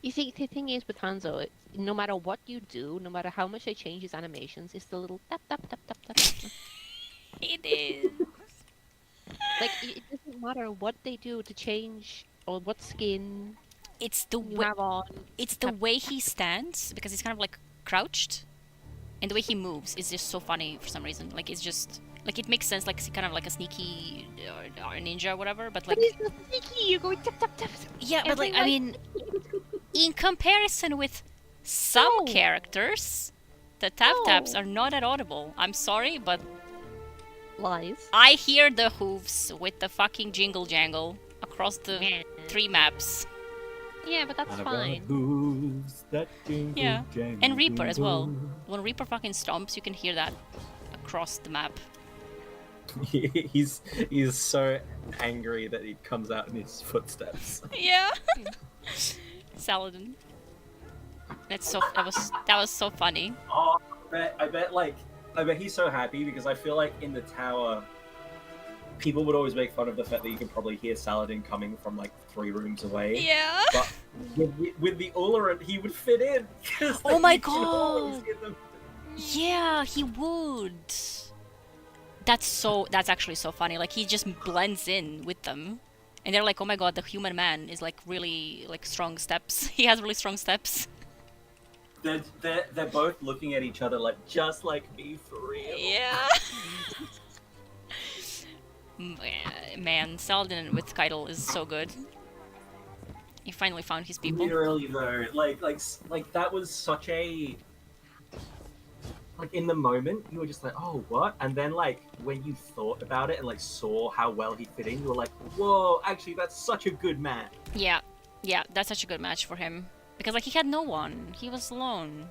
You see, the thing is with Hanzo, no matter what you do, no matter how much they change his animations, it's the little tap tap tap tap tap. Tap. It is. Like it doesn't matter what they do to change or what skin. It's the you way have on. it's the way he stands, because he's kind of like crouched, and the way he moves is just so funny for some reason. Like it's just Like it makes sense, like kind of like a sneaky or ninja or whatever. But like, But he's not sneaky. You're going tap tap tap. yeah, but like I mean, in comparison with some No. characters, the tap taps No. are not that audible. I'm sorry, but Lies. I hear the hooves with the fucking jingle jangle across the Yeah. 3 maps. Yeah, but that's I've got fine. hooves that jingle, Yeah, jangle, and Reaper as well. jingle. When Reaper fucking stomps, you can hear that across the map. he's so angry that he comes out in his footsteps. Yeah. Saladin. That was so funny. Oh, I bet he's so happy because I feel like in the tower, people would always make fun of the fact that you can probably hear Saladin coming from like 3 rooms away. Yeah. But with the Ullrun, he would fit in. 'Cause, Oh like, my you can always God. hear them. Yeah, he would. That's actually so funny. Like he just blends in with them. And they're like, "Oh my god, the human man is like really like strong steps. He has really strong steps." They're both looking at each other like, just like me for real. Yeah. Man, Saladin with Keitel is so good. He finally found his people. Literally though, like that was such a like in the moment you were just like, oh what? And then like when you thought about it and like saw how well he fit in, you were like, whoa, actually that's such a good match. Yeah, yeah, that's such a good match for him. Because like he had no one. He was alone.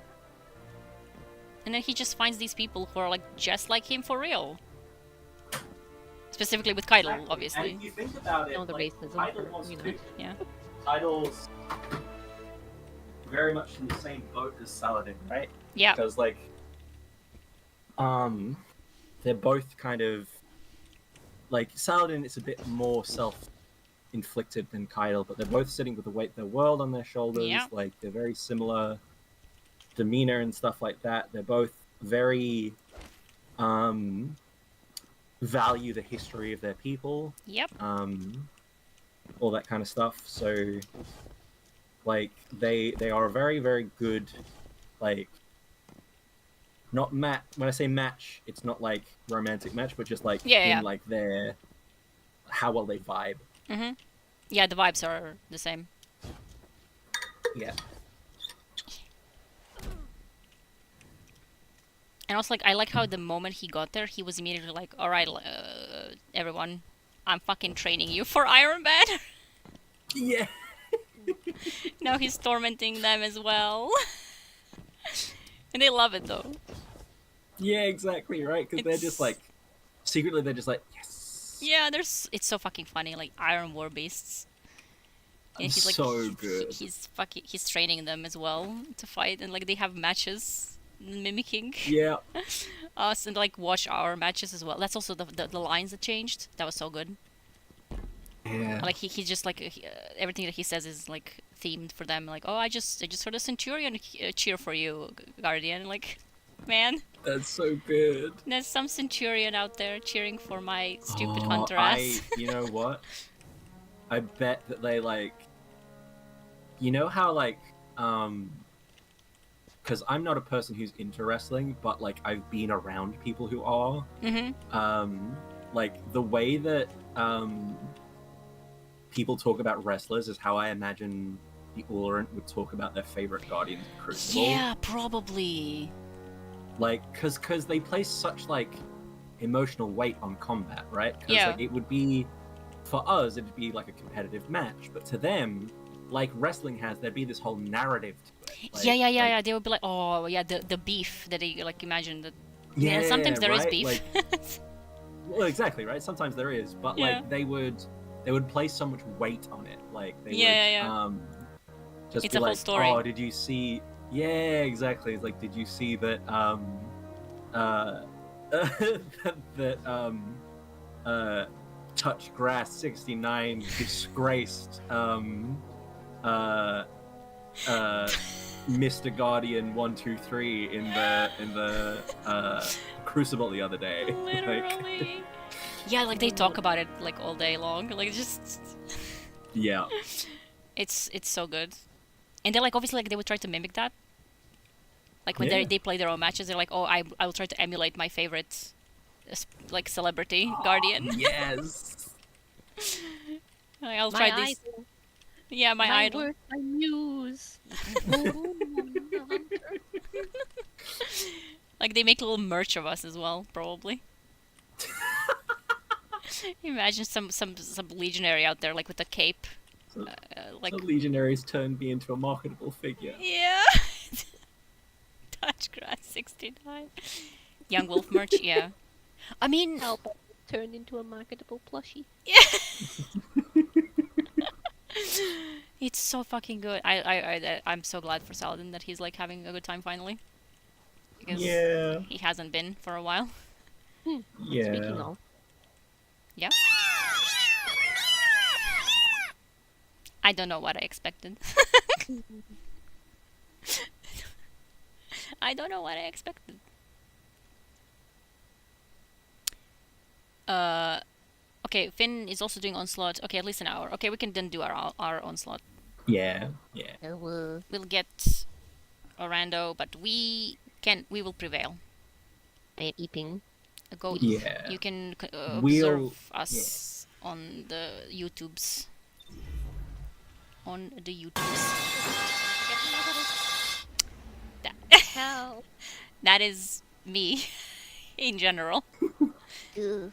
And then he just finds these people who are like just like him for real. Specifically with Keitel, Exactly. obviously. And if you think about it, No, the like, racism, Keitel wants you know. to Yeah. Keitel's very much in the same boat as Saladin, right? Yeah. Because like they're both kind of like Saladin is a bit more self-inflicted than Keitel, but they're both sitting with the weight of their world on their shoulders. Yeah. Like they're very similar demeanor and stuff like that. They're both very value the history of their people. Yep. All that kind of stuff. So like they are a very, very good like not match. When I say match, it's not like romantic match, but just like Yeah. like their how well they vibe. Mhm. Yeah, the vibes are the same. Yeah. And also, like, I like how the moment he got there, he was immediately like, "All right, everyone, I'm fucking training you for Iron Man." Yeah. Now he's tormenting them as well, and they love it though. Yeah, exactly, right? Because they're It's- just like secretly, they're just like, yes. Yeah, it's so fucking funny, like Iron War beasts. And he's like, So good. he's training them as well to fight, and like they have matches mimicking Yeah. us, and like watch our matches as well. That's also the lines that changed. That was so good. Yeah. Like he just like everything that he says is like themed for them. Like, oh, I just heard a Centurion cheer for you, Guardian. Like, man, That's so good. there's some Centurion out there cheering for my stupid Oh, hunter ass. You know what? I bet that they like. You know how like because I'm not a person who's into wrestling, but like I've been around people who are. Mm-hmm. Like the way that people talk about wrestlers is how I imagine the Ullrun would talk about their favorite Guardians of Crucible. Yeah, probably. Like, cause they place such like emotional weight on combat, right? Because Yeah. like it would be for us, it'd be like a competitive match, but to them, like wrestling has, there'd be this whole narrative to it. Like, Yeah. They would be like, oh yeah, the beef that they like imagine that. Yeah, sometimes there is right? beef. Like, well, exactly, right? Sometimes there is, but Yeah. like they would place so much weight on it. Like they Yeah. would just It's be a whole like, story. oh, did you see? Yeah, exactly. It's like, did you see that? Touch Grass 69 disgraced Mr. Guardian 123 in the Crucible the other day. Like, Literally. Yeah, like they talk about it like all day long. Like just yeah. it's so good. And they're like obviously like they would try to mimic that. Like when Yeah. they play their own matches, they're like, oh, I will try to emulate my favorite like celebrity guardian. Yes. I'll My try this. idol. Yeah, my idol. Work, my muse. Like they make little merch of us as well, probably. Imagine some legionary out there like with a cape, like The legionaries turned me into a marketable figure. yeah. Touchgrass 69. Young Wolf merch, yeah. I mean, Help turned into a marketable plushie. yeah. It's so fucking good. I'm so glad for Saladin that he's like having a good time finally. Because Yeah. he hasn't been for a while. Yeah. Speaking of, Yeah. I don't know what I expected. I don't know what I expected. Okay, Finn is also doing onslaught. Okay, at least an hour. Okay, we can then do our onslaught. Yeah. Yeah. We'll get Orlando, but we will prevail. I'm eating. Go. Yeah. You can We'll- observe us on the YouTubes. On the YouTubes. Help. That is me, in general. Ugh.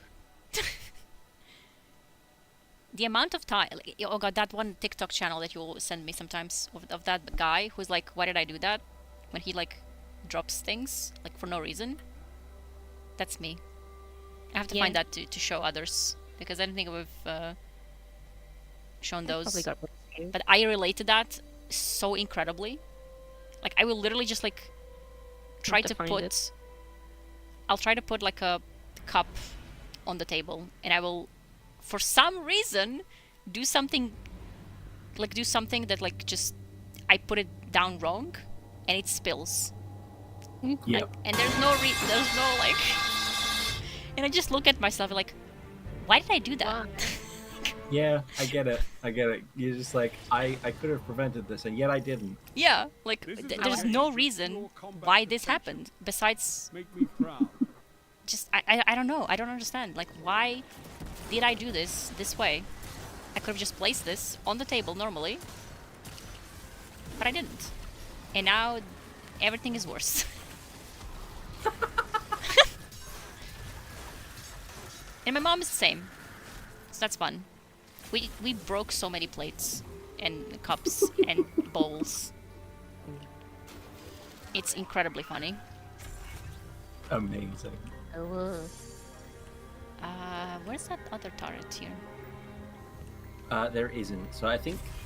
The amount of time, like, oh god, that one TikTok channel that you'll send me sometimes of that guy who's like, why did I do that? When he like drops things like for no reason. That's me. I have to find that to show others because I don't think we've shown those. Probably got one too. But I relate to that so incredibly. Like I will literally just like try to to find put. it. I'll try to put like a cup on the table, and I will, for some reason, do something that like just I put it down wrong, and it spills. Yep. And there's no like, and I just look at myself like, why did I do that? Yeah, I get it. You're just like, I could have prevented this, and yet I didn't. Yeah, like This is there's how no I reason secure combat why this protection. happened besides Make me proud. just I don't know. I don't understand. Like why did I do this way? I could have just placed this on the table normally, but I didn't. And now everything is worse. And my mom is the same. So that's fun. We broke so many plates and cups and bowls. It's incredibly funny. Amazing. Where's that other turret here? There isn't. So I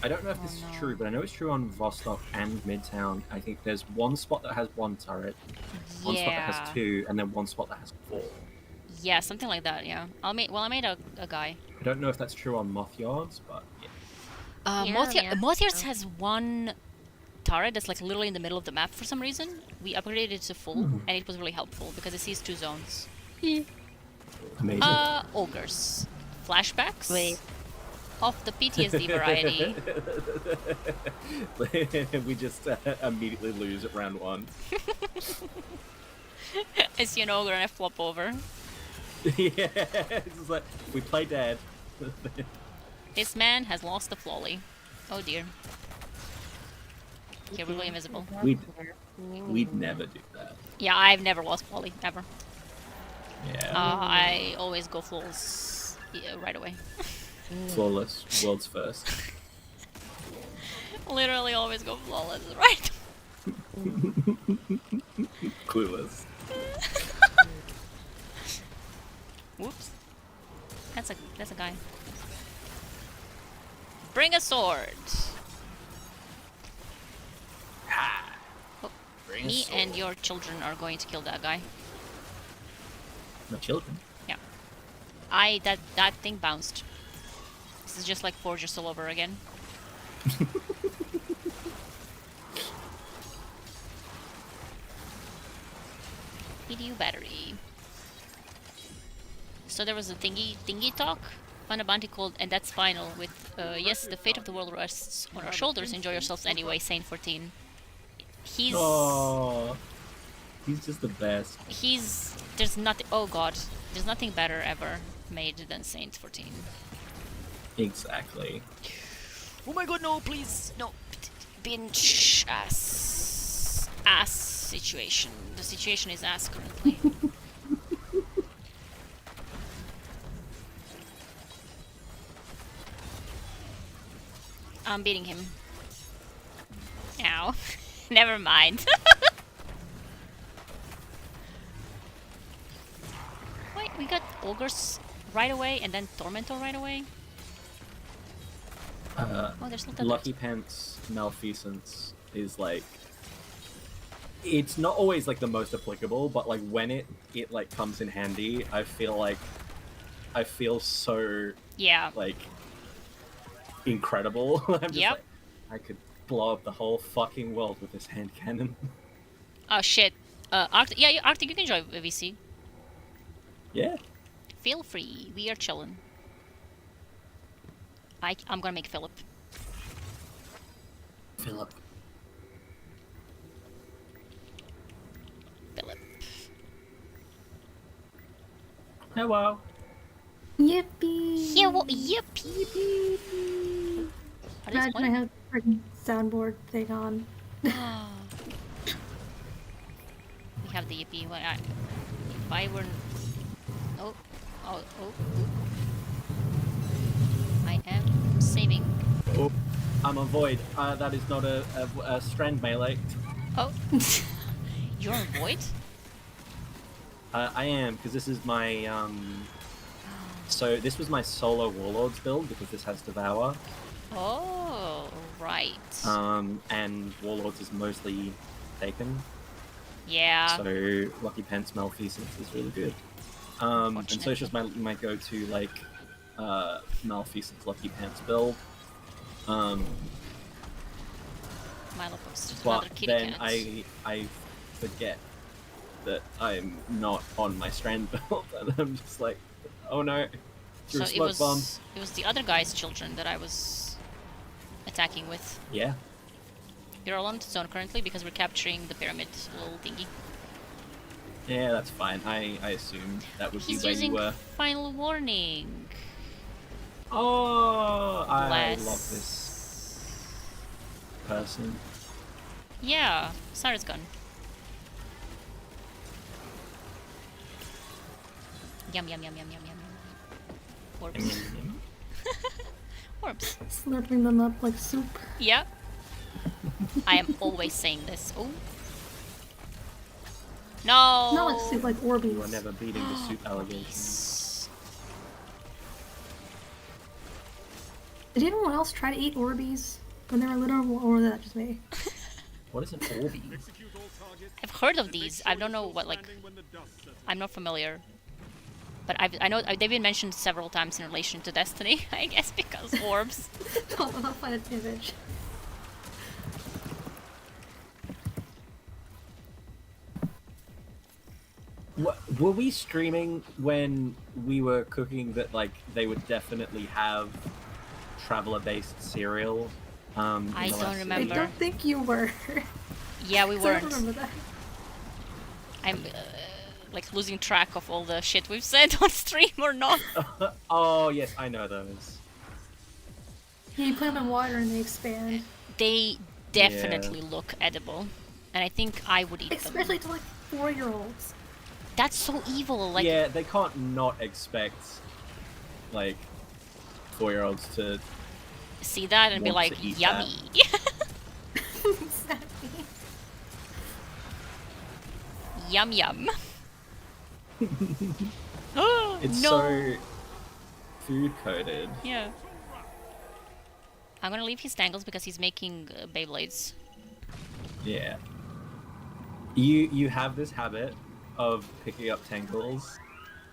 don't know if this is true, but I know it's true on Vostok and Midtown. I think there's one spot that has one turret, one spot that has two, and then one spot that has four. Yeah, something like that, yeah. I made a guy. I don't know if that's true on Moth Yards, but yeah. Moth Yards has one turret that's like literally in the middle of the map for some reason. We upgraded it to full, and it was really helpful because it sees 2 zones. Amazing. Ogres. Flashbacks? Wait. Of the PTSD variety. We just immediately lose at round 1. I see an ogre and I flop over. Yeah, it's just like, we play dead. This man has lost the flolly. Oh dear. Okay, we're really invisible. We'd never do that. Yeah, I've never lost flolly, ever. Yeah. I always go flawless right away. Flawless, world's first. Literally always go flawless, right? Clueless. Whoops. That's a guy. Bring a sword. Oh, Bring a me sword. and your children are going to kill that guy. My children. Yeah. That thing bounced. This is just like Forger's all over again. PDU battery. So there was a thingy talk on a bounty called and that's final with yes, the fate of the world rests on our shoulders. Enjoy yourselves anyway, Saint 14. He's Oh, He's just the best. There's nothing. Oh god, there's nothing better ever made than Saint 14. Exactly. Oh my god, no, please, no. Binge ass situation. The situation is ass currently. I'm beating him. Ow. Never mind. Wait, we got Ogres right away and then Tormentor right away? Oh, there's not that Lucky Pants Malfeasance is like... It's not always like the most applicable, but like when it like comes in handy, I feel so like incredible. I'm just like, I could blow up the whole fucking world with this hand cannon. Oh shit. Arctic, yeah, Arctic, you can join VC. Yeah. Feel free. We are chilling. I'm gonna make Philip. Philip. Hello. Yippee! Yippee! Imagine I have a freaking soundboard thing on. We have the yippee. Well, if I were... Oh. I am saving. Oh, I'm on Void. That is not a strand melee. Oh. You're on Void? I am, because this is my, So this was my solo Warlords build, because this has Devour. Oh, right. And Warlords is mostly taken. Yeah. So Lucky Pants Malfeasance is really good. And so it's just my go-to, like, Malfeasance Lucky Pants build. Milo posted But another kitty then cat. I forget that I'm not on my strand build, and I'm just like, oh no, you're a smoke bomb. It was the other guy's children that I was attacking with. Yeah. You're all on zone currently because we're capturing the pyramid little thingy. Yeah, that's fine. I assumed that would be where you were. Final warning. Oh, I love this person. Yeah, Sarah's gone. Yum yum yum yum yum yum. Orbs. Orbs. Slurping them up like soup. Yeah. I am always saying this. Oh. No. Not like soup, like Orbeez. You are never beating the soup allegations. Did anyone else try to eat Orbeez when they were little, or was that just me? What is an Orbeez? I've heard of these. I don't know what, like, I'm not familiar. But I know they've been mentioned several times in relation to Destiny, I guess, because orbs. I'll find an image. Were we streaming when we were cooking that, like, they would definitely have traveler-based cereal? I don't remember. I don't think you were. Yeah, we weren't. I don't remember that. I'm like losing track of all the shit we've said on stream or not. Oh yes, I know those. Yeah, you put them in water and they expand. They definitely look edible, and I think I would eat them. Especially to like 4-year-olds. That's so evil. Like, yeah, they can't not expect like 4-year-olds to see that and be like, yummy. Exactly. Yum yum. It's no. so food coded. Yeah. I'm gonna leave his tangles because he's making Beyblades. Yeah. You have this habit of picking up tangles,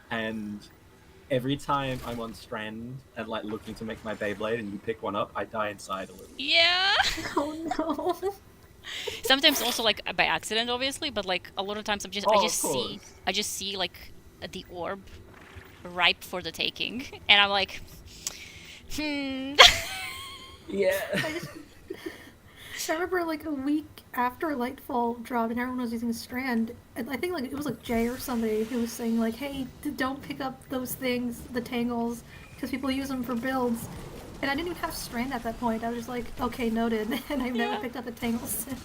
and every time I'm on strand and like looking to make my Beyblade and you pick one up, I die inside a little. Yeah. Oh no. Sometimes also like by accident, obviously, but like a lot of times I just see like the orb ripe for the taking, and I'm like, Yeah. I remember like a week after Lightfall dropped and everyone was using Strand, and I think like it was like Jay or somebody who was saying like, hey, don't pick up those things, the tangles, because people use them for builds. And I didn't even have Strand at that point. I was just like, okay, noted, and I've never picked up the tangles since.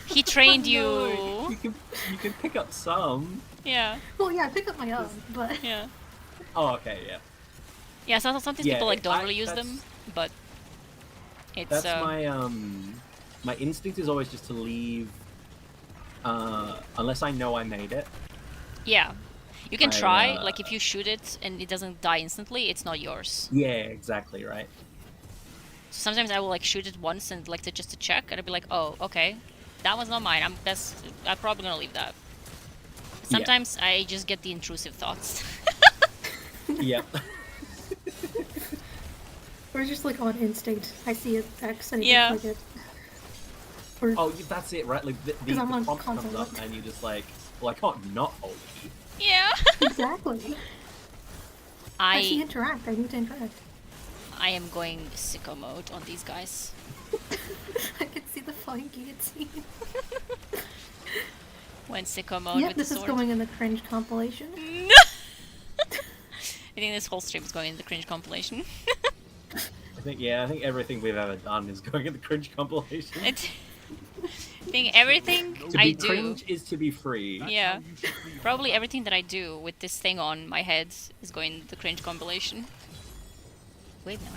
He trained you. No, you can pick up some. Yeah. Well, yeah, I picked up my own, but Yeah. Oh, okay, yeah. Yeah, so sometimes Yeah, people like don't I- really use that's- them, but it's That's my instinct is always just to leave unless I know I made it. yeah. You can I, try, like if you shoot it and it doesn't die instantly, it's not yours. Yeah, exactly, right. Sometimes I will like shoot it once and like just to check, and I'll be like, oh, okay, that one's not mine. I'm probably gonna leave that. Sometimes I just get the intrusive thoughts. Yep. or just like on instinct. I see it X and Yeah. click it. Or, Oh, that's it, right? Like the I'm on prompt comes console. up and you're just like, well, I can't not hold key. Yeah. exactly. I see I interact. I need to interact. am going sicko mode on these guys. I can see the flying guillotine. Went sicko mode Yep, with this the is sword. going in the cringe compilation. I think this whole stream is going in the cringe compilation. I think everything we've ever done is going in the cringe compilation. I think everything To I be do. cringe is to be free. Yeah. Probably everything that I do with this thing on my head is going in the cringe compilation. Wait, no.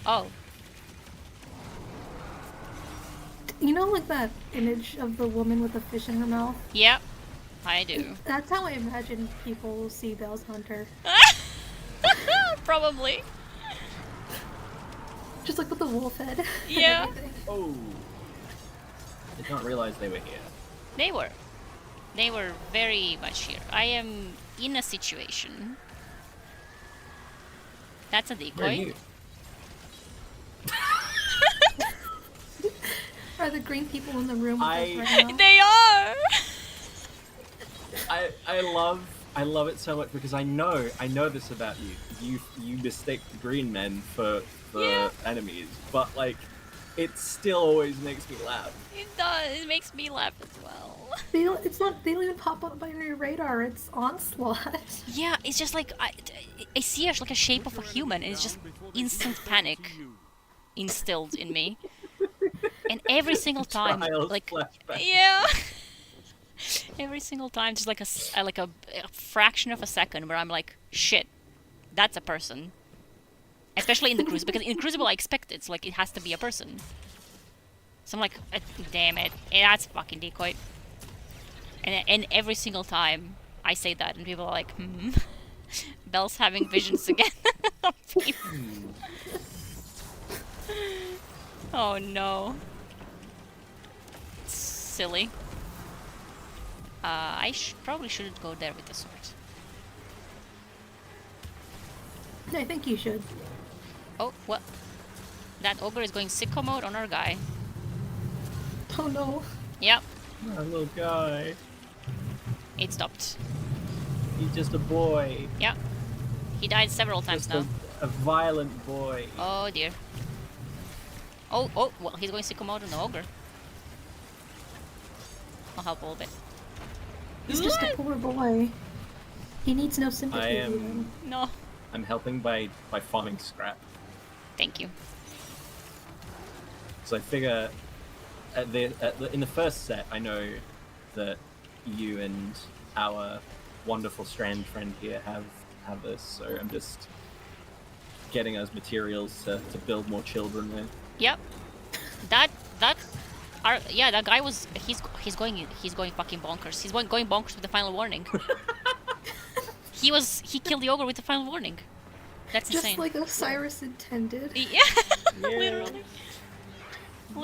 Oh. You know, like that image of the woman with the fish in her mouth? Yep. I do. That's how I imagine people see Belle's Hunter. Probably. Just like with the wolf head. and Yeah. everything. Oh. I did not realize they were here. They were. They were very much here. I am in a situation. That's a Where are decoy. you? Are the green people in the room with us I- right now? They are! I love it so much because I know this about you. You mistake the green men for Yeah. enemies, but like it still always makes me laugh. It does. It makes me laugh as well. They don't even pop up by your radar. It's onslaught. Yeah, it's just like I see like a shape of a human, and it's just instant panic instilled in me. And every single time, Trials like flashback. yeah, every single time, just like a fraction of a second where I'm like, shit, that's a person. Especially in the Crucible, because in Crucible I expect it, so like it has to be a person. So I'm like, damn it, that's fucking decoy. And every single time I say that, and people are like, Belle's having visions again. Oh no. Silly. I probably shouldn't go there with the sword. I think you should. Oh, what? That ogre is going sicko mode on our guy. Oh no. Yep, My little guy. it stopped. He's just a boy. Yep. He died several times Just now. a violent boy. Oh dear. Oh, well, he's going sicko mode on the ogre. I'll help a little bit. He's just a poor boy. He needs no sympathy. I am- even. No. I'm helping by farming scrap. Thank you. So I figure in the first set, I know that you and our wonderful Strand friend here have this, so I'm just getting us materials to build more children with. Yep. That guy was he's going fucking bonkers. He's going bonkers with the final warning. He killed the ogre with the final warning. That's Just insane. like Osiris intended. Yeah. Literally.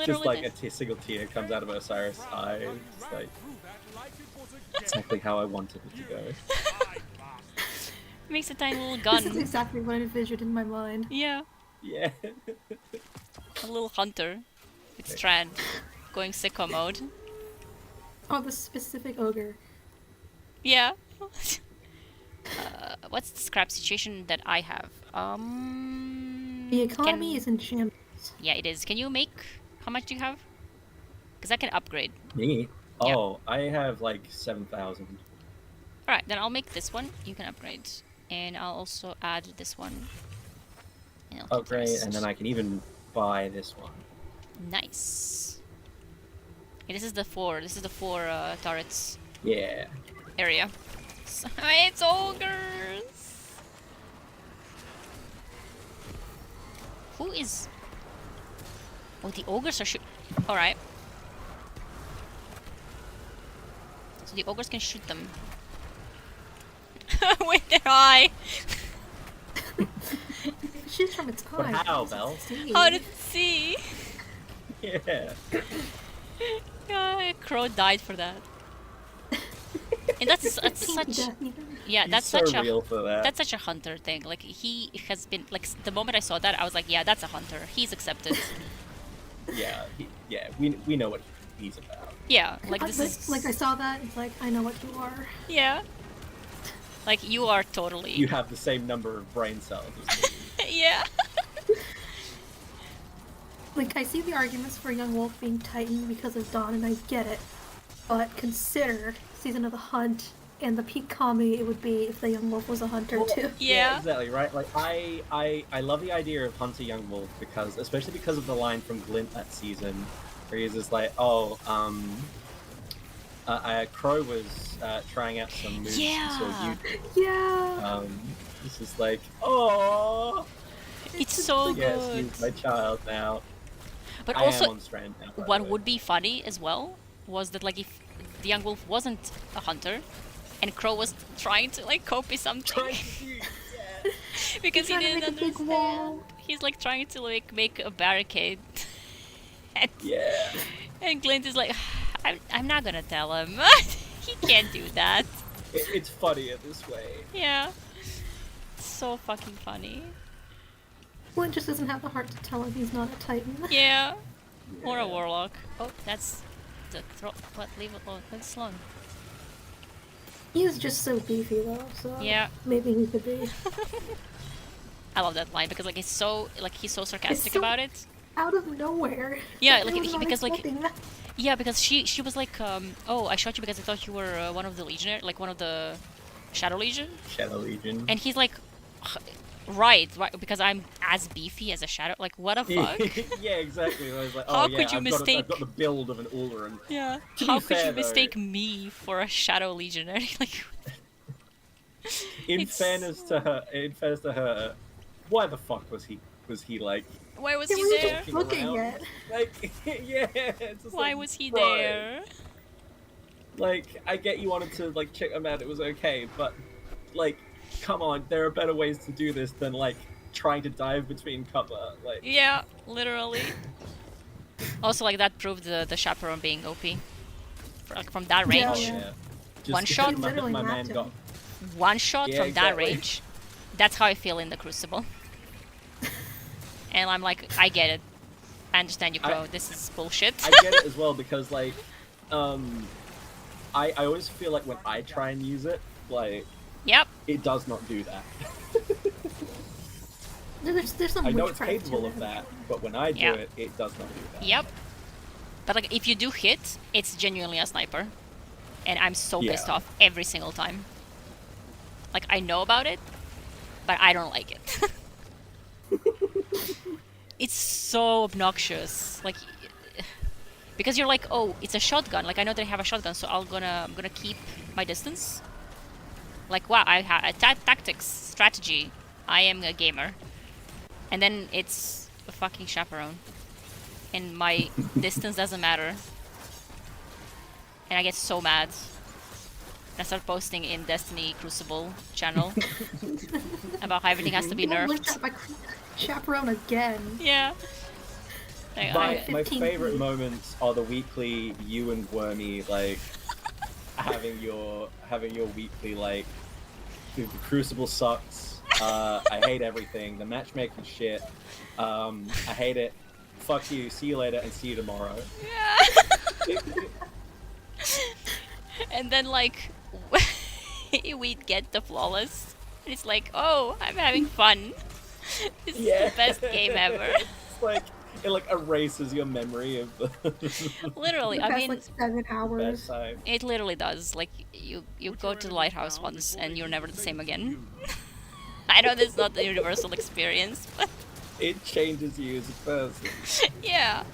Just like did. a single tear comes out of Osiris' eye. It's like exactly how I wanted it to go. Makes a tiny little This is gun. exactly what I envisioned in my mind. Yeah. Yeah. A little hunter with Strand going sicko mode. Oh, the specific ogre. Yeah. What's the scrap situation that I have? The economy is in shambles. Yeah, it is. Can you make How much do you have? Because I can upgrade. Me? Yeah. Oh, I have like 7,000. Alright, then I'll make this one. You can upgrade. And I'll also add this one. And I'll keep the Upgrade, rest. and then I can even buy this one. Nice. Okay, this is the four turrets Yeah. area. So, it's ogres! Who is... Oh, the ogres are Alright. So the ogres can shoot them. With their eye! Shoots from its But eye. how, Belle? How did it see? Yeah. Yeah, Crow died for that. And that's such... Yeah, He's that's so such real for that. That's such a hunter thing. Like, he has been... Like, the moment I saw that, I was like, yeah, that's a hunter. He's accepted. Yeah, we know what he's about. Yeah, like, this is... Like, I saw that, it's like, I know what you are. Yeah. Like, you are totally... You have the same number of brain cells as me. Yeah. Like, I see the arguments for Young Wolf being Titan because of Dawn, and I get it. But consider Season of the Hunt and the peak comedy it would be if the Young Wolf was a hunter too. Yeah. Exactly, right? Like, I love the idea of Hunter Young Wolf because, especially because of the line from Glint that season, where he's just like, oh, Crow was trying out some moves and saw you. Yeah. It's just like, oh, It's so yes, good. he's my child now. But I also, am on Strand now, by what the way. would be funny as well was that, like, if the Young Wolf wasn't a hunter, and Crow was trying to, like, copy something. Because he didn't understand. He's, like, trying to, like, make a barricade. And, yeah. And Glint is like, I'm not gonna tell him. He can't do that. It's funnier this way. Yeah. It's so fucking funny. Glint just doesn't have the heart to tell him he's not a Titan. Yeah. Or a warlock. Oh, that's the throat. What? Leave it alone. It's long. He is just so beefy though, so Yeah. maybe he could be. I love that line because, like, he's so sarcastic so about it. Out of nowhere. Yeah, I like, was not because, like, expecting that. yeah, because she was like, oh, I shot you because I thought you were one of the Legionnaire, like one of the Shadow Legion. Shadow Legion. And he's like, right, because I'm as beefy as a Shadow. Like, what a fuck? Yeah, exactly. I was like, How oh, yeah, could you I've got the build of an Ulleran. Yeah. To How be could fair, you though, mistake me for a Shadow Legionnaire? Like, in fairness to her, why the fuck was he like? why was Yeah, he we were there? just looking at. Like, yeah. It's just Why like, was he bro, there? Like, I get you wanted to like check him out. It was okay, but like, come on, there are better ways to do this than like trying to dive between cover. Like, Yeah, literally. Also, like, that proved the chaperone being OP. Like, from that Yeah, range. yeah. Just One shot? My Literally man wrapped him. got. One shot Yeah, from that exactly. range. That's how I feel in the Crucible. And I'm like, I get it. I understand you, Crow. This is bullshit. I get it as well because like, I always feel like when I try and use it, like, Yep. it does not do that. There's some I know it's witchcraft to capable it. of that, but when I do Yeah. it does not do that. Yep. But, like, if you do hit, it's genuinely a sniper. And I'm so pissed Yeah. off every single time. Like, I know about it, but I don't like it. It's so obnoxious. Like, because you're like, oh, it's a shotgun. Like, I know they have a shotgun, so I'm gonna keep my distance. Like, wow, I have a tactics, strategy. I am a gamer. And then it's a fucking chaperone. And my distance doesn't matter. And I get so mad. I start posting in Destiny Crucible channel about how everything has to be You looked nerfed. at my chaperone again. Yeah. Like, My 15 favorite feet. moments are the weekly you and Wormy like having your weekly like the Crucible sucks. I hate everything. The matchmaking shit. I hate it. Fuck you. See you later and see you tomorrow. And then, like, we'd get the flawless. And it's like, oh, I'm having fun. This is the best game ever. It's like it like erases your memory of the Literally, The I past, mean, like 7 bad hours. time. it literally does. Like, you go to the lighthouse once, and you're never the same again. I know this is not the universal experience, but It changes you as a person. yeah.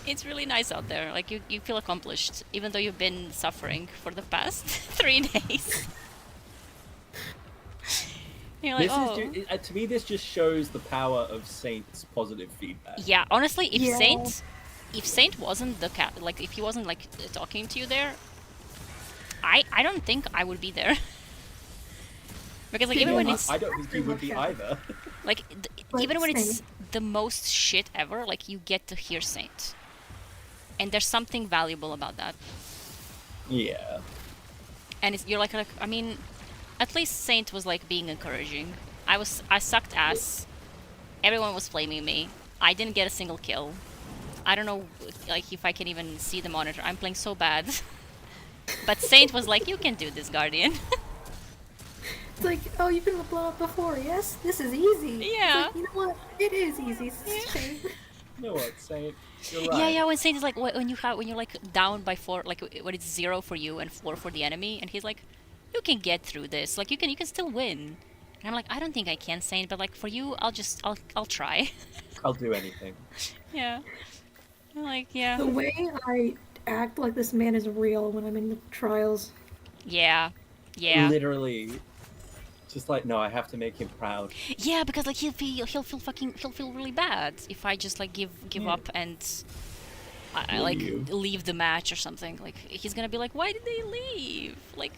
It's really nice out there. Like, you feel accomplished, even though you've been suffering for the past 3 days. You're like, This oh. is to me. This just shows the power of Saint's positive feedback. Yeah, honestly, if Yeah. Saint wasn't the cat, like if he wasn't like talking to you there, I don't think I would be there. Because like even when it's I don't think you would be either. like Like even when it's Saint. the most shit ever, like you get to hear Saint, and there's something valuable about that. Yeah. And you're like I mean, at least Saint was like being encouraging. I sucked ass. Everyone was flaming me. I didn't get a single kill. I don't know like if I can even see the monitor. I'm playing so bad. But Saint was like, you can do this, Guardian. It's like, oh, you've been blown up before. Yes, this is easy. It's Yeah. like, you know what? It is easy. It's shame. You know what, Saint? You're right. Yeah, when Saint is like when you're like down by 4, like when it's 0 for you and 4 for the enemy, and he's like, you can get through this. Like you can still win. And I'm like, I don't think I can, Saint, but like for you, I'll try. I'll do anything. Yeah. I'm like, yeah. The way I act like this man is real when I'm in the trials. Yeah. Yeah. Literally, just like, no, I have to make him proud. Yeah, because like he'll feel really bad if I just like give up and I like leave the match or something. Like he's gonna be like, why did they leave? Like,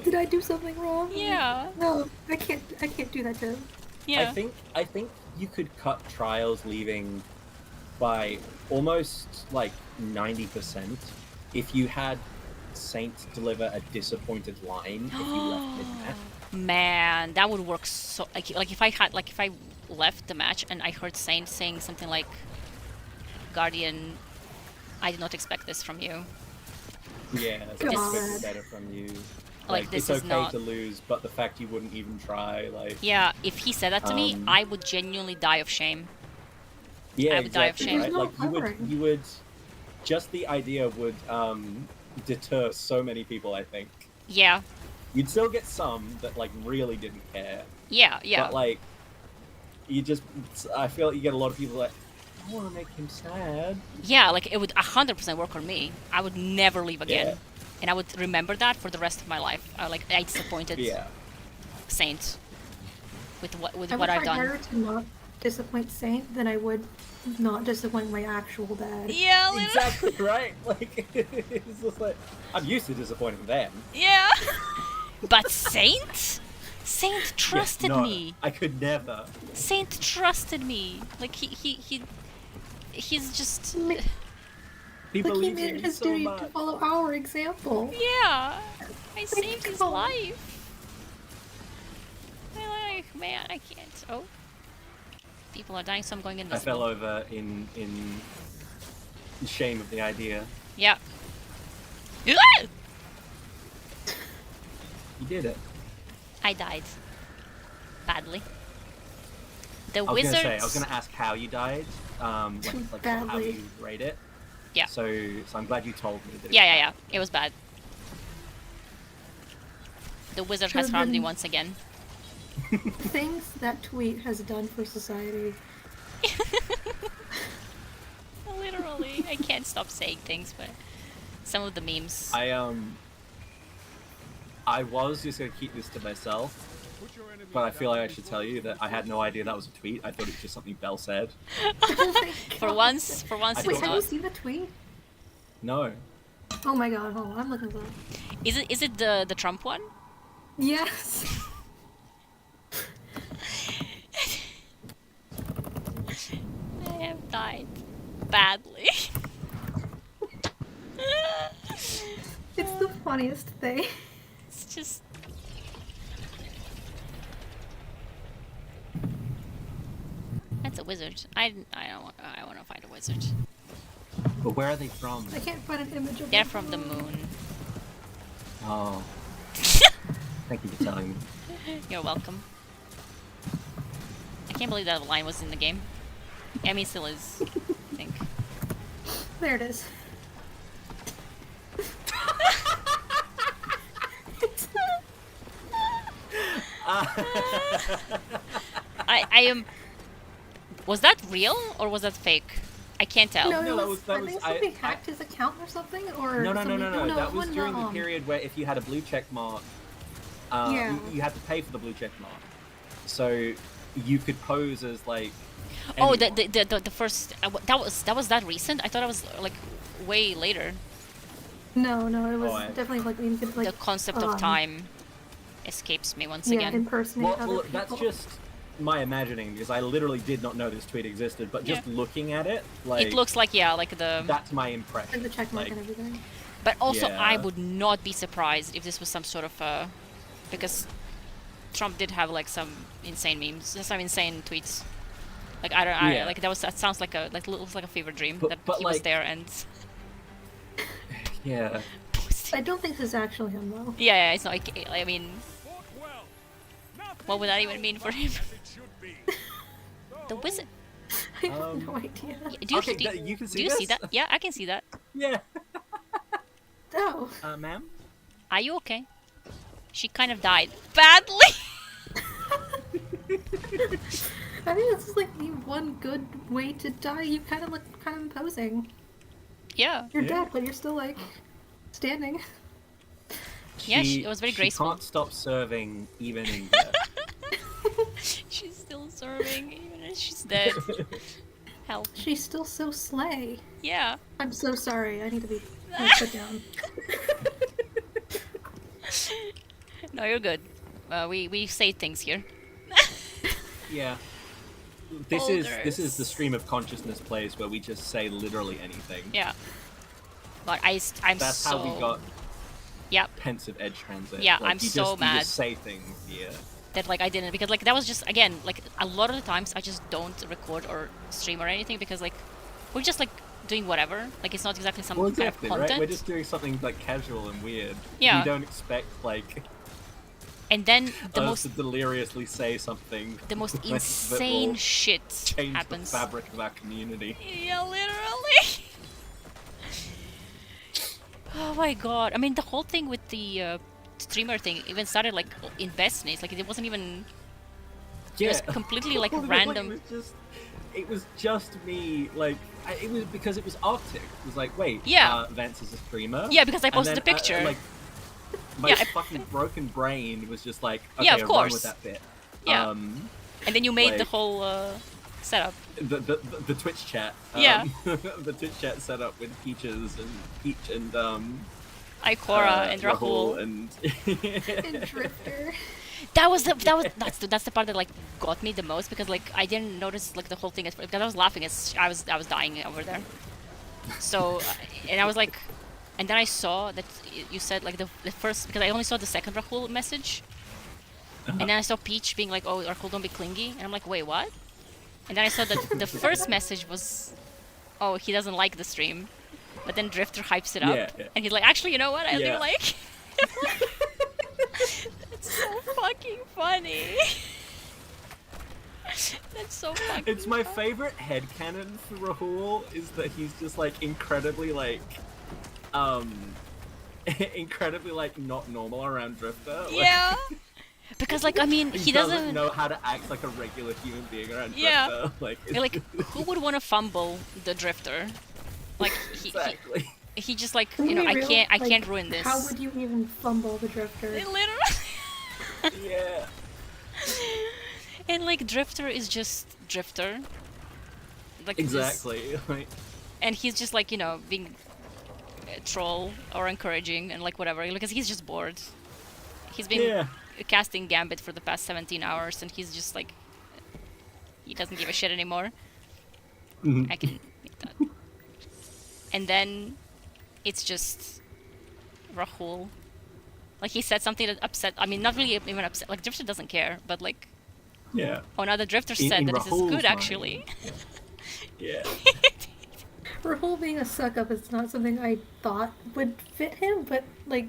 did I do something wrong? Yeah. No, I can't do that to him. Yeah. I think you could cut trials leaving by almost like 90% if you had Saint deliver a disappointed line if you left mid-match. Man, that would work so like if I left the match and I heard Saint saying something like, Guardian, I did not expect this from you. Yeah, God. expect better from you. Like, this it's is okay not- to lose, but the fact you wouldn't even try, like Yeah, if he said that to me, I would genuinely die of shame. yeah, I would die of exactly, shame. right? There's no Like you would just the idea would deter so many people. I think Yeah. you'd still get some that like really didn't care. Yeah, yeah. But like, I feel like you get a lot of people like, I want to make him sad. Yeah, like it would 100% work on me. I would never leave again. Yeah. And I would remember that for the rest of my life. I disappointed Yeah. Saint with what I would I've try done. harder to not disappoint Saint than I would not disappoint my actual dad. Yeah, literally. Exactly right. Like it's just like I'm used to disappointing them. Yeah. But Saint trusted no, me. I could never. Saint trusted me. Like he's just He Like he believes made in it you his so duty much. to follow our example. yeah. I saved his God. life. I'm like, man, I can't. Oh. People are dying, so I'm going I invisible. fell over in shame of the idea. Yeah. You did it. I died. Badly. The I was wizards. gonna say, I was gonna ask how you died, like how Badly. you rate it. Yeah. So I'm glad you told me that. Yeah. It was bad. The wizard has Should've harmed me been- once again. Things that tweet has done for society. Literally, I can't stop saying things, but some of the memes. I was just gonna keep this to myself, but I feel like I should tell you that I had no idea that was a tweet. I thought it was just something Belle said. Oh my For God. once, I it's Wait, have you not. seen the tweet? No. Oh my God, hold on, I'm looking this up. Is it the Trump one? Yes. I have died badly. It's the funniest thing. It's just. That's a wizard. I want to find a wizard. But where are they from? I can't find an image of They're it. from the moon. Oh. Thank you for telling me. You're welcome. I can't believe that line was in the game. I mean, still is, I think. There it is. I am. Was that real or was that fake? I can't tell. No, No, it that was, was- I think somebody hacked his account or something, or No. somebody, That was when during the period where if you had a blue check mark, Yeah. you had to pay for the blue check mark. So you could pose as like. Oh, anyone. the first that was that recent? I thought it was like way later. No, it was I- definitely like you could like The concept of time escapes me once Yeah, again. impersonate other Well, people. that's just my imagining because I literally did not know this tweet existed. But just looking at it, like It looks like like the. that's my impression. like the check mark Like, and everything. But also, I Yeah. would not be surprised if this was some sort of because Trump did have like some insane memes, some insane tweets. Like I don't, Yeah. like that sounds like looks like a fever dream But- that but, he was like- there and. yeah. I don't think this is actually him though. Yeah, it's not. I mean, what would that even mean for him? The wizard. I have no idea. Do you, Okay, do, you can see do you see this? that? Yeah, I can see that. Yeah. Oh. Ma'am? Are you okay? She kind of died badly. I think this is like the one good way to die. You kind of look kind of imposing. Yeah. You're dead, but you're still like standing. Yeah, it was very graceful. She can't stop serving even in death. She's still serving even as she's dead. Help. She's still so slay. Yeah. I'm so sorry. I need to be put down. No, you're good. We say things here. Yeah. This is the stream of consciousness place where we just say literally anything. Yeah. But I'm That's so. how we got Yep. pensive edge transit. Yeah, Like, I'm you so just, mad. You just say things, yeah. That like I didn't, because like that was just, again, like a lot of the times I just don't record or stream or anything because like we're just like doing whatever. Like it's not exactly some Well, kind of exactly, content. right? We're just doing something like casual and weird. Yeah. We don't expect like And then the us most to deliriously say something. the most that will insane shit change happens. the fabric of our community. Yeah, literally. Oh my god. I mean, the whole thing with the streamer thing even started like in Bestness. Like it wasn't even. It was completely like random. It was just me. Like it was because it was Arctic. It was like, wait, Yeah. Vance is a streamer. Yeah, because I And posted then, the picture. like my Yeah, I- fucking broken brain was just like, okay, Yeah, of run course. with that bit. Yeah. And then you made the like- whole setup. The Twitch chat. Yeah. The Twitch chat set up with Peach and Ikora and Rahul. and And Drifter. That's the part that like got me the most because like I didn't notice like the whole thing because I was laughing as I was dying over there. So and I was like, and then I saw that you said like the first, because I only saw the second Rahul message, and then I saw Peach being like, "Oh, Rahul, don't be clingy," and I'm like, "Wait, what?" And then I saw that the first message was, "Oh, he doesn't like the stream," but then Drifter hypes it up, Yeah. and he's like, "Actually, you know what? I do Yeah. like." That's so fucking funny. That's so fucking. It's my favorite headcanon for Rahul is that he's just like incredibly like incredibly like not normal around Drifter. Like, Yeah. Because like I mean he he doesn't doesn't know how to act like a regular human being around Yeah. Drifter. Like, You're like, who would want to fumble the Drifter? Like exactly. he just like, Can you know, we be real? I Like, can't ruin this. How would you even fumble the Drifter? Literally. Yeah. And like Drifter is just Drifter. Like this- Exactly. Like, and he's just like, you know, being a troll or encouraging and like whatever because he's just bored. He's been Yeah. casting Gambit for the past 17 hours and he's just like, he doesn't give a shit anymore. Mhm. I can make that. And then it's just Rahul. Like he said something that upset, I mean not really even upset, like Drifter doesn't care, but like, yeah. oh now the Drifter In- said in that this is Rahul's good mind. actually. Yeah. Rahul being a suck up is not something I thought would fit him, but like,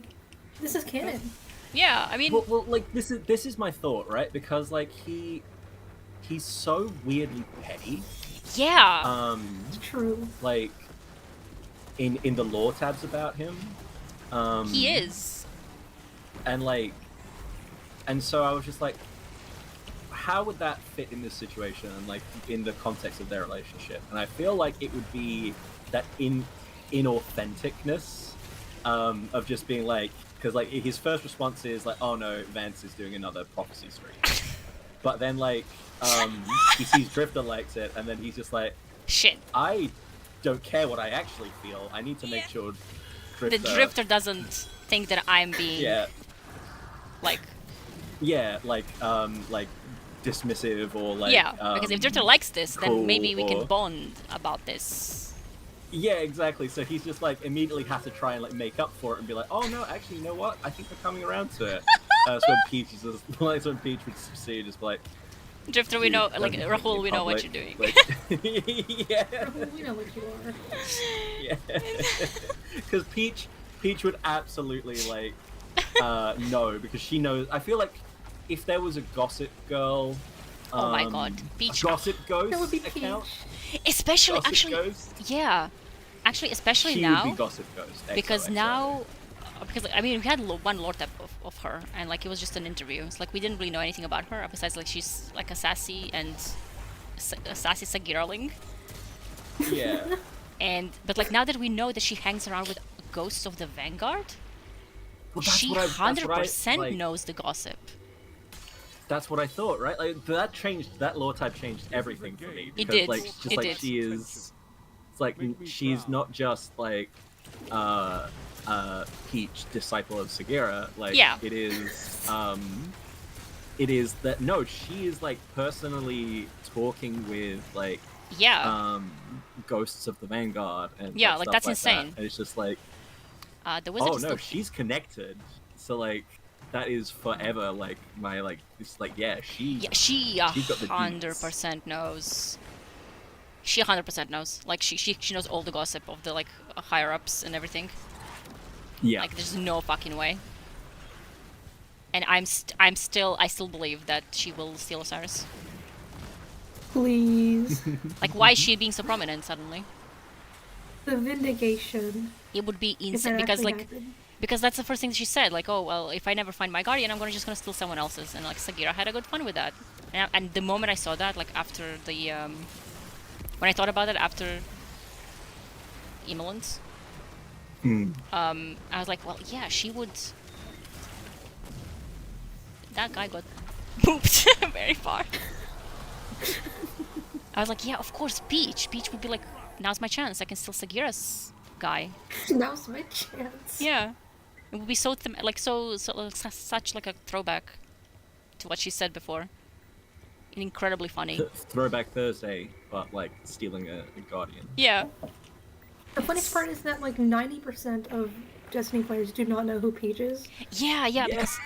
this is canon. Yeah, I mean, Well, like this is my thought, right? Because like he's so weirdly petty, Yeah. It's true. Like in the lore tabs about him. He is. And like, and so I was just like, how would that fit in this situation and like in the context of their relationship? And I feel like it would be that inauthenticness of just being like, because like his first response is like, oh no, Vance is doing another prophecy stream. But then like he sees Drifter likes it, and then he's just like, shit, I don't care what I actually feel. I need to make sure the Drifter doesn't think that I'm being like dismissive or like because if Drifter likes this, cool, then maybe we can bond about this. Yeah, exactly. So he's just like immediately has to try and like make up for it and be like, oh no, actually, you know what? I think we're coming around to it. So when Peach is just, like, when Peach would succeed, just be like, Drifter, we know, like Rahul, we know what you're doing. Like, yeah. Rahul, we know what you are. Yeah. Because Peach would absolutely like know, because she knows. I feel like if there was a Gossip Girl. Oh my god, Peach. Gossip Ghost That would be account. Especially, Gossip actually, Ghost? yeah. Actually, especially She now. would be Gossip Ghost. Because now, because I mean, we had one lore tab of her, and like it was just an interview. It's like we didn't really know anything about her besides like she's like a sassy Sagirling. Yeah. But like now that we know that she hangs around with ghosts of the Vanguard, she 100% knows the gossip. That's what I thought, right? Like that lore type changed everything for me. Because, It did. Like, just it like did. she is, it's like she's not just like Peach, disciple of Sagira. Like it is that no, she is like personally talking with like ghosts of the Vanguard and Yeah, like, like, stuff that's like insane. That. And it's just like the wizard oh is no, still... she's connected. So like that is forever like my like it's like she 100% knows. She 100% knows. Like she knows all the gossip of the like higher ups and everything. Yeah. Like there's no fucking way. And I still believe that she will steal Osiris. Please. Like why is she being so prominent suddenly? The vindication. It would be insane because that's the first thing she said. Like, oh well, if I never find my guardian, I'm just gonna steal someone else's. And like Sagira had a good fun with that. And the moment I saw that, like after the when I thought about it after Emeland, I was like, well, yeah, she would. That guy got pooped very far. I was like, yeah, of course, Peach. Peach would be like, now's my chance. I can steal Sagira's guy. Now's my chance. Yeah, it would be so such like a throwback to what she said before. Incredibly funny. Throwback Thursday, but like stealing a guardian. Yeah. The funniest part is that like 90% of Destiny players do not know who Peach is. Yeah. Because,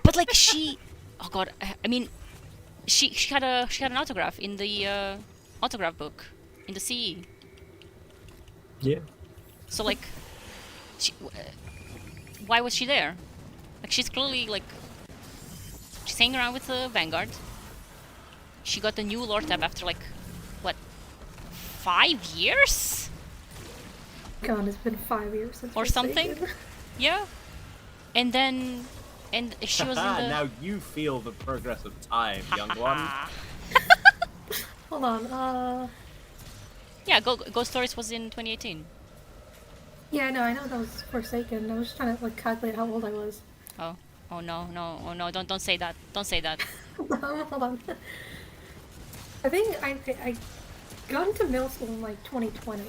but like oh god, I mean, she had an autograph in the autograph book in the CE. Yeah. So like, why was she there? Like she's clearly like, she's hanging around with the Vanguard. She got the new lore tab after like, what, 5 years? God, it's been 5 years since or something. Yeah. And then, she was in the... Now you feel the progress of time, young one. Hold on, Yeah, Ghost Stories was in 2018. Yeah, no, I know that was Forsaken. I was just trying to like calculate how old I was. Oh no, don't say that. Don't say that. Hold on. I think I got into middle school in like 2020.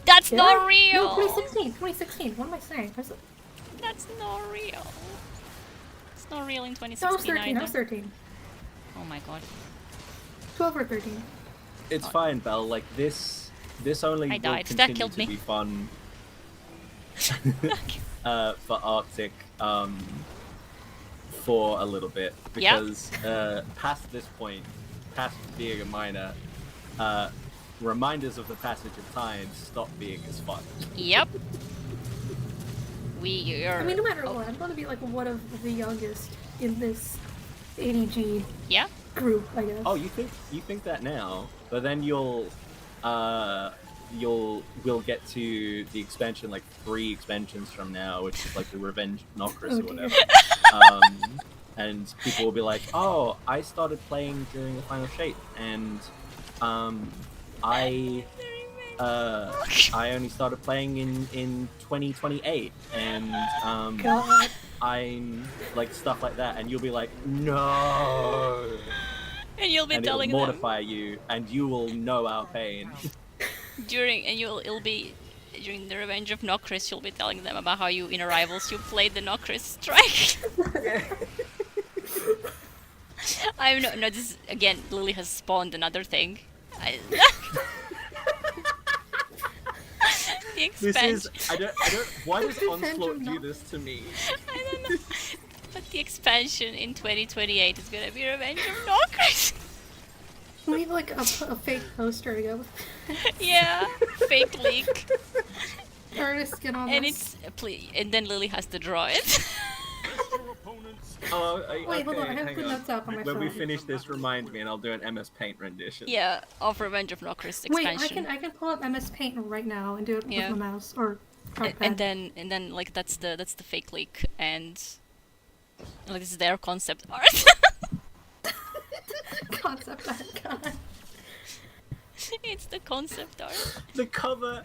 That's not real! No, 2016. What am I saying? That's not real. It's not real in 2016 No, I was 13. Oh my god. 12 or 13. It's fine, Belle. Like this only will continue to be fun for Arctic for a little bit, because past this point, past being a minor, reminders of the passage of time stop being as fun. Yep. I mean, no matter what, I'm going to be like one of the youngest in this ADG group, I guess. Oh, you think that now? but then we'll get to the expansion like 3 expansions from now, which is like the Revenge of Nokris or whatever. And people will be like, "Oh, I started playing during the final shape, and I only started playing in 2028, and I'm like stuff like that," and you'll be like, "No," and you'll be and telling it'll them mortify you, and you will know our pain. it'll be during the Revenge of Nokris. You'll be telling them about how you in Arrivals you played the Nokris strike. I'm no. This is, again, Lily has spawned another thing. The expansion. I don't. Why does Onslaught do this to me? I don't know. But the expansion in 2028 is gonna be Revenge of Nokris. We need like a fake poster to go with. Yeah, fake leak. Artists get on And this. and then Lily has to draw it. Wait, hold on, I have the notes up on my When phone. we finish this, remind me, and I'll do an MS Paint rendition. Yeah, of Revenge of Nokris Wait, expansion. I can pull up MS Paint right now and do it Yeah. with my mouse or and then like that's the fake leak, and like this is their concept art. concept art, God. It's the concept art. The cover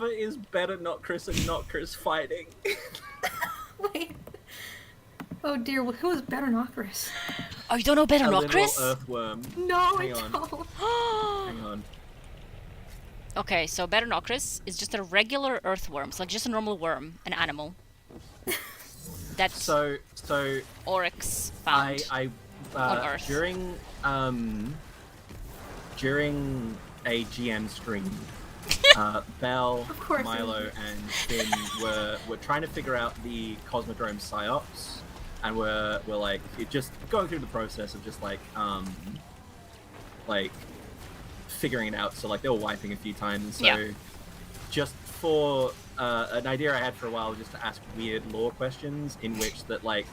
is better Nokris and Nokris fighting. Wait. Oh dear, who is better Nokris? Oh, you don't know better A little Nokris? earthworm. No, Hang I on. don't. Hang on. Okay, so better Nokris is just a regular earthworm. It's like just a normal worm, an animal. That's So Oryx found on Earth. During a GM stream, Belle, course Milo, and Finn were trying to figure out the Cosmodrome psyops, and we're like just going through the process of just like figuring it out. So like they were wiping a few times. So just for an idea I had for a while, just to ask weird lore questions in which that like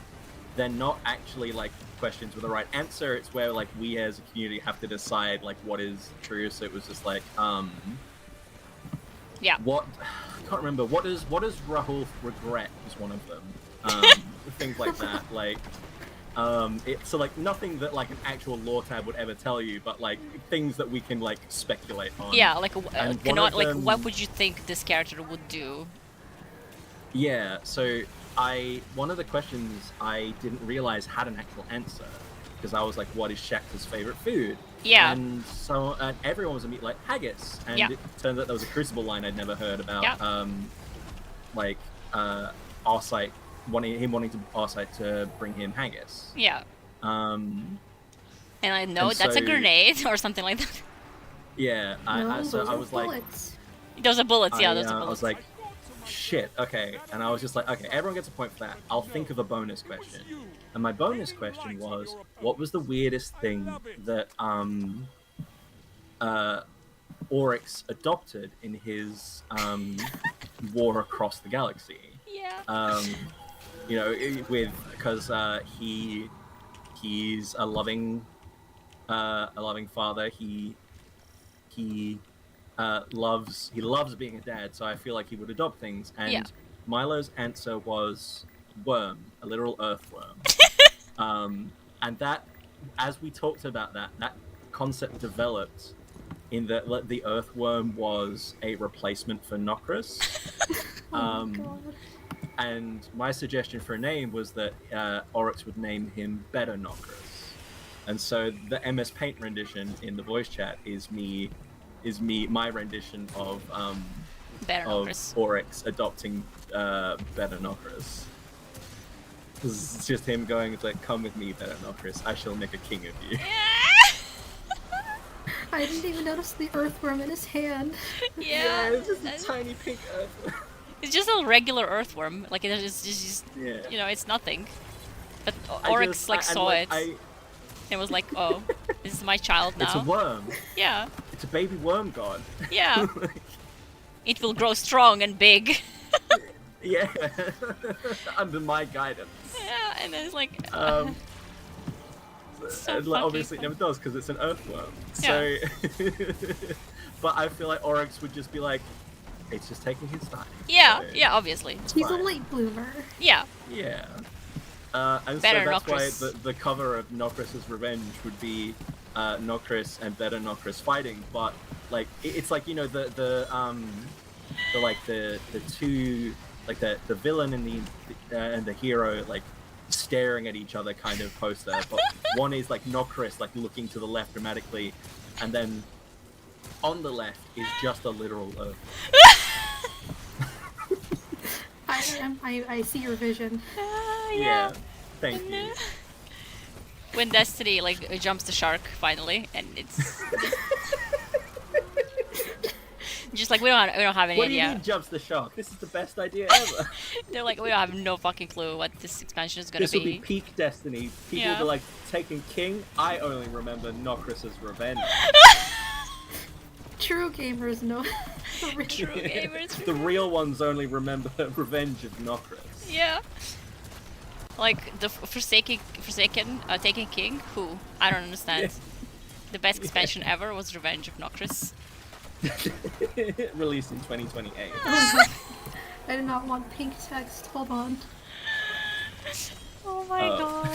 they're not actually like questions with the right answer. It's where like we as a community have to decide like what is true. So it was just like what I can't remember. What does Rahul regret was one of them. Things like that. Like it's so like nothing that like an actual lore tab would ever tell you, but like things that we can like speculate on. Yeah, like cannot like them, what would you think this character would do? Yeah, so one of the questions I didn't realize had an actual answer, because I was like, what is Shakta's favorite food? Yeah. And so everyone was immediately like haggis, and it turns out there was a Crucible line I'd never heard about. Arcite wanting to Arcite to bring him haggis. Yeah. And I know that's a grenade or something like that. Yeah, so I was like, those are bullets. Yeah, those are bullets. I was like, shit, okay. And I was just like, okay, everyone gets a point for that. I'll think of a bonus question. And my bonus question was, what was the weirdest thing that Oryx adopted in his war across the galaxy? Yeah. Because he's a loving father. He loves being a dad, so I feel like he would adopt things. And Milo's answer was worm, a literal earthworm. And that, as we talked about that concept developed in that the earthworm was a replacement for Nokris. And my suggestion for a name was that Oryx would name him Better Nokris. And so the MS Paint rendition in the voice chat is my rendition of Oryx adopting Better Nokris. It's just him going, it's like, come with me, Better Nokris, I shall make a king of you. I didn't even notice the earthworm in his hand. Yeah, it's just a tiny pink earthworm. It's just a regular earthworm. Like it's just you know, it's nothing. But Oryx saw it and was like, "Oh, this is my child now." It's a worm. Yeah. It's a baby worm god. Yeah. It will grow strong and big. Yeah. Under my guidance. Yeah, and then it's like. So and, like, fucking obviously it fun. never does because it's an earthworm. Yeah. So, but I feel like Oryx would just be like, it's just taking his time. Yeah, So yeah, obviously. it's He's a fine. late bloomer. Yeah. Yeah. And Better so that's Nokris. why the cover of Nokris' Revenge would be Nokris and Better Nokris fighting, but like it's like, you know, the two, like the villain and the hero like staring at each other kind of poster, but one is like Nokris like looking to the left dramatically, and then on the left is just a literal earth. I see your vision. Yeah. Thank you. When Destiny like jumps the shark finally, and it's just like we don't have any What do you idea. mean jumps the shark? This is the best idea ever. They're like, we don't have no fucking clue what this expansion is gonna This will be peak Destiny. People Yeah. will be like, taking King? I only remember Nokris' Revenge. True gamers know. True gamers. The real ones only remember Revenge of Nokris. Yeah. Like the Forsaken Taking King. Who? I don't understand. Yeah. The best expansion ever was Revenge of Nokris. Released in 2028. I did not want pink text. Hold on. Oh my god.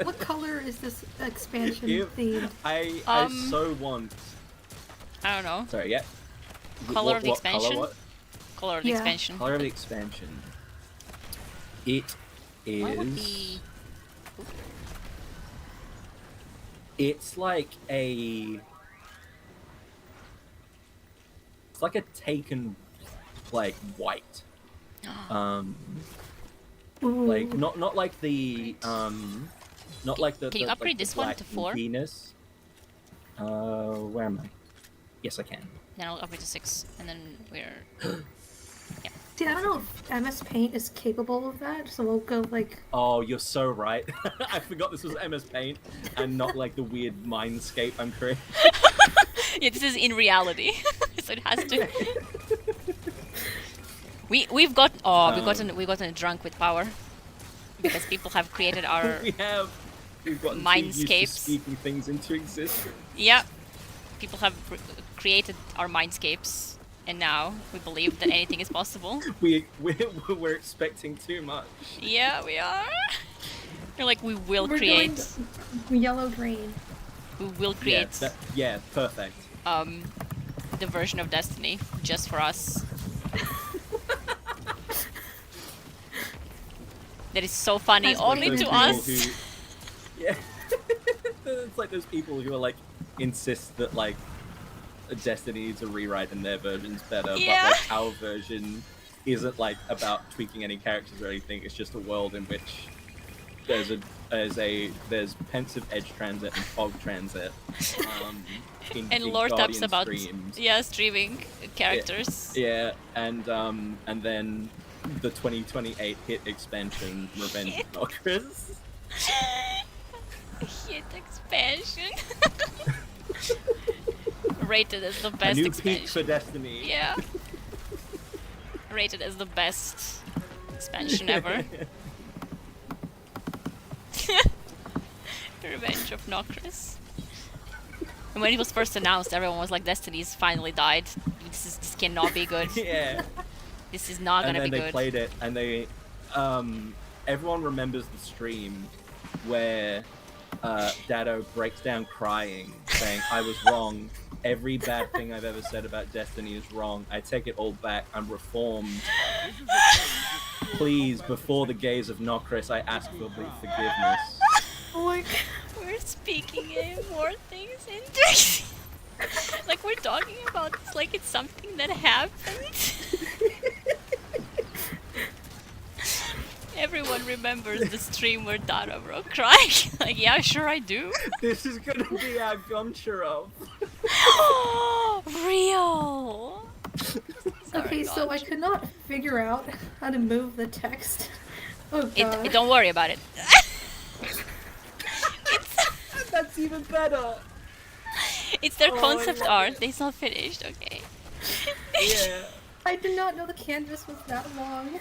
What color is this expansion If- themed? I so want. I don't know. Sorry, yeah. Color of the what expansion? Color, what? Color of the Yeah. expansion. Color of the expansion. It What would is. be? It's like a. It's like a taken, like white. Like not like the not like the. Can you the, upgrade like the this one black to 4? inkiness. Where am I? Yes, I can. Then I'll upgrade to 6, and then we're. See, I don't know if MS Paint is capable of that, so we'll go like. Oh, you're so right. I forgot this was MS Paint and not like the weird mindscape I'm creating. Yeah, this is in reality, so it has to. We've gotten drunk with power because people have created our We've gotten too used to mindscapes. speaking things into existence. Yeah, people have created our mindscapes, and now we believe that anything is possible. We're expecting too much. Yeah, we are. We're like, we will We're create. doing yellow green. We will create. Yeah, perfect. The version of Destiny just for us. That is so funny, That's only Those to people us. who- yeah. It's like those people who are like insist that like Destiny needs a rewrite and their version's better, Yeah. but like our version isn't like about tweaking any characters or anything. It's just a world in which there's pensive edge transit and fog transit. And in lore Guardian tabs about streams. streaming characters. Yeah, and then the 2028 hit expansion, Revenge of Nokris. Hit expansion. Rated as the A best new expansion. peak for Destiny. Yeah. Rated as the best expansion ever. Revenge of Nokris. And when it was first announced, everyone was like, Destiny's finally died. This cannot be good. Yeah. This is not And gonna then be they good. played it, and they, everyone remembers the stream where Dado breaks down crying, saying, "I was wrong. Every bad thing I've ever said about Destiny is wrong. I take it all back. I'm reformed. Please, before the gaze of Nokris, I ask for forgiveness." Oh my god. We're speaking more things into like we're talking about this like it's something that happened. Everyone remembers the stream where Dada broke crying. Like, yeah, sure I do. This is gonna be our Gumsha of. Real. Okay, so I could not figure out how to move the text. Oh god. Don't worry about it. That's even better. It's their Oh, concept I love art. it. It's not finished. Okay. Yeah. I did not know the canvas was that long.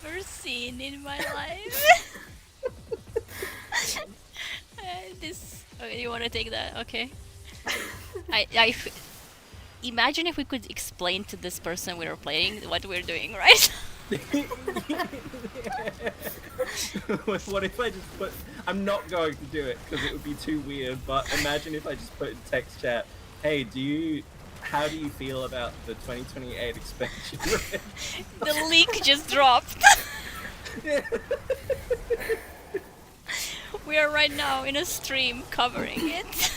ever seen in my life. This. Okay, you want to take that? Okay. Imagine if we could explain to this person we were playing what we're doing, right? What if I just put... I'm not going to do it because it would be too weird, but imagine if I just put in text chat, hey, how do you feel about the 2028 expansion? The leak just dropped. We are right now in a stream covering it.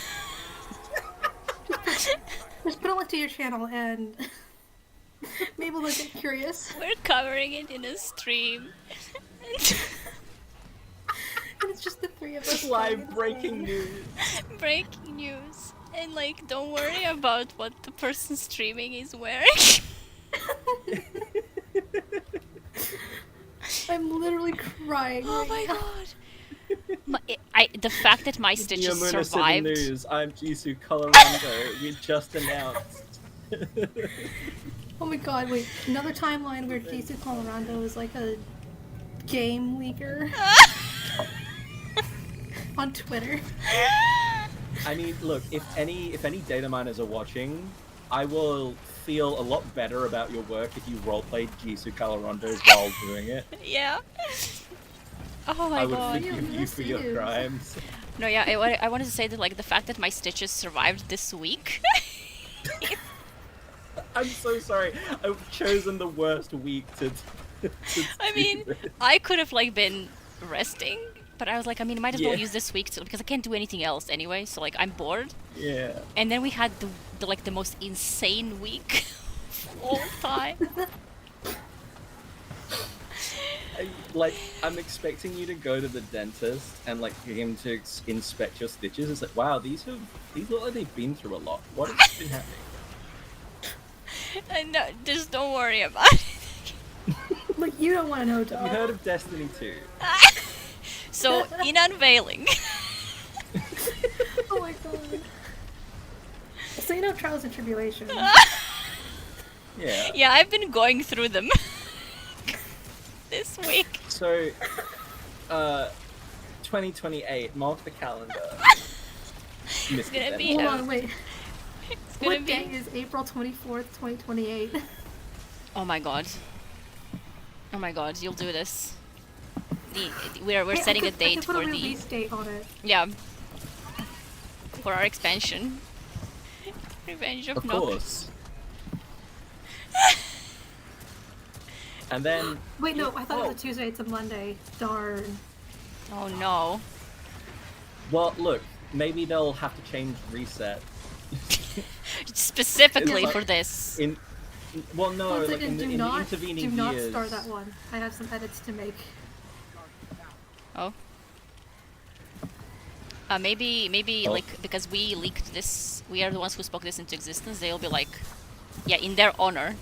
Just put a link to your channel and maybe we'll get curious. We're covering it in a stream. And it's just the three of us. Just live breaking news. Breaking news. And like, don't worry about what the person streaming is wearing. I'm literally crying. Oh my god. The fact that my stitches survived. News. I'm Jisoo Colorado. We just announced. Oh my god, wait. Another timeline where Jisoo Colorado is like a game leaker. On Twitter. I mean, look, if any data miners are watching, I will feel a lot better about your work if you roleplayed Jisoo Calorondos while doing it. Yeah. Oh my god. I would forgive you for your crimes. No, yeah, I wanted to say that, like, the fact that my stitches survived this week. I'm so sorry. I've chosen the worst week to I mean, I could have, like, been resting, but I was like, I mean, I might as well use this week because I can't do anything else anyway, so, like, I'm bored. Yeah. And then we had the most insane week of all time. I'm expecting you to go to the dentist and, like, for him to inspect your stitches. It's like, wow, these look like they've been through a lot. What has been happening? No, just don't worry about it. Like, you don't want to know, dog. Have you heard of Destiny 2? So, in unveiling. Oh my god. So you know Trials and Tribulations. Yeah. Yeah, I've been going through them this week. So, 2028, mark the calendar. It's gonna be. Hold on, wait. It's gonna what day is April 24th, 2028? Oh my god. Oh my god, you'll do this. We're setting a date put for a the release date on it. Yeah. For our expansion. Revenge of Nook. Of course. And then... Wait, no, I thought it was a Tuesday, it's a Monday. Darn. Oh no. Well, look, maybe they'll have to change reset. Specifically like, for this. Well, no, like in the intervening do not years... start that one. I have some edits to make. Oh. Maybe like, because we leaked this, we are the ones who spoke this into existence, they'll be like, yeah, in their honor.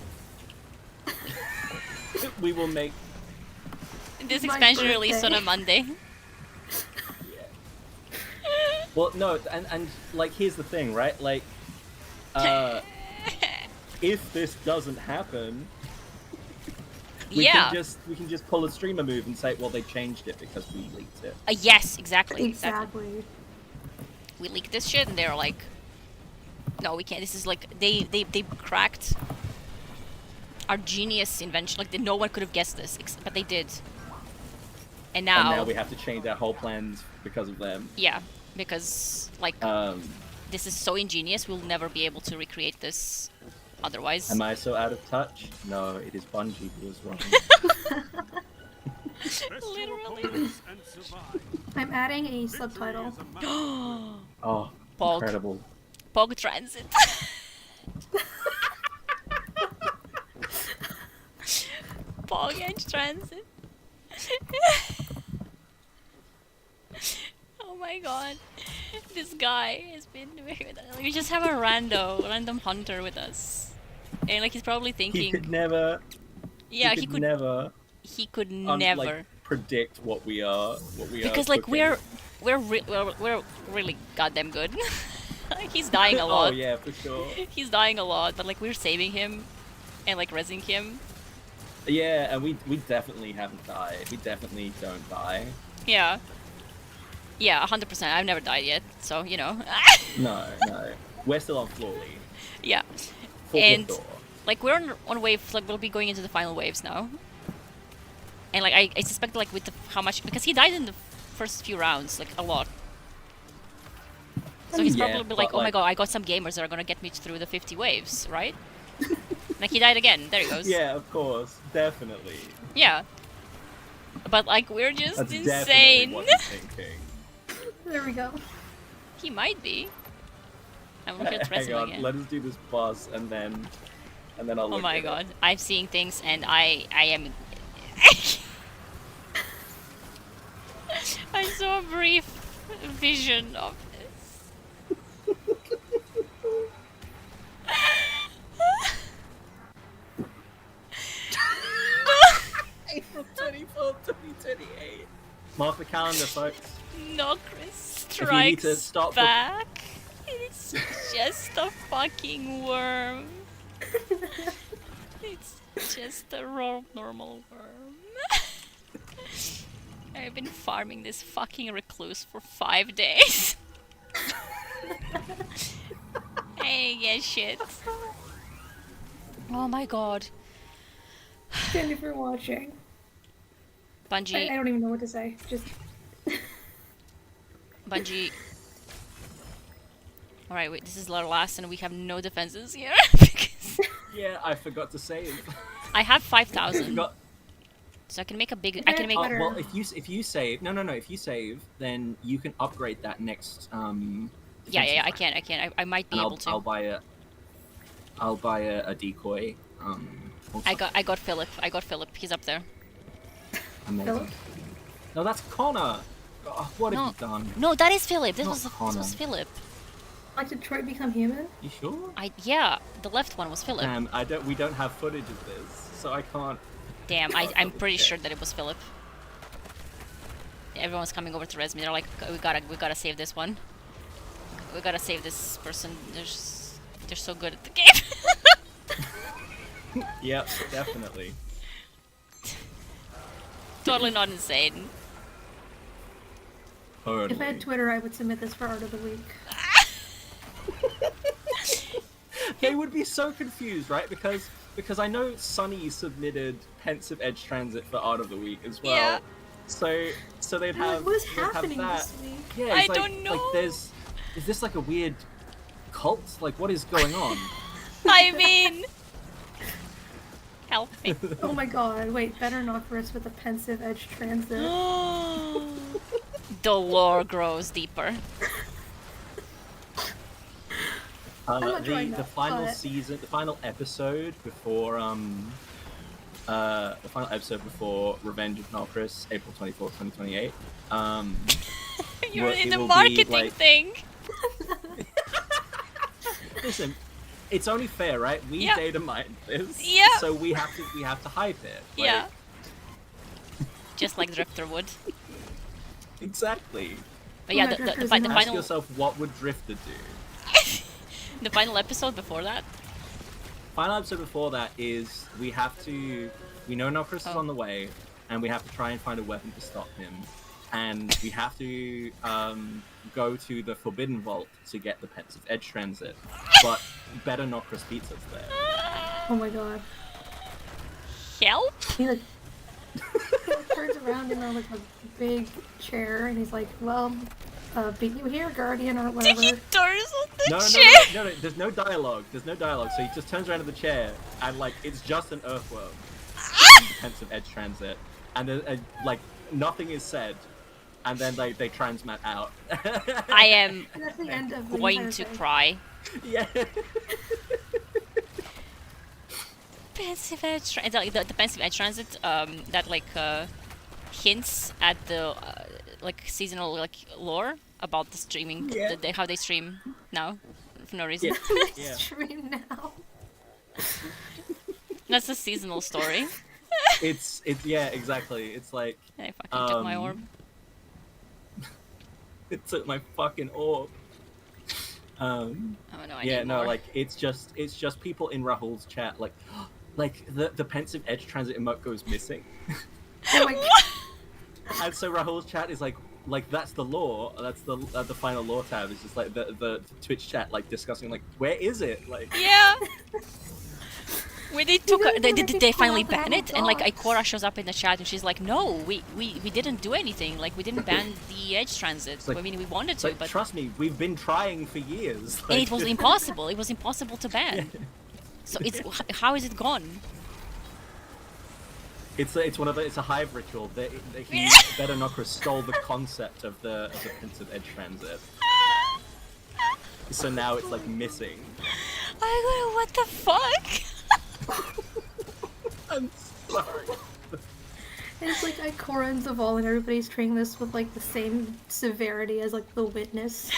We will make this expansion released on a Monday. Well, no, and like, here's the thing, right? Like, if this doesn't happen, we can just pull a streamer move and say, well, they changed it because we leaked it. Yes, exactly. Exactly. We leaked this shit, and they're like, no, we can't. This is like they cracked our genius invention. Like, no one could have guessed this, but they did. And now we have to change our whole plans because of them. Yeah, because like this is so ingenious, we'll never be able to recreate this otherwise. Am I so out of touch? No, it is Bungie who is wrong. Literally. I'm adding a subtitle. Oh, Pog. incredible. Pog Transit. Pog Edge Transit. Oh my god. This guy has been with us. We just have a random hunter with us. And like, he's probably thinking... He could never... Yeah, he could never... He could never... Like, predict what we are. Because like, we're really goddamn good. Like, he's dying a lot. Oh yeah, for sure. He's dying a lot, but like, we're saving him and like rezzing him. Yeah, and we definitely haven't died. We definitely don't die. Yeah. Yeah, 100%. I've never died yet, so you know. No. We're still on floor lead. Yeah. Fourth And door. like we're on wave, like we'll be going into the final waves now. And like I suspect like with how much, because he died in the first few rounds like a lot. So he's Yeah, probably like, but, oh my like- god, I got some gamers that are gonna get me through the 50 waves, right? Like he died again. There he goes. Yeah, of course, definitely. Yeah. But like we're just That's insane. definitely what he's thinking. There we go. He might be. I'm looking at Hang on, again. let us do this boss, and then I'll. Oh look my at it. god, I'm seeing things and I am. I saw a brief vision of this. April 24th, 2028. Mark the calendar, folks. Nokris If you need to strikes stop back. It's just a fucking worm. It's just a normal worm. I've been farming this fucking recluse for 5 days. I ain't get shit. Oh my god. Thank you for watching. Bungie. I don't even know what to say. Just. Bungie. Alright, wait, this is our last and we have no defenses here. Yeah, I forgot to save. I have I 5,000. forgot- So I can make a big. I can make. well, if you save, no, if you save, then you can upgrade that next. Yeah, I can. I might be And able to. I'll buy a decoy. Also. I got Philip. He's up there. Amazing. Philip? No, that's Connor. Oh, what have you done? No, that is Philip. This Not was Connor. Philip. Like, did Troy become human? You sure? Yeah, the left one was Philip. Damn, we don't have footage of this, so I can't. Damn, I'm pretty sure that it was Philip. Everyone's coming over to res me. They're like, we gotta save this one. We gotta save this person. They're so good at the game. Yep, definitely. Totally not insane. If I had Twitter, I would submit this for Art of the Week. They would be so confused, right? Because I know Sunny submitted Pensive Edge Transit for Art of the Week as well. Yeah. So they'd have. What is they'd have happening that. this week? Yeah, I it's like, don't know. Like is this like a weird cult? Like what is going on? I mean, help me. Oh my god, wait, better knock wrist with a pensive edge transit. The lore grows deeper. not trying The that, final but- season, the final episode before Revenge of Nokris, April 24th, 2028. You're it in the will be, marketing like- thing. Listen, it's only fair, right? We Yeah. data mined this, Yeah. so we have to hype it. Like, Yeah. Just like Drifter would. exactly. But yeah, Oh my the Drifter's final Ask yourself, what would Drifter do? the final episode before that. Final episode before that is we know Nokris is on the way, and we have to try and find a weapon to stop him, and we have to go to the Forbidden Vault to get the Pensive Edge Transit, but better Nokris beats us there. Oh my god. Help! He like turns around in like a big chair and he's like, well, beat you here, Guardian, or whatever. He turns on the No, chair. no, there's no dialogue. So he just turns around to the chair, and like it's just an earthworm, in the Pensive Edge Transit, and then like nothing is said, and then they transmat out. I am That's the end of the going entire to thing. cry. Yeah. Pensive Edge the Pensive Edge Transit that like hints at the like seasonal like lore about the streaming, Yeah. how they stream now for no reason. Yeah. Stream now. That's a seasonal story. It's yeah, exactly. It's like I fucking took my orb. it took my fucking orb. Oh no, I yeah, need no, more. like it's just people in Rahul's chat like, like the pensive edge transit emote goes missing. Oh my god. And so Rahul's chat is like that's the lore. That's the final lore tab. It's just like the Twitch chat like discussing like where is it? Like Yeah. When they took, guys did already they finally pulled out ban the it? And like dots. Ikora shows up in the chat and she's like, no, we didn't do anything. Like we didn't ban the edge transit. like- I mean, we wanted it's to, like but trust me, we've been trying for years. and Like, it was impossible. It was impossible to ban. So how is it gone? It's a hive ritual. Betanokra stole the concept of the pensive edge transit. So now it's like missing. What the fuck? I'm sorry. It's like Ikora and Zaval and everybody's treating this with like the same severity as like the witness.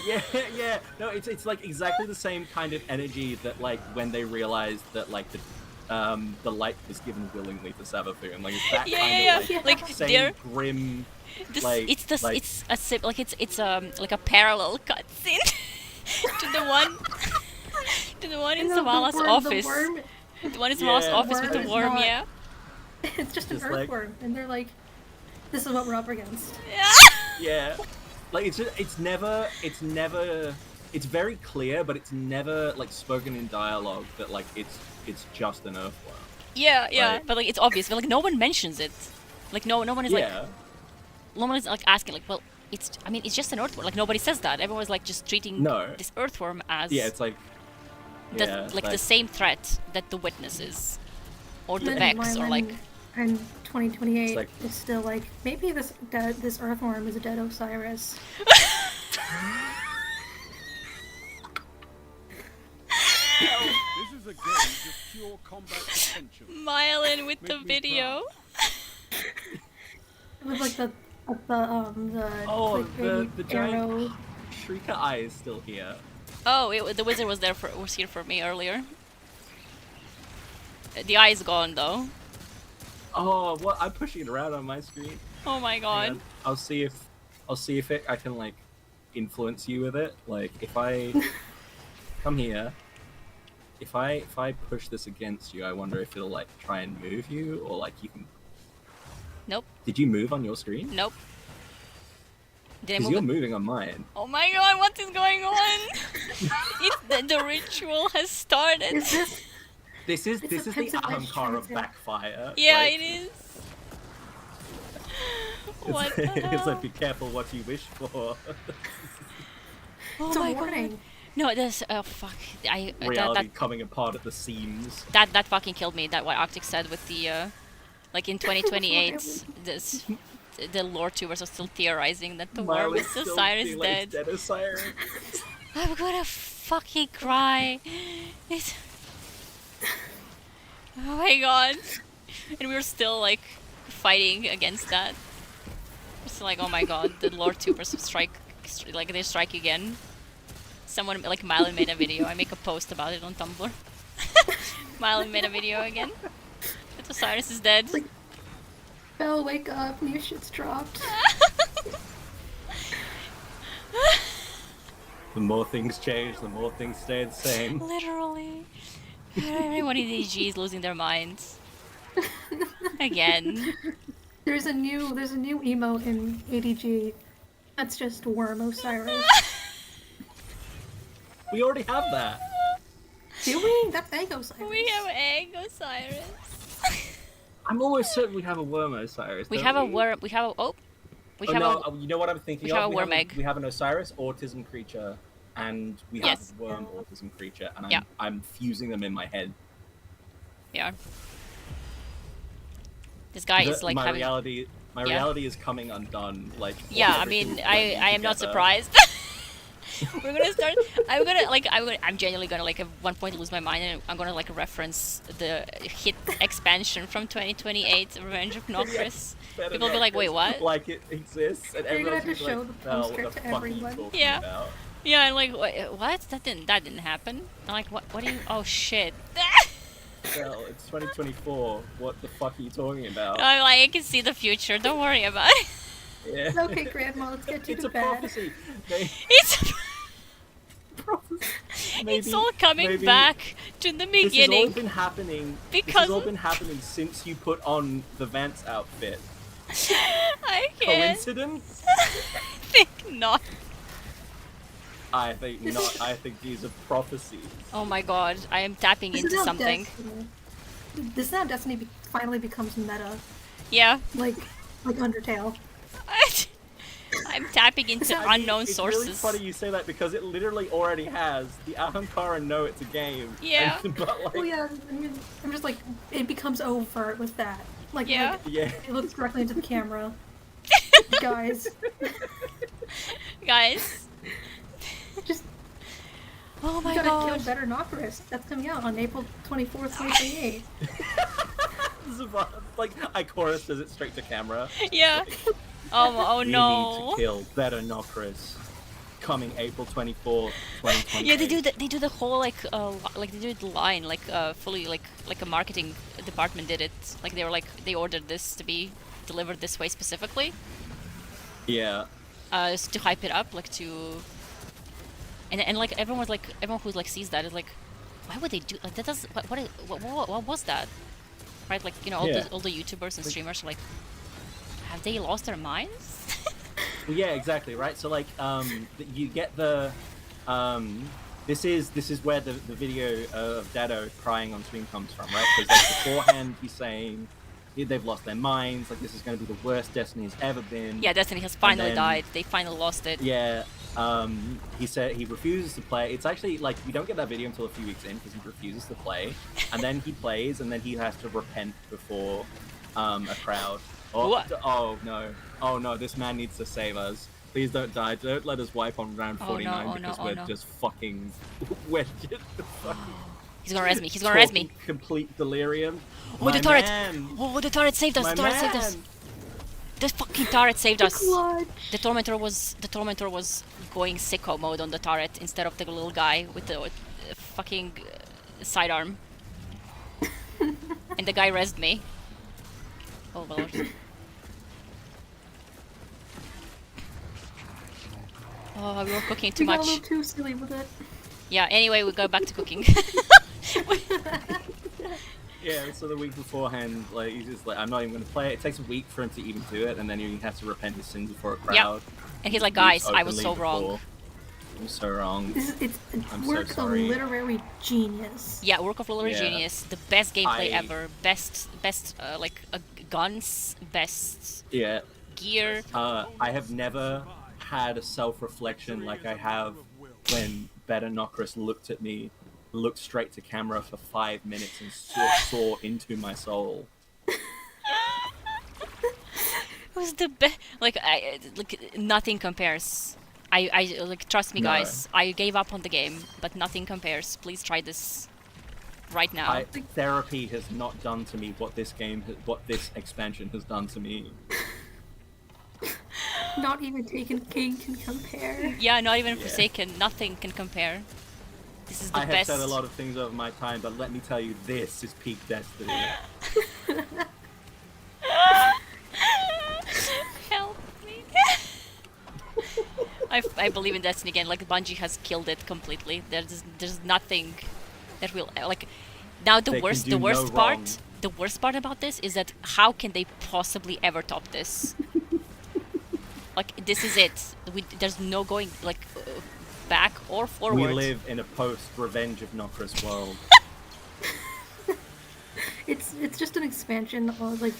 Yeah. No, it's like exactly the same kind of energy that like when they realized that like the light was given willingly to Savathun. Like it's that kind of like Like same they're grim. this, Like it's this like, it's a it's like a parallel cutscene to the one in And Zavala's worm- office. The worm, The one in Zavala's Yeah. office with the Worm is worm, not- yeah. it's just an Just like- earthworm, and they're like, "This is what we're up against." yeah, like it's never it's very clear, but it's never like spoken in dialogue that like it's just an earthworm. Yeah, Right. but like it's obvious, but like no one mentions it. Like no one is like Yeah, no one is like asking like, well, it's just an earthworm. Like nobody says that. Everyone's like just treating No. this earthworm as yeah, it's like the, yeah, like the same threat that the witness is, or the And Vex, or like and 2028 It's like- is still like maybe this earthworm is a dead Osiris. This is a game of pure combat potential. Myelin with the Make me video. With like the Oh, clickbait the giant arrow. Shrieker Eye is still here. Oh, the wizard was here for me earlier. The eye is gone though. Oh, what? I'm pushing it around on my screen. Oh my Hang god. on. I'll see if I can like influence you with it. Like if I come here, if I push this against you, I wonder if it'll like try and move you, or like you can. Nope. Did you move on your screen? Nope. Did I Because move? you're moving on mine. Oh my god, what is going on? the ritual has started. Is this This is It's this a is the pensive edge Ahamkara transit. backfire. Yeah, like, it is. It's, What the it's hell? like be careful what you wish for. Oh It's a my warning. god. No, this. Oh fuck. Reality coming apart at the seams. That fucking killed me. That what Arctic said with the like in 2028, the lore tubers are still theorizing that the worm Miley's is still Osiris feeling dead. dead Osiris. I'm gonna fucking cry. It's... Oh my god. And we were still like fighting against that. It's like, oh my god, the lore tubers strike again. Someone like Mylon made a video. I make a post about it on Tumblr. Mylon made a video again. That Osiris is dead. Belle, wake up! New shit's dropped. The more things change, the more things stay the same. Literally. Everyone in EG is losing their minds. Again. There's a new emote in ADG. That's just Worm Osiris. We already have that. Do we? That's Egg Osiris. We have Egg Osiris. I'm almost certain we have a worm Osiris. We don't have a worm. We have a We Oh have no! a. You know what I'm thinking we of? have a worm egg. We have an Osiris autism creature, and we have Yes. a worm autism creature, and Yeah. I'm fusing them in my head. Yeah. This guy is like my having. reality. My Yeah. reality is coming undone. Like Yeah, I everything's mean, blending I am not together. surprised. We're gonna start. I'm genuinely gonna like at one point lose my mind, and I'm gonna like reference the hit expansion from 2028, Revenge of Nocris. Better People will be not like, wait, just what? Like it exists, and You're gonna everyone's have to gonna show be the like, "Mel, poster what to the fuck are you everyone." talking Yeah. about?" Yeah, and like, what? That didn't happen. I'm like, what? What do you? Oh shit. Well, it's 2024. What the fuck are you talking about? I'm like, I can see the future. Don't worry about it. Yeah. Okay, Grandma, let's get to It's the a bed. prophecy. It's Prophecy. it's all coming maybe- back in the This has all beginning. been happening. This Because- has all been happening since you put on the Vance outfit. I can't Coincidence? think not. I think not. I think these are prophecies. Oh my god, I am tapping This into is how something. This is how Destiny finally becomes meta, Yeah. like Undertale. I'm tapping into unknown It's sources. really funny you say that because it literally already has. The Ahamkara know it's a game. Yeah. And, but like, Oh yeah, I'm just like, it becomes overt with that. Like, Yeah. like, Yeah. it looks directly into the camera. Guys, Guys. just Oh you my gotta god. kill Better Nocris. That's coming out on April 24th, 2028. like Ikoris does it straight to camera. Yeah. Oh We no. need to kill Better Nocris. Coming April 24th, 2020. Yeah, they do the whole like they do the line like fully like a marketing department did it. Like they were like they ordered this to be delivered this way specifically. Yeah. To hype it up, like to and like everyone who like sees that is like, why would they do like that? Does what was that? Right, like you know all the YouTubers and streamers are like, have they lost their minds? Well, yeah, exactly, right? So like you get the this is where the video of Dado crying on stream comes from, right? Because like beforehand he's saying they've lost their minds, like this is going to be the worst Destiny has ever been. Yeah, Destiny has finally then, died. They finally lost it. Yeah. He said he refuses to play. It's actually like you don't get that video until a few weeks in because he refuses to play, and then he plays, and then he has to repent before a crowd. Oh no! This man needs to save us. Please don't die. Don't let us wipe on round 49 because we're just fucking. We're just fucking. He's gonna res me. He's gonna res me. Complete delirium. Oh, the turret! Man. Oh, the turret saved us. The turret saved us. The fucking turret saved us. The tormentor was going sicko mode on the turret instead of the little guy with the fucking sidearm. And the guy rezzed me. Oh lord. Oh, we were cooking too We got much. a little too silly with it. Yeah. Anyway, we go back to cooking. Yeah, so the week beforehand, like he's just like, I'm not even going to play it. It takes a week for him to even do it, and then he has to repent his sins before a crowd. Yep. And he's like, guys, I was so wrong. I'm so wrong. It's I'm work so of sorry. literary genius. Yeah, work of literary Yeah. genius. The best gameplay ever. Best, guns. Best Yeah. gear. I have never had a self-reflection like I have when Better Nocris looked at me, looked straight to camera for 5 minutes and saw into my soul. It was the best. Like nothing compares. I like trust me, No. guys. I gave up on the game, but nothing compares. Please try this right now. Therapy has not done to me what this expansion has done to me. Not even Taken King can compare. Yeah, not even Forsaken. Nothing can compare. This is the I have best. said a lot of things over my time, but let me tell you, this is peak Destiny. Help me. I believe in Destiny again. Like Bungie has killed it completely. There's nothing that will like. Now They can do no wrong. The worst part about this is that how can they possibly ever top this? Like this is it. There's no going like back or forward. We live in a post-Revenge of Nocris world. It's just an expansion of like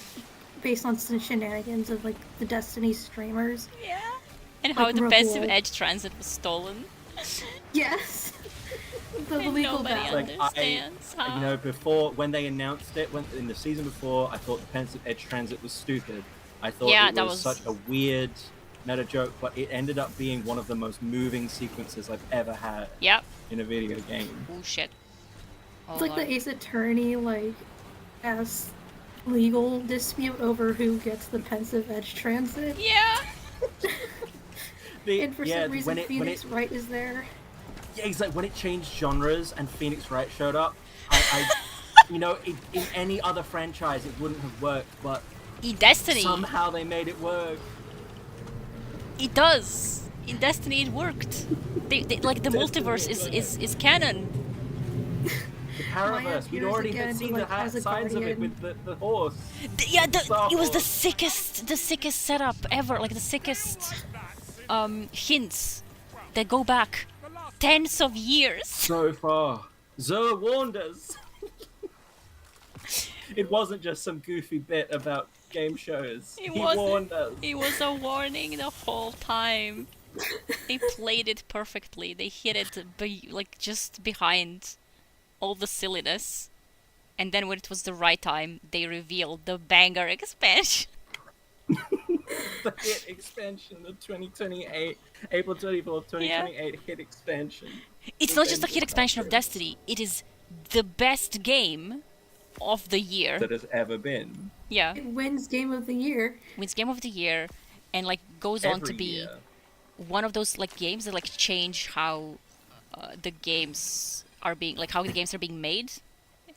based on some shenanigans of like the Destiny streamers. Yeah. And how Like the Revolt. passive edge transit was stolen. Yes. The And legal nobody battle. understands how. You know, before when they announced it, in the season before, I thought the pensive edge transit was stupid. I thought Yeah, it that was was- such a weird meta joke, but it ended up being one of the most moving sequences I've ever had Yep. in a video game. Oh shit. Oh, It's like Lord. the Ace Attorney as legal dispute over who gets the pensive edge transit. Yeah. And for some reason Phoenix Wright is there. Yeah, exactly. When it changed genres and Phoenix Wright showed up, I you know, in any other franchise it wouldn't have worked, but in Destiny somehow they made it work. it does. In Destiny it worked. They like the multiverse is canon. The Paraverse. We'd already had again, seen like, the as a signs of it guardian. with the horse. Yeah, Star it was the Horse. sickest setup ever. Like the sickest hints that go back tens of years. So far. Zer warned us. It wasn't just some goofy bit about game shows. He warned us. It was a warning the whole time. They played it perfectly. They hit it like just behind all the silliness. And then when it was the right time, they revealed the banger expansion. The hit expansion, the 2028, April 24th, 2028 hit expansion. It's not just a hit expansion of Destiny. It is the best game of the year that has ever been. Yeah. It wins Game of the Year. Wins Game of the Year, and like goes on to be year. One of those like games that like change how the games are being how the games are being made,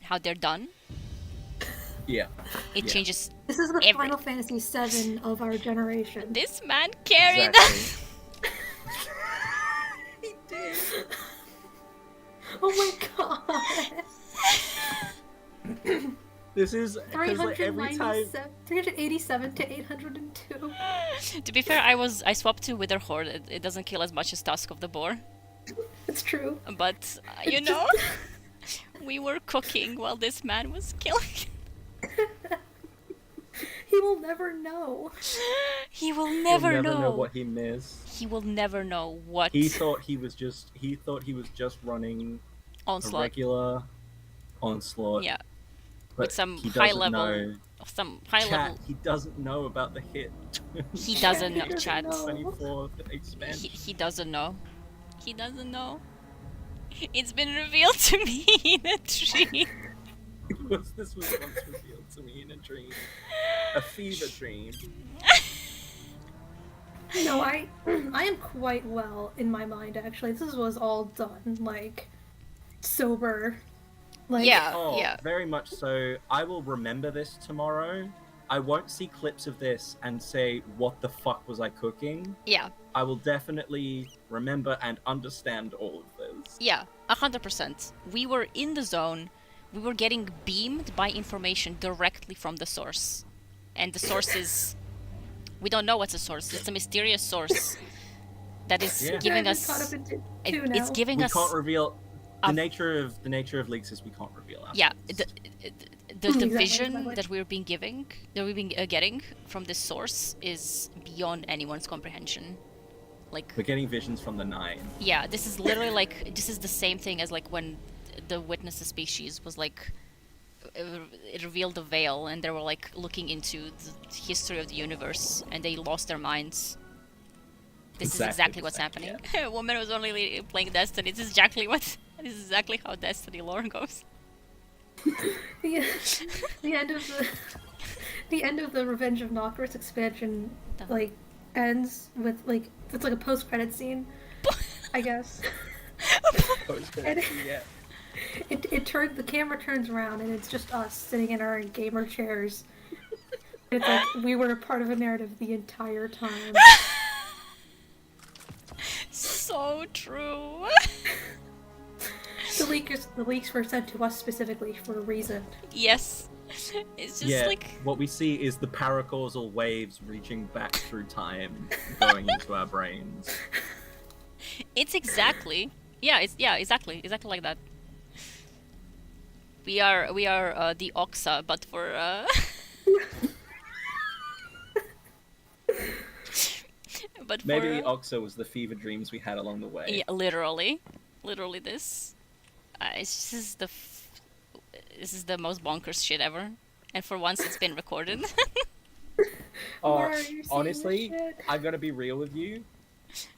how they're done. Yeah. It changes. This is the Final Fantasy VII of our generation. This man carried Exactly. He did. Oh my god. This is because like every time 387 to 802. To be fair, I swapped to Witherhorde. It doesn't kill as much as Tusk of the Boar. It's true. But you know, we were cooking while this man was killing. He will never know. He will never know what he missed. He will never know what he thought he was just running onslaught. A regular onslaught. Yeah. But with some he high doesn't level know. level. He doesn't know about the hit. He doesn't know, chat. 24th expansion. He doesn't know. He doesn't know. It's been revealed to me in a dream. This was once revealed to me in a dream. A fever dream. No, I am quite well in my mind, actually. This was all done, like, sober. Like, yeah. Very much so. I will remember this tomorrow. I won't see clips of this and say, what the fuck was I cooking? Yeah. I will definitely remember and understand all of this. Yeah, 100%. We were in the zone. We were getting beamed by information directly from the source. And the source is... We don't know what's the source. It's a mysterious source that is giving us... It's giving us... We can't reveal... The nature of leaks is we can't reveal ourselves. Yeah, the vision that we're being getting from this source is beyond anyone's comprehension. Like, we're getting visions from the Nine. Yeah, this is literally like this is the same thing as like when the Witness the Species was like it revealed the veil and they were like looking into the history of the universe and they lost their minds. This is exactly what's happening. Yeah. Woman was only playing Destiny. This is exactly how Destiny lore goes. The end of the Revenge of Nocris expansion like ends with like it's like a post-credit scene, I guess. Post-credit scene, yeah. The camera turns around and it's just us sitting in our gamer chairs. It's like we were a part of a narrative the entire time. So true. The leaks were sent to us specifically for a reason. Yes. It's just like... what we see is the paracausal waves reaching back through time, going into our brains. It's exactly... exactly like that. We are the Oxa, but for... But maybe the Oxa was the fever dreams we had along the way. Yeah, literally this. This is the most bonkers shit ever, and for once it's been recorded. Honestly, I gotta be real with you.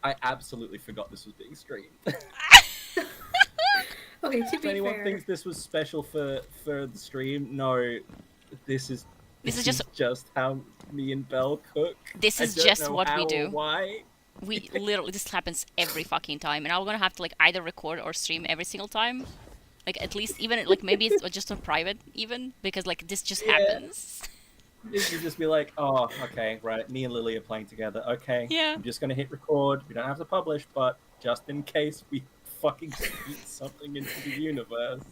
I absolutely forgot this was being streamed. Okay, to be if anyone fair, thinks this was special for the stream, no, this is just how me and Belle cook. This is just what we do. Why? We literally, this happens every fucking time, and I'm gonna have to like either record or stream every single time. Like at least even like maybe it's just on private even because like this just happens. You just be like, oh, okay, right. Me and Lily are playing together. Okay, yeah. I'm just gonna hit record. We don't have to publish, but just in case we fucking speak something into the universe,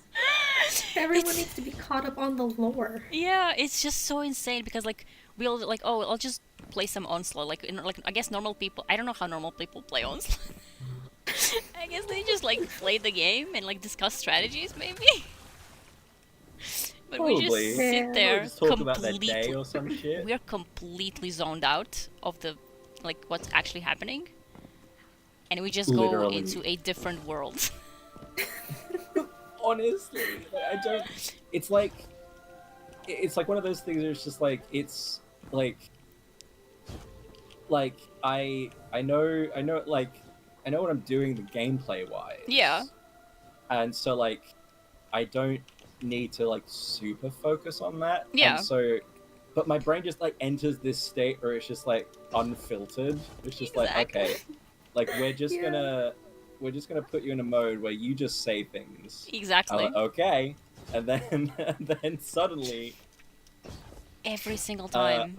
Everyone needs to be caught up on the lore. Yeah, it's just so insane because like we'll like, oh, I'll just play some onslaught. Like I guess normal people. I don't know how normal people play onslaught. I guess they just like play the game and like discuss strategies maybe. But we Probably. just sit Yeah. there Just talk about their completely. day or some shit. We are completely zoned out of the like what's actually happening, and we just go Literally. into a different world. Honestly, like, I don't. It's like one of those things where it's just like it's like I know what I'm doing the gameplay wise. Yeah. And so like I don't need to like super focus on that. Yeah. And so, but my brain just like enters this state where it's just like unfiltered. It's just like, okay, like we're just gonna put you in a mode where you just say things. Exactly. Okay, and then suddenly Every single time.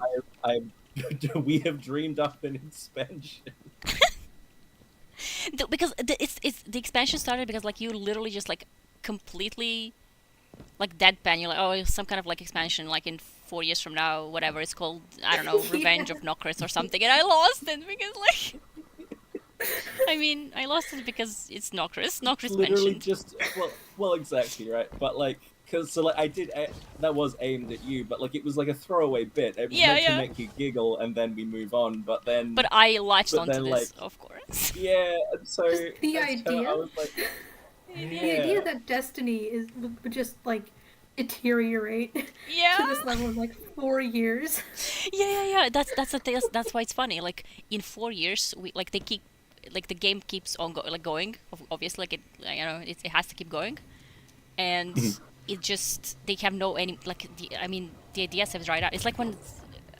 we have dreamed up an expansion. Because the expansion started because like you literally just like completely like deadpan. You're like, oh, it's some kind of like expansion like in 4 years from now, whatever it's called. I don't know, Revenge of Nokris or something, and I lost it because like. I mean, I lost it because it's Nokris. Nokris Literally mentioned. just well, exactly right. But like, cause so like that was aimed at you, but like it was like a throwaway bit. It was meant to make you giggle, and then we move on. But I latched onto then, this, like, of course. Yeah, and so The that's how idea. I was like, The idea that Destiny would just like deteriorate to this level in like 4 years. Yeah. That's the thing. That's why it's funny. Like in 4 years, we like they keep like the game keeps on going. Obviously, like it has to keep going, and it just they have no any like the ideas have dried out. It's like when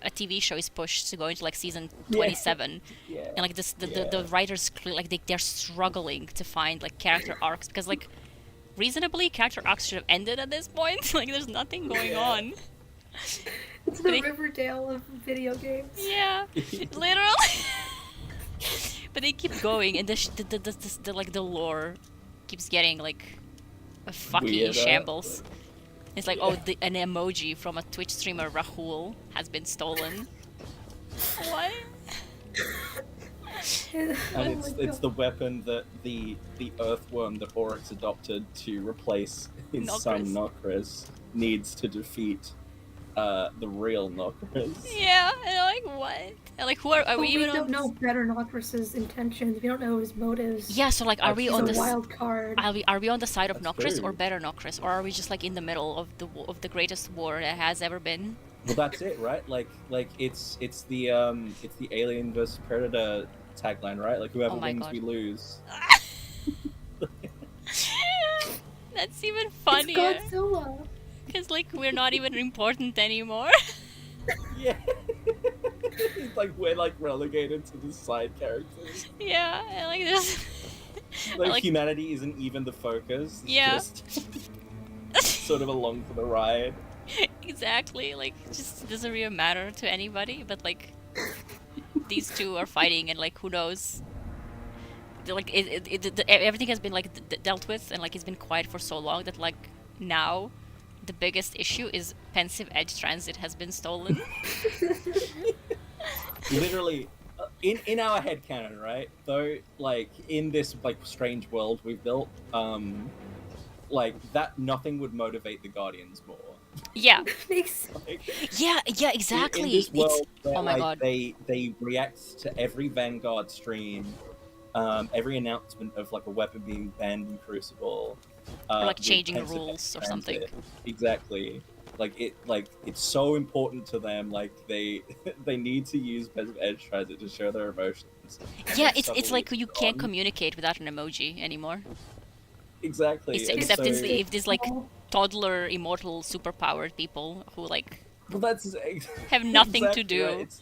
a TV show is pushed to go into like season 27, and like the writers like they're struggling to find like character arcs because like reasonably character arcs should have ended at this point. Like there's nothing going on. It's the Riverdale of video games. Yeah, literally. But they keep going, and the like the lore keeps getting like a fucking Weirder. shambles. It's like, oh, an emoji from a Twitch streamer Rahul has been stolen. What? and it's the weapon that the earthworm that Oryx adopted to replace his son Nokris needs to defeat the real Nokris. Yeah, and like what? And like who are we even We don't know better Nokris's intentions. We don't know his motives. Yeah, so like are we on the the wild card? Are we on the side of Nokris true. or better Nokris, or are we just like in the middle of the greatest war that has ever been? Well, that's it, right? Like it's the Alien versus Predator tagline, right? Like whoever my wins, God. we lose. That's even funnier. It's Godzilla. Because like we're not even important anymore. Yeah. It's like we're like relegated to the side characters. Yeah, and like this. Like humanity isn't even the focus. It's Yeah. just sort of along for the ride. Exactly. Like just doesn't really matter to anybody. But like these two are fighting, and like who knows. Like everything has been like dealt with, and like it's been quiet for so long that like now the biggest issue is pensive edge transit has been stolen. Literally, in our headcanon, right? Though, like in this like strange world we've built, like that nothing would motivate the Guardians more. Yeah. Like, Yeah, exactly. In this world, where, oh my like, God. they react to every Vanguard stream, every announcement of like a weapon being banned in Crucible, Or like with changing the pensive rules or edge something. transit. Exactly. Like it's so important to them. Like they need to use pensive edge transit to show their emotions. Yeah, And it's suddenly like you can't gone. communicate without an emoji anymore. Exactly. and Except so, if there's like toddler immortal superpowered people who like well, that's have nothing to exactly do. right.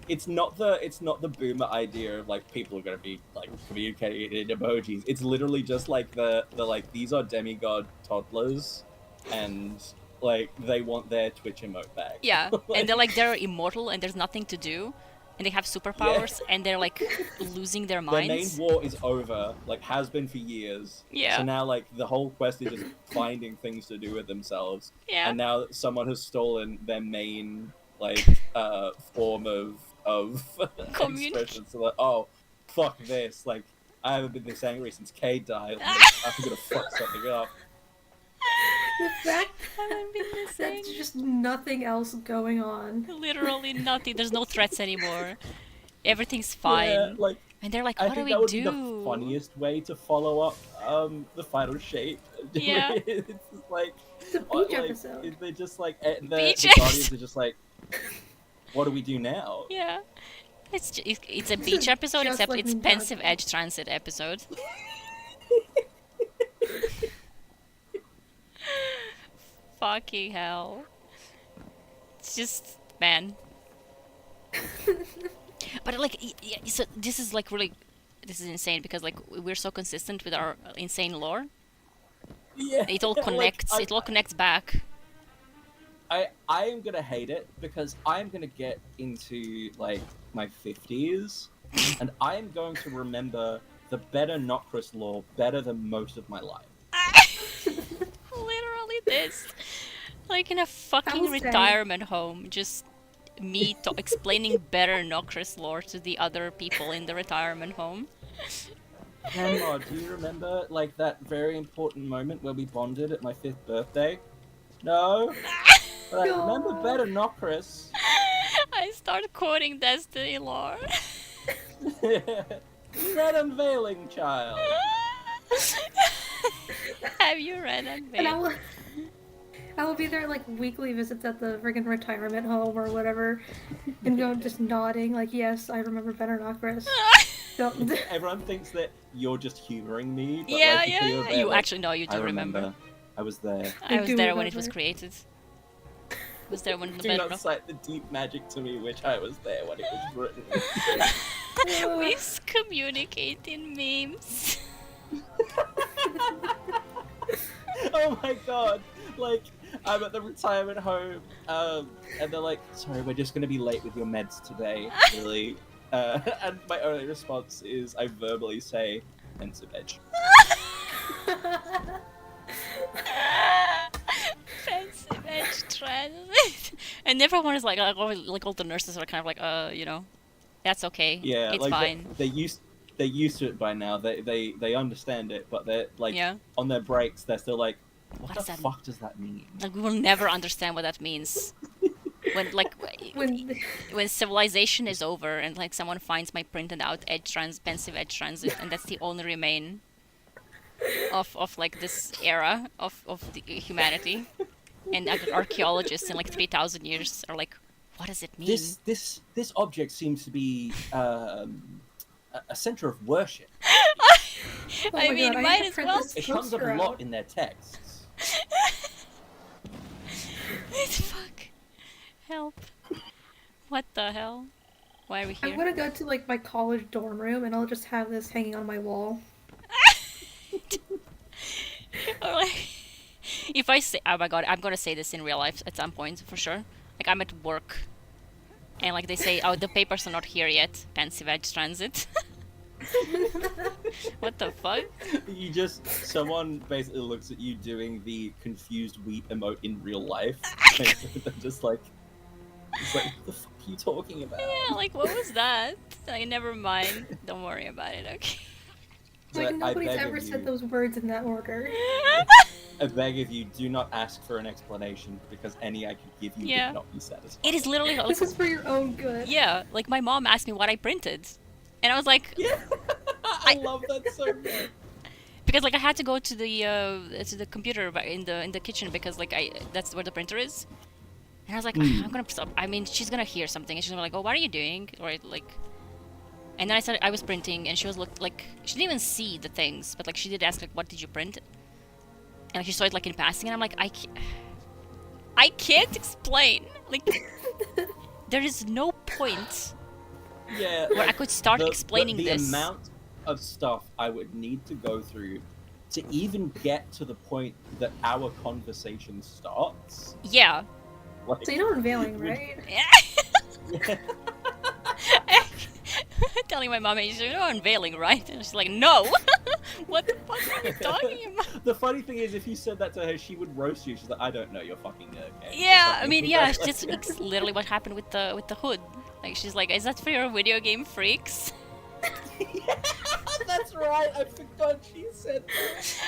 It's not the boomer idea of like people are gonna be like communicating in emojis. It's literally just like the like these are demigod toddlers, and like they want their Twitch emote back. Yeah, and they're immortal and there's nothing to do, and they have superpowers, and they're like losing their Their main minds. war is over, like has been for years. Yeah. So now like the whole quest is just finding things to do with themselves. Yeah. And now someone has stolen their main like form of expression. So like, oh, fuck this! Like I haven't been this angry since Kay died. Like, I'm gonna fuck something up. The fact Haven't been the that same. there's just nothing else going on. Literally nothing. There's no threats anymore. Everything's fine. Yeah, like And they're like, I what do think we that would do? be the funniest way to follow up the final shape. Yeah. It's just like It's a beach episode. They're just like the Beach Guardians are just like, what do we do now? Yeah. It's a beach episode, Just except like it's Ninjago. Pensive Edge Transit episode. Fucking hell. It's just, man. But like, so this is like really, this is insane because like we're so consistent with our insane lore. Yeah, It all like, connects. It all connects back. I am gonna hate it because I'm gonna get into like my 50s, and I am going to remember the better Nocris lore better than most of my life. Literally this, like in a fucking How sad. retirement home, just me explaining better Nocris lore to the other people in the retirement home. Grandma, do you remember like that very important moment where we bonded at my 5th birthday? No? But I remember better Nocris. I start quoting Destiny lore. Red unveiling, child. Have you read And I will be there like weekly visits at the friggin' retirement home or whatever, and go just nodding like, yes, I remember better Nocris. Everyone thinks that you're just humoring me. But Yeah, like, yeah, you're yeah. there, You like, actually know, you do I remember. I was there. I was do there when it was remember. created. Was there when the Do better not cite the deep magic to me, which I was there when it was written. We communicate in memes. Oh my god! Like, I'm at the retirement home, and they're like, sorry, we're just gonna be late with your meds today, really. And my only response is I verbally say, Pensive Edge. Pensive Edge Transit. And everyone is like all the nurses are kind of like, you know, that's okay. Yeah, it's like fine. they're used to it by now. They understand it, but they're like Yeah. on their breaks, they're still like, What what does the that fuck does that mean? Like, we will never understand what that means. When civilization is over and like someone finds my printed out Pensive Edge Transit, and that's the only remain of like this era of the humanity, and archaeologists in like 3,000 years are like, what does it mean? This object seems to be a center of worship. I mean, God, might to as print well. this It comes up a poster lot out. in their texts. Fuck. Help. What the hell? Why are we here? I'm gonna go to like my college dorm room and I'll just have this hanging on my wall. Or like, if I say, oh my god, I'm gonna say this in real life at some point for sure. Like I'm at work, and like they say, oh, the papers are not here yet. Pensive Edge Transit. What the fuck? Someone basically looks at you doing the confused wheat emote in real life. And they're just like, it's like, what the fuck are you talking about? Yeah, like what was that? Like never mind. Don't worry about it. Okay. Like I nobody's beg ever of said you. those words in that order. I beg of you, do not ask for an explanation because any I could give you Yeah. would not be satisfied. It is literally like, This is for your own good. yeah. Like my mom asked me what I printed, and I was like, Yeah, I love that so much. because like I had to go to the computer in the kitchen because like that's where the printer is, and I was like, I'm gonna stop. I mean, she's gonna hear something and she's gonna be like, oh, what are you doing? Or like, and then I said I was printing, and she was like she didn't even see the things, but like she did ask like, what did you print? And like, she saw it like in passing, and I'm like, I can't explain. Like, there is no point Yeah, where I like, could start explaining the this. amount of stuff I would need to go through to even get to the point that our conversation starts. Yeah. Like, So you know unveiling, right? I telling my mom, you know, unveiling, right? And she's like, no. What the fuck are you talking about? The funny thing is, if you said that to her, she would roast you. She's like, I don't know, you're fucking okay. Yeah, I mean, yeah, it's literally what happened with the hood. Like, she's like, is that for your video game freaks? Yeah, that's right. I forgot she said that.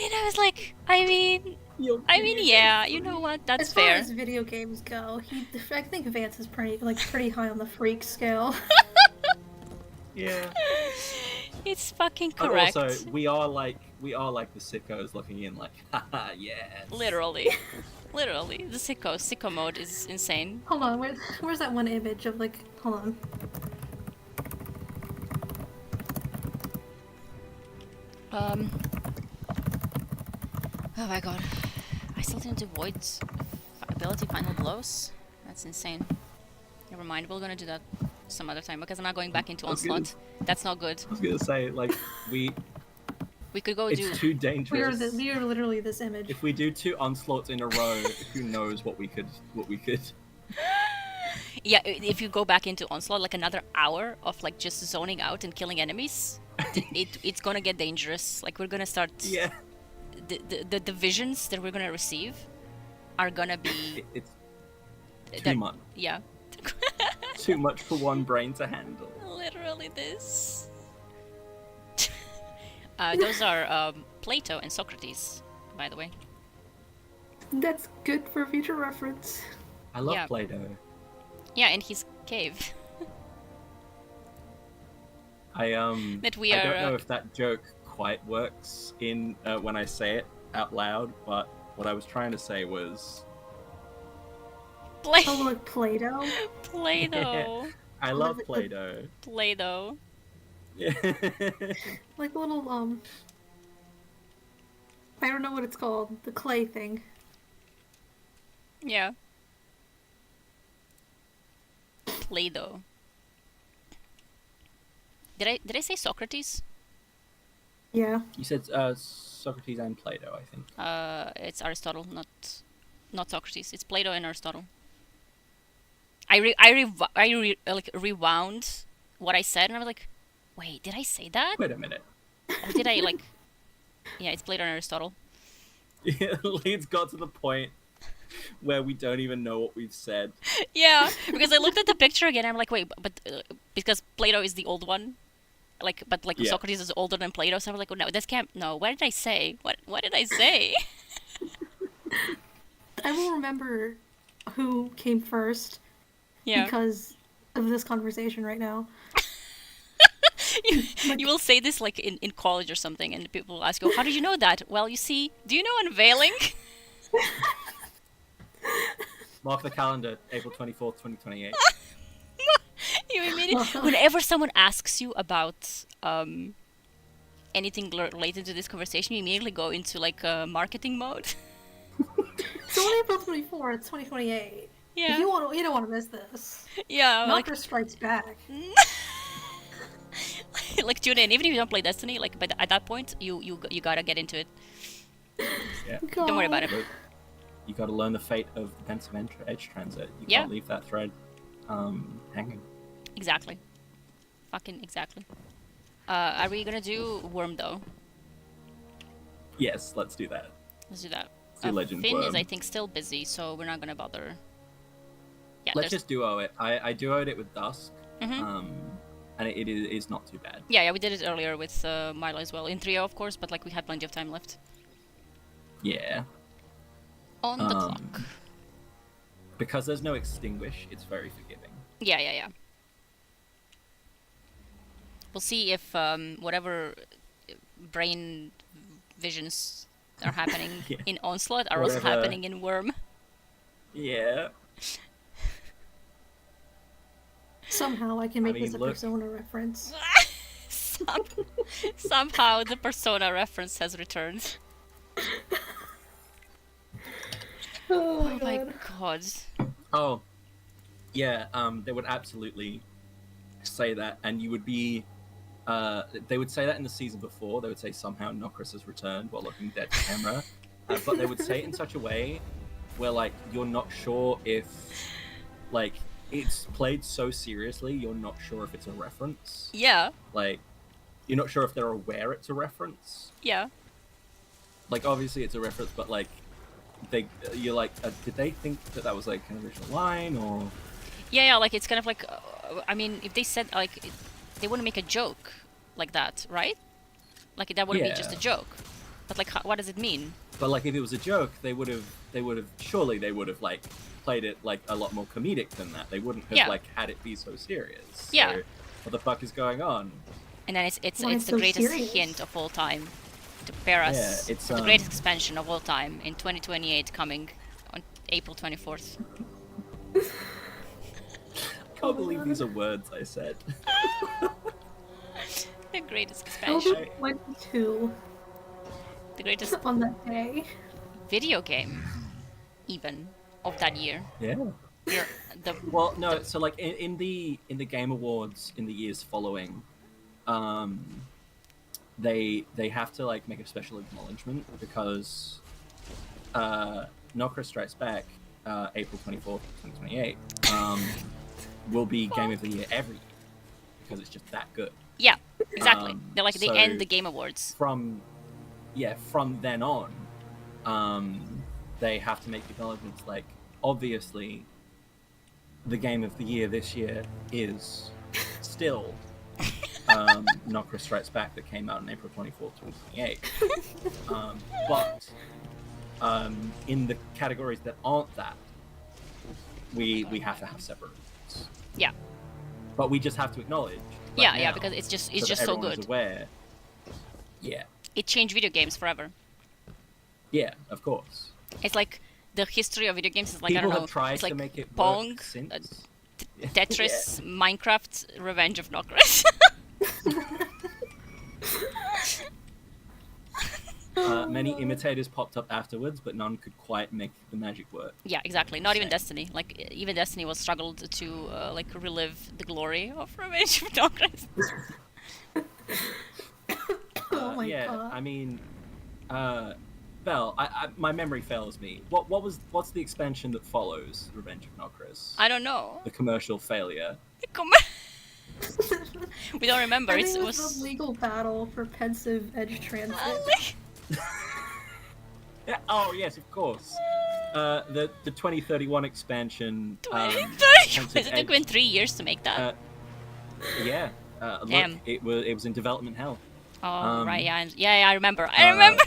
And I was like, I mean, yeah, you know what? That's as far fair. as video games go, I think Vance is pretty high on the freak scale. Yeah. It's fucking But correct. also, we are like the sickos looking in, like, haha, yes. Literally, literally, the sicko mode is insane. Hold on, where's that one image of like? Hold on. Oh my god, I still didn't do Void's ability final blows. That's insane. Never mind, we're gonna do that some other time because I'm not going back into onslaught. That's not good. I was gonna say, like, we could go do. It's too dangerous. We are literally this image. If we do 2 onslaughts in a row, who knows what we could. Yeah, if you go back into onslaught, like another hour of like just zoning out and killing enemies, it's gonna get dangerous. Like we're gonna start. Yeah. The visions that we're gonna receive are gonna be. It's too much. Yeah. Too much for one brain to handle. Literally this. Those are Plato and Socrates, by the way. That's good for future reference. I love Plato. Yeah, in his cave. I That we I are, don't know if that joke quite works in when I say it out loud, but what I was trying to say was. Oh, like Play-Doh? Play-Doh. I love Play-Doh. Play-Doh. Yeah. Like a little, I don't know what it's called. The clay thing. Yeah. Play-Doh. Did I say Socrates? Yeah. You said Socrates and Plato, I think. It's Aristotle, not Socrates. It's Plato and Aristotle. I rewound what I said, and I was like, wait, did I say that? Wait a minute. Or did I like? Yeah, it's Plato and Aristotle. Yeah, Leeds got to the point where we don't even know what we've said. Yeah, because I looked at the picture again, and I'm like, wait, but because Plato is the old one, but Yeah. Socrates is older than Plato, so I'm like, oh, no, this can't. No, what did I say? What did I say? I will remember who came first. Yeah. Because of this conversation right now. You will say this like in college or something, and people will ask you, how did you know that? Well, you see, do you know unveiling? Mark the calendar, April 24th, 2028. You immediately, whenever someone asks you about anything related to this conversation, you immediately go into like marketing mode. It's only April 24th, it's 2028. Yeah. You don't want to miss this. Yeah. Knocker Strikes Back. Like tune in, even if you don't play Destiny. Like, but at that point, you gotta get into it. Yeah. Don't worry about it. You gotta learn the fate of the pensive edge transit. You Yeah. can't leave that thread hanging. Exactly. Fucking exactly. Are we gonna do Worm though? Yes, let's do that. Let's do that. Let's do Legend Finn Worm. is, I think, still busy, so we're not gonna bother. Yeah, Let's just duo it. I duoed it with Dusk, Mhm. and it is not too bad. Yeah, we did it earlier with Milo as well. In trio, of course, but like we had plenty of time left. Yeah. On the clock. Because there's no extinguish, it's very forgiving. Yeah. We'll see if whatever brain visions are happening Yeah. in Onslaught are also Whatever. happening in Worm. Yeah. Somehow I can make mean, this a look. Persona reference. Somehow the Persona reference has returned. Oh my god. Oh, yeah. They would absolutely say that, and you would be. They would say that in the season before. They would say somehow Nokris has returned while looking dead to camera, but they would say it in such a way where like you're not sure if, like, it's played so seriously, you're not sure if it's a reference. Yeah. Like, you're not sure if they're aware it's a reference. Yeah. Like, obviously it's a reference, but like, you're like, did they think that was like an original line, or? Yeah, like it's kind of like, I mean, if they said like, they wouldn't make a joke like that, right? Like that wouldn't be just a joke. But like, what does it mean? But like, if it was a joke, they would have surely they would have like played it like a lot more comedic than that. They wouldn't have like had it be so serious. Yeah. So, what the fuck is going on? And then it's Why the so greatest serious? hint of all time to prepare us. Yeah, it's, for the greatest expansion of all time in 2028, coming on April 24th. I can't believe these are words I said. The greatest expansion. 22 The greatest on that day. video game, even of that year. Yeah. Well, no. So like in the Game Awards in the years following, they have to like make a special acknowledgement because Nokra Strikes Back, April 24th, 2028, will be Game of the Year every year because it's just that good. Yeah, exactly. They're like they so end the Game Awards. From then on, they have to make acknowledgements like, obviously, the Game of the Year this year is still Nokra Strikes Back that came out on April 24th, 2028. But in the categories that aren't that, we have to have separate awards. Yeah. But we just have to acknowledge. Yeah, because it's just so good. Aware. Yeah. It changed video games forever. Yeah, of course. It's like the history of video games is like, People I don't know, have tried it's like to make it Pong, work since. Tetris, Minecraft, Revenge of Nokras. Many imitators popped up afterwards, but none could quite make the magic work. Yeah, exactly. Not even Destiny. Like even Destiny was struggled to like relive the glory of Revenge of Nokras. Oh my yeah, god. I mean, Belle, my memory fails me. What's the expansion that follows Revenge of Nokras? I don't know. The commercial failure. We don't remember. I think It it was the legal battle for pensive edge transit. Yeah, oh yes, of course. The 2031 expansion. 2030. It took them 3 years to make that. Yeah. Look, Damn. it was in development hell. Oh right, yeah, I remember. I remember.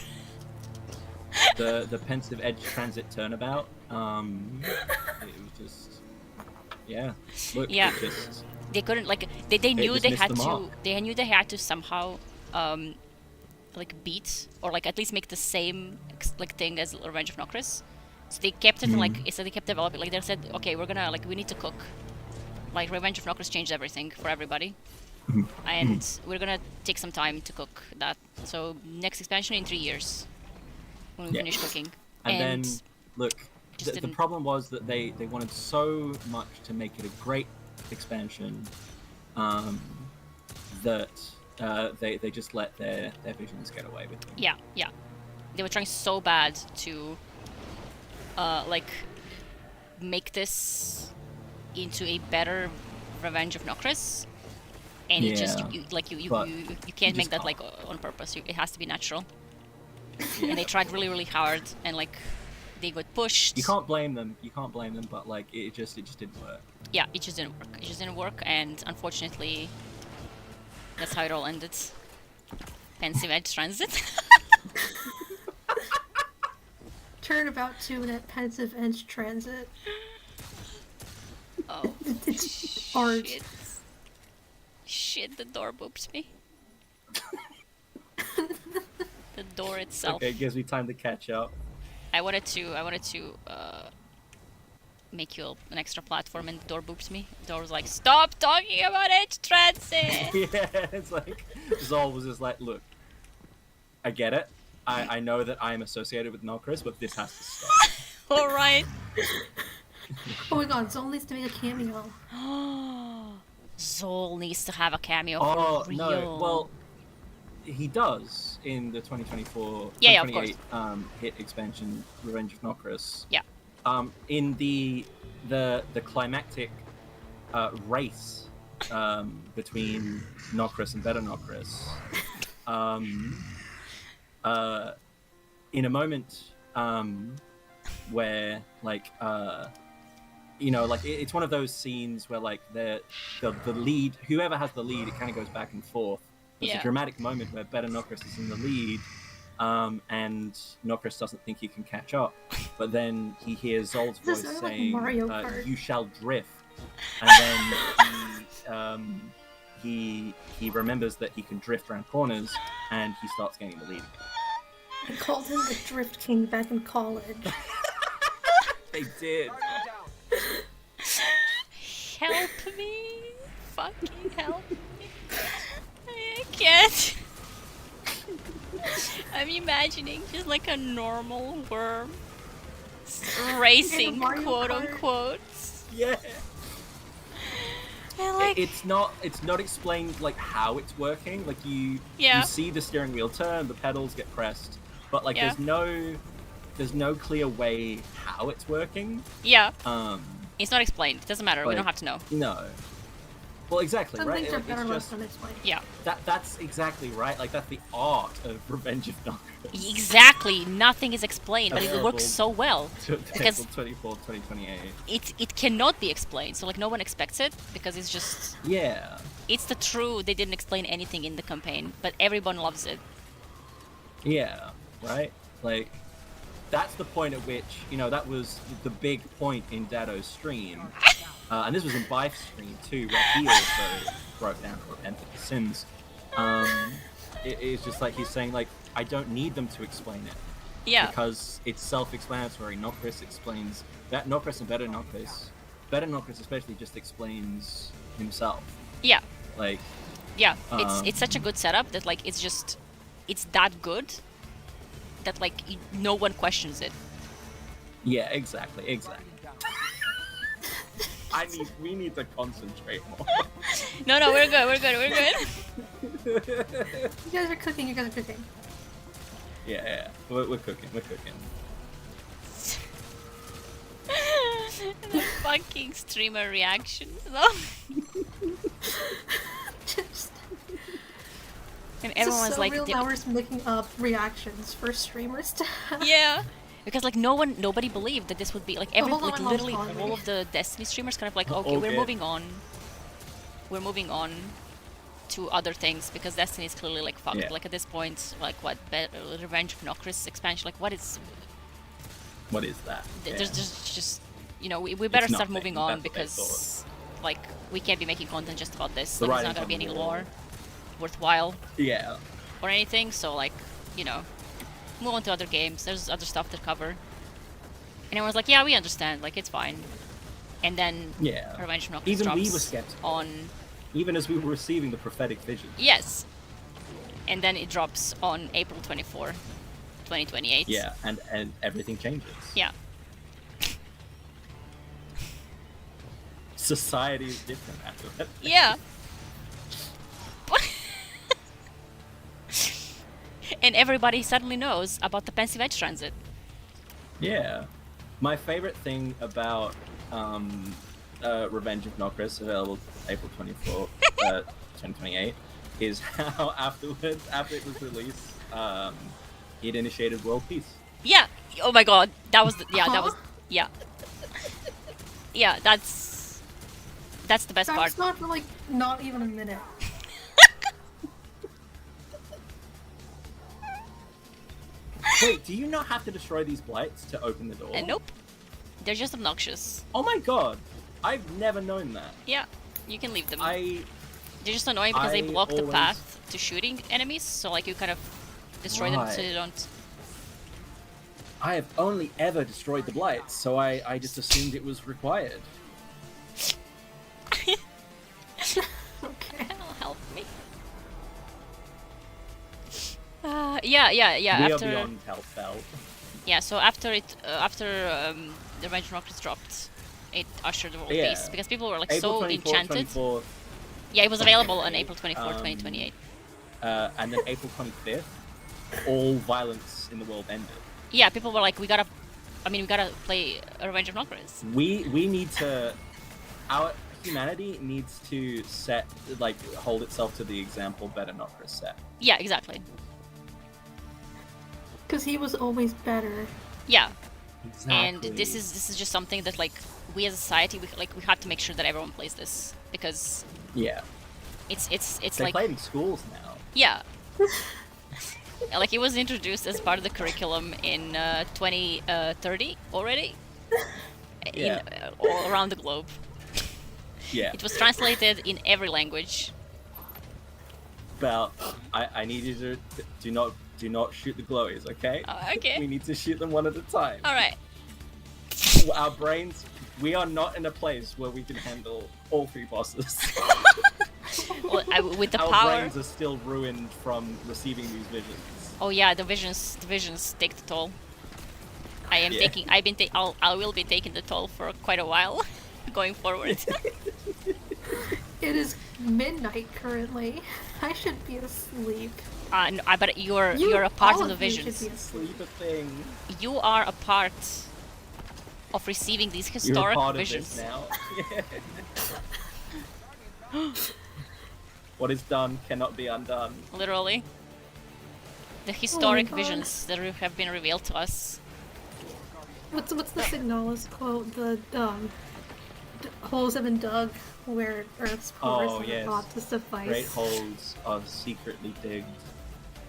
The pensive edge transit turnabout. It was just. Yeah. Look. Yeah. It just, they couldn't like they knew just they missed had the to. mark. They knew they had to somehow like beat or like at least make the same like thing as Revenge of Nokras. So they kept it so they kept developing. Like they said, okay, we're gonna like we need to cook. Like Revenge of Nokras changed everything for everybody, and we're gonna take some time to cook that. So next expansion in 3 years when we finish cooking. And then look, the problem was that they wanted so much to make it a great expansion that they just let their visions get away with them. Yeah. They were trying so bad to like make this into a better Revenge of Nokras, and you can't make that like on purpose. It has to be natural. And they tried really hard, and like they got pushed. You can't blame them, but like it just didn't work. Yeah, it just didn't work, and unfortunately that's how it all ended. Pensive Edge Transit. Turnabout 2 at pensive edge transit. Oh, it's art. Shit, the door boops me. The door itself. Okay, it gives me time to catch up. I wanted to make you an extra platform, and the door boops me. The door was like, stop talking about edge transit! Yeah, it's like, Zol was just like, look, I get it. I know that I am associated with Nokras, but this has to stop. Alright. Oh my god, Zol needs to make a cameo. Zol needs to have a cameo Oh, for real. no, well, he does in the 2024 yeah, of 2028 hit expansion Revenge of Nokras. Yeah. In the climactic race between Nokris and Better Nokris. In a moment where like it's one of those scenes where like the lead, whoever has the lead, it kind of goes back and forth. There's a dramatic moment where Better Nokris is in the lead, and Nokris doesn't think he can catch up, but then he hears Zol's voice saying, "You shall drift," and then he remembers that he can drift around corners, and he starts gaining the lead. I called him the Drift King back in college. They did. Help me! Fucking help me! I can't. I'm imagining just like a normal worm racing, quote unquote. Yeah. And like, it's not explained like how it's working. Like you see the steering wheel turn, the pedals get pressed, but like there's no clear way how it's working. Yeah. It's not explained. It doesn't matter. We don't have to know. No. Well, exactly, Some right? things are better left unexplained. Yeah. That's exactly right. Like that's the art of Revenge of Nokris. Exactly. Nothing is explained, but it works so well. Because 24, 2028. It cannot be explained, so like no one expects it because it's just it's the true. They didn't explain anything in the campaign, but everyone loves it. Yeah. Right. Like that's the point at which that was the big point in Dado's stream. And this was in Bife's stream too, where he also broke down and repented of sins. It's just like he's saying, like, I don't need them to explain it. Yeah. Because it's self-explanatory. Nokris explains that. Nokris and Better Nokris especially just explains himself. Yeah. Like. Yeah. It's such a good setup that like it's that good that like no one questions it. Yeah. Exactly. We need to concentrate more. No, we're good. You guys are cooking. Yeah. We're cooking. The fucking streamer reactions, though. And everyone's like, real hours making up reactions for streamers to have. Yeah. Because like nobody believed that this would be like literally calling me. all of the Destiny streamers kind of like okay, we're moving on to other things because Destiny is clearly like fucked. Yeah. Like at this point, like what Revenge of Nokris expansion, like what is that? There's just we better start moving on because like we can't be making content just about this. Like, there's not gonna be any lore worthwhile. Yeah. Or anything. So like move on to other games. There's other stuff to cover. And everyone's like, yeah, we understand. Like, it's fine. And then Revenge of Nokris even drops we were skeptical. on... Even as we were receiving the prophetic vision. Yes. And then it drops on April 24, 2028. Yeah, and everything changes. Yeah. Society is different after that. Yeah. And everybody suddenly knows about the Pensive Edge Transit. Yeah. My favorite thing about Revenge of Nokris, available April 24, 2028, is how after it was released, it initiated world peace. Yeah. Oh my god. That was Yeah, that's the best part. That's not for like not even a minute. Wait, do you not have to destroy these blights to open the door? Nope. They're just obnoxious. Oh my god. I've never known that. Yeah, you can leave them. They're just annoying because they block the path to shooting enemies, so like you kind of destroy them so they don't... I have only ever destroyed the blights, so I just assumed it was required. Okay. Help me. Yeah. We are beyond Hellfell. Yeah, so after the Revenge of Nokris dropped, it ushered the world peace because people were like April so 24, enchanted. 24th, Yeah, it was available on April 24, 2028. And then April 25th, all violence in the world ended. Yeah, people were like, we gotta play Revenge of Nokris. We need to... humanity needs to hold itself to the example better, not Chris set. Yeah, exactly. Because he was always better. Yeah. Exactly. And this is just something that like we as a society we have to make sure that everyone plays this because it's they like play it in schools now. Yeah. Like it was introduced as part of the curriculum in 2030 already. All around the globe. Yeah. It was translated in every language. Belle, I need you to do not shoot the glowies, okay? Okay. We need to shoot them one at a time. All right. Our brains, we are not in a place where we can handle all 3 bosses. Well, with the our power. brains are still ruined from receiving these visions. Oh yeah, the visions take the toll. I will be taking the toll for quite a while, going forward. It is midnight currently. I should be asleep. No, but you're a part all of the of you should visions. be asleep. Sleep a thing. You are a part of receiving these You're a historic part visions. of this now. What is done cannot be undone. Literally. The historic God. visions that have been revealed to us. What's the Signalis quote? The holes have been dug where Earth's pores Oh, yes. ought to suffice. Great holes are secretly digged,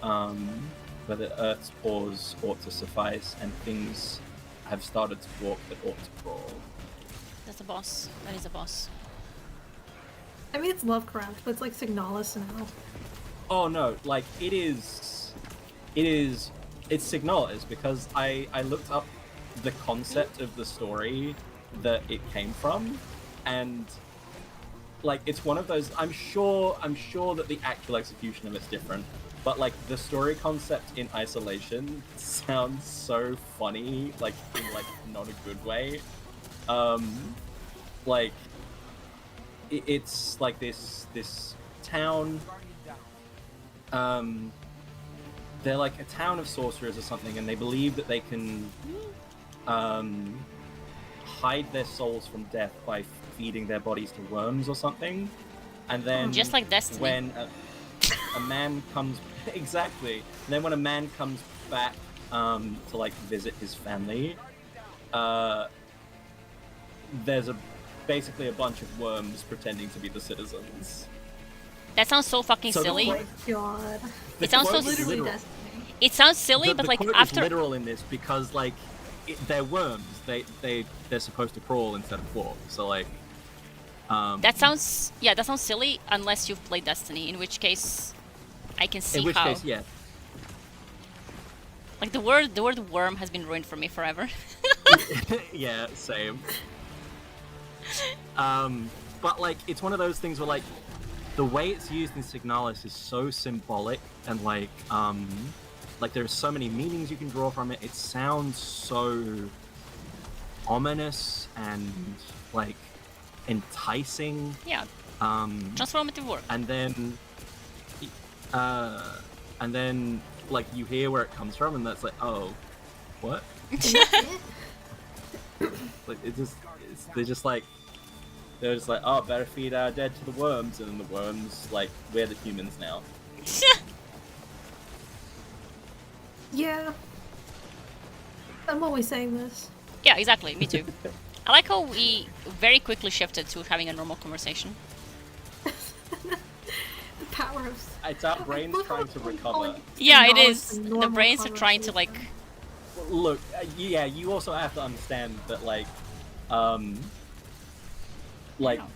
where the Earth's pores ought to suffice, and things have started to walk that ought to crawl. That's a boss. That is a boss. I mean, it's Lovecraft, but it's like Signalis now. Oh no, like it's Signalis because I looked up the concept of the story that it came from, and like it's one of those. I'm sure that the actual execution of it's different, but like the story concept in isolation sounds so funny, like in like not a good way. Like it's like this town. They're like a town of sorcerers or something, and they believe that they can hide their souls from death by feeding their bodies to worms or something. And then just like Destiny. When a man comes exactly, and then when a man comes back to like visit his family, there's basically a bunch of worms pretending to be the citizens. That sounds so fucking silly. Oh my god. It sounds so literally literal. Destiny. It sounds silly, but like quote after is literal in this because like they're worms. They're supposed to crawl instead of walk. So like that sounds silly unless you've played Destiny, in which case I can see in which how. case, yeah. Like the word worm has been ruined for me forever. Yeah, same. But like it's one of those things where like the way it's used in Signalis is so symbolic and like there's so many meanings you can draw from it. It sounds so ominous and like enticing. Yeah. Transformative work. And then like you hear where it comes from, and that's like, oh, what? Like they're just like, oh, better feed our dead to the worms, and then the worms like, we're the humans now. Yeah. I'm always saying this. Yeah, exactly. Me too. I like how we very quickly shifted to having a normal conversation. The power of... It's our brains trying to recover. Yeah, it is. The brains are trying to like... Look, yeah, you also have to understand that like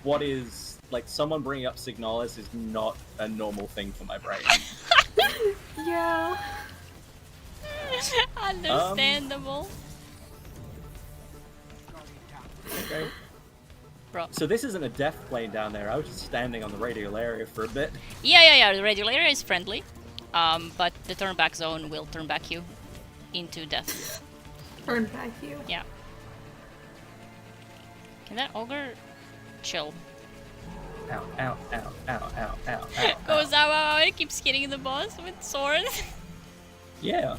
what is like someone bringing up Signalis is not a normal thing for my brain. Yeah. Understandable. Okay. Bro. So this isn't a death plane down there. I was just standing on the radial area for a bit. Yeah. The radial area is friendly, but the turn back zone will turn back you into death. Turn back you. Yeah. Can that ogre chill? Ow, ow, ow, ow, ow, ow, ow. Goes out, it keeps hitting the boss with swords. Yeah.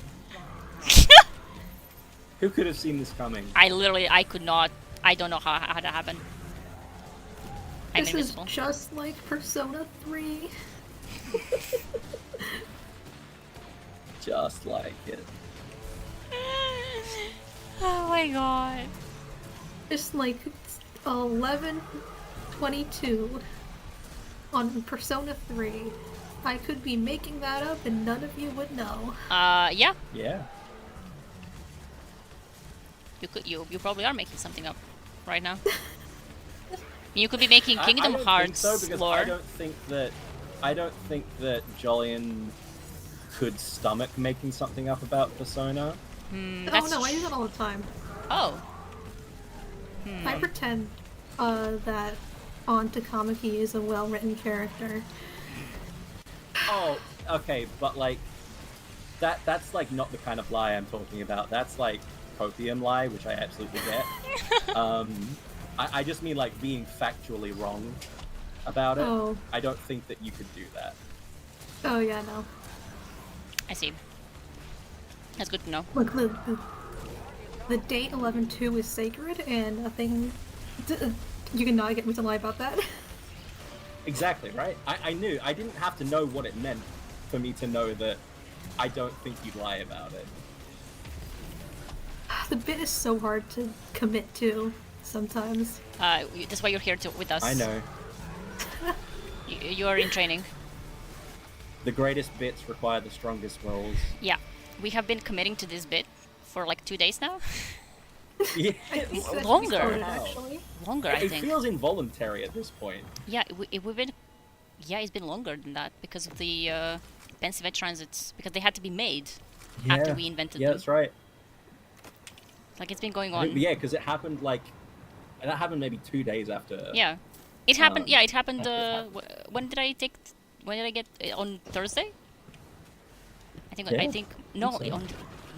Who could have seen this coming? I don't know how that happened. I'm This invisible. is just like Persona 3. Just like it. Oh my god. Just like 11:22 on Persona 3. I could be making that up and none of you would know. Yeah. Yeah. You probably are making something up right now. You could be making Kingdom I don't Hearts think so, because lore. I don't think that Jolien could stomach making something up about Persona. Oh no, I do that all the time. Oh. I pretend that Aunt Takamaki is a well-written character. Oh, okay, but like that's like not the kind of lie I'm talking about. That's like copium lie, which I absolutely get. I just mean like being factually wrong about it. Oh. I don't think that you could do that. Oh yeah, no. I see. That's good to know. Look, the date 11/2 is sacred, and nothing. You cannot get me to lie about that. Exactly, right? I knew. I didn't have to know what it meant for me to know that I don't think you'd lie about it. The bit is so hard to commit to sometimes. That's why you're here with us. I know. You are in training. The greatest bits require the strongest wills. Yeah. We have been committing to this bit for like 2 days now. Yeah. Longer. Actually. Longer, I It think. feels involuntary at this point. Yeah, we've been. Yeah, it's been longer than that because of the pensive transits, because they had to be made after we invented them. Yeah, that's right. Like it's been going on. Yeah, because it happened like that happened maybe 2 days after. Yeah, it happened. Yeah, it happened. When did I take? When did I get on Thursday? I think. Yeah, I think no. so.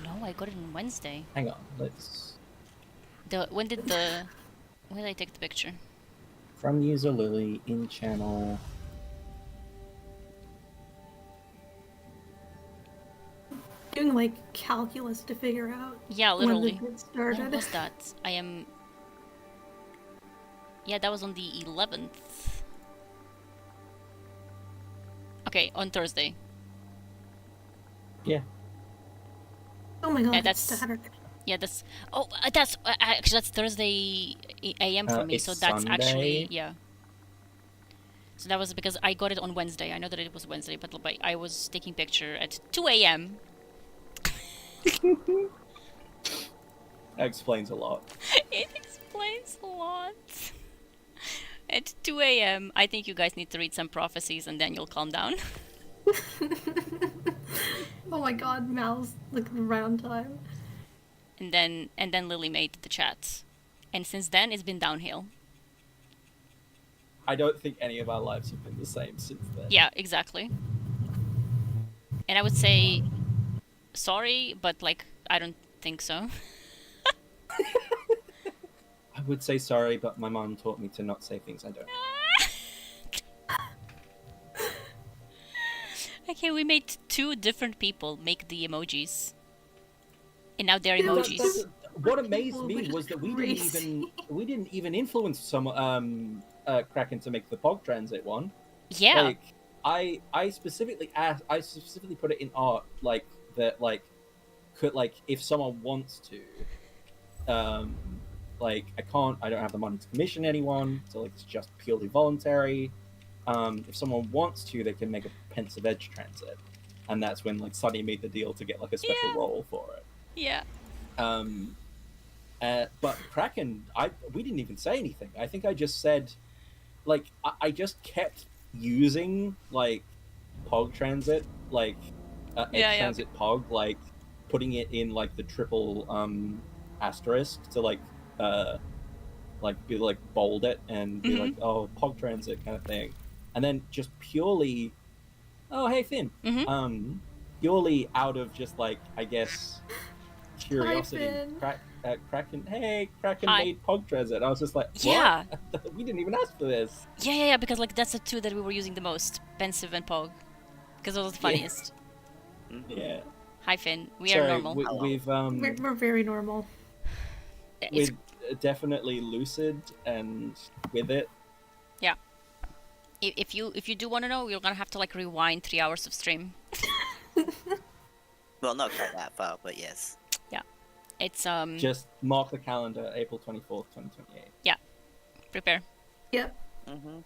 No, I got it on Wednesday. Hang on, let's. When did I take the picture? From user Lily in channel. Doing like calculus to figure out. Yeah, literally. When the bit started. When was that? I am. Yeah, that was on the 11th. Okay, on Thursday. Yeah. Oh my god, Yeah, that's that's- Saturday. Yeah, that's. Oh, that's actually that's Thursday AM for me. It's So that's actually Sunday. yeah. So that was because I got it on Wednesday. I know that it was Wednesday, but like, I was taking picture at 2 AM. That explains a lot. It explains a lot. At 2 AM, I think you guys need to read some prophecies and then you'll calm down. Oh my god, Mal's like round time. And then Lily made the chat. And since then, it's been downhill. I don't think any of our lives have been the same since then. Yeah, exactly. And I would say sorry, but like I don't think so. I would say sorry, but my mom taught me to not say things I don't. Okay, we made 2 different people make the emojis. And now they're Yeah, emojis. What amazed me was that we didn't even influence some Kraken to make the Pog Transit one. Yeah. Like I specifically put it in art like that, like could, like, if someone wants to, like I don't have the money to commission anyone, so like it's just purely voluntary. If someone wants to, they can make a pensive edge transit, and that's when like Sunny made the deal to get like a special role for it. Yeah. But Kraken, we didn't even say anything. I think I just said, like, I just kept using like Pog Transit, like Edge Transit Pog, like putting it in like the triple asterisk to like be like bold it and be like, oh, Pog Transit kind of thing, and then just purely, oh hey Finn, purely out of just like, I guess, curiosity. Kraken made Pog Transit. I was just like, what? Yeah. We didn't even ask for this. Yeah, because like that's the 2 that we were using the most, pensive and Pog, because it was the funniest. Yeah. Hi Finn, we are normal. We're very normal. We're definitely lucid and with it. Yeah. If you do want to know, you're gonna have to like rewind 3 hours of stream. Well, not quite that far, but yes. Yeah, it's Just mark the calendar, April 24th, 2028. Yeah, prepare. Yep. Mm-hmm.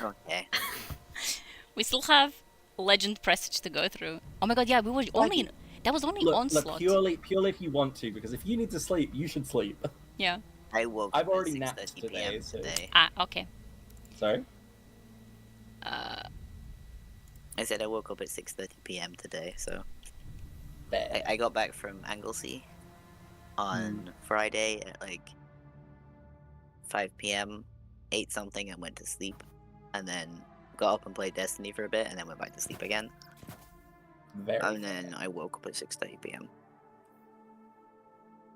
Okay. We still have Legend Prestige to go through. Oh my god, yeah, we were only in, that was only onslaught. Look, purely if you want to, because if you need to sleep, you should sleep. Yeah. I woke I've up already at napped 6:30 today, p.m. so... today. Ah, okay. Sorry? I said I woke up at 6:30 p.m. today, so I got back from Anglesey on Friday at like 5 p.m., ate something and went to sleep, and then got up and played Destiny for a bit, and then went back to sleep again. And then I woke up at 6:30 p.m.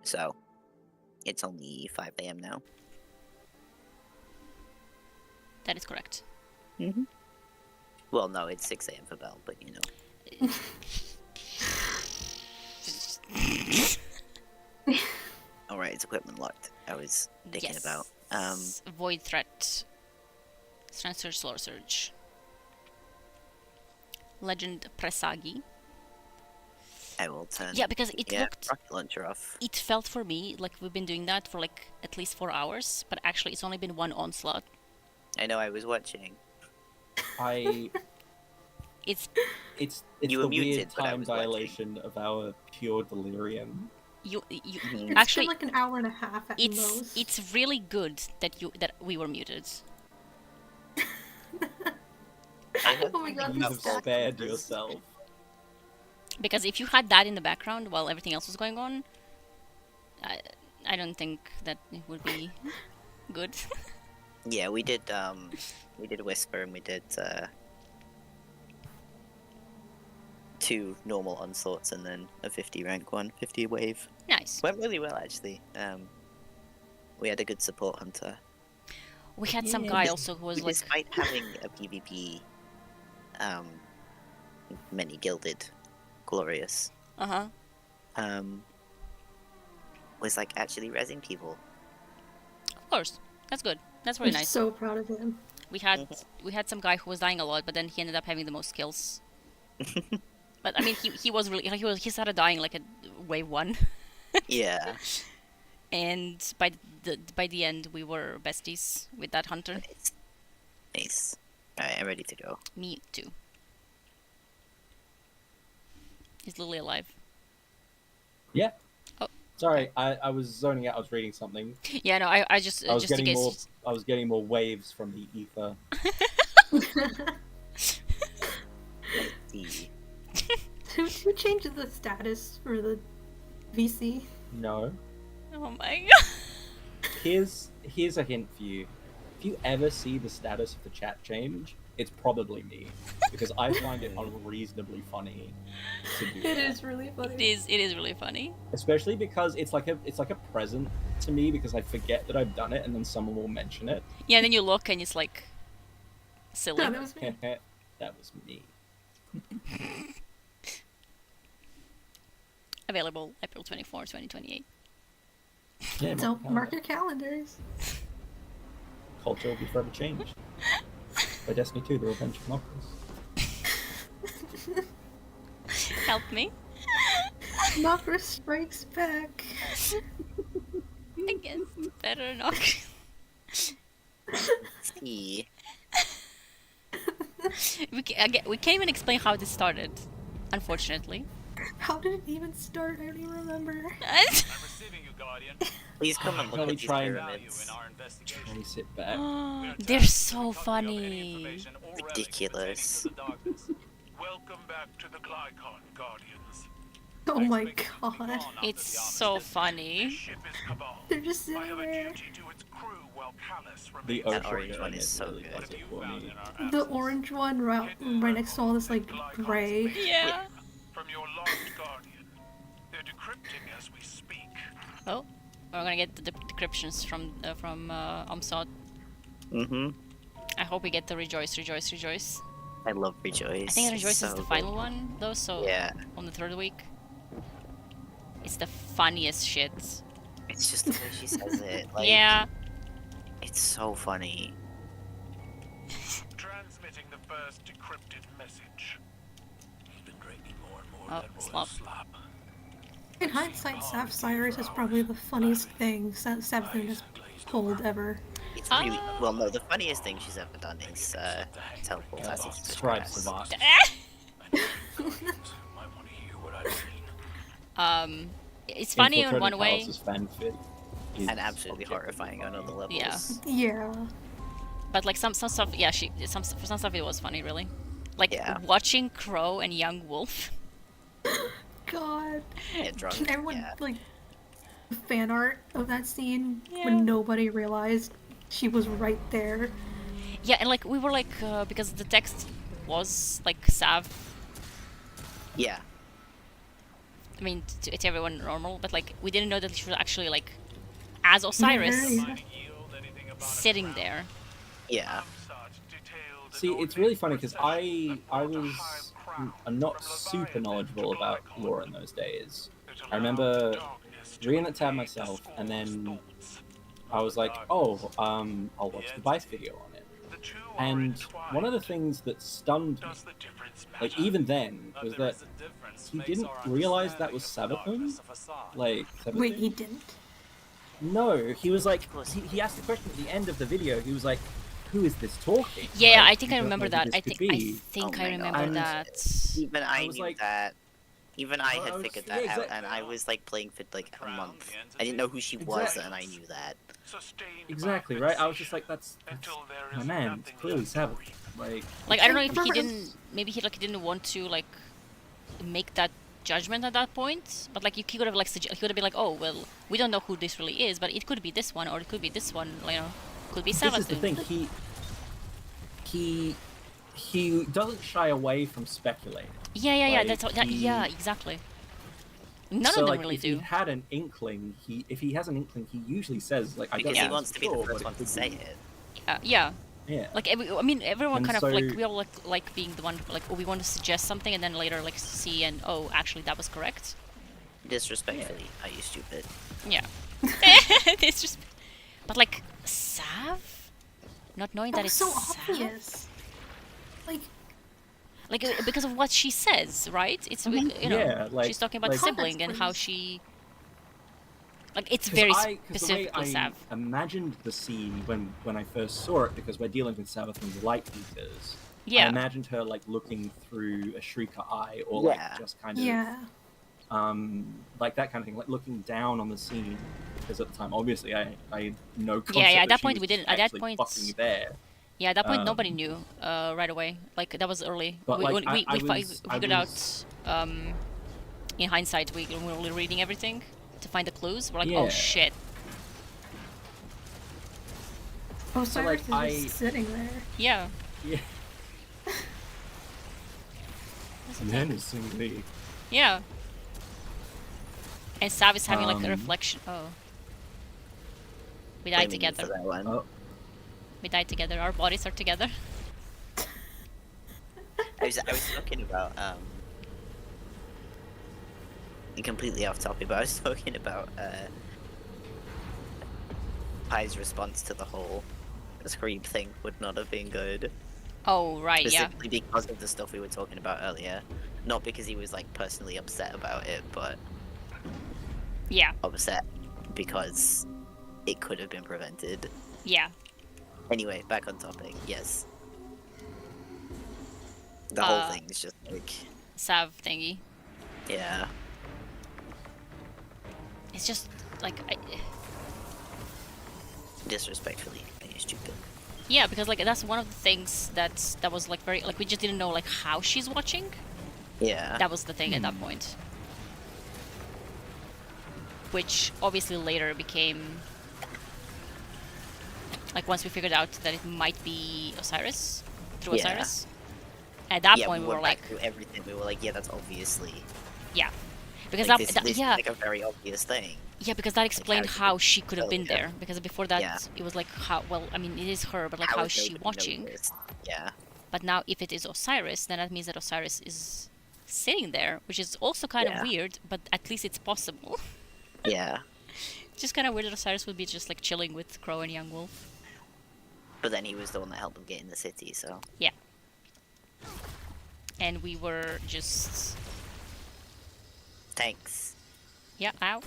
So it's only 5 a.m. now. That is correct. Mm-hmm. Well, no, it's 6 a.m. for Belle, but you know. Alright, it's equipment locked. I was thinking about. Void Threat. Strength Surge, Slow Surge. Legend Presagi. I will turn. Yeah, because it looked. Rocket launcher off. It felt for me like we've been doing that for like at least 4 hours, but actually it's only been one onslaught. I know. I was watching. It's you the muted, weird but I time was dilation of our pure delirium. It's actually been like an hour and a half at most. It's really good that we were muted. Oh my god, You have spared yourself. Because if you had that in the background while everything else was going on, I don't think that it would be good. Yeah, we did Whisper and we did 2 normal onslaughts and then a 50 rank one, 50 wave. Nice. Went really well actually. We had a good support hunter. We had some guy also who was like, despite having a PvP, many gilded, glorious. Was like actually rezzing people. Of course, that's good. That's very I'm nice. so proud of him. We had some guy who was dying a lot, but then he ended up having the most kills. But I mean, he started dying like at wave 1. Yeah. And by the end, we were besties with that hunter. Nice. Alright, I'm ready to go. Me too. Is Lily alive? Yeah. Oh. Sorry, I was zoning out. I was reading something. Yeah, no, I was getting more waves from the ether. Who changes the status for the VC? No. Oh my god. Here's a hint for you. If you ever see the status of the chat change, it's probably me, because I find it unreasonably funny to do It that. is really funny. It is really funny. Especially because it's like a present to me, because I forget that I've done it and then someone will mention it. Yeah, and then you look and it's like silly. No, that was me. That was me. Available April 24, 2028. Yeah, Don't mark your calendars. Culture will be forever changed. By Destiny 2, The Revenge of Knockers. Help me. Knocker strikes back. I guess better knock. See. We can't even explain how this started, unfortunately. How did it even start? I don't even remember. I'm receiving you, Guardian. Please come and look at these try and pyramids. sit back. They're so funny. Ridiculous. Welcome back to the Glycon, Guardians. Oh my god. It's so funny. They're just sitting there. The orange one is so good. The orange one right next to all this like gray. Yeah. From your lost Guardian. They're decrypting as we speak. Oh, we're gonna get the decryptions from onslaught. I hope we get the rejoice. I love Rejoice. I think Rejoice so is the good. final one though, so yeah. On the 3rd week. It's the funniest shit. It's just the way she says it. Like, yeah. It's so funny. Transmitting the first decrypted message. He's been drinking more and more Oh, Red Bull. slop. Slap. In hindsight, Sav Cyrus is probably the funniest thing Seven has pulled ever. It's really well. No, the funniest thing she's ever done is teleport us into the Scribe grass. Savant. It's funny in one way. And absolutely horrifying on other levels. Yeah. Yeah. But like some stuff, yeah, for some stuff it was funny, really. Like watching Crow and Young Wolf. God. Get drunk. And everyone like fan art of that scene Yeah. when nobody realized she was right there. Yeah, and like we were like because the text was like Sav. Yeah. I mean, to everyone normal, but like we didn't know that she was actually like as Osiris sitting there. Yeah. See, it's really funny because I was not super knowledgeable about lore in those days. I remember reading the tab myself, and then I was like, oh, I'll watch the Vice video on it. And one of the things that stunned me, like even then, was that he didn't realize that was Savathun. Like, Wait, he didn't? No, he was like, he asked the question at the end of the video. He was like, "Who is this talking?" Yeah, like, I think I remember that. I think Oh I remember God. that. Even I knew like, that. Even I had figured that yeah, out, and I was like playing for like a month. I didn't know who she was, and I knew that. Exactly right. I was just like, "That's my man. It's clearly Savathun." Like I don't know if he didn't. Maybe he didn't want to like make that judgment at that point. But like he could have like he could have been like, oh well, we don't know who this really is, but it could be this one or it could be this one. You know, could be Savathun. This is the thing. He doesn't shy away from speculating. Yeah. Like, Yeah, exactly. None so, of them like, really if do. he had an inkling, if he has an inkling, he usually says like, "I Because don't he know wants for to be the sure, first but one it to could say be." it. Yeah. Yeah. Like I mean, everyone And kind of so- like we all like being the one like, oh, we want to suggest something and then later like see and oh, actually that was correct. Disrespectfully, are you stupid? Yeah. It's just, but like Sav, not knowing that That was it's so Sav? obvious. Like because of what she says, right? It's you know, Yeah, like- she's talking about like- sibling and how Context, she. Like it's very Because the way specifically Sav. I imagined the scene when I first saw it, because we're dealing with Savathun's light eaters. Yeah. I imagined her like looking through a Shrieker eye, or like just kind of like that kind of thing, like looking down on the scene. Because at the time, obviously, I had no concept Yeah, at that she point was we didn't. At that actually point, fucking there. yeah, at that point nobody knew right away. Like that was early. But, we like, we figured out in hindsight we were only reading everything to find the clues. We're like, oh Yeah. shit. Osiris like, is just sitting there. Yeah. Yeah. Menacingly. Yeah. And Sav is having like a Um, reflection. Oh. We died Blaming you for together. that one. Oh. We died together. Our bodies are together. I was talking about completely off topic, but I was talking about Pai's response to the whole Scream thing would not have been good. Oh right, yeah. Specifically because of the stuff we were talking about earlier. Not because he was like personally upset about it, but Yeah. upset because it could have been prevented. Yeah. Anyway, back on topic. Yes. The whole thing is just like, Sav thingy. yeah. It's just like Disrespectfully, you're stupid. yeah, because like that's one of the things that was like very like we just didn't know like how she's watching. Yeah. That was the thing at that point. Which obviously later became like once we figured out that it might be Osiris through Yeah. Osiris. At that Yeah, point we went were like, back through everything. We were like, yeah, that's obviously yeah, because like, that this yeah. is like a very obvious thing. Yeah, because that explained how how she could have been yeah. there. Because before that, Yeah. it was like how well. I mean, it is her, but like how is she nobody watching? noticed? Yeah. But now, if it is Osiris, then that means that Osiris is sitting there, which is also kind Yeah. of weird. But at least it's possible. Yeah. It's just kind of weird that Osiris would be just like chilling with Crow and Young Wolf. But then he was the one that helped him get in the city, so... Yeah. And we were just... Thanks. Yeah, ow.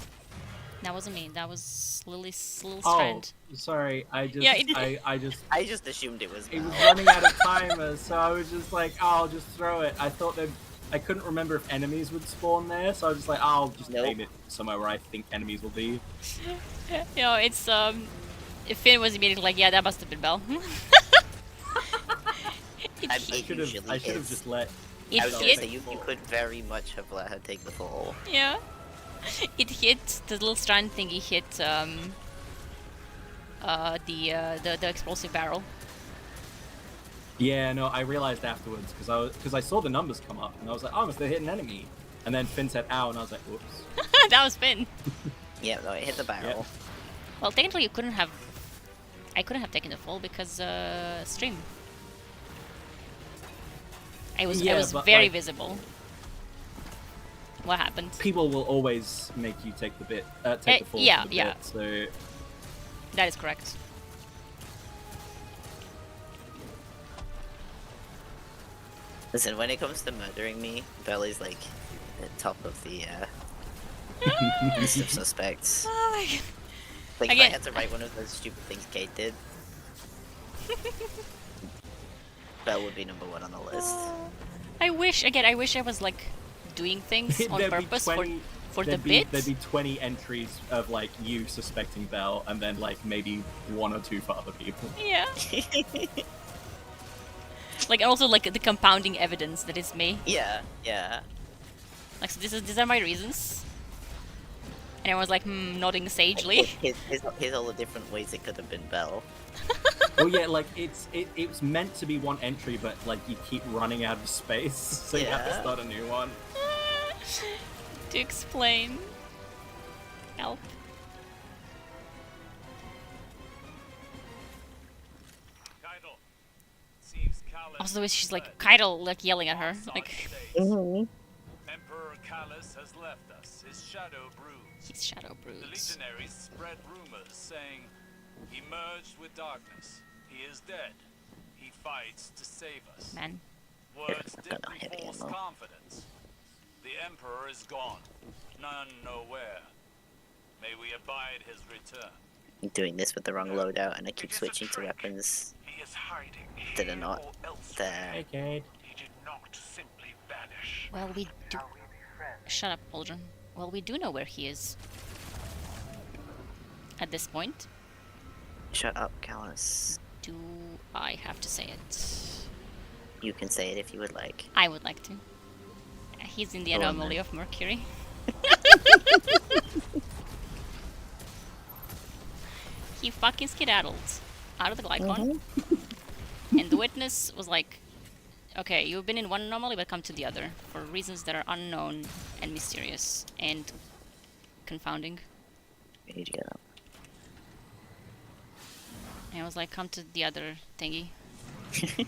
That wasn't me. That was Lily's little Oh, strand. sorry. I just, Yeah, I just, I just assumed it was it was Val. running out of timers, so I was just like, oh, I'll just throw it. I thought that I couldn't remember if enemies would spawn there, so I was just like, oh, I'll just aim it somewhere where I think enemies will be. You know, it's Finn was immediately like, yeah, that must have been Belle. I should have just let. I was gonna say, you could very much have let her take the fall. Yeah. It hit the little strand thingy hit the explosive barrel. Yeah, no, I realized afterwards because I saw the numbers come up and I was like, oh, must have hit an enemy. And then Finn said, ow, and I was like, whoops. That was Finn. Yeah, no, it hit the barrel. Yep. Well, technically, I couldn't have taken the fall because Strim. I was very like, visible. What happened? People will always make you take the take the fall. Yeah, for the yeah. bit, so That is correct. Listen, when it comes to murdering me, Belly's like the top of the list of suspects. Oh my god. Like, Again. if I had to write one of those stupid things Kate did, Belle would be number 1 on the list. I wish I was like doing things on There'd be purpose 20 for the there'd bit. There'd be 20 entries of like you suspecting Belle, and then like maybe 1 or 2 for other people. Yeah. Like, and also like the compounding evidence that it's me. Yeah, yeah. Like, so these are my reasons. And everyone's like, nodding sagely. Here's all the different ways it could have been Belle. Well, yeah, like it was meant to be 1 entry, but like you keep running out of space, so you have to start a new one. To explain. Help. Also, the way she's like, Keitel, like yelling at her. Like, Emperor Callus has left us, his shadow broods. His shadow broods. The legionaries spread rumors saying he merged with darkness. He is dead. He fights to save us. Man. Words didn't force confidence. The Emperor is gone. None know where. May we abide his return. I'm doing this with the wrong loadout, and I keep switching to weapons that are not there. Hey, Kate. He did not simply vanish. Well, we do. Shut up, Aldrin. Well, we do know where he is. At this point. Shut up, Callus. Do I have to say it? You can say it if you would like. I would like to. He's in the Go on, anomaly then. of Mercury. He fucking skedaddled out of the Glycon. And the witness was like, okay, you've been in one anomaly, but come to the other. For reasons that are unknown and mysterious and confounding. We need to get up. And I was like, come to the other thingy. And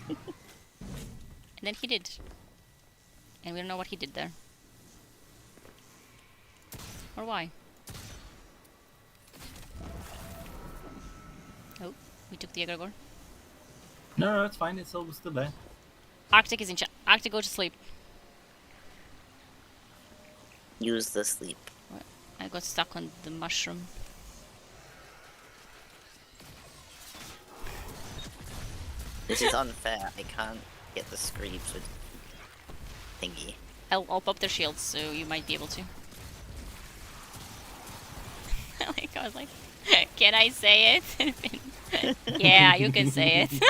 then he did. And we don't know what he did there. Or why. Oh, we took the egregore. No, it's fine. It's still there. Arctic is in chat. Arctic, go to sleep. Use the sleep. I got stuck on the mushroom. This is unfair. I can't get the screams with thingy. I'll pop their shields, so you might be able to. Like, I was like, can I say it? Yeah, you can say it.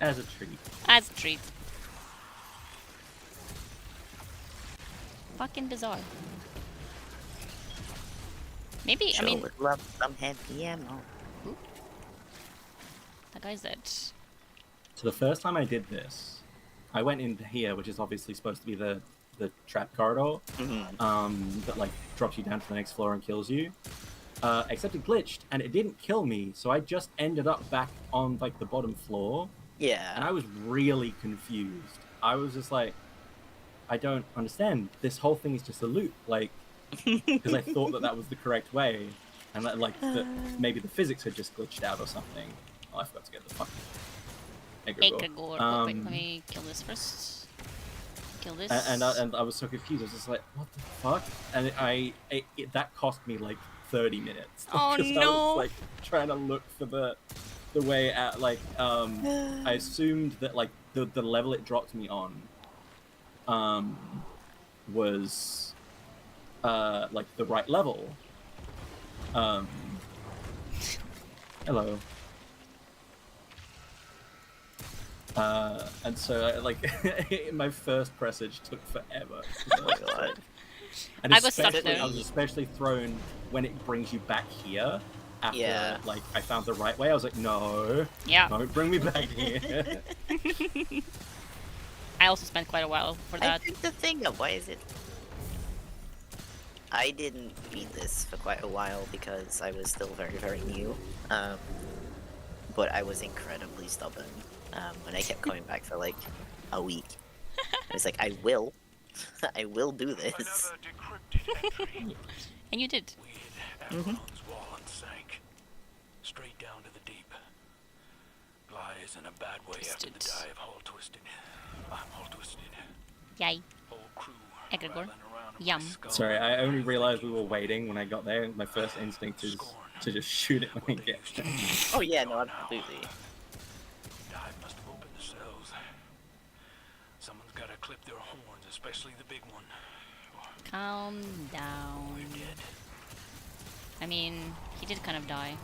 As a treat. As a treat. Fucking bizarre. Maybe, I mean... would love some heavy ammo. Ooh. That guy's dead. So the first time I did this, I went into here, which is obviously supposed to be the trap corridor, that like drops you down to the next floor and kills you. Except it glitched, and it didn't kill me, so I just ended up back on like the bottom floor. Yeah. And I was really confused. I was just like, I don't understand. This whole thing is just a loop, like, because I thought that was the correct way. and maybe the physics had just glitched out or something. Oh, I forgot to get the fucking Egregore. Wait, let me kill this first. Kill this. And I was so confused. I was just like, what the fuck? And that cost me like 30 minutes. Oh because no! I was like trying to look for the way out. Like I assumed that like the level it dropped me on was like the right level. Hello. And so my first presage took forever. And I got stuck there. I was especially thrown when it brings you back here. After like I found the right way, I was like, no, don't bring me back here. I also spent quite a while for that. I think the thing of why is it? I didn't beat this for quite a while because I was still very, very new. But I was incredibly stubborn. When I kept coming back for like a week, I was like, I will do this. And you did. Wall and sank straight down to the deep. Lies in a bad way after the die of Hull Twisted. I'm Hull Twisted. Yay. Egregore. Yum. Sorry, I only realized we were waiting when I got there. My first instinct is to just shoot it when I get there. Oh yeah, no, absolutely. Dive must have opened the cells. Someone's got to clip their horns, especially the big one. Calm down. I mean, he did kind of die.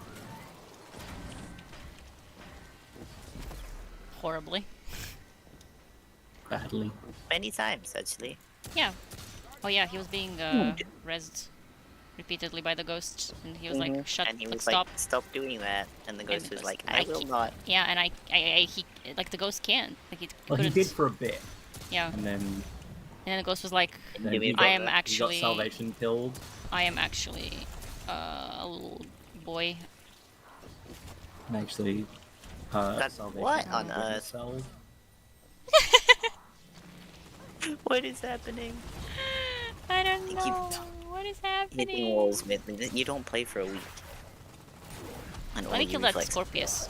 Horribly. Badly. Many times, actually. Yeah. Oh yeah, he was being rezzed repeatedly by the ghost, and he was like, "Shut, and he was stop, like, "Stop doing that," and the ghost was like, "I will can't- not." Yeah, and he like the ghost can't. Like he Well, he did for a bit. Yeah. And then the ghost was like, he "I am got actually salvation pilled. I am actually a little boy." And actually, what on earth? What is happening? I don't know. What is happening? Hitting walls midly. You don't play for a week. And Let me kill that Scorpius.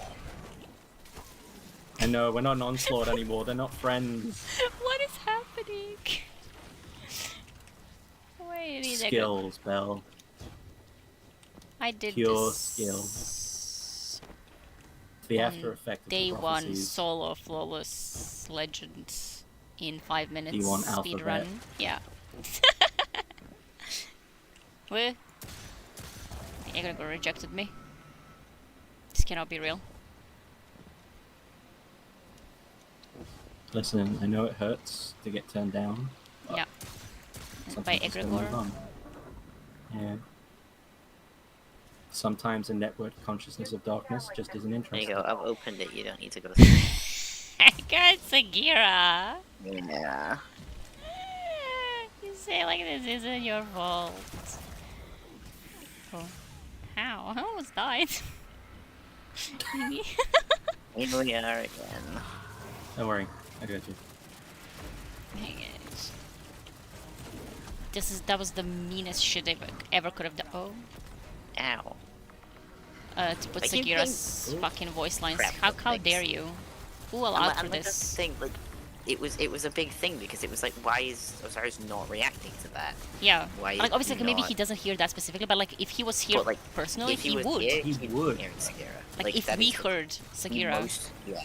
I know, we're not an onslaught anymore. They're not friends. What is happening? Wait, Skills, Belle. I did Pure this skill. The after effect of day the one prophecies. solo flawless legend in 5 minutes D1 speed alphabet. run. Yeah. Where? The Egregore rejected me. This cannot be real. Listen, I know it hurts to get turned down. but Yeah. And by sometimes just gotta move Egregore. on. Yeah. Sometimes a network consciousness of darkness just isn't There interesting. you go. I've opened it. You don't need to go through. I got Sagira. Yeah. You say like this isn't your fault. Oh. How? I almost died. Here we are again. Don't worry, I got you. Dang it. That was the meanest shit I ever could have done. Oh. Ow. To put I keep Sagira's saying- fucking voice lines. Crap, How thanks. dare you? Who allowed for And like, that's this? the thing, like, it was a big thing because it was like, why is Osiris not reacting to that? Yeah. Why Like is obviously he maybe not? he doesn't hear that specifically, but like if he was here But, like, personally, if he was would. Here, He he'd would. Hear Sagira. Like if that we is the heard Sagira, most- yeah.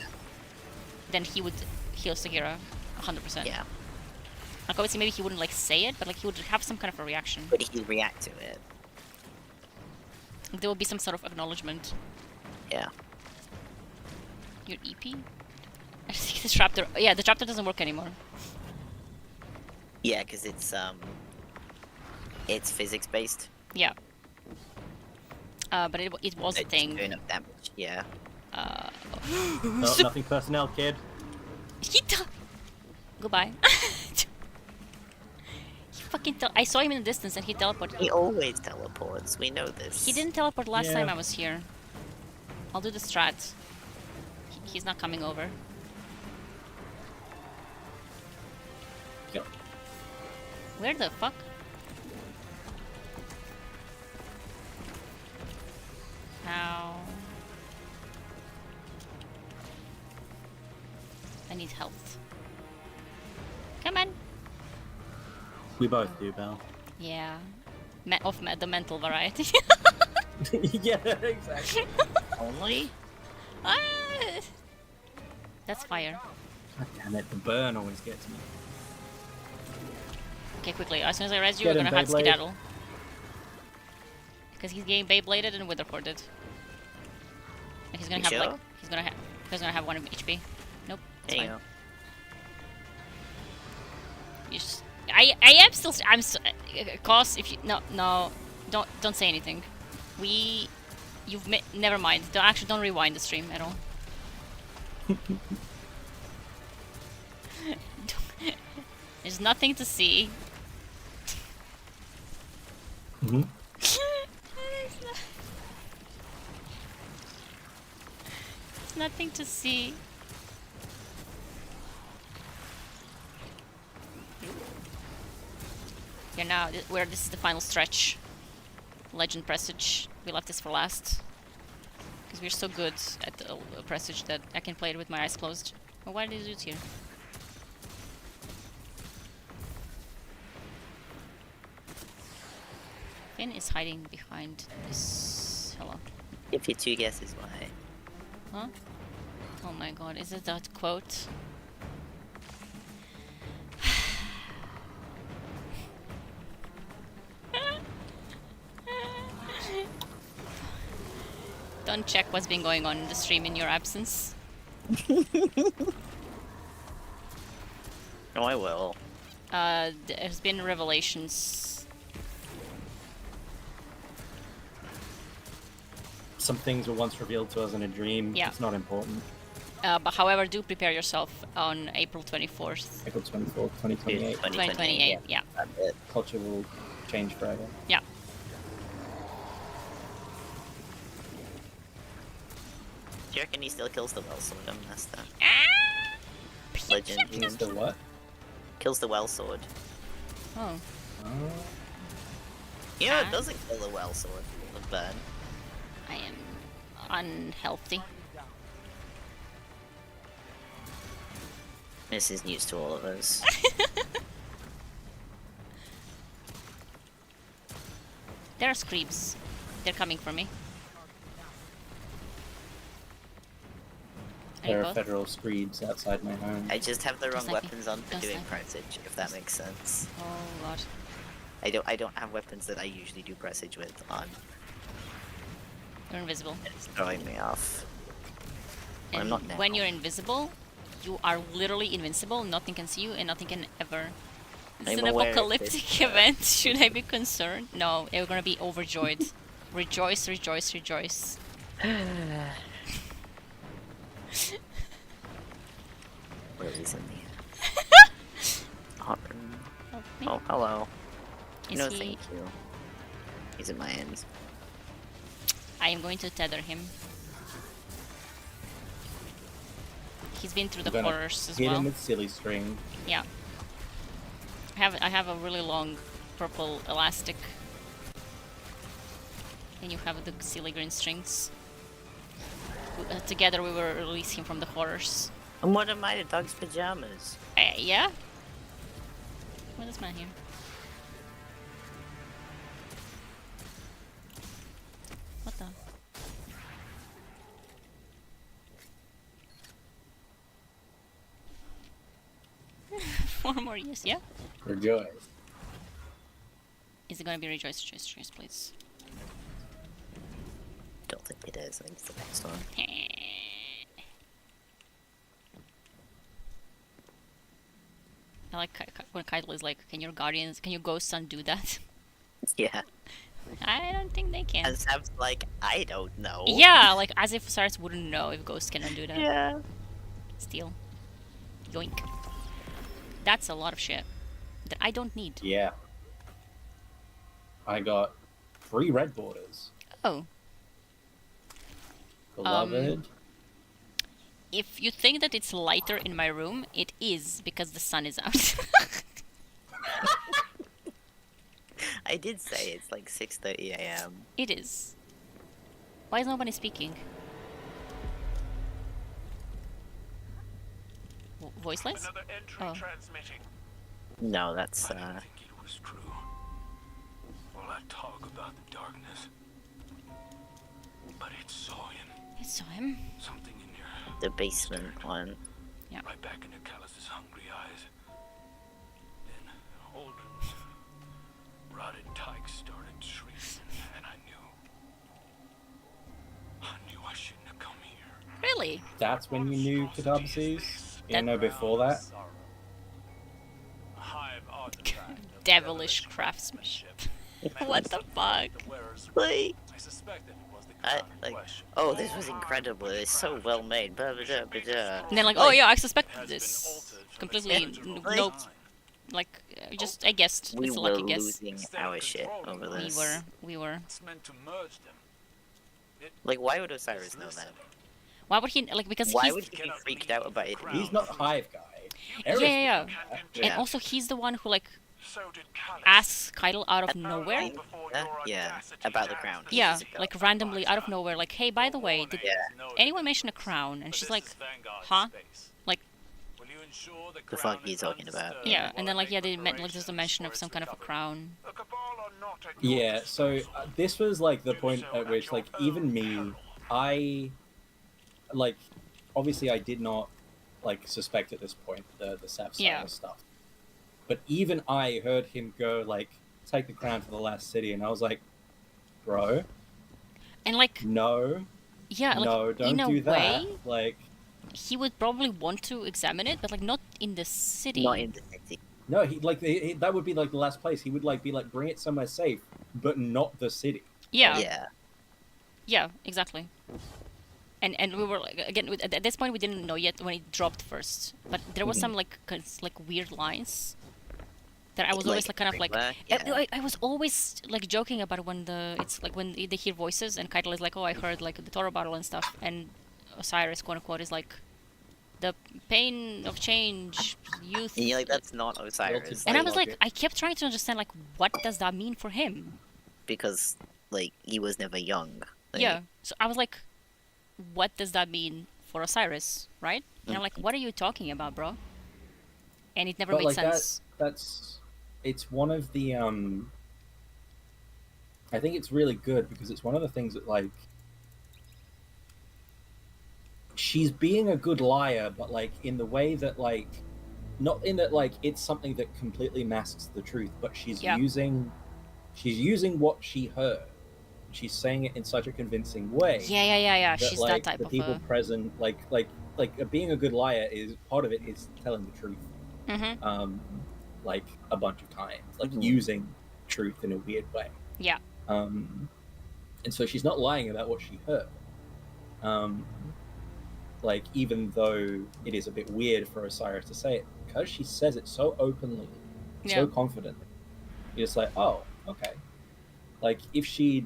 then he would heal Sagira 100%. Yeah. Like obviously maybe he wouldn't like say it, but like he would have some kind of a reaction. But he'd react to it. There would be some sort of acknowledgement. Yeah. Your EP? I think the Traptor. Yeah, the Traptor doesn't work anymore. Yeah, because it's physics based. Yeah. But it was a It's thing. doing up damage. Yeah. No, nothing personnel, kid. Goodbye. He fucking I saw him in the distance and he teleported. He always teleports. We know this. He didn't teleport last Yeah. time I was here. I'll do the strat. He's not coming over. Yep. Where the fuck? Ow. I need health. Come on. We both do, Belle. Yeah. The mental variety. Yeah, exactly. Only? Ah! That's fire. God damn it, the burn always gets me. Okay, quickly. As soon as I res you, Get we're him, gonna have Beyblade. skedaddle. Because he's getting Beybladed and Witherhoarded. And he's gonna You have like sure? he's gonna have 1 HP. Nope. It's There you fine. go. You just, I am still cause if you no don't say anything. Never mind. Don't rewind the stream at all. There's nothing to see. Mm-hmm. There's nothing to see. Here now, this is the final stretch. Legend Presage. We left this for last. Because we're so good at the Presage that I can play it with my eyes closed. Oh, why did it do it here? Finn is hiding behind this... Hello. Give you 2 guesses why. Huh? Oh my god, is it that quote? Don't check what's been going on in the stream in your absence. No, I will. There's been revelations. Some things were once revealed to us in a dream. Yeah. It's not important. But however, do prepare yourself on April 24th. April 24th, 2028. 2028, yeah. Culture will change forever. Yeah. Do you reckon he still kills the Wellsword? That's the Ah! legend. He still what? Kills the Wellsword. Oh. You know, it doesn't kill the Wellsword. The burn. I am unhealthy. This is news to all of us. There are screams. They're coming for me. There are federal screeds outside my home. I just have the wrong Just like me. weapons on for Just doing like me. presage, if that makes sense. Oh god. I don't have weapons that I usually do presage with on. You're invisible. It's throwing me off. Well, I'm And not now. when you're invisible, you are literally invincible. Nothing can see you and nothing can ever... It's I'm an aware of apocalyptic this. event. Should I be concerned? No, they're gonna be overjoyed. Rejoice, rejoice, rejoice. Willie's in the hot room. Help me. Oh, hello. Is No, he... thank you. He's in my hands. I am going to tether him. He's been through the We're gonna horrors as hit well. him with silly string. Yeah. I have a really long purple elastic. And you have the silly green strings. Together we will release him from the horrors. And what am I, the dog's pajamas? Yeah? What is this man here? What the? Four more years, yeah? Rejoice. Is it gonna be rejoice, rejoice, rejoice, please? Don't think it is. I think it's the next one. I like when Kaitel is like, can your ghosts undo that? Yeah. I don't think they can. And Sam's like, I don't know. Yeah, like as if Cyrus wouldn't know if ghosts can undo that. Yeah. Steal. Yoink. That's a lot of shit that I don't need. Yeah. I got 3 red borders. Oh. Beloved. If you think that it's lighter in my room, it is because the sun is out. I did say it's like 6:30 a.m. It is. Why is nobody speaking? Voiceless? Another entry Oh. transmitting. No, that's I didn't think it was true. All that talk about the darkness. But it saw him. It saw him. Something in your the basement one. Yeah. right back into Callus's hungry eyes. Then Aldrin's rotted tyke started shrieking, and I knew I shouldn't have come here. Really? That's when you knew Catabases? You know before that? Devilish craftsmanship. What the fuck? Like, I suspected it was the oh, this was incredible. It's so well made. Blah, blah, blah, blah, blah. And then like, oh yeah, I suspected this. Completely nope. Like, just I guessed. We It's a were lucky guess. losing our shit over this. We were. It's meant to merge them. Like, why would Osiris know that? Why would he like? Because Why he's would he be freaked out about it? He's not Hive Guy. yeah. Yeah. And also he's the one who like asks Keitel out of nowhere. Yeah, about the crown. Yeah, like randomly out of nowhere, like, hey, by the way, did anyone mention a crown? And she's like, huh? Like, The fuck are you talking about? yeah, and then like, yeah, they meant like there's a mention of some kind of a crown. Yeah, so this was like the point at which, like, even me, I, like, obviously I did not, like, suspect at this point the Sapphire stuff. But even I heard him go, like, take the crown to the last city, and I was like, bro. And like, no. Yeah, like, no, don't in a do that. way, Like, he would probably want to examine it, but like not in the city. Not in the city. no, he like that would be like the last place. He would like be like, bring it somewhere safe, but not the city. Yeah. Yeah. Yeah, exactly. And we were like, again, at this point we didn't know yet when it dropped first, but there was some like weird lines that I was always like kind of like I was always like joking about when it's like when they hear voices and Keitel is like, oh, I heard like the Toro battle and stuff, and Osiris quote unquote is like the pain of change, youth. And you're like, that's not Osiris. And I was like, I kept trying to understand like what does that mean for him? Because like he was never young. Like, Yeah. So I was like, what does that mean for Osiris, right? And I'm like, what are you talking about, bro? And it never But made like sense. it's one of the I think it's really good because it's one of the things that like she's being a good liar, but like in the way that like not in that like it's something that completely masks the truth, but she's using what she heard. She's saying it in such a convincing way. Yeah. That, She's like, that type the of people present, like being a good liar is part of it is telling the truth. Like a bunch of times, like using truth in a weird way. Yeah. And so she's not lying about what she heard. Like even though it is a bit weird for Osiris to say it, because she says it so openly, so confidently, you're just like, oh, okay. Like if she'd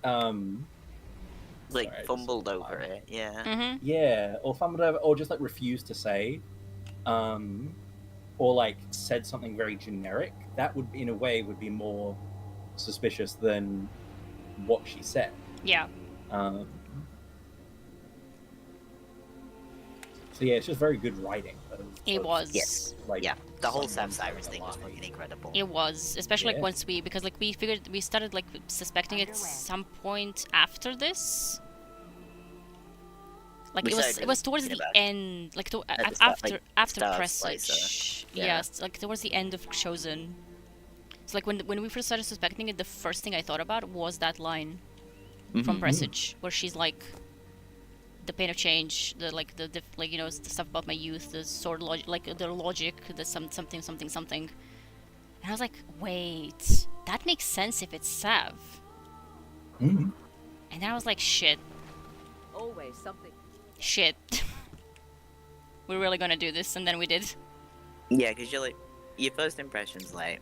like fumbled over it, yeah, or fumbled over, or just like refused to say, or like said something very generic, that would in a way would be more suspicious than what she said. Yeah. So yeah, it's just very good writing. It was. Yes. Like, the whole Sam Cyrus thing was fucking incredible. It was, especially like once because like we figured we started like suspecting it some point after this. Like it was towards the end, like after Presage. Yes, like towards the end of Chosen. So like when we first started suspecting it, the first thing I thought about was that line from Presage, where she's like, the pain of change, the like you know the stuff about my youth, the sword logic, like the logic, the something. And I was like, wait, that makes sense if it's Sav. And then I was like, shit. Always something. Shit. We're really gonna do this, and then we did. Yeah, because you're like, your first impression's like,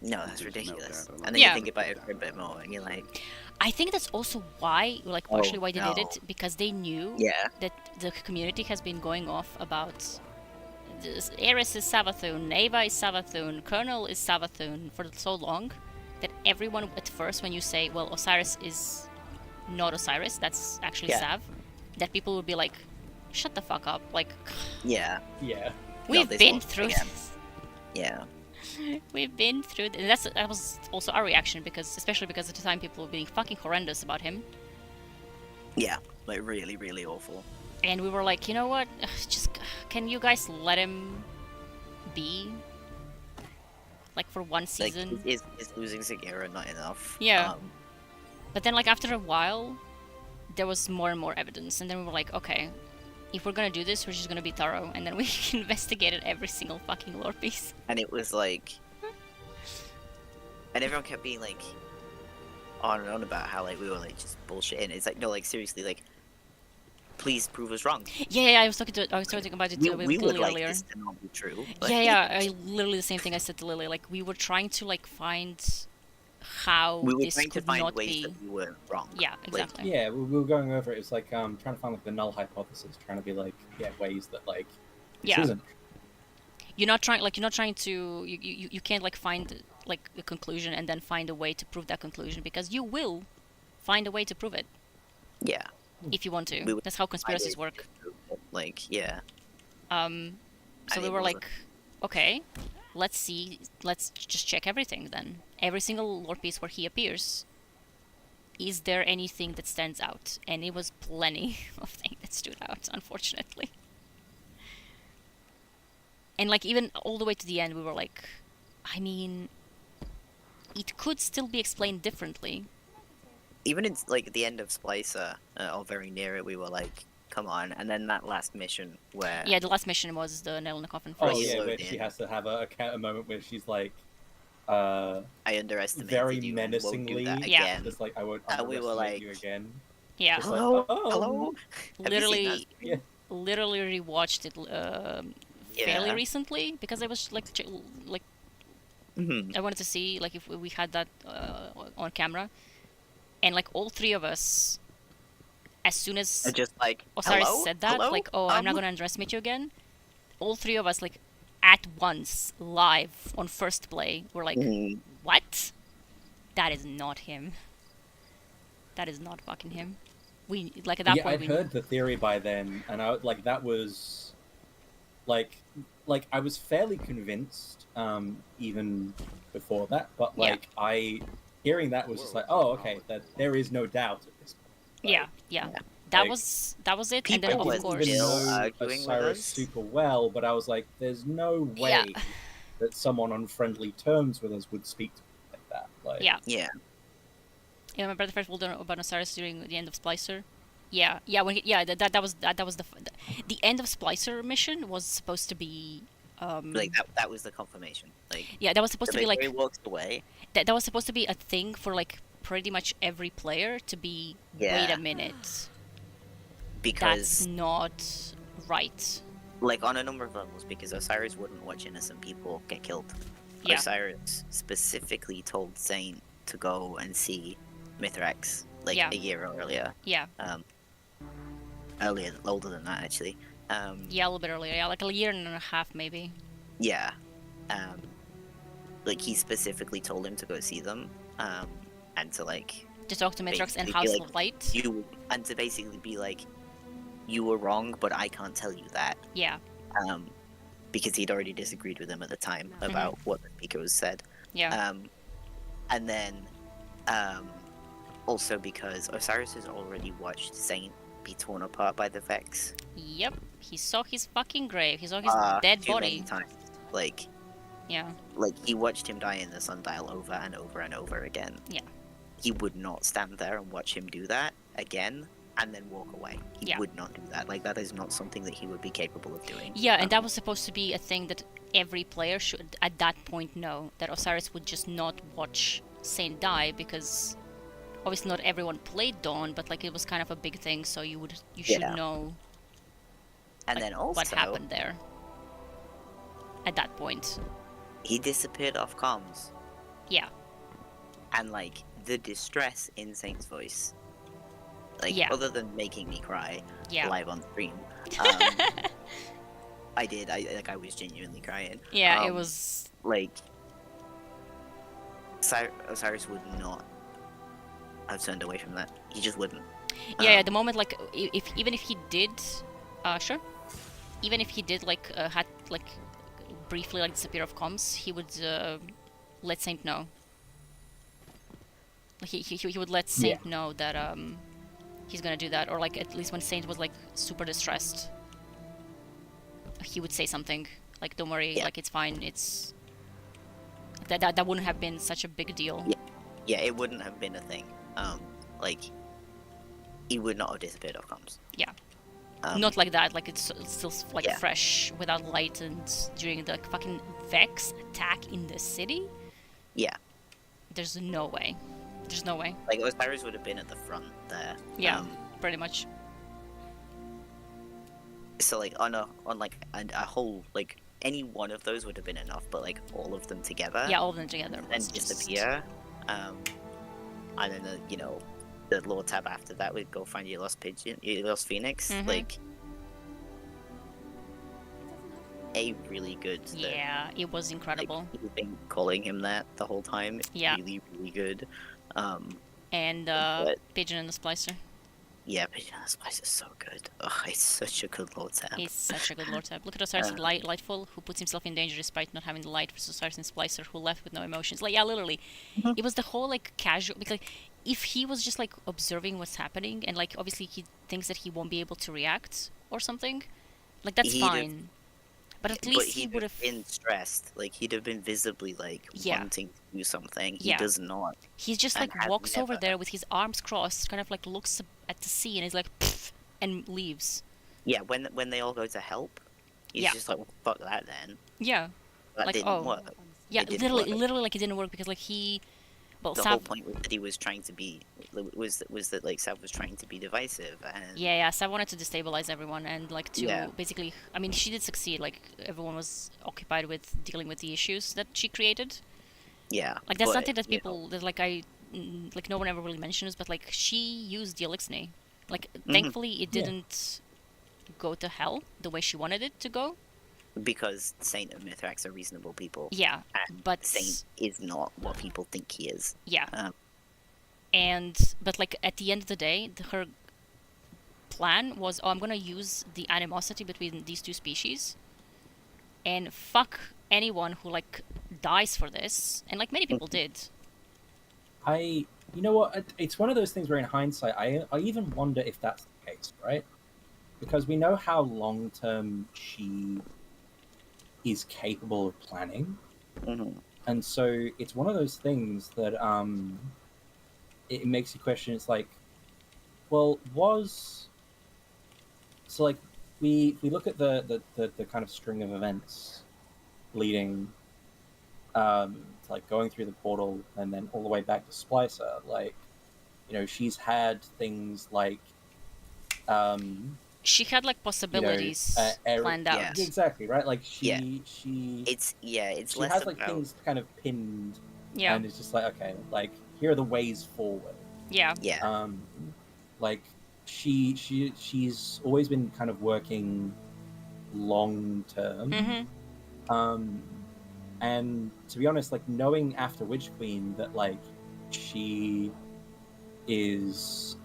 no, that's ridiculous. And then you think about it for a bit more, and you're like... I think that's also why, like, partially why they did it, because they knew that the community has been going off about Eris is Savathun, Ava is Savathun, Colonel is Savathun for so long, that everyone at first, when you say, well, Osiris is not Osiris, that's actually Yeah. Sav, that people would be like, shut the fuck up. Like, Yeah. Yeah. we've this been one through again. this. Yeah. We've been through and that was also our reaction, because especially because at the time people were being fucking horrendous about him. Yeah. Like really, really awful. And we were like, you know what? Just can you guys let him be? Like for one season. Like, is losing Sagira not enough? Yeah. But then, like, after a while, there was more and more evidence, and then we were like, okay, if we're gonna do this, we're just gonna be thorough, and then we investigated every single fucking lore piece. And it was like, and everyone kept being like, on and on about how like we were like just bullshitting. It's like, no, like seriously, like, please prove us wrong. Yeah, I was talking about it with We would Lily like earlier. this to not be true. Yeah, I literally the same thing I said to Lily. Like, we were trying to like find how we were this trying to could find not ways be. that we were wrong. Yeah, exactly. Yeah, we were going over it. It was like trying to find like the null hypothesis, trying to be like, ways that like this Yeah. isn't. You're not trying to you can't like find like a conclusion and then find a way to prove that conclusion, because you will find a way to prove it. Yeah. If you want to. We would That's how find conspiracies it, work. Like, yeah. So And we it were was like, okay, let's just check everything then. Every single lore piece where he appears. Is there anything that stands out? And it was plenty of things that stood out, unfortunately. And like even all the way to the end, we were like, I mean, it could still be explained differently. Even in like the end of Splicer, or very near it, we were like, come on. And then that last mission where Yeah, the last mission was the nail in the coffin. Oh First. yeah, slowed where she in. has to have a moment where she's like, I underestimated very you and won't do menacingly, that Yeah. again. just like I won't And we were underestimate you like, again. Yeah. Just like, hello, oh. hello. Have you seen Literally, that? Yeah. literally rewatched it fairly Yeah. recently, because I was like Mhm. I wanted to see like if we had that on camera, and like all three of us, as soon as And just like, Osiris hello? said that, Hello? like, oh, I'm not gonna underestimate you again, all three of us, like, at once, live, on first play, were like, Mhm. what? That is not him. That is not fucking him. We, like, at that Yeah, point, I'd we heard the theory by then, and I like that was like I was fairly convinced even before that, but Yeah. like I hearing that was just like, oh, okay, that there is no doubt at this point. Yeah, yeah. That Like, was it, and people then I of were didn't course, even still know arguing with Osiris us. super well, but I was like, there's no way Yeah. that someone on friendly terms with us would speak to me like that. Like, yeah. Yeah. You remember the first world about Osiris during the end of Splicer? Yeah, when that was the end of Splicer mission was supposed to be Like that was the confirmation. Like, yeah, that was supposed to be the like bit where he walks away. that was supposed to be a thing for like pretty much every player to be, wait Yeah. a minute, Because that's not right. like on a number of levels, because Osiris wouldn't watch innocent people get killed. Yeah. Osiris specifically told Saint to go and see Mithrax like Yeah. a year earlier. Yeah. Older than that actually. Yeah, a little bit earlier. Yeah, like a year and a half maybe. Yeah. Like he specifically told him to go see them. And to like To talk to Mithrax and basically House be of like, Light. and to basically be like, you were wrong, but I can't tell you that. Yeah. Because he'd already disagreed with him at the time about what the speaker said. Yeah. And then also because Osiris has already watched Saint be torn apart by the Vex. Yep. He saw his fucking grave. He saw his dead too body. many times. Like Yeah. like he watched him die in the sundial over and over and over again. Yeah. He would not stand there and watch him do that again and then walk away. He Yeah. would not do that. Like that is not something that he would be capable of doing. Yeah, and that was supposed to be a thing that every player should, at that point, know. That Osiris would just not watch Saint die, because obviously not everyone played Dawn, but like it was kind of a big thing, so you should Yeah. know And like, then also what happened there. At that point. he disappeared off comms. Yeah. And like the distress in Saint's voice, like Yeah. other than making me cry Yeah. live on stream, I was genuinely crying. Yeah, it was like Osiris would not have turned away from that. He just wouldn't. Yeah, the moment like even if he did, sure. Even if he did like had like briefly like disappear off comms, he would let Saint know. Like he would let Saint know that he's gonna do that, or like at least when Saint was like super distressed, he would say something like, "Don't worry, like it's fine. It's that wouldn't have been such a big deal." Yeah, it wouldn't have been a thing. Like he would not have disappeared off comms. Yeah. Not like that, like it's still like fresh without light, and during the fucking Vex attack in the city. Yeah. There's no way. There's no way. Like Osiris would have been at the front there. Yeah, pretty much. So like on a whole, like any one of those would have been enough, but like all of them together. Yeah, all of them together. And disappear. And then the lore tab after that would go find your lost pigeon, your lost phoenix. Like a really good. Yeah, it was incredible. Like, you've been calling him that the whole time. Yeah. Really, really good. And Pigeon and the Splicer. Yeah, Pigeon and the Splicer is so good. Oh, it's such a good lore tab. It's such a good lore tab. Look at Osiris Lightful, who puts himself in danger despite not having the light, versus Osiris and Splicer, who left with no emotions. Like, yeah, literally. It was the whole, like, casual... Because, like, if he was just, like, observing what's happening, and, like, obviously he thinks that he won't be able to react or something, like, that's fine. But at least he would have been stressed. Like, he'd have been visibly, like, wanting to do something. He does not. He just, like, walks over there with his arms crossed, kind of, like, looks at the sea, and he's like, pfft, and leaves. Yeah, when they all go to help, he's just like, well, fuck that then. Yeah. That like, didn't work. Yeah, literally, like, it didn't work, because, like, he... Well, the whole point was that he was trying to be... was that, like, Sav was trying to be divisive, and... Yeah, Sav wanted to destabilize everyone, and, like, to basically... I mean, she did succeed, like, everyone was occupied with dealing with the issues that she created. Yeah. Like, that's something that people... That, like, like, no one ever really mentions, but, like, she used the Elixir. Like, thankfully, it didn't go to hell the way she wanted it to go. Because Saint and Mithrax are reasonable people. Yeah, but... Saint is not what people think he is. Yeah. But, like, at the end of the day, her plan was, I'm gonna use the animosity between these two species and fuck anyone who, like, dies for this. And, like, many people did. You know what? It's one of those things where, in hindsight, I even wonder if that's the case, right? Because we know how long-term she is capable of planning. And so it's one of those things that it makes you question. It's like, well, so like we look at the kind of string of events leading to, like, going through the portal and then all the way back to Splicer. Like, you know, she's had things like she had, like, possibilities planned out. Yeah, exactly, right? Like, she has, like, things kind of pinned. Yeah. And it's just like, okay, like, here are the ways forward. Yeah. Yeah. Like, she's always been kind of working long term. And to be honest, like, knowing after Witch Queen that, like, she is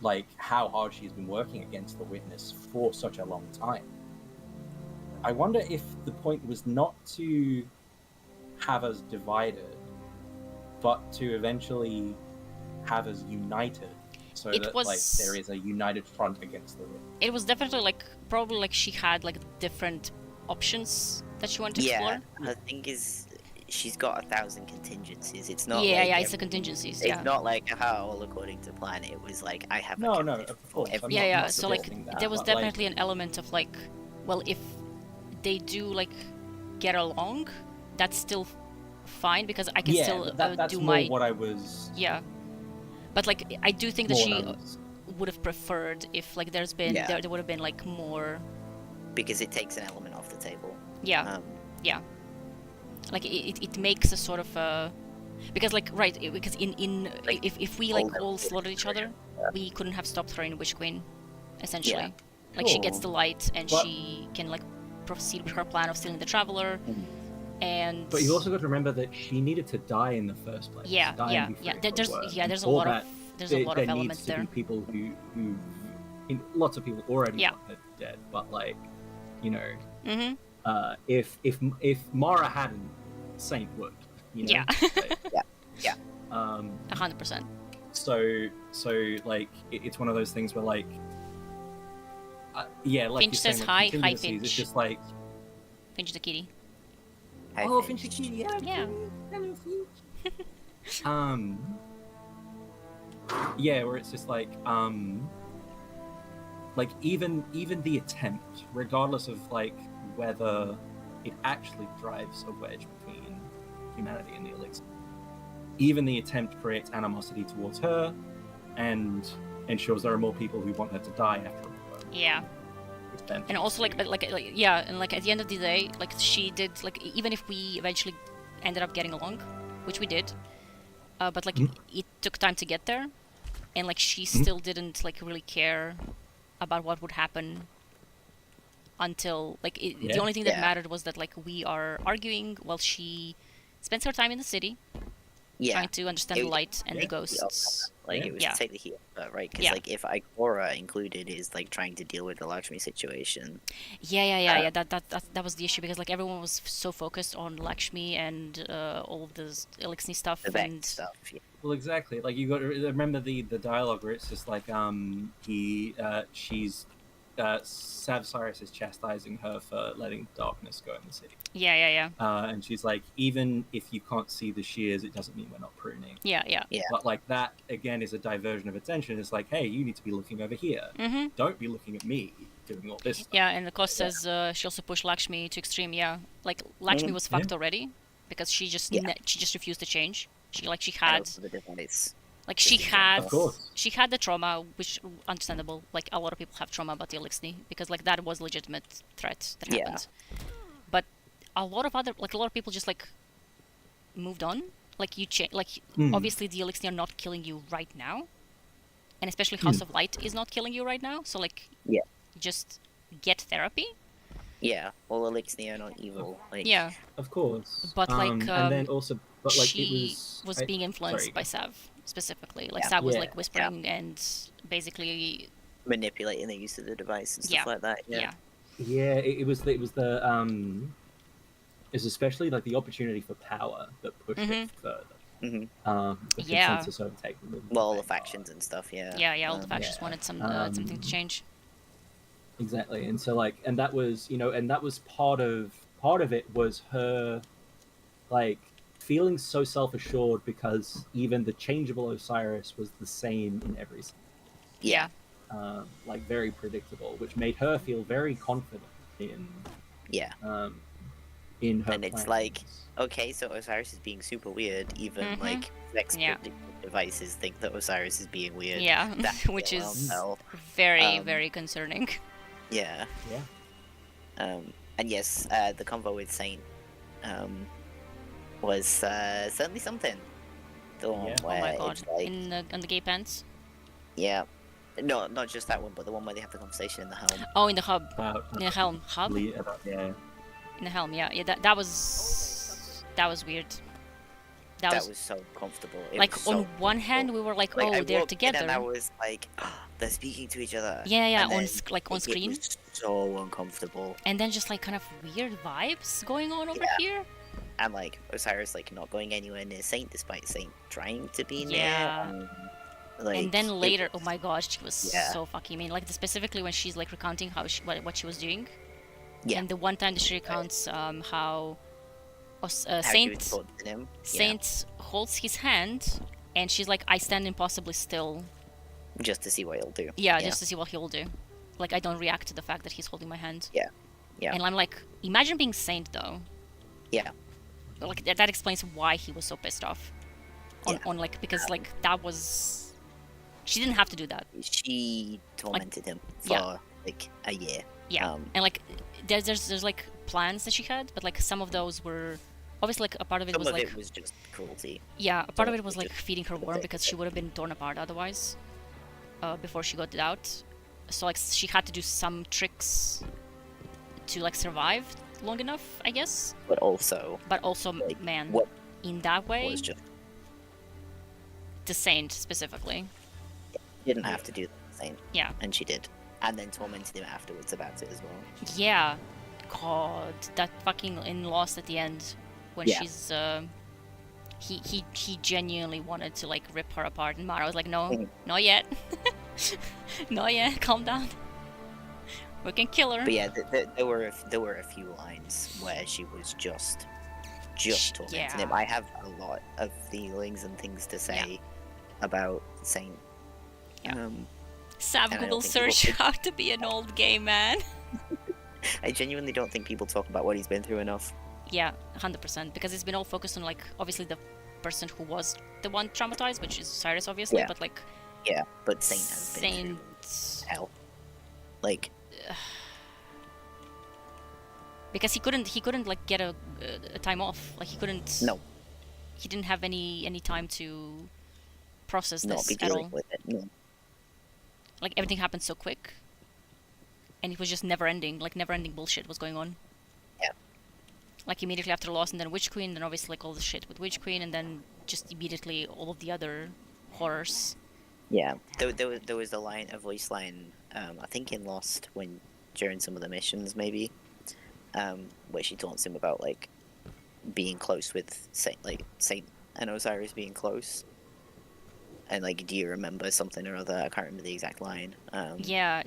like, how hard she's been working against the Witness for such a long time. I wonder if the point was not to have us divided, but to eventually have us united, so that like there is a united front against the Witness. It was definitely, like, probably, like, she had, like, different options that she wanted to explore. Her thing is, she's got 1,000 contingencies. It's not. It's the contingencies. It's not like how all according to plan. It was like I have. No, of course. So, like, there was definitely an element of, like, well, if they do, like, get along, that's still fine, because I can still that's do more my. What I was. Yeah, but, like, I do think that she would have preferred if, like, there's been there would have been, like, more. Because it takes an element off the table. Yeah. Like, it makes a sort of because, like, because in like, if we, like, all slaughtered each other, we couldn't have stopped her in Witch Queen, essentially. Like, she gets the light and she can, like, proceed with her plan of stealing the Traveler. And But you also got to remember that she needed to die in the first place. yeah, Die yeah, and be yeah. free There's of yeah, there's a Before lot that, of there's a lot of there elements needs to there. be people who lots of people already Yeah. want her dead. But like, you know, Mm-hmm. if Mara hadn't, Saint would. You know. Yeah. Like, Yeah. 100%. So like it's one of those things where like yeah, like Finch you're saying, says like, hi, hi contingencies, Finch. It's just like Finch the kitty. oh, Finch the kitty, yeah. Yeah. Hello, Finch. Yeah, where it's just like even the attempt, regardless of like whether it actually drives a wedge between humanity and the elixir, even the attempt creates animosity towards her and ensures there are more people who want her to die after a while. Yeah. And also like yeah, and like at the end of the day, like she did, like even if we eventually ended up getting along, which we did, but like it took time to get there, and like she still didn't like really care about what would happen until like the only thing that mattered was that like we are arguing while she spends her time in the city trying to understand the light and the ghosts. Like it was to take the heat, right? Because like if Ikora included is like trying to deal with the Lakshmi situation. Yeah. That was the issue, because like everyone was so focused on Lakshmi and all of the Elixir stuff and stuff. Yeah. Well, exactly. Like you got to remember the dialogue where it's just like Sav Cyrus is chastising her for letting darkness go in the city. Yeah. And she's like, even if you can't see the shears, it doesn't mean we're not pruning. Yeah. But like that again is a diversion of attention. It's like, hey, you need to be looking over here. Mm-hmm. Don't be looking at me doing all this stuff. Yeah, and the cost says she also pushed Lakshmi to extreme. Yeah, like Lakshmi was fucked already because she just refused to change. She had the device. Like she had Of course. she had the trauma, which understandable. Like a lot of people have trauma about the Elixir because like that was a legitimate threat that happened. But a lot of people just like moved on. Like obviously the Elixir are not killing you right now, and especially House of Light is not killing you right now. So like just get therapy. Yeah, well, Elixir are not evil. Like, yeah, of course. But like and then also, but like she it was being influenced by Sav specifically. Like Sav was like whispering and basically manipulating the use of the device and stuff like that. Yeah, it was is especially like the opportunity for power that pushed it further. The consensus overtaking them. Well, all the factions and stuff. Yeah, all the factions wanted something to change. Exactly, and so like, and that was and that was part of it was her, like, feeling so self-assured because even the changeable Osiris was the same in every scene. Yeah. Like very predictable, which made her feel very confident in in her. And it's plans. like, okay, so Osiris is being super weird. Even like sex devices think that Osiris is being weird. Yeah, which is very concerning. Yeah. And yes, the convo with Saint was certainly something. The one where oh my god, it's like, in the gay pants. Yeah. No, not just that one, but the one where they have the conversation in the helm. Oh, in the hub. In the helm. Hub? Yeah. In the helm, yeah. That was weird. That was so comfortable. Like, on one hand, we were like oh, they're together. And I was like, oh, they're speaking to each other. Yeah, and on screen. It was so uncomfortable. And then just like kind of weird vibes going on over here. And like Osiris like not going anywhere near Saint despite Saint trying to be near. Yeah. And then later, oh my gosh, she was so fucking mean. Like specifically when she's like recounting how what she was doing. Yeah. And the one time that she recounts how Saint holds his hand, and she's like, I stand impossibly still. Just to see what he'll do. Yeah, just to see what he'll do. Like, I don't react to the fact that he's holding my hand. Yeah. And I'm like, imagine being Saint, though. Yeah. Like, that explains why he was so pissed off. On like, because, like, that was... She didn't have to do that. She tormented him for, like, a year. Yeah, and, like, there's, like, plans that she had, but, like, some of those were... Obviously, like, a part of it was, like... Some of it was just cruelty. Yeah, a part of it was, like, feeding her worm because she would have been torn apart otherwise. Before she got it out. So, like, she had to do some tricks to, like, survive long enough, I guess. But also, like, man, what in that way, was just the Saint specifically. didn't have to do the same. Yeah. And she did. And then tormented him afterwards about it as well. Yeah. God, that fucking in Lost at the end, when Yeah. she's he genuinely wanted to like rip her apart, and Mara was like, no, not yet, not yet, calm down. We can kill her. But yeah, there were a few lines where she was just tormenting him. I have a lot of feelings and things to say about Saint. Sav and I Google don't think search how to be an old gay man. I genuinely don't think people talk about what he's been through enough. Yeah, 100%, because it's been all focused on like obviously the person who was the one traumatized, which is Cyrus, obviously, but like but Saint has been through hell. Like, because he couldn't like get a time off. Like he couldn't. No. He didn't have any time to process not this be at dealing all. with it. No. Like everything happened so quick, and it was just never ending. Like never ending bullshit was going on. Yeah. Like immediately after Lost, and then Witch Queen, then obviously like all the shit with Witch Queen, and then just immediately all of the other horrors. Yeah, there was a voice line, I think in Lost, when during some of the missions maybe, where she taunts him about like being close with Saint and Osiris being close, and like, do you remember something or other? I can't remember the exact line. Yeah,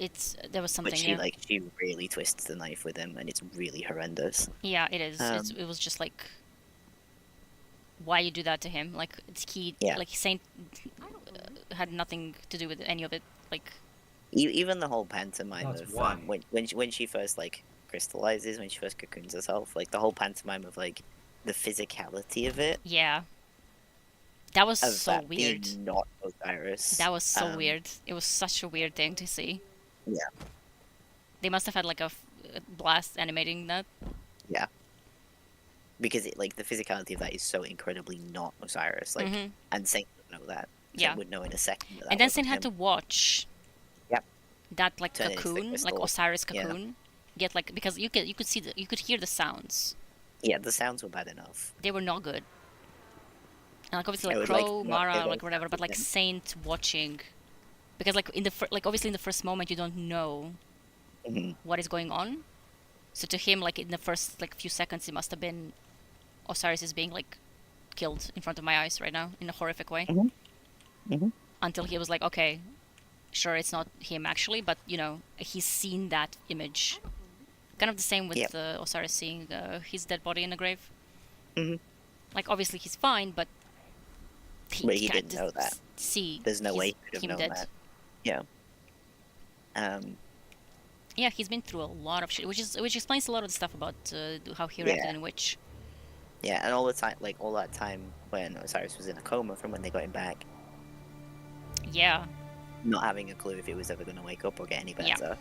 there was something. But she really twists the knife with him, and it's really horrendous. Yeah, it is. It was just like, why you do that to him? Like like Saint had nothing to do with any of it. Like even the whole pantomime That's of why. when she first like crystallizes, when she first cocoons herself, like the whole pantomime of like the physicality of it. Yeah. That was Of so that weird. being not Osiris. That was so weird. It was such a weird thing to see. Yeah. They must have had like a blast animating that. Yeah. Because like the physicality of that is so incredibly not Osiris. Like, and Saint would know that. Saint would know in a second. That And then wasn't Saint had to him. watch. Yep. That like Turn it into the cocoon, like crystal. Osiris Yeah. cocoon, get like, because you could see you could hear the sounds. Yeah, the sounds were bad enough. They were not good. And like obviously It like would, like, Crow, not Mara, give like us whatever, but like everything. Saint watching, because like in the like obviously in the first moment you don't know what is going on. So to him, like in the first like few seconds, it must have been Osiris is being like killed in front of my eyes right now in a horrific way. Until he was like, okay, sure, it's not him actually, but you know, he's seen that image. Kind of the same with Osiris seeing his dead body in the grave. Like obviously he's fine, but he can't didn't know that. See, There's no way he could have him known dead. that. Yeah. Yeah, he's been through a lot of shit, which explains a lot of the stuff about how he reacted in Witch. Yeah, and all that time when Osiris was in a coma from when they got him back, Yeah, not having a clue if he was ever going to wake up or get any better.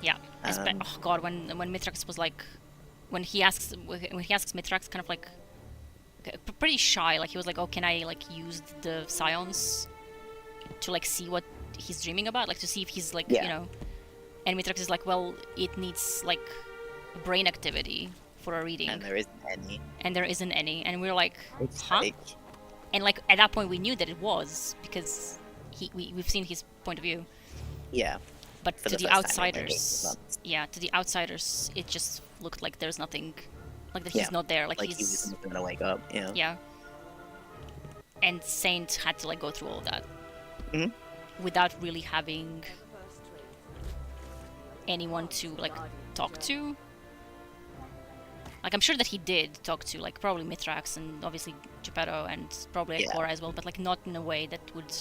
yeah. Oh god, when Mithrax was like, when he asks Mithrax, kind of like pretty shy, like he was like, oh, can I like use the scions to like see what he's dreaming about, like to see if he's like you know. And Mithrax is like, well, it needs like brain activity for a reading. And there isn't any. And there isn't any. And we're like, huh? Like, And like at that point we knew that it was, because we've seen his point of view. yeah. But For to the the first time in maybe outsiders, months. to the outsiders, it just looked like there's nothing, like that he's not there, like he he's was going to wake up. Yeah. yeah. And Saint had to like go through all that without really having anyone to like talk to. Like I'm sure that he did talk to like probably Mithrax and obviously Geppetto and probably Ikora as well, but like not in a way that would.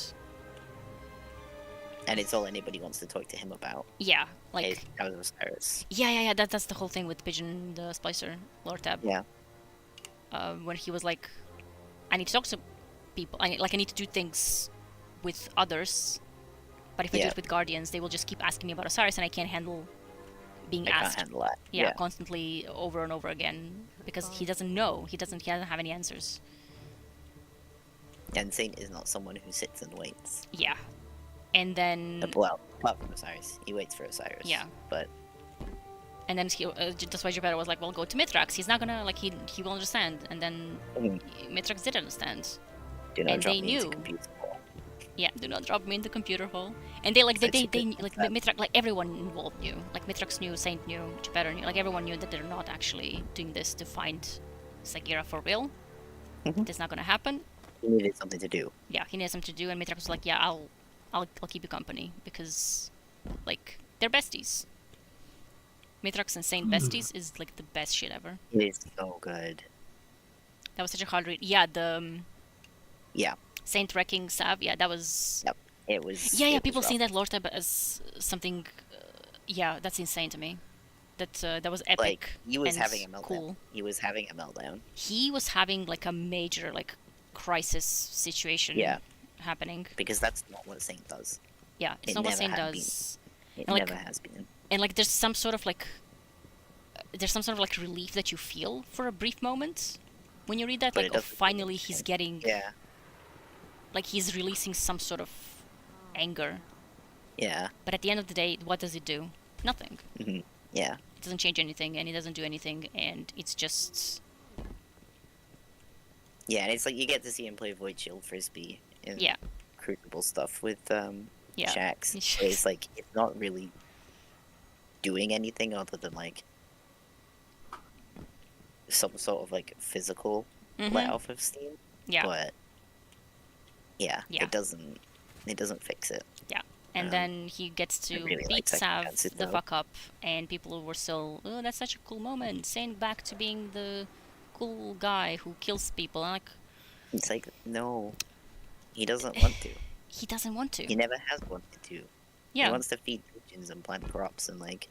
And it's all anybody wants to talk to him about. Yeah, like How was Osiris? yeah. That's the whole thing with Pigeon the Splicer, Lord Tab. Yeah. When he was like, I need to talk to people. I need to do things with others, but if I do it with Guardians, they will just keep asking me about Osiris, and I can't handle being I asked. can't handle that. Yeah, constantly over and over again, because he doesn't know. He doesn't have any answers. And Saint is not someone who sits and waits. Yeah. And then Well, apart from Osiris, he waits for Osiris. Yeah. But And then that's why Geppetto was like, well, go to Mithrax. He's not gonna, like, he will understand. And then Mithrax did understand. Do not And drop they me into knew. computer hole. Yeah, do not drop me in the computer hole. And they, like, they like, Mithrax, like, everyone involved knew. Like, Mithrax knew, Saint knew, Geppetto knew. Like, everyone knew that they're not actually doing this to find Sagira for real. That's not gonna happen. He needed something to do. Yeah, he needed something to do, and Mithrax was like, yeah, I'll keep you company, because, like, they're besties. Mithrax and Saint besties is, like, the best shit ever. It is so good. That was such a hard read. Yeah, yeah. Saint wrecking Sav, yeah, that was... Yep, it was... Yeah, people seeing that lore type as something... yeah, that's insane to me. That was epic. Like, he was and having a meltdown. cool. He was having a meltdown. He was having, like, a major, like, crisis situation happening. Because that's not what Saint does. Yeah, it's not what Saint does. It and, never like, has been. And, like, there's some sort of, like, relief that you feel for a brief moment when you read that. But like, oh, finally he's getting... Yeah. Like, he's releasing some sort of anger. Yeah. But at the end of the day, what does it do? Nothing. Mm-hmm. Yeah. It doesn't change anything, and it doesn't do anything, and it's just... Yeah, and it's like you get to see him play Void Shield Frisbee in Crucible stuff with Shax. It's like, it's not really doing anything other than, like, some sort of, like, physical let off of steam. Yeah. But it doesn't fix it. Yeah. And then he gets to beat Sav the fuck up, and people were still, oh, that's such a cool moment. Saint back to being the cool guy who kills people. And, like, it's like, no, he doesn't want to. He doesn't want to. He never has wanted to. Yeah. He wants to feed pigeons and plant crops and, like,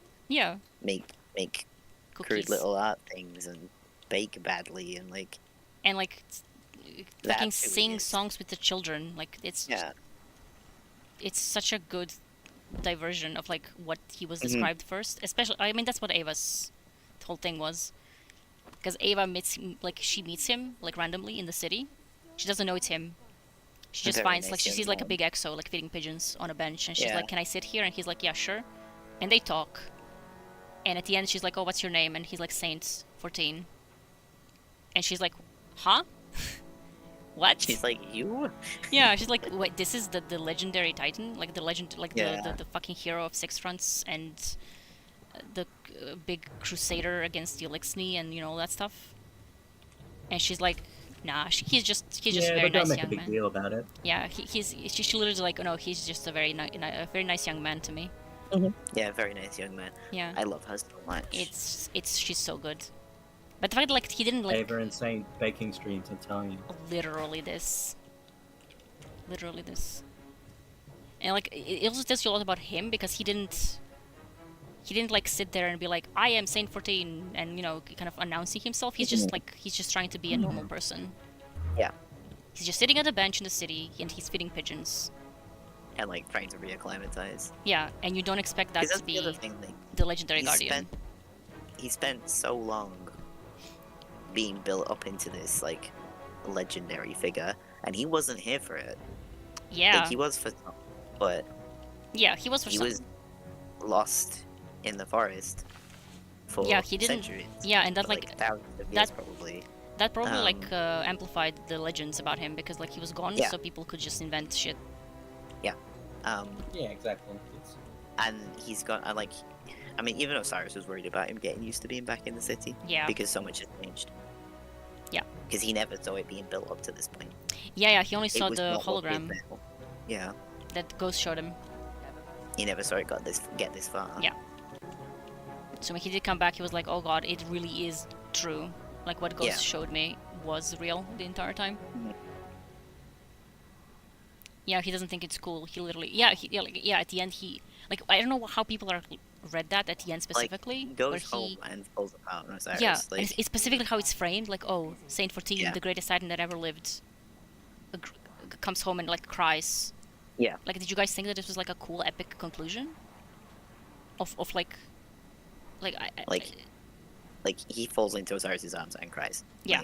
make cookies. crude little art things and bake badly and, like, fucking sing songs with the children. Like, it's it's such a good diversion of, like, what he was described first. Especially, I mean, that's what Ava's whole thing was. Because Ava meets him, like, she meets him, like, randomly in the city. She doesn't know it's him. She just finds, like, she sees, like, a big exo, like, feeding pigeons on a bench, and she's like, can I sit here? And he's like, yeah, sure. And they talk. And at the end, she's like, oh, what's your name? And he's like, Saint 14. And she's like, huh? What? She's like, you? Yeah, she's like, wait, this is the legendary Titan? Like, the legend, like, the fucking hero of Six Fronts, and the big crusader against the Elixni, and, you know, all that stuff? And she's like, nah, he's just a very nice young man. Make a big deal about it. Yeah, she literally like, oh no, he's just a very nice young man to me. Yeah, very nice young man. Yeah. I love her so much. She's so good. But the fact that, like, he didn't, like... Ava and Saint baking streams, I'm telling you. Literally this. And, like, it also tells you a lot about him, because he didn't, like, sit there and be like, I am Saint 14, and, you know, kind of announcing himself. He's just, like, he's just trying to be a normal person. Yeah. He's just sitting at a bench in the city, and he's feeding pigeons. And, like, trying to reacclimatize. Yeah, and you don't expect that to be the legendary Guardian. He spent so long being built up into this, like, legendary figure, and he wasn't here for it. Yeah. Like, he was for some, but... Yeah, he was for some. He was lost in the forest for centuries. Yeah, and that, for, like, thousands of years, probably. That probably, like, amplified the legends about him, because, like, he was gone, so people could just invent shit. Yeah. Yeah, exactly. And he's got, like... I mean, even Osiris was worried about him getting used to being back in the city. Yeah. Because so much has changed. Yeah. Because he never saw it being built up to this point. Yeah, he only saw the hologram. Yeah. That Ghost showed him. He never saw it get this far. Yeah. So when he did come back, he was like, oh god, it really is true. Like, what Ghost showed me was real the entire time. Yeah, he doesn't think it's cool. He literally... Yeah, at the end, he... Like, I don't know how people are read that at the end specifically. Like, goes home and falls apart on Osiris. Yeah, like... and it's specifically how it's framed. Like, oh, Saint 14, the greatest Titan that ever lived, comes home and, like, cries. Yeah. Like, did you guys think that this was, like, a cool, epic conclusion? Of like... Like, he falls into Osiris' arms and cries. Yeah.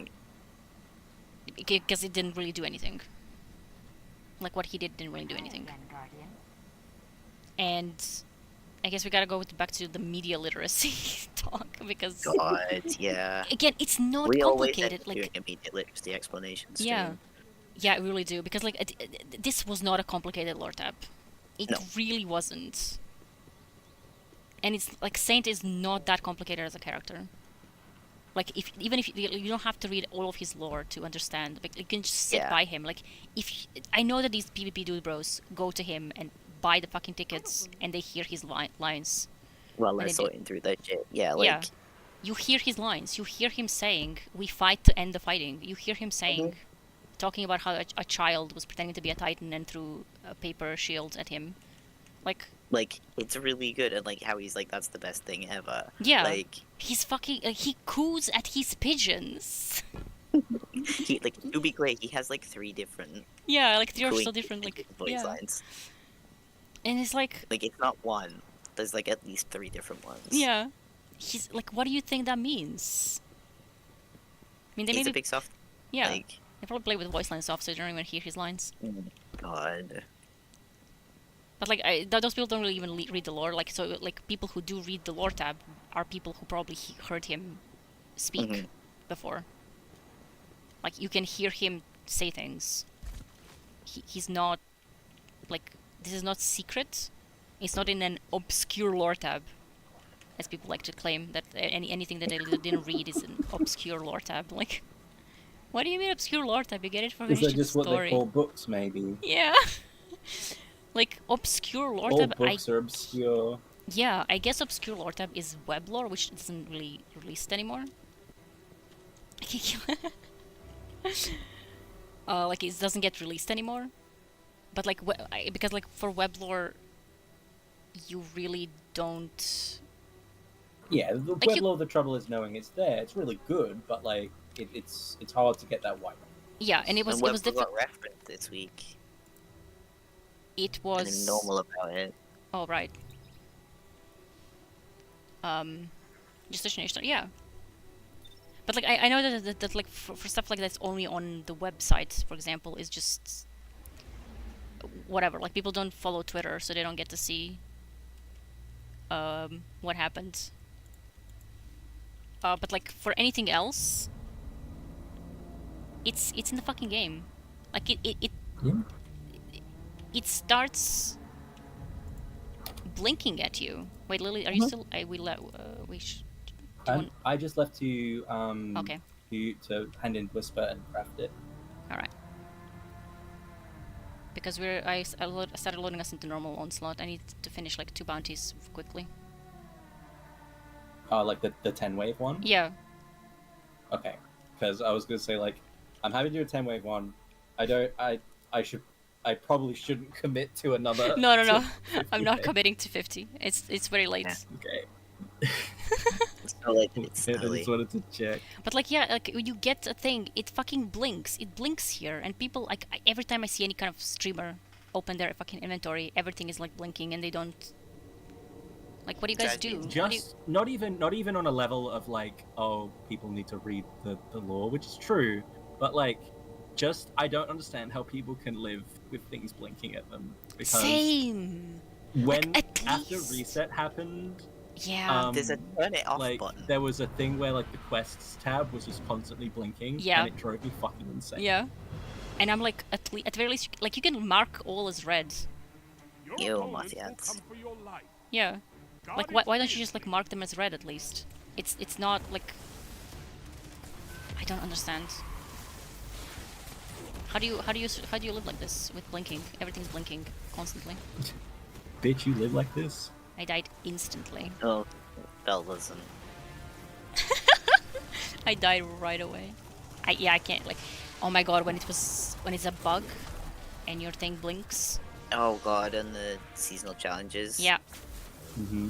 Because it didn't really do anything. Like, what he did didn't really do anything. And I guess we gotta go back to the media literacy talk because God, yeah. again, it's not We always end complicated. up Like doing immediate literacy explanation stream. yeah, yeah, I really do because like this was not a complicated lore tab. It No. really wasn't. And it's like Saint is not that complicated as a character. Like even if you don't have to read all of his lore to understand, like you can just sit Yeah. by him. Like if I know that these PvP dude bros go to him and buy the fucking tickets and they hear his lines. While And they're they do- sorting through that shit. Yeah, like yeah, you hear his lines. You hear him saying, "We fight to end the fighting." You hear him saying, talking about how a child was pretending to be a titan and threw a paper shield at him. Like it's really good, and like how he's like, that's the best thing ever. yeah, Like he's fucking he coos at his pigeons. he, like, to be clear, he has like 3 different Yeah, like they're so cooing different. Like voice yeah, lines. and it's like Like it's not one. There's like at least 3 different ones. yeah, he's like, what do you think that means? I mean, they He's a maybe big soft. yeah, Like, they probably play with voice lines off, so you don't even hear his lines. God. But like, those people don't really even read the lore. Like, so like people who do read the lore tab are people who probably heard him speak before. Like, you can hear him say things. He's not like, this is not secret. It's not in an obscure lore tab, as people like to claim that anything that they didn't read is an obscure lore tab. Like, what do you mean obscure lore tab? You get it from Is that Venetian just what story. they call books, maybe? Yeah. Like, obscure lore All tab, books are obscure. yeah, I guess obscure lore tab is web lore, which isn't really released anymore. Like, it doesn't get released anymore. But like, because like for web lore, you really don't. Yeah, the Like web you- lore, the trouble is knowing it's there. It's really good, but like it's hard to get that white. Yeah, and it was And it was Webber difficult. got referenced this week. It And was I'm normal about it. Oh right. Gestation, yeah. But like I know that like for stuff like that's only on the website, for example, is just whatever. Like people don't follow Twitter, so they don't get to see what happened. But like for anything else, it's in the fucking game. Like it starts blinking at you. Wait, Lily, are you still? I just left to Okay. to hand in Whisper and craft it. All right. Because I started loading us into normal onslaught. I need to finish like 2 bounties quickly. Like the 10 wave one. Yeah. Okay, because I was gonna say like I'm happy to do a 10 wave one. I probably shouldn't commit to another. No. I'm not 50. committing to 50. It's very late. Okay. So like it's I just wanted to check. But like yeah, like when you get a thing, it fucking blinks. It blinks here, and people like every time I see any kind of streamer open their fucking inventory, everything is like blinking, and they don't. Like, what do you guys do? Just not even on a level of like, oh, people need to read the lore, which is true, but like, just I don't understand how people can live with things blinking at them because Same. when Like, after reset happened. Yeah. There's a turn it off like, button. There was a thing where like the quests tab was just constantly blinking, Yeah. and it drove me fucking insane. Yeah. And I'm like, at the very least, like you can mark all as red. Ew, Mathians. Yeah. Like why don't you just like mark them as red at least? It's not like I don't understand. How do you live like this with blinking? Everything's blinking constantly. Bitch, you live like this? I died instantly. Oh, Bell doesn't. I died right away. I can't like. Oh my god, when it's a bug, and your thing blinks. Oh god, and the seasonal challenges. Yeah. Mm-hmm.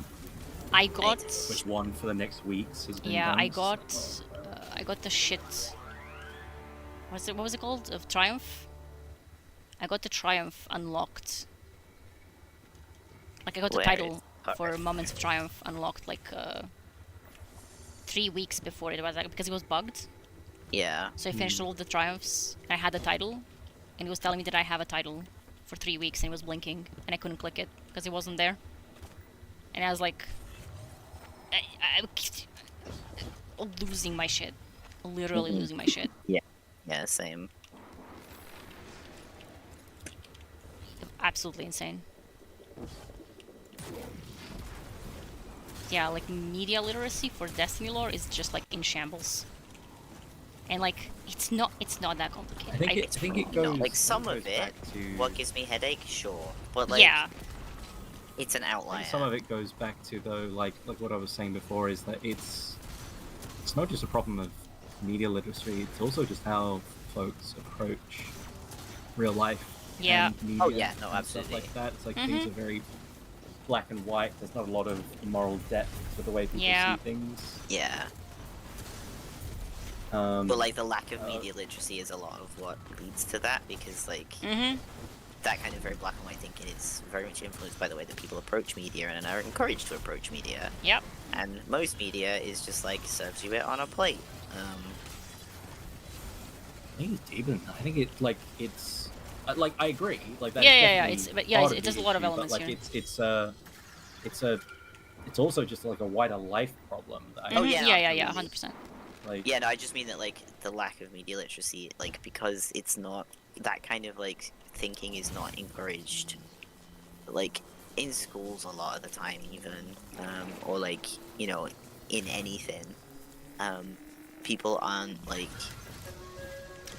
I got. Which one for the next weeks has been Yeah, done, I got the shit. What was it called? Of Triumph. I got the Triumph unlocked. Like I got the Where title is- for Moments of Triumph unlocked like 3 weeks before it was like, because it was bugged. Yeah. So I finished all the triumphs. I had the title, and it was telling me that I have a title for 3 weeks, and it was blinking, and I couldn't click it because it wasn't there. and I was like, losing my shit, literally losing my shit. Yeah, same. Absolutely insane. Yeah, like media literacy for Destiny lore is just like in shambles. And like it's not that complicated. I think it goes. Like some of it, back to... what gives me headache, sure, but like yeah, it's an I outlier. think some of it goes back to though, like what I was saying before, is that it's not just a problem of media literacy. It's also just how folks approach real life. Yeah. And media Oh, yeah, no, and absolutely. Stuff like that. It's like things are very black and white. There's not a lot of moral depth to the way people see things. Yeah. But like the lack of media literacy is a lot of what leads to that, because like that kind of very black and white thinking is very much influenced by the way that people approach media and are encouraged to approach media. Yep. And most media is just like serves you it on a plate. I think it's deeper than that. I think it's like I agree. Like that. Yeah. It does a lot of elements but, like, here. It's also just like a wider life problem. That I Yeah, 100%. Like, yeah, no, I just mean that like the lack of media literacy, like because it's not that kind of like thinking is not encouraged, like in schools a lot of the time, even or like you know in anything, people aren't like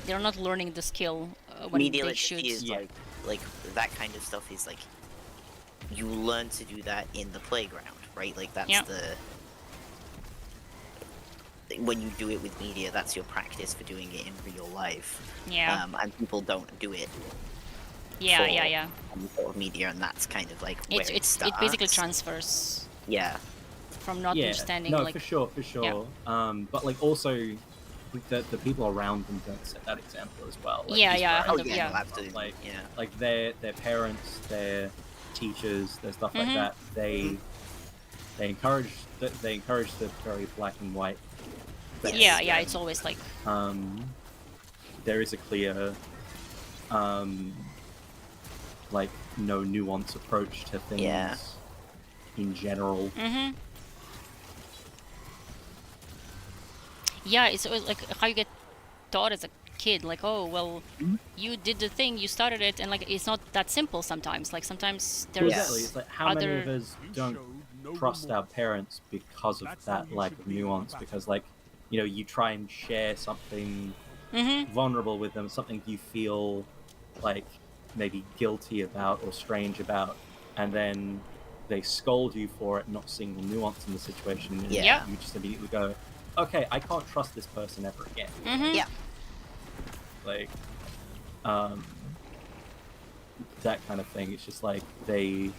they're not learning the skill when media they literacy should. is like that kind of stuff is like you learn to do that in the playground, right? Like that's when you do it with media, that's your practice for doing it in real life. Yeah. And people don't do it. Yeah. For media, and that's kind of like where it it basically transfers. Yeah. From not understanding. No, like, for sure. Yeah. But like also, the people around them don't set that example as well. Like, Yeah. No, absolutely. Like, yeah. Like their parents, their teachers, their stuff like that. They encourage the very black and white. Yeah. It's always like. There is a clear, like no nuance approach to things in general. Yeah, it's always like how you get taught as a kid, like, oh well, you did the thing, you started it, and like it's not that simple sometimes. Like sometimes there's exactly. It's like how many of us don't trust our parents because of that lack of nuance? Because like, you know, you try and share something vulnerable with them, something you feel like maybe guilty about or strange about, and then they scold you for it, not seeing the nuance in the situation. And you just immediately go, okay, I can't trust this person ever again. Yeah. Like, that kind of thing. It's just like there's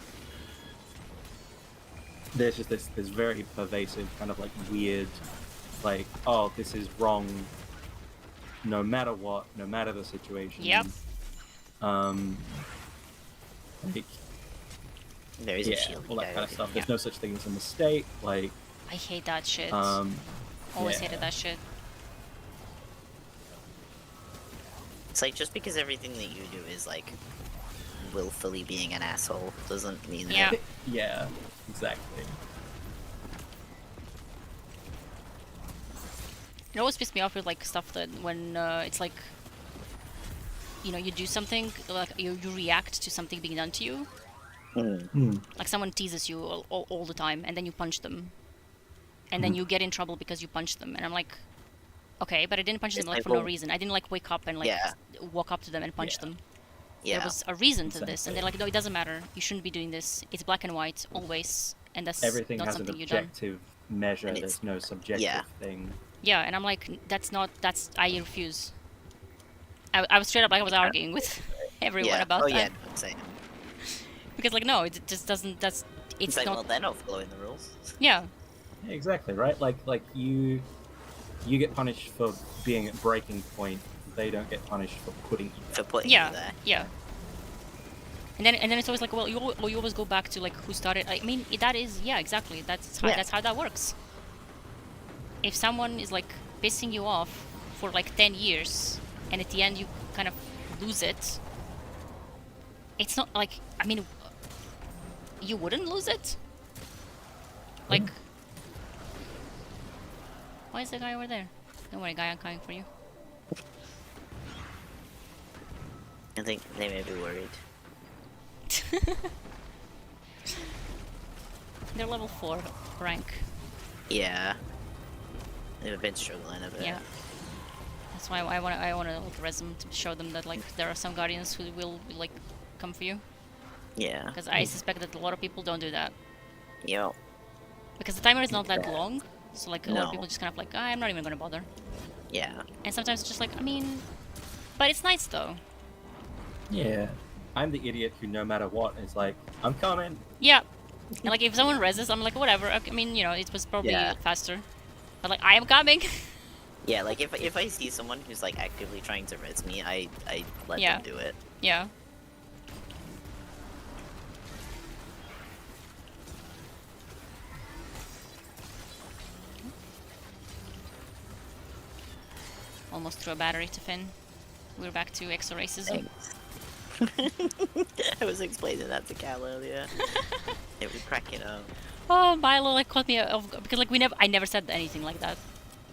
just this very pervasive kind of like weird, like, oh, this is wrong no matter what, no matter the situation. Yep. Like, there is a shield. all that kind of stuff. There's no such thing as a mistake. Like, I hate that shit. Always hated that shit. It's like just because everything that you do is like willfully being an asshole doesn't mean that. Yeah, exactly. It always pisses me off with like stuff that when it's like, you know, you do something, like you react to something being done to you. Like someone teases you all the time, and then you punch them, and then you get in trouble because you punched them, and I'm like, okay, but I didn't punch them like for no reason. I didn't like wake up and like walk up to them and punch them. There was a reason to this, and they're like, no, it doesn't matter. You shouldn't be doing this. It's black and white always, and that's everything not has an something you've done. objective measure. There's no subjective thing. Yeah, and I'm like, I refuse. I was straight up like I was arguing with everyone about that. Yeah, same. Because like, no, it just doesn't. It's like, not. well, they're not following the rules. Yeah. Exactly right. Like you get punished for being at breaking point. They don't get punished for putting you there. Yeah. And then it's always like, well, you always go back to like who started. I mean, that is exactly. That's how that works. If someone is like pissing you off for like 10 years, and at the end you kind of lose it, it's not like, I mean, you wouldn't lose it. Like, why is the guy over there? Don't worry, guy, I'm coming for you. I think they may be worried. They're level 4 rank. Yeah. They've been struggling a bit. Yeah. That's why I want to like res them to show them that like there are some guardians who will like come for you. Yeah. Because I suspect that a lot of people don't do that. Yep. Because the timer is not that long, so like a lot of No. people just kind of like, "Ah, I'm not even gonna bother." Yeah. And sometimes it's just like, I mean, but it's nice though. Yeah. I'm the idiot who, no matter what, is like, I'm coming. Yeah. And like if someone reses, I'm like, whatever. I mean, you know, it was probably Yeah. faster. But like, I am coming. Yeah, like if I see someone who's like actively trying to res me, I let Yeah. them do it. Yeah. Almost threw a battery to Finn. We're back to exo racism. I was explaining that to Cal earlier. It was cracking up. Oh, Milo like caught me off because like I never said anything like that.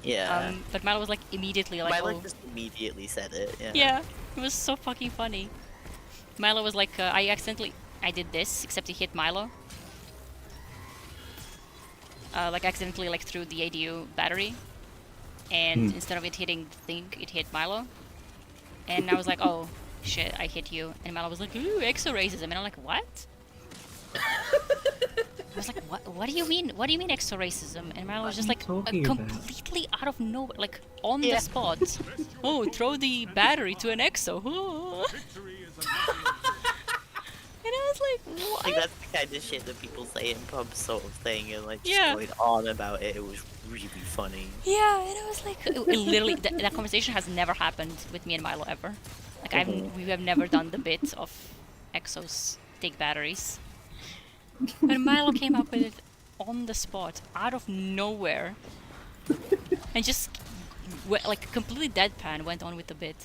Yeah. But Milo was like immediately like, Milo oh. just immediately said it. Yeah. Yeah, it was so fucking funny. Milo was like, I did this, except he hit Milo. Like accidentally like threw the ADU battery, and instead of it hitting the thing, it hit Milo. And I was like, oh shit, I hit you. And Milo was like, ooh, exo racism. And I'm like, what? I was like, what do you mean? What do you mean exo racism? And Milo was just like completely out of nowhere, like on the spot. Oh, throw the battery to an exo. And I was like, what? Like that's the kind of shit that people say in pubs, sort of thing, and like just Yeah. going on about it. It was really funny. Yeah, and I was like, it literally, that conversation has never happened with me and Milo ever. Like we have never done the bit of exos take batteries. But Milo came up with it on the spot, out of nowhere, and just like completely deadpan went on with the bit.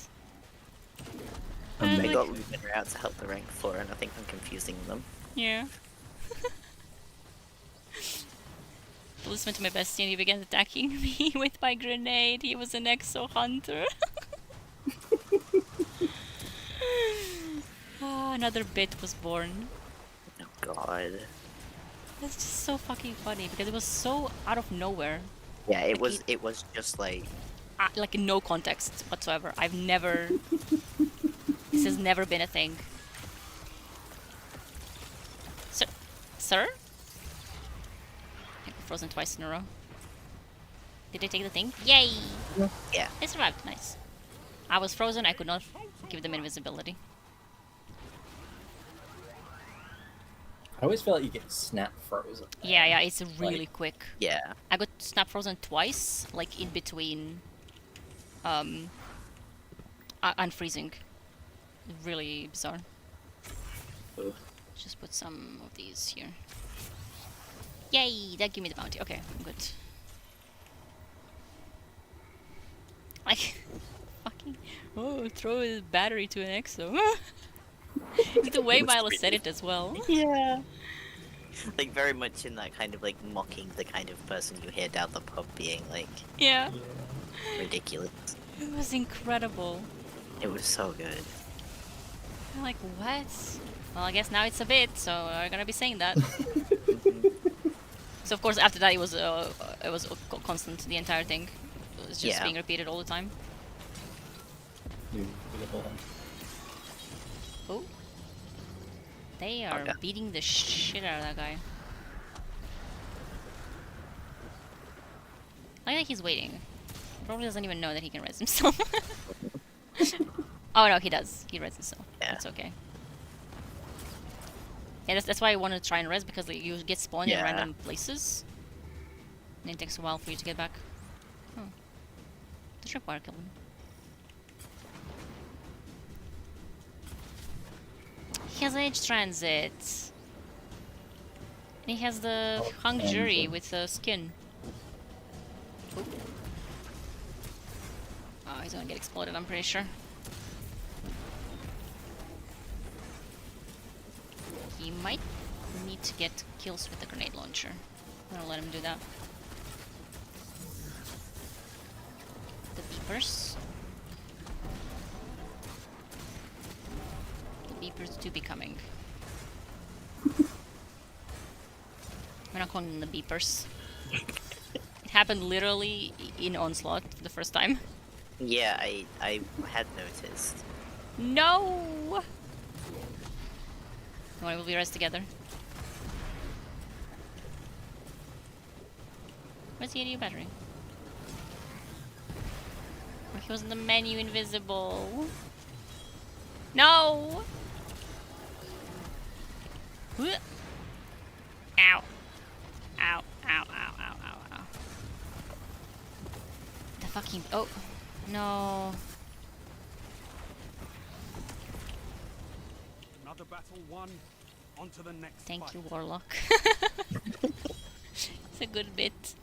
And they got Ruben out to help the rank 4, and I think I'm confusing them. Yeah. Listen went to my bestie and he began attacking me with my grenade. He was an exo hunter. Another bit was born. Oh god. It's just so fucking funny because it was so out of nowhere. Yeah, it was just like no context whatsoever. I've never. This has never been a thing. Sir? I got frozen twice in a row. Did I take the thing? Yay! Yeah. I survived. Nice. I was frozen. I could not give them invisibility. I always feel like you get snap frozen. Yeah, it's really quick. Yeah. I got snap frozen twice, like in between unfreezing. Really bizarre. Ugh. Just put some of these here. Yay! That gave me the bounty. Okay, I'm good. Like, fucking, oh, throw a battery to an exo. The way Milo said it as well. Yeah. Like very much in that kind of like mocking the kind of person you hear down the pub being like Yeah. ridiculous. It was incredible. It was so good. I'm like, what? Well, I guess now it's a bit, so we're gonna be saying that. So of course after that it was constant the entire thing. It was just being repeated all the time. Oh. They are beating the shit out of that guy. I think he's waiting. Probably doesn't even know that he can res himself. Oh no, he does. He res himself. Yeah. That's okay. Yeah, that's why I want to try and res, because like, you get spawned in random places. And it takes a while for you to get back. Oh. The tripwire killed him. He has Edge Transit. And he has the hung jury with the skin. Oop. Oh, he's gonna get exploded, I'm pretty sure. He might need to get kills with the grenade launcher. I'm gonna let him do that. The beepers. The beepers do be coming. We're not calling them the beepers. It happened literally in Onslaught for the first time. Yeah, I had noticed. No! Alright, will we rest together? Where's the ADU battery? Oh, he was in the menu invisible. No! Ow. Ow. Ow, ow, ow, ow, ow. The fucking... Oh. No. Another battle won. On to the next Thank fight. you, Warlock. It's a good bit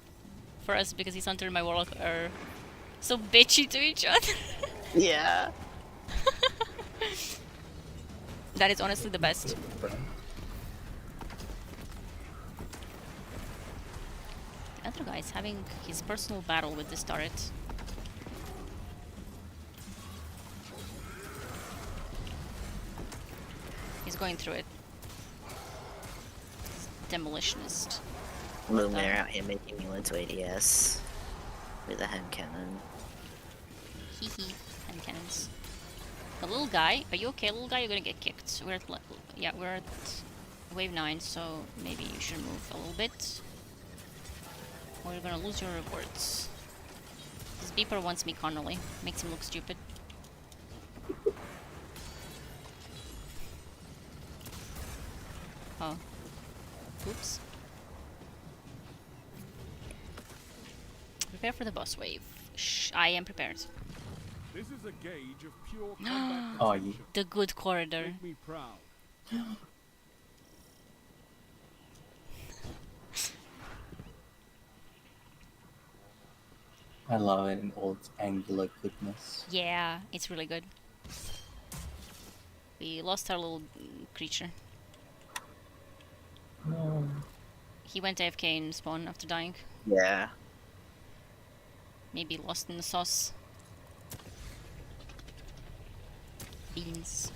for us because his Hunter and my Warlock are so bitchy to each other. Yeah. That is honestly the best. The other guy is having his personal battle with this turret. He's going through it. He's demolitionist. Luminar out here making me into ADS with a hand cannon. Hee hee. Hand cannons. The little guy, are you okay, little guy? You're gonna get kicked. We're at yeah, we're at wave 9, so maybe you should move a little bit. Or you're gonna lose your rewards. This beeper wants me Connolly. Makes him look stupid. Oh. Oops. Prepare for the boss wave. Shh, I am prepared. This is a gauge of pure combat Oh, you. potential. The good corridor. Make me proud. I love it in all its angular goodness. Yeah, it's really good. We lost our little creature. No. He went AFK in spawn after dying. Yeah. Maybe lost in the sauce. Beans.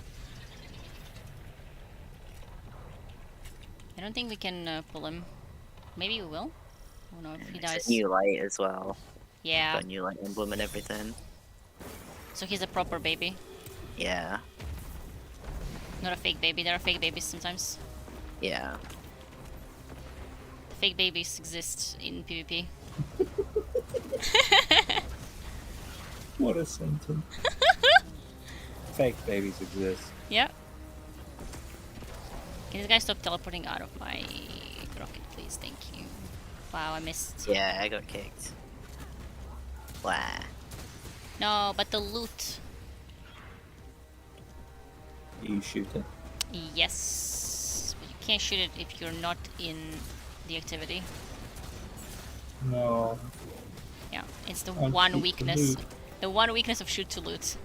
I don't think we can pull him. Maybe we will. Oh no, if he It's dies. a new light as well. Yeah. Got a new light emblem and everything. So he's a proper baby. Yeah. Not a fake baby. There are fake babies sometimes. Yeah. Fake babies exist in PvP. What a sentence. Fake babies exist. Yeah. Can this guy stop teleporting out of my rocket, please? Thank you. Wow, I missed. Yeah, I got kicked. Wow. No, but the loot. You shoot it. Yes. But you can't shoot it if you're not in the activity. No. Yeah, it's the I'll one shoot to weakness. loot. The one weakness of shoot to loot.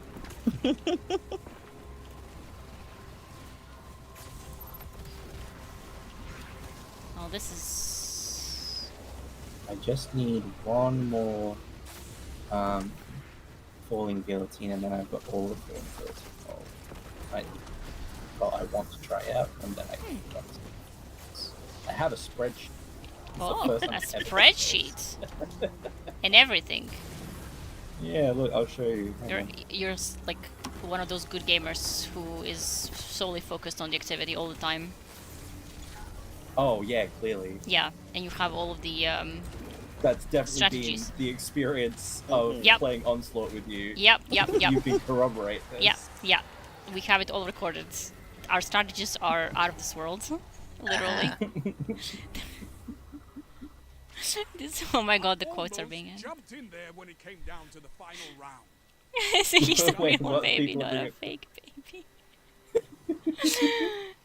Oh, this is... I just need one more falling guillotine, and then I've got all the falling guillotine. I want to try out, and then I can run it. I have a spreadsheet. It's the Oh, first a time I've ever spreadsheet. And everything. Yeah, look, I'll show you. Hang You're on. like one of those good gamers who is solely focused on the activity all the time. Oh yeah, clearly. Yeah, and you have all of the That's definitely strategies. been the experience of Yep. playing Onslaught with you. Yep. You can corroborate this. Yeah. We have it all recorded. Our strategies are out of this world. Literally. Oh my god, the quotes are being Almost jumped in there when it came down to the final round. So he's a Wait, real what? baby, People not doing a it- fake baby.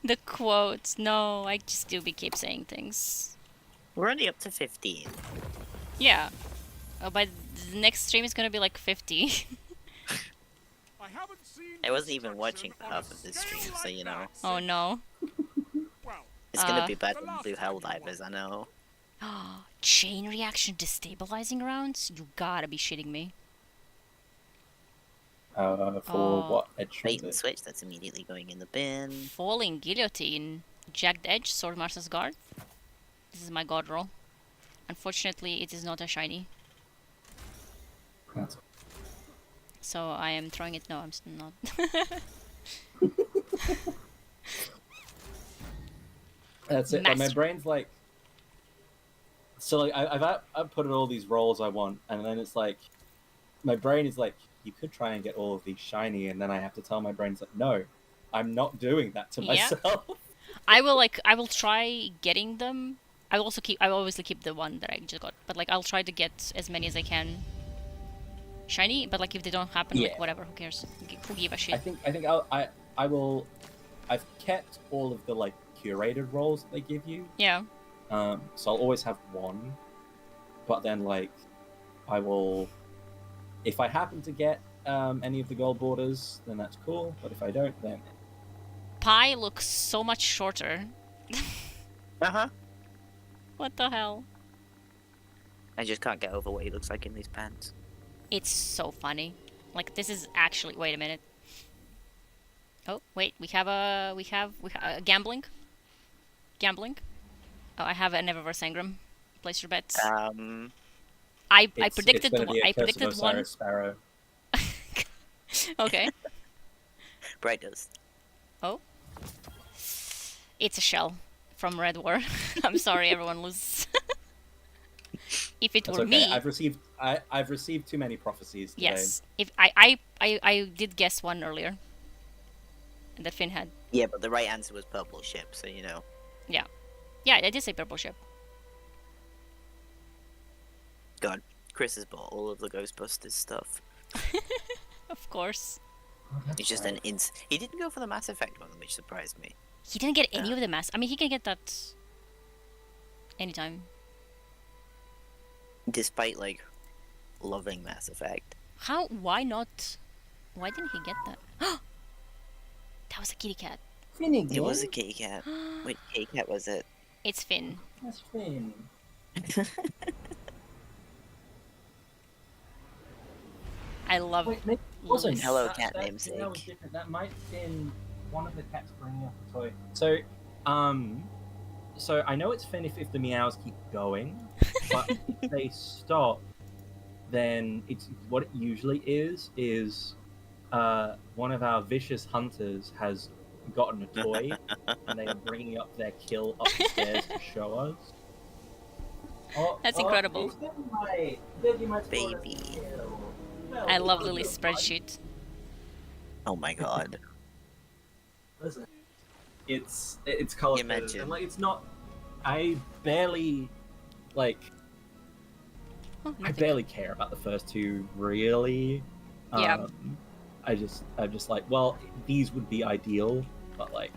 The quotes. No, I just do be keep saying things. We're only up to 15. Yeah. By the next stream is gonna be like 50. I haven't seen I wasn't even watching destruction on half a of this scale stream, like so you know. that Oh no. Well, It's gonna Uh, be better the than last Blue time you Helldivers, I know. Chain reaction destabilizing rounds? You gotta be shitting me. For what? Edge Bait and transit? switch, that's immediately going in the bin. Falling guillotine. Jagged edge, sword master's guard. This is my god roll. Unfortunately, it is not a shiny. That's So I am throwing it. No, I'm still not. That's it. Like, my brain's like, so like I've put in all these rolls I want, and then it's like, my brain is like, you could try and get all of these shiny, and then I have to tell my brain, like, no, I'm not doing that to myself. I will try getting them. I will obviously keep the one that I just got, but like I'll try to get as many as I can shiny. But like if they don't happen, like whatever, who cares? Who give a shit? I think I will. I've kept all of the like curated rolls that they give you. Yeah. So I'll always have one, but then like I will, if I happen to get any of the gold borders, then that's cool. But if I don't, then Pie looks so much shorter. What the hell? I just can't get over what he looks like in these pants. It's so funny. Like this is actually. Wait a minute. Oh wait, we have gambling. Gambling. Oh, I have an Eververse Engram. Place your bets. I predicted one. Sparrow. Okay. Bright does. Oh. It's a shell from Red War. I'm sorry, everyone loses. If it That's were okay. me, I've received too many prophecies today. yes. If I did guess one earlier. That Finn had. Yeah, but the right answer was purple ship, so you know. Yeah. Yeah, I did say purple ship. God, Chris has bought all of the Ghostbusters stuff. Of course. He's just an he didn't go for the Mass Effect one, which surprised me. He didn't get any of the mass. I mean, he can get that anytime. Despite like loving Mass Effect. How? Why not? Why didn't he get that? That was a kitty cat. Finn again? It was a kitty cat. Which kitty cat was it? It's Finn. That's Finn. I love. Wait, maybe it wasn't. Hello, That- cat that- namesake. That was different. That might have been one of the cats bringing up a toy. So I know it's Finn if the meows keep going, but if they stop, then it's what it usually is one of our vicious hunters has gotten a toy and they are bringing up their kill up the stairs to show us. That's incredible. Baby. I love Lily's spreadsheet. Oh my god. Listen, it's color coded, and like it's not. I barely like. I barely care about the first two, really. Yeah. I'm just like, well, these would be ideal, but like,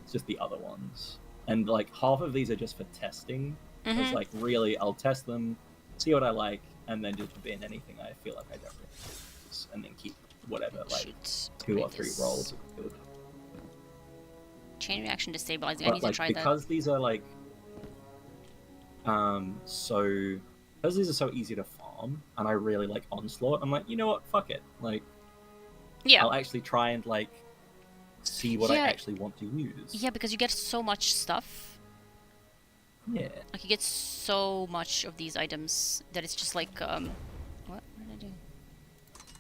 it's just the other ones, and like half of these are just for testing. It's like really, I'll test them, see what I like, and then just bin anything I feel like I don't really use, and then keep whatever like 2 or 3 rolls of good. Chain reaction destabilizing. But, I need like, to try because that. these are like because these are so easy to farm, and I really like onslaught. I'm like, you know what? Fuck it. Like, Yeah. I'll actually try and like see what I Yeah. actually want to use. Yeah, because you get so much stuff. Yeah. Like you get so much of these items that it's just like what did I do?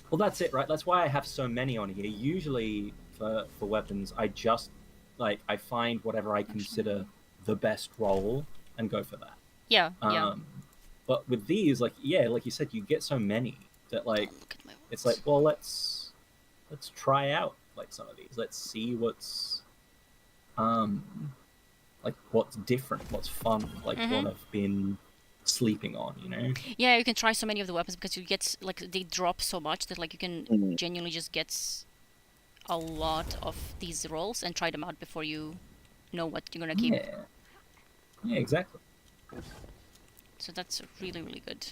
Well, that's it, right? That's why I have so many on here. Usually for weapons, I just like I find whatever I consider the best roll and go for that. Yeah, yeah. But with these, like, yeah, like you said, you get so many that like it's like, well, let's try out like some of these. Let's see what's like what's different, what's fun, like what I've been sleeping on, you know? Yeah, you can try so many of the weapons because you get like they drop so much that like you can genuinely just get a lot of these rolls and try them out before you know what you're gonna keep. Yeah, exactly. So that's really, really good.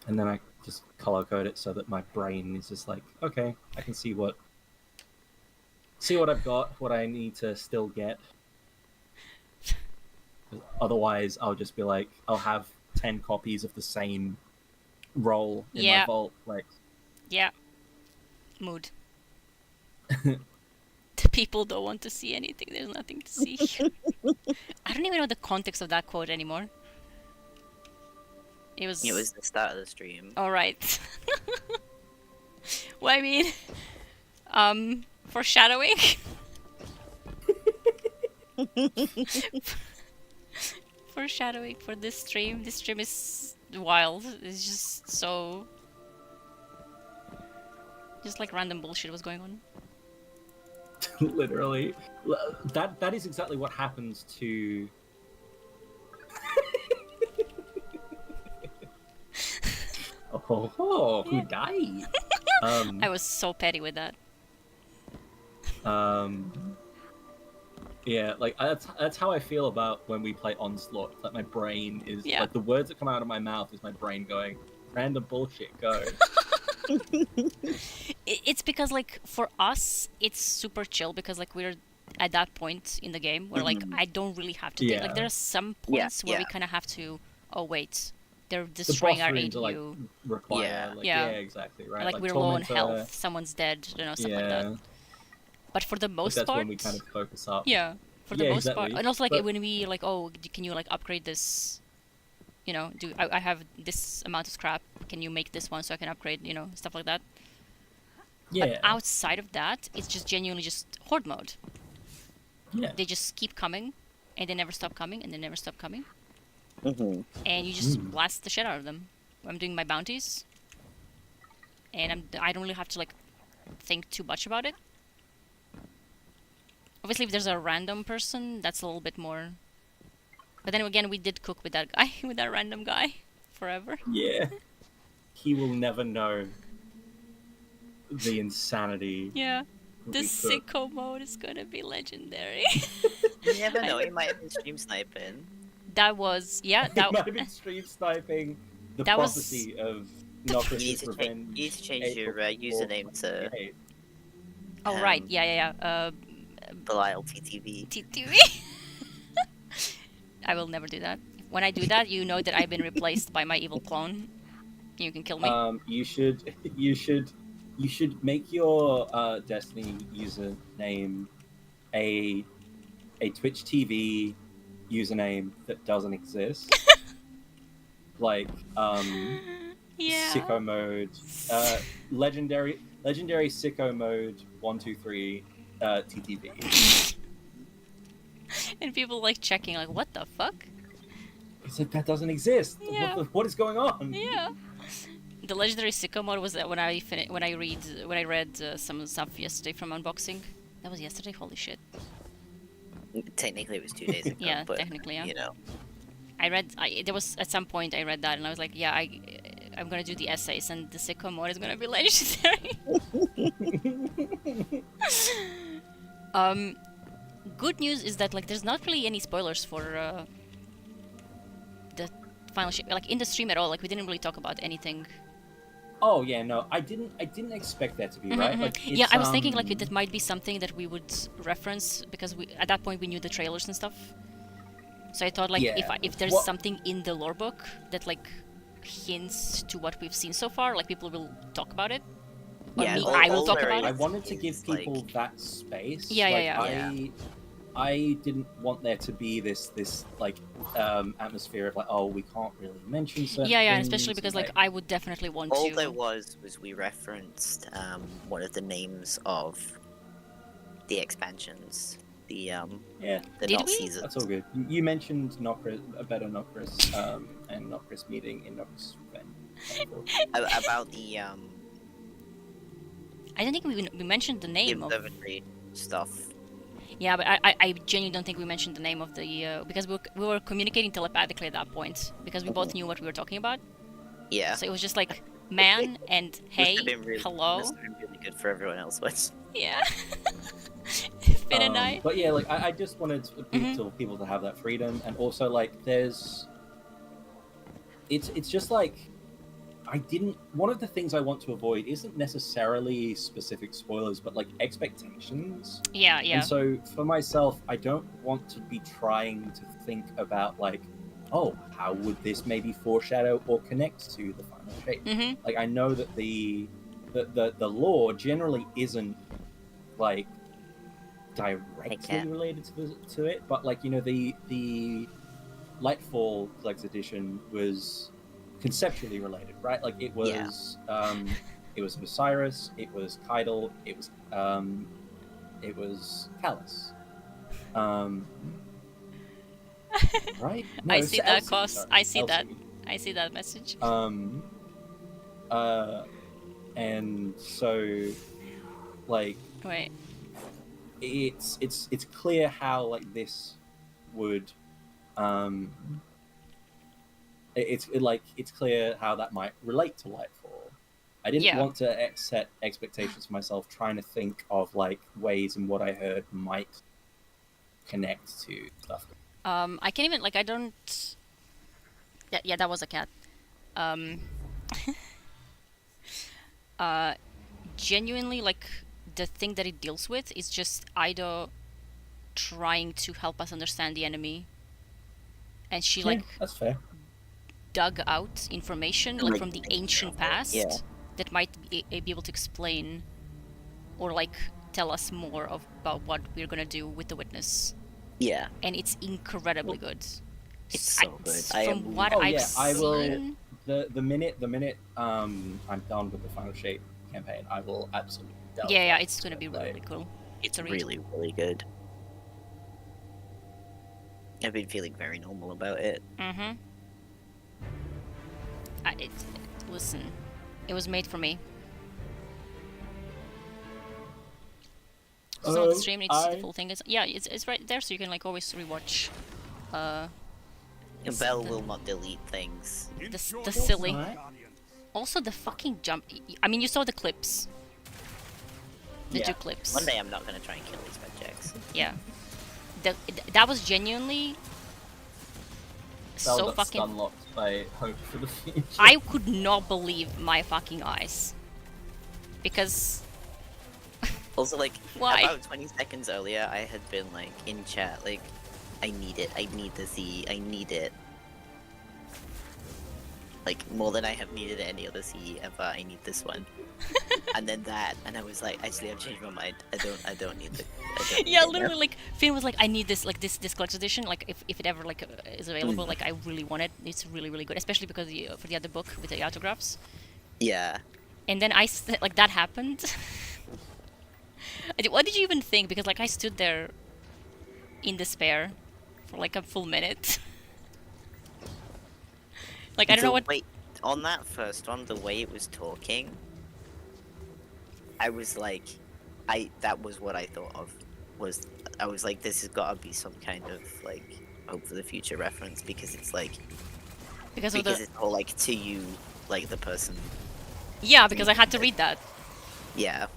And then I just color code it so that my brain is just like, okay, I can see what I've got, what I need to still get. Otherwise, I'll just be like, I'll have 10 copies of the same roll in my vault. Like, yeah, mood. The people don't want to see anything. There's nothing to see. I don't even know the context of that quote anymore. It was the start of the stream. All right. Well, I mean, foreshadowing. Foreshadowing for this stream. This stream is wild. It's just so... just like random bullshit was going on. Literally. That is exactly what happens to... who died? I was so petty with that. Yeah, like that's how I feel about when we play Onslaught. Like my brain is like the words that come out of my mouth is my brain going, random bullshit, go. It's because like for us it's super chill because like we're at that point in the game where like I don't really have to think. Like there are some points where we kind of have to. Oh wait, they're destroying our AU. Like, require, yeah, exactly, right. Like we're low on health, someone's dead, you know, stuff like that. But for the most that's part, when we kind of focus up. Yeah, for the most part, and also like when we like, oh, can you like upgrade this? You know, I have this amount of scrap? Can you make this one so I can upgrade? You know, stuff like that. Yeah. But outside of that, it's just genuinely just horde mode. Yeah. They just keep coming, and they never stop coming, and they never stop coming. And you just blast the shit out of them. I'm doing my bounties, and I don't really have to like think too much about it. Obviously, if there's a random person, that's a little bit more. But then again, we did cook with that guy, with that random guy, forever. Yeah. He will never know the insanity. Yeah. The sicko mode is gonna be legendary. You never know, he might have been stream sniping. That was, yeah. That might have been stream sniping. The prophecy of Nocris' revenge. You need to change your username to... Oh, right. Yeah. Belial TTV. TTV? I will never do that. When I do that, you know that I've been replaced by my evil clone. You can kill me. You should make your Destiny username a Twitch TV username that doesn't exist. Like sicko mode, legendary sicko mode 123 TTV. And people like checking, like, what the fuck? It's like that doesn't exist. Yeah. What is going on? Yeah. The legendary sicko mode was that when I read some stuff yesterday from unboxing. That was yesterday. Holy shit. Technically, it was 2 days ago. Yeah, but, technically, yeah. You know. There was at some point I read that and I was like, yeah, I'm gonna do the essays and the sicko mode is gonna be legendary. Good news is that like there's not really any spoilers for the final ship, like in the stream at all. Like we didn't really talk about anything. Oh yeah, no, I didn't expect that to be right. Like, yeah, I was thinking like that might be something that we would reference because at that point we knew the trailers and stuff. So I thought like if there's something in the lore book that like hints to what we've seen so far, like people will talk about it. Or yeah, I will talk about it. I wanted to give people that space. Yeah. I didn't want there to be this like atmosphere of like, oh, we can't really mention certain and things, especially because like I would definitely want to. All there was we referenced one of the names of the expansions. The Nazis. That's all good. You mentioned Nocris, a better Nocris, and Nocris meeting in Nocris Revenge. About the I don't think we mentioned the name of stuff. Yeah, but I genuinely don't think we mentioned the name of the because we were communicating telepathically at that point because we both knew what we were talking about. Yeah. So it was just like man and hey, hello. Must have been really good for everyone else, but yeah. Finn and I. But yeah, like I just wanted people to have that freedom, and also like it's just like One of the things I want to avoid isn't necessarily specific spoilers, but like expectations. Yeah, yeah. And so for myself, I don't want to be trying to think about like, oh, how would this maybe foreshadow or connect to the final shape? Mm-hmm. Like I know that the lore generally isn't like directly related to it, but like the Lightfall Collector's Edition was conceptually related, right? Like it was it was Osiris, it was Kydal, it was Callus. Right? No, I it's see that, Elsie, Cos. sorry, I see Elsie. that. I see that message. And so like Wait. it's clear how like this would it's clear how that might relate to Lightfall. I didn't want to set expectations for myself, trying to think of like ways in what I heard might connect to stuff. I can't even like I don't. Yeah, that was a cat. Genuinely, like the thing that it deals with is just Ido trying to help us understand the enemy, and she that's fair. Dug out information like from the ancient past that might be able to explain or like tell us more about what we're gonna do with the witness. Yeah. And it's incredibly good. It's so good. From what I've seen. I will. The minute I'm done with the Final Shape campaign, I will absolutely. Yeah, it's gonna be really cool. It's really, really good. I've been feeling very normal about it. Mm-hmm. Listen, it was made for me. So the stream needs to see the full thing. It's right there, so you can like always rewatch. Bell will not delete things. The silly. Also the fucking jump. I mean, you saw the clips. The 2 clips. One day I'm not gonna try and kill these red jacks. Yeah. That was genuinely so fucking. Unlocked by hope for the future. I could not believe my fucking eyes. Because. Also, like, why? About 20 seconds earlier, I had been like in chat, like, I need it. I need the CE. I need it. Like more than I have needed any other CE ever. I need this one. And then that, and I was like, actually, I've changed my mind. I don't need the. Yeah, literally, like Finn was like, I need this, like this collector's edition. Like if it ever like is available, like I really want it. It's really really good, especially because for the other book with the autographs. Yeah. And then like that happened. What did you even think? Because like I stood there in despair for like a full minute. Like I don't know what. Wait, on that first one, the way it was talking, I was like, that was what I thought of. I was like, this has got to be some kind of like hope for the future reference because it's like because it's all like to you, like the person. Yeah, because I had to read that. Yeah.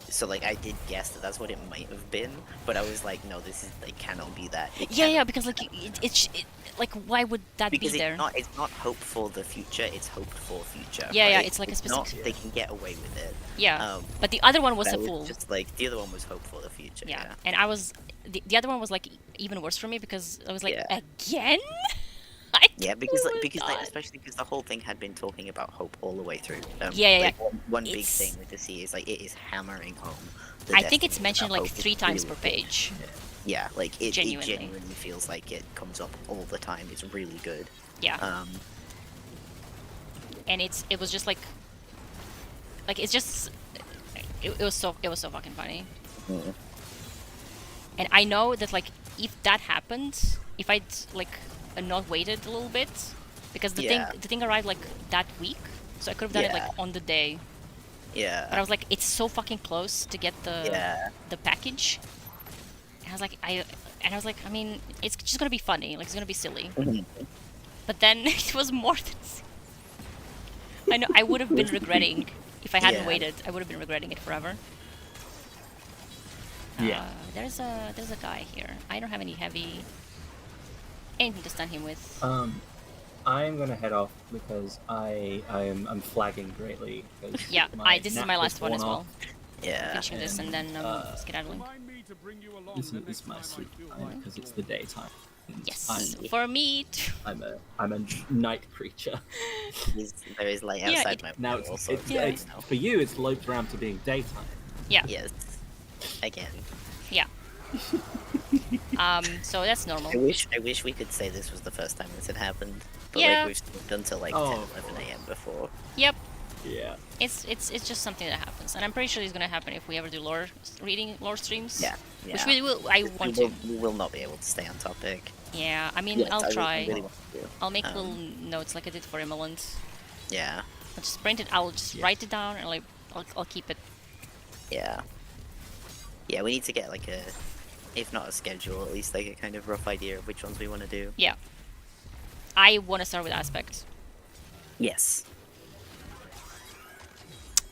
So like I did guess that that's what it might have been, but I was like, no, this is like cannot be that. Yeah, because like it like why would that be there? Because it's not hope for the future, it's hope for future. Yeah, right? yeah, it's like a specific. They can get away with it. Yeah, but the other one was a fool. Just like the other one was hope for the future. Yeah, and I was the other one was like even worse for me because I was like again. Yeah, because like, especially because the whole thing had been talking about hope all the way through. Like, one big thing with the sea is like it is hammering home. I think it's mentioned like 3 times per page. Yeah, like it genuinely feels like it comes up all the time. It's really good. Yeah. And it was just like it's just it was so fucking funny. Mm. And I know that like if that happened, if I'd like not waited a little bit, because the thing arrived like that week, so I could have done it like on the day. Yeah. But I was like, it's so fucking close to get the package. And I was like, I mean, it's just gonna be funny, like it's gonna be silly. Mm-hmm. But then it was more than. I know I would have been regretting if I hadn't waited. I would have been regretting it forever. Yeah. There's a guy here. I don't have any heavy anything to stun him with. I'm gonna head off because I'm flagging greatly. Yeah, this is my last one as well. Yeah. Finishing this and then skedaddling. Remind me to bring you along This the is next my time I sleep feel time like because it's the daytime. Yes, for me too. I'm a night creature. There is light Yeah, outside my Now window also. it's for you. It's loped around to being daytime. Yeah. Yes. Again. Yeah. So that's normal. I wish we could say this was the first time this had happened. But Yeah. like we've done till like 10, 11 a.m. before. Yep. Yeah. It's just something that happens, and I'm pretty sure it's gonna happen if we ever do lore streams. Yeah. Which we will. I want to. We will not be able to stay on topic. Yeah. I mean, Yes, I'll try. really want to. I'll make little notes like I did for Immolant. Yeah. I'll just print it. I'll just write it down and like I'll keep it. Yeah. Yeah, we need to get like a, if not a schedule, at least like a kind of rough idea of which ones we want to do. Yeah. I want to start with aspect. Yes.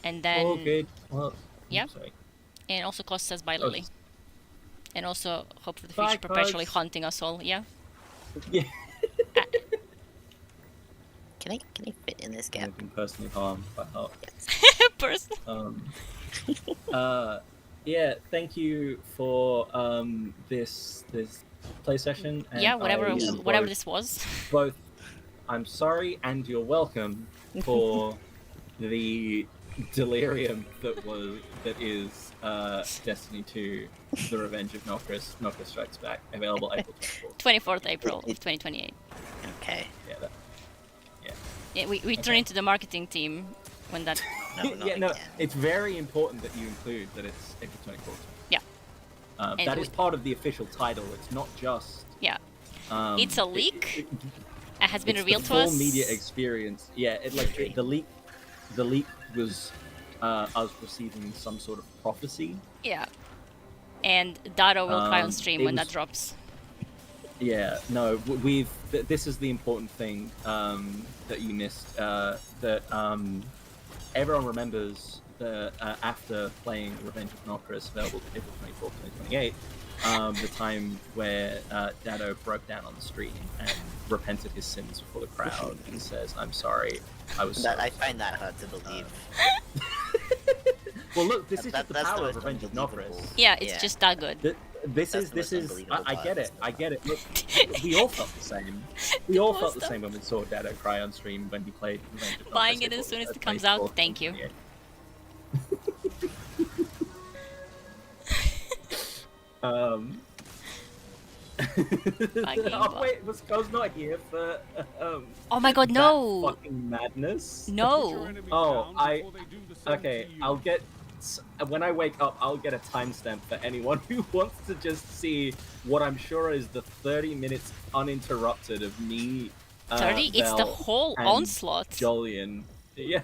And then. Oh, good. Well, yeah. Sorry. And also Cost says bye, Lily. And also hope for the Bye, future perpetually Cost. haunting us all. Yeah. Yeah. Can I fit in this gap? I've been personally harmed by help. Personal. Yeah. Thank you for this play session. And Yeah. Whatever both- this was. Both, I'm sorry and you're welcome for the delirium that is Destiny 2: The Revenge of Nocris. Nocris Strikes Back, available April 24th April of 2028. Okay. Yeah. Yeah, we turn into the marketing team when that. No, it's very important that you include that it's April 24th. Yeah. That is part of the official title. It's not just. Yeah. It's a leak. It has been it's revealed the to full us. media experience. Yeah, the leak was us receiving some sort of prophecy. Yeah. And Dado will cry on stream it when was- that drops. Yeah, no, this is the important thing that you missed. That everyone remembers that after playing Revenge of Nocris, available April 24th, 2028, the time where Dado broke down on the stream and repented his sins before the crowd and says, "I'm sorry, I was." I find that hard to believe. Well, look, this is just the that's power the of Revenge of Nocris. Yeah, it's just that good. This is. I get it. I get it. Look, we all felt the same. We all felt the same when we saw Dado cry on stream when he played Revenge of Nocris. Buying it as soon as it comes out. Thank you. Oh wait, was Co's not here for Oh my god, that no! fucking madness? No! Oh, okay, I'll get when I wake up, I'll get a timestamp for anyone who wants to just see what I'm sure is the 30 minutes uninterrupted of me. 30? It's the Belle, whole and onslaught. Jolyon. Yeah,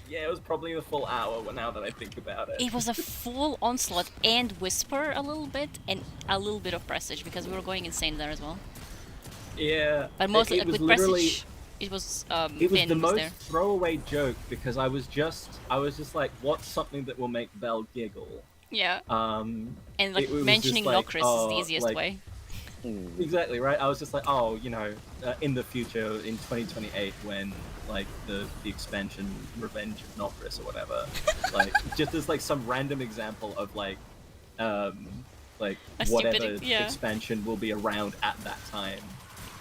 yeah, it was probably the full hour. Now that I think about it, It was a full onslaught and whisper a little bit and a little bit of presage because we were going insane there as well. Yeah, But mostly it was with literally. presage, it was It was Finn the was most there. throwaway joke because I was just like, what's something that will make Belle giggle? Yeah. And like it was mentioning just like, Nocris is the easiest like- way. Exactly right. I was just like, oh, in the future, in 2028, when like the expansion Revenge of Nocris or whatever, like just as like some random example of like A whatever stupid- yeah. expansion will be around at that time.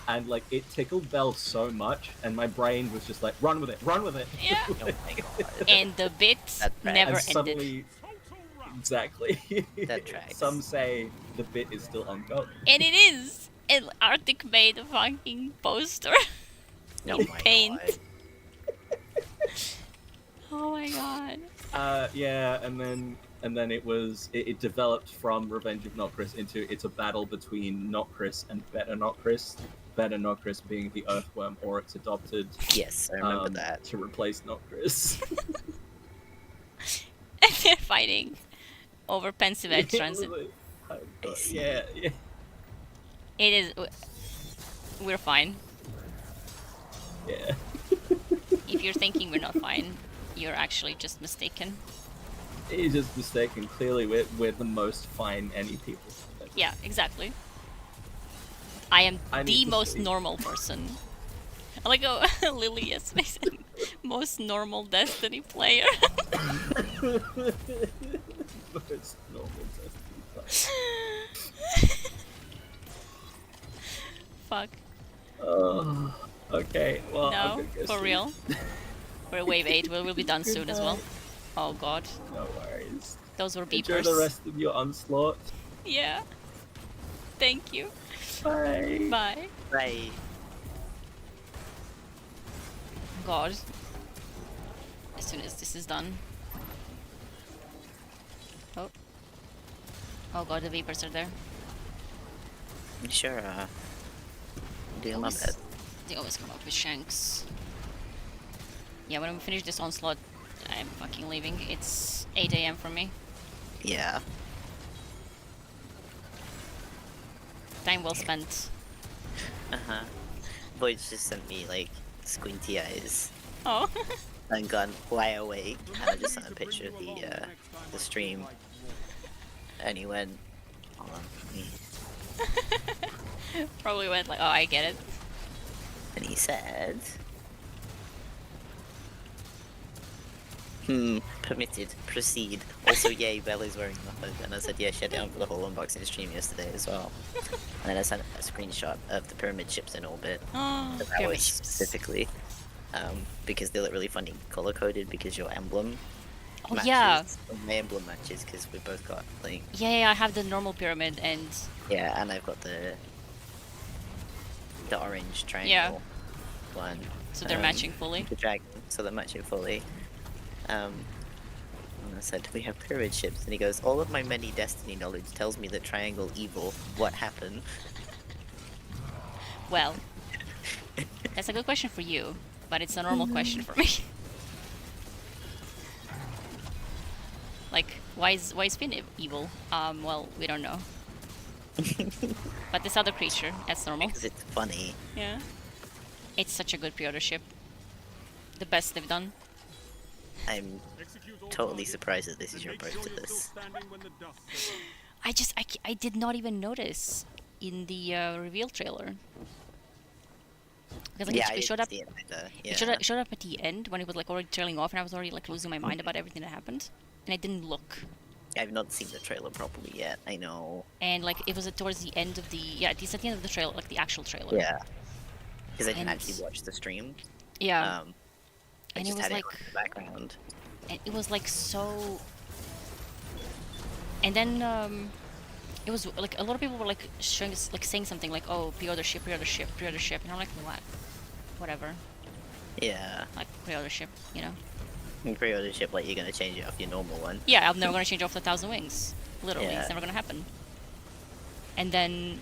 And like it tickled Belle so much, and my brain was just like, "Run with it, run with it!" Yeah. Like, And the bit never and suddenly, ended. Exactly. That tracks. Some say the bit is still ongoing. And it is! And Arctic made a fucking poster. Oh in my paint. God. Oh my god. Yeah, and then it developed from Revenge of Nocris into it's a battle between Nocris and Better Nocris. Better Nocris being the Earthworm or its adopted. Yes, I remember that. To replace Nocris. And they're fighting over Pensive Edge Transit. Yeah. It is. We're fine. Yeah. If you're thinking we're not fine, you're actually just mistaken. He's just mistaken. Clearly, we're the most fine any people. Yeah, exactly. I am I need the to most see. normal person. I like how Lily yesterday said most normal Destiny player. Most normal Destiny player. Fuck. Oh, okay. Well, I'm No, gonna go for sleep. real. We're wave 8. We'll be done Good soon as well. night. Oh god. No worries. Those were beepers. Enjoy the rest of your onslaught. Yeah. Thank you. Bye. Bye. Bye. God. As soon as this is done. Oh. Oh god, the vapors are there. Sure, doing my Always- best. They always come up with shanks. Yeah, when we finish this onslaught, I'm fucking leaving. It's 8 AM for me. Yeah. Time well spent. Uh-huh. Voice just sent me, like, squinty eyes. Oh. And gone, why awake? And I just sent a picture of the stream. And he went, hold on, me. Probably went like, oh, I get it. And he said, permitted, proceed. Also, yay, Bella's wearing the hood. And I said, yeah, shut down for the whole unboxing stream yesterday as well. And then I sent a screenshot of the pyramid ships in orbit. Oh, That pyramid was ships. specifically. Because they look really funny color-coded because your emblem Oh, matches. yeah. My emblem matches because we both got, like... Yeah, I have the normal pyramid and... Yeah, and I've got the orange triangle one. So they're matching fully? The dragon, so they're matching fully. And I said, we have pyramid ships, and he goes, all of my many Destiny knowledge tells me that triangle evil. What happened? Well, that's a good question for you, but it's a normal question for me. Like, why is Finn evil? Well, we don't know. But this other creature, that's normal. Because it's funny. Yeah. It's such a good pre-order ship. The best they've done. I'm totally surprised that this is your approach to this. I did not even notice in the reveal trailer. Because like Yeah, it showed I up. didn't see it either. It Yeah. showed up at the end when it was like already trailing off, and I was already like losing my mind about everything that happened, and I didn't look. I've not seen the trailer properly yet, I know. And like it was towards the end of the it's at the end of the trailer, like the actual trailer. Yeah. Because I didn't And- actually watch the stream. Yeah. I And it just was had like it on in the background. and it was like so. And then it was like a lot of people were like showing us, like saying something like, "Oh, pre-order ship," and I'm like, "What? Whatever." Yeah. Like pre-order ship, you know. You pre-order ship, like you're gonna change it off your normal one. Yeah, I'm never gonna change off the 1,000 wings. Literally, Yeah. it's never gonna happen. And then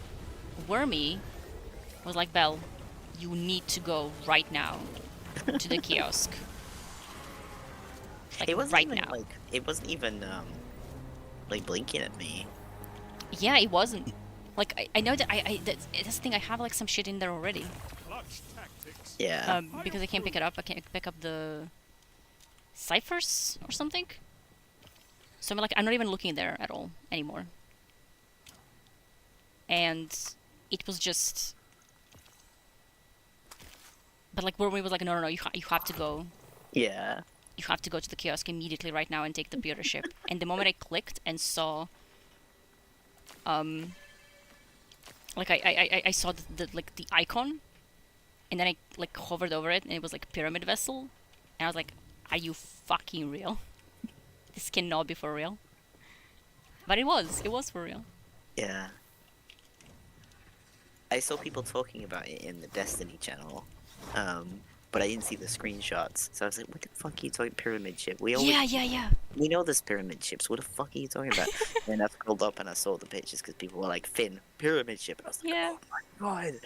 Wormy was like, "Belle, you need to go right now to the kiosk." Like It wasn't right even now. like it wasn't even like blinking at me. Yeah, it wasn't. Like I know that that's the thing. I have like some shit in there already. Yeah. Because I can't pick it up. I can't pick up the ciphers or something. So I'm not even looking there at all anymore. And it was just. But like Wormy was like, no, you have to go. Yeah. You have to go to the kiosk immediately right now and take the pre-order ship. And the moment I clicked and saw, like I saw the like the icon, and then I like hovered over it and it was like pyramid vessel, and I was like, are you fucking real? This cannot be for real. But it was for real. Yeah. I saw people talking about it in the Destiny channel, but I didn't see the screenshots. So I was like, "What the fuck are you talking pyramid ship? We always, Yeah. we know there's pyramid ships. What the fuck are you talking about?" And I scrolled up and I saw the pictures because people were like, "Finn, pyramid ship." And I was like, Yeah. "Oh my god!"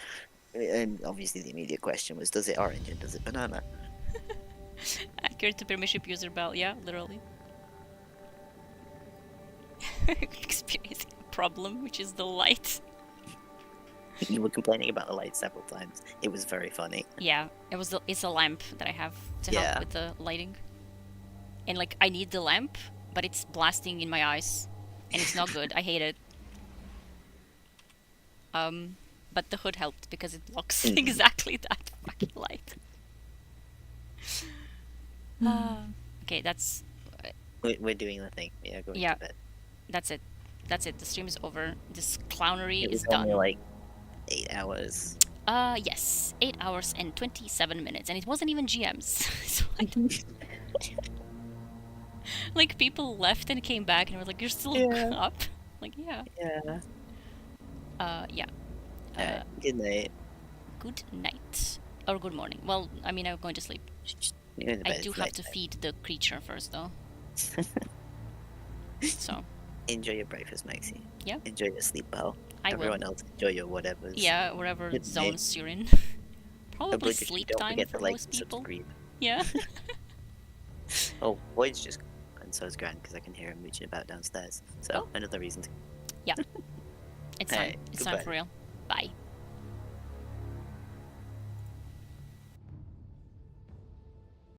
And obviously the immediate question was, "Does it orange and does it banana?" Accurate to pyramid ship user Bell. Yeah, literally. Experiencing a problem, which is the light. You were complaining about the light several times. It was very funny. Yeah, it's a lamp that I have to Yeah. help with the lighting. And like I need the lamp, but it's blasting in my eyes. And it's not good. I hate it. but the hood helped because it blocks Mhm. exactly that fucking light. Okay, that's We're doing the thing. Yeah, going yeah. to bed. That's it. That's it. The stream is over. This clownery It is was done. only like 8 hours. Yes, 8 hours and 27 minutes, and it wasn't even GMs. So I don't- like people left and came back and were like, "You're still Yeah. up?" Like, yeah. Yeah. Yeah. Good night. Good night or good morning. Well, I mean, I'm going to sleep. You're going to I bed. do It's have to nighttime. feed the creature first, though. So Enjoy your breakfast, Maxie. yeah, Enjoy your sleep well. I Everyone will. else enjoy your whatevers. Yeah, wherever Good night. zones you're in. Oh, Probably but if you sleep don't time forget for to like most and people. subscribe. Yeah. Oh, Boyd's just and so is Grant because I can hear him mooching about downstairs. So Oh. another reason to. Yeah. It's time. Alright, It's time goodbye. for real.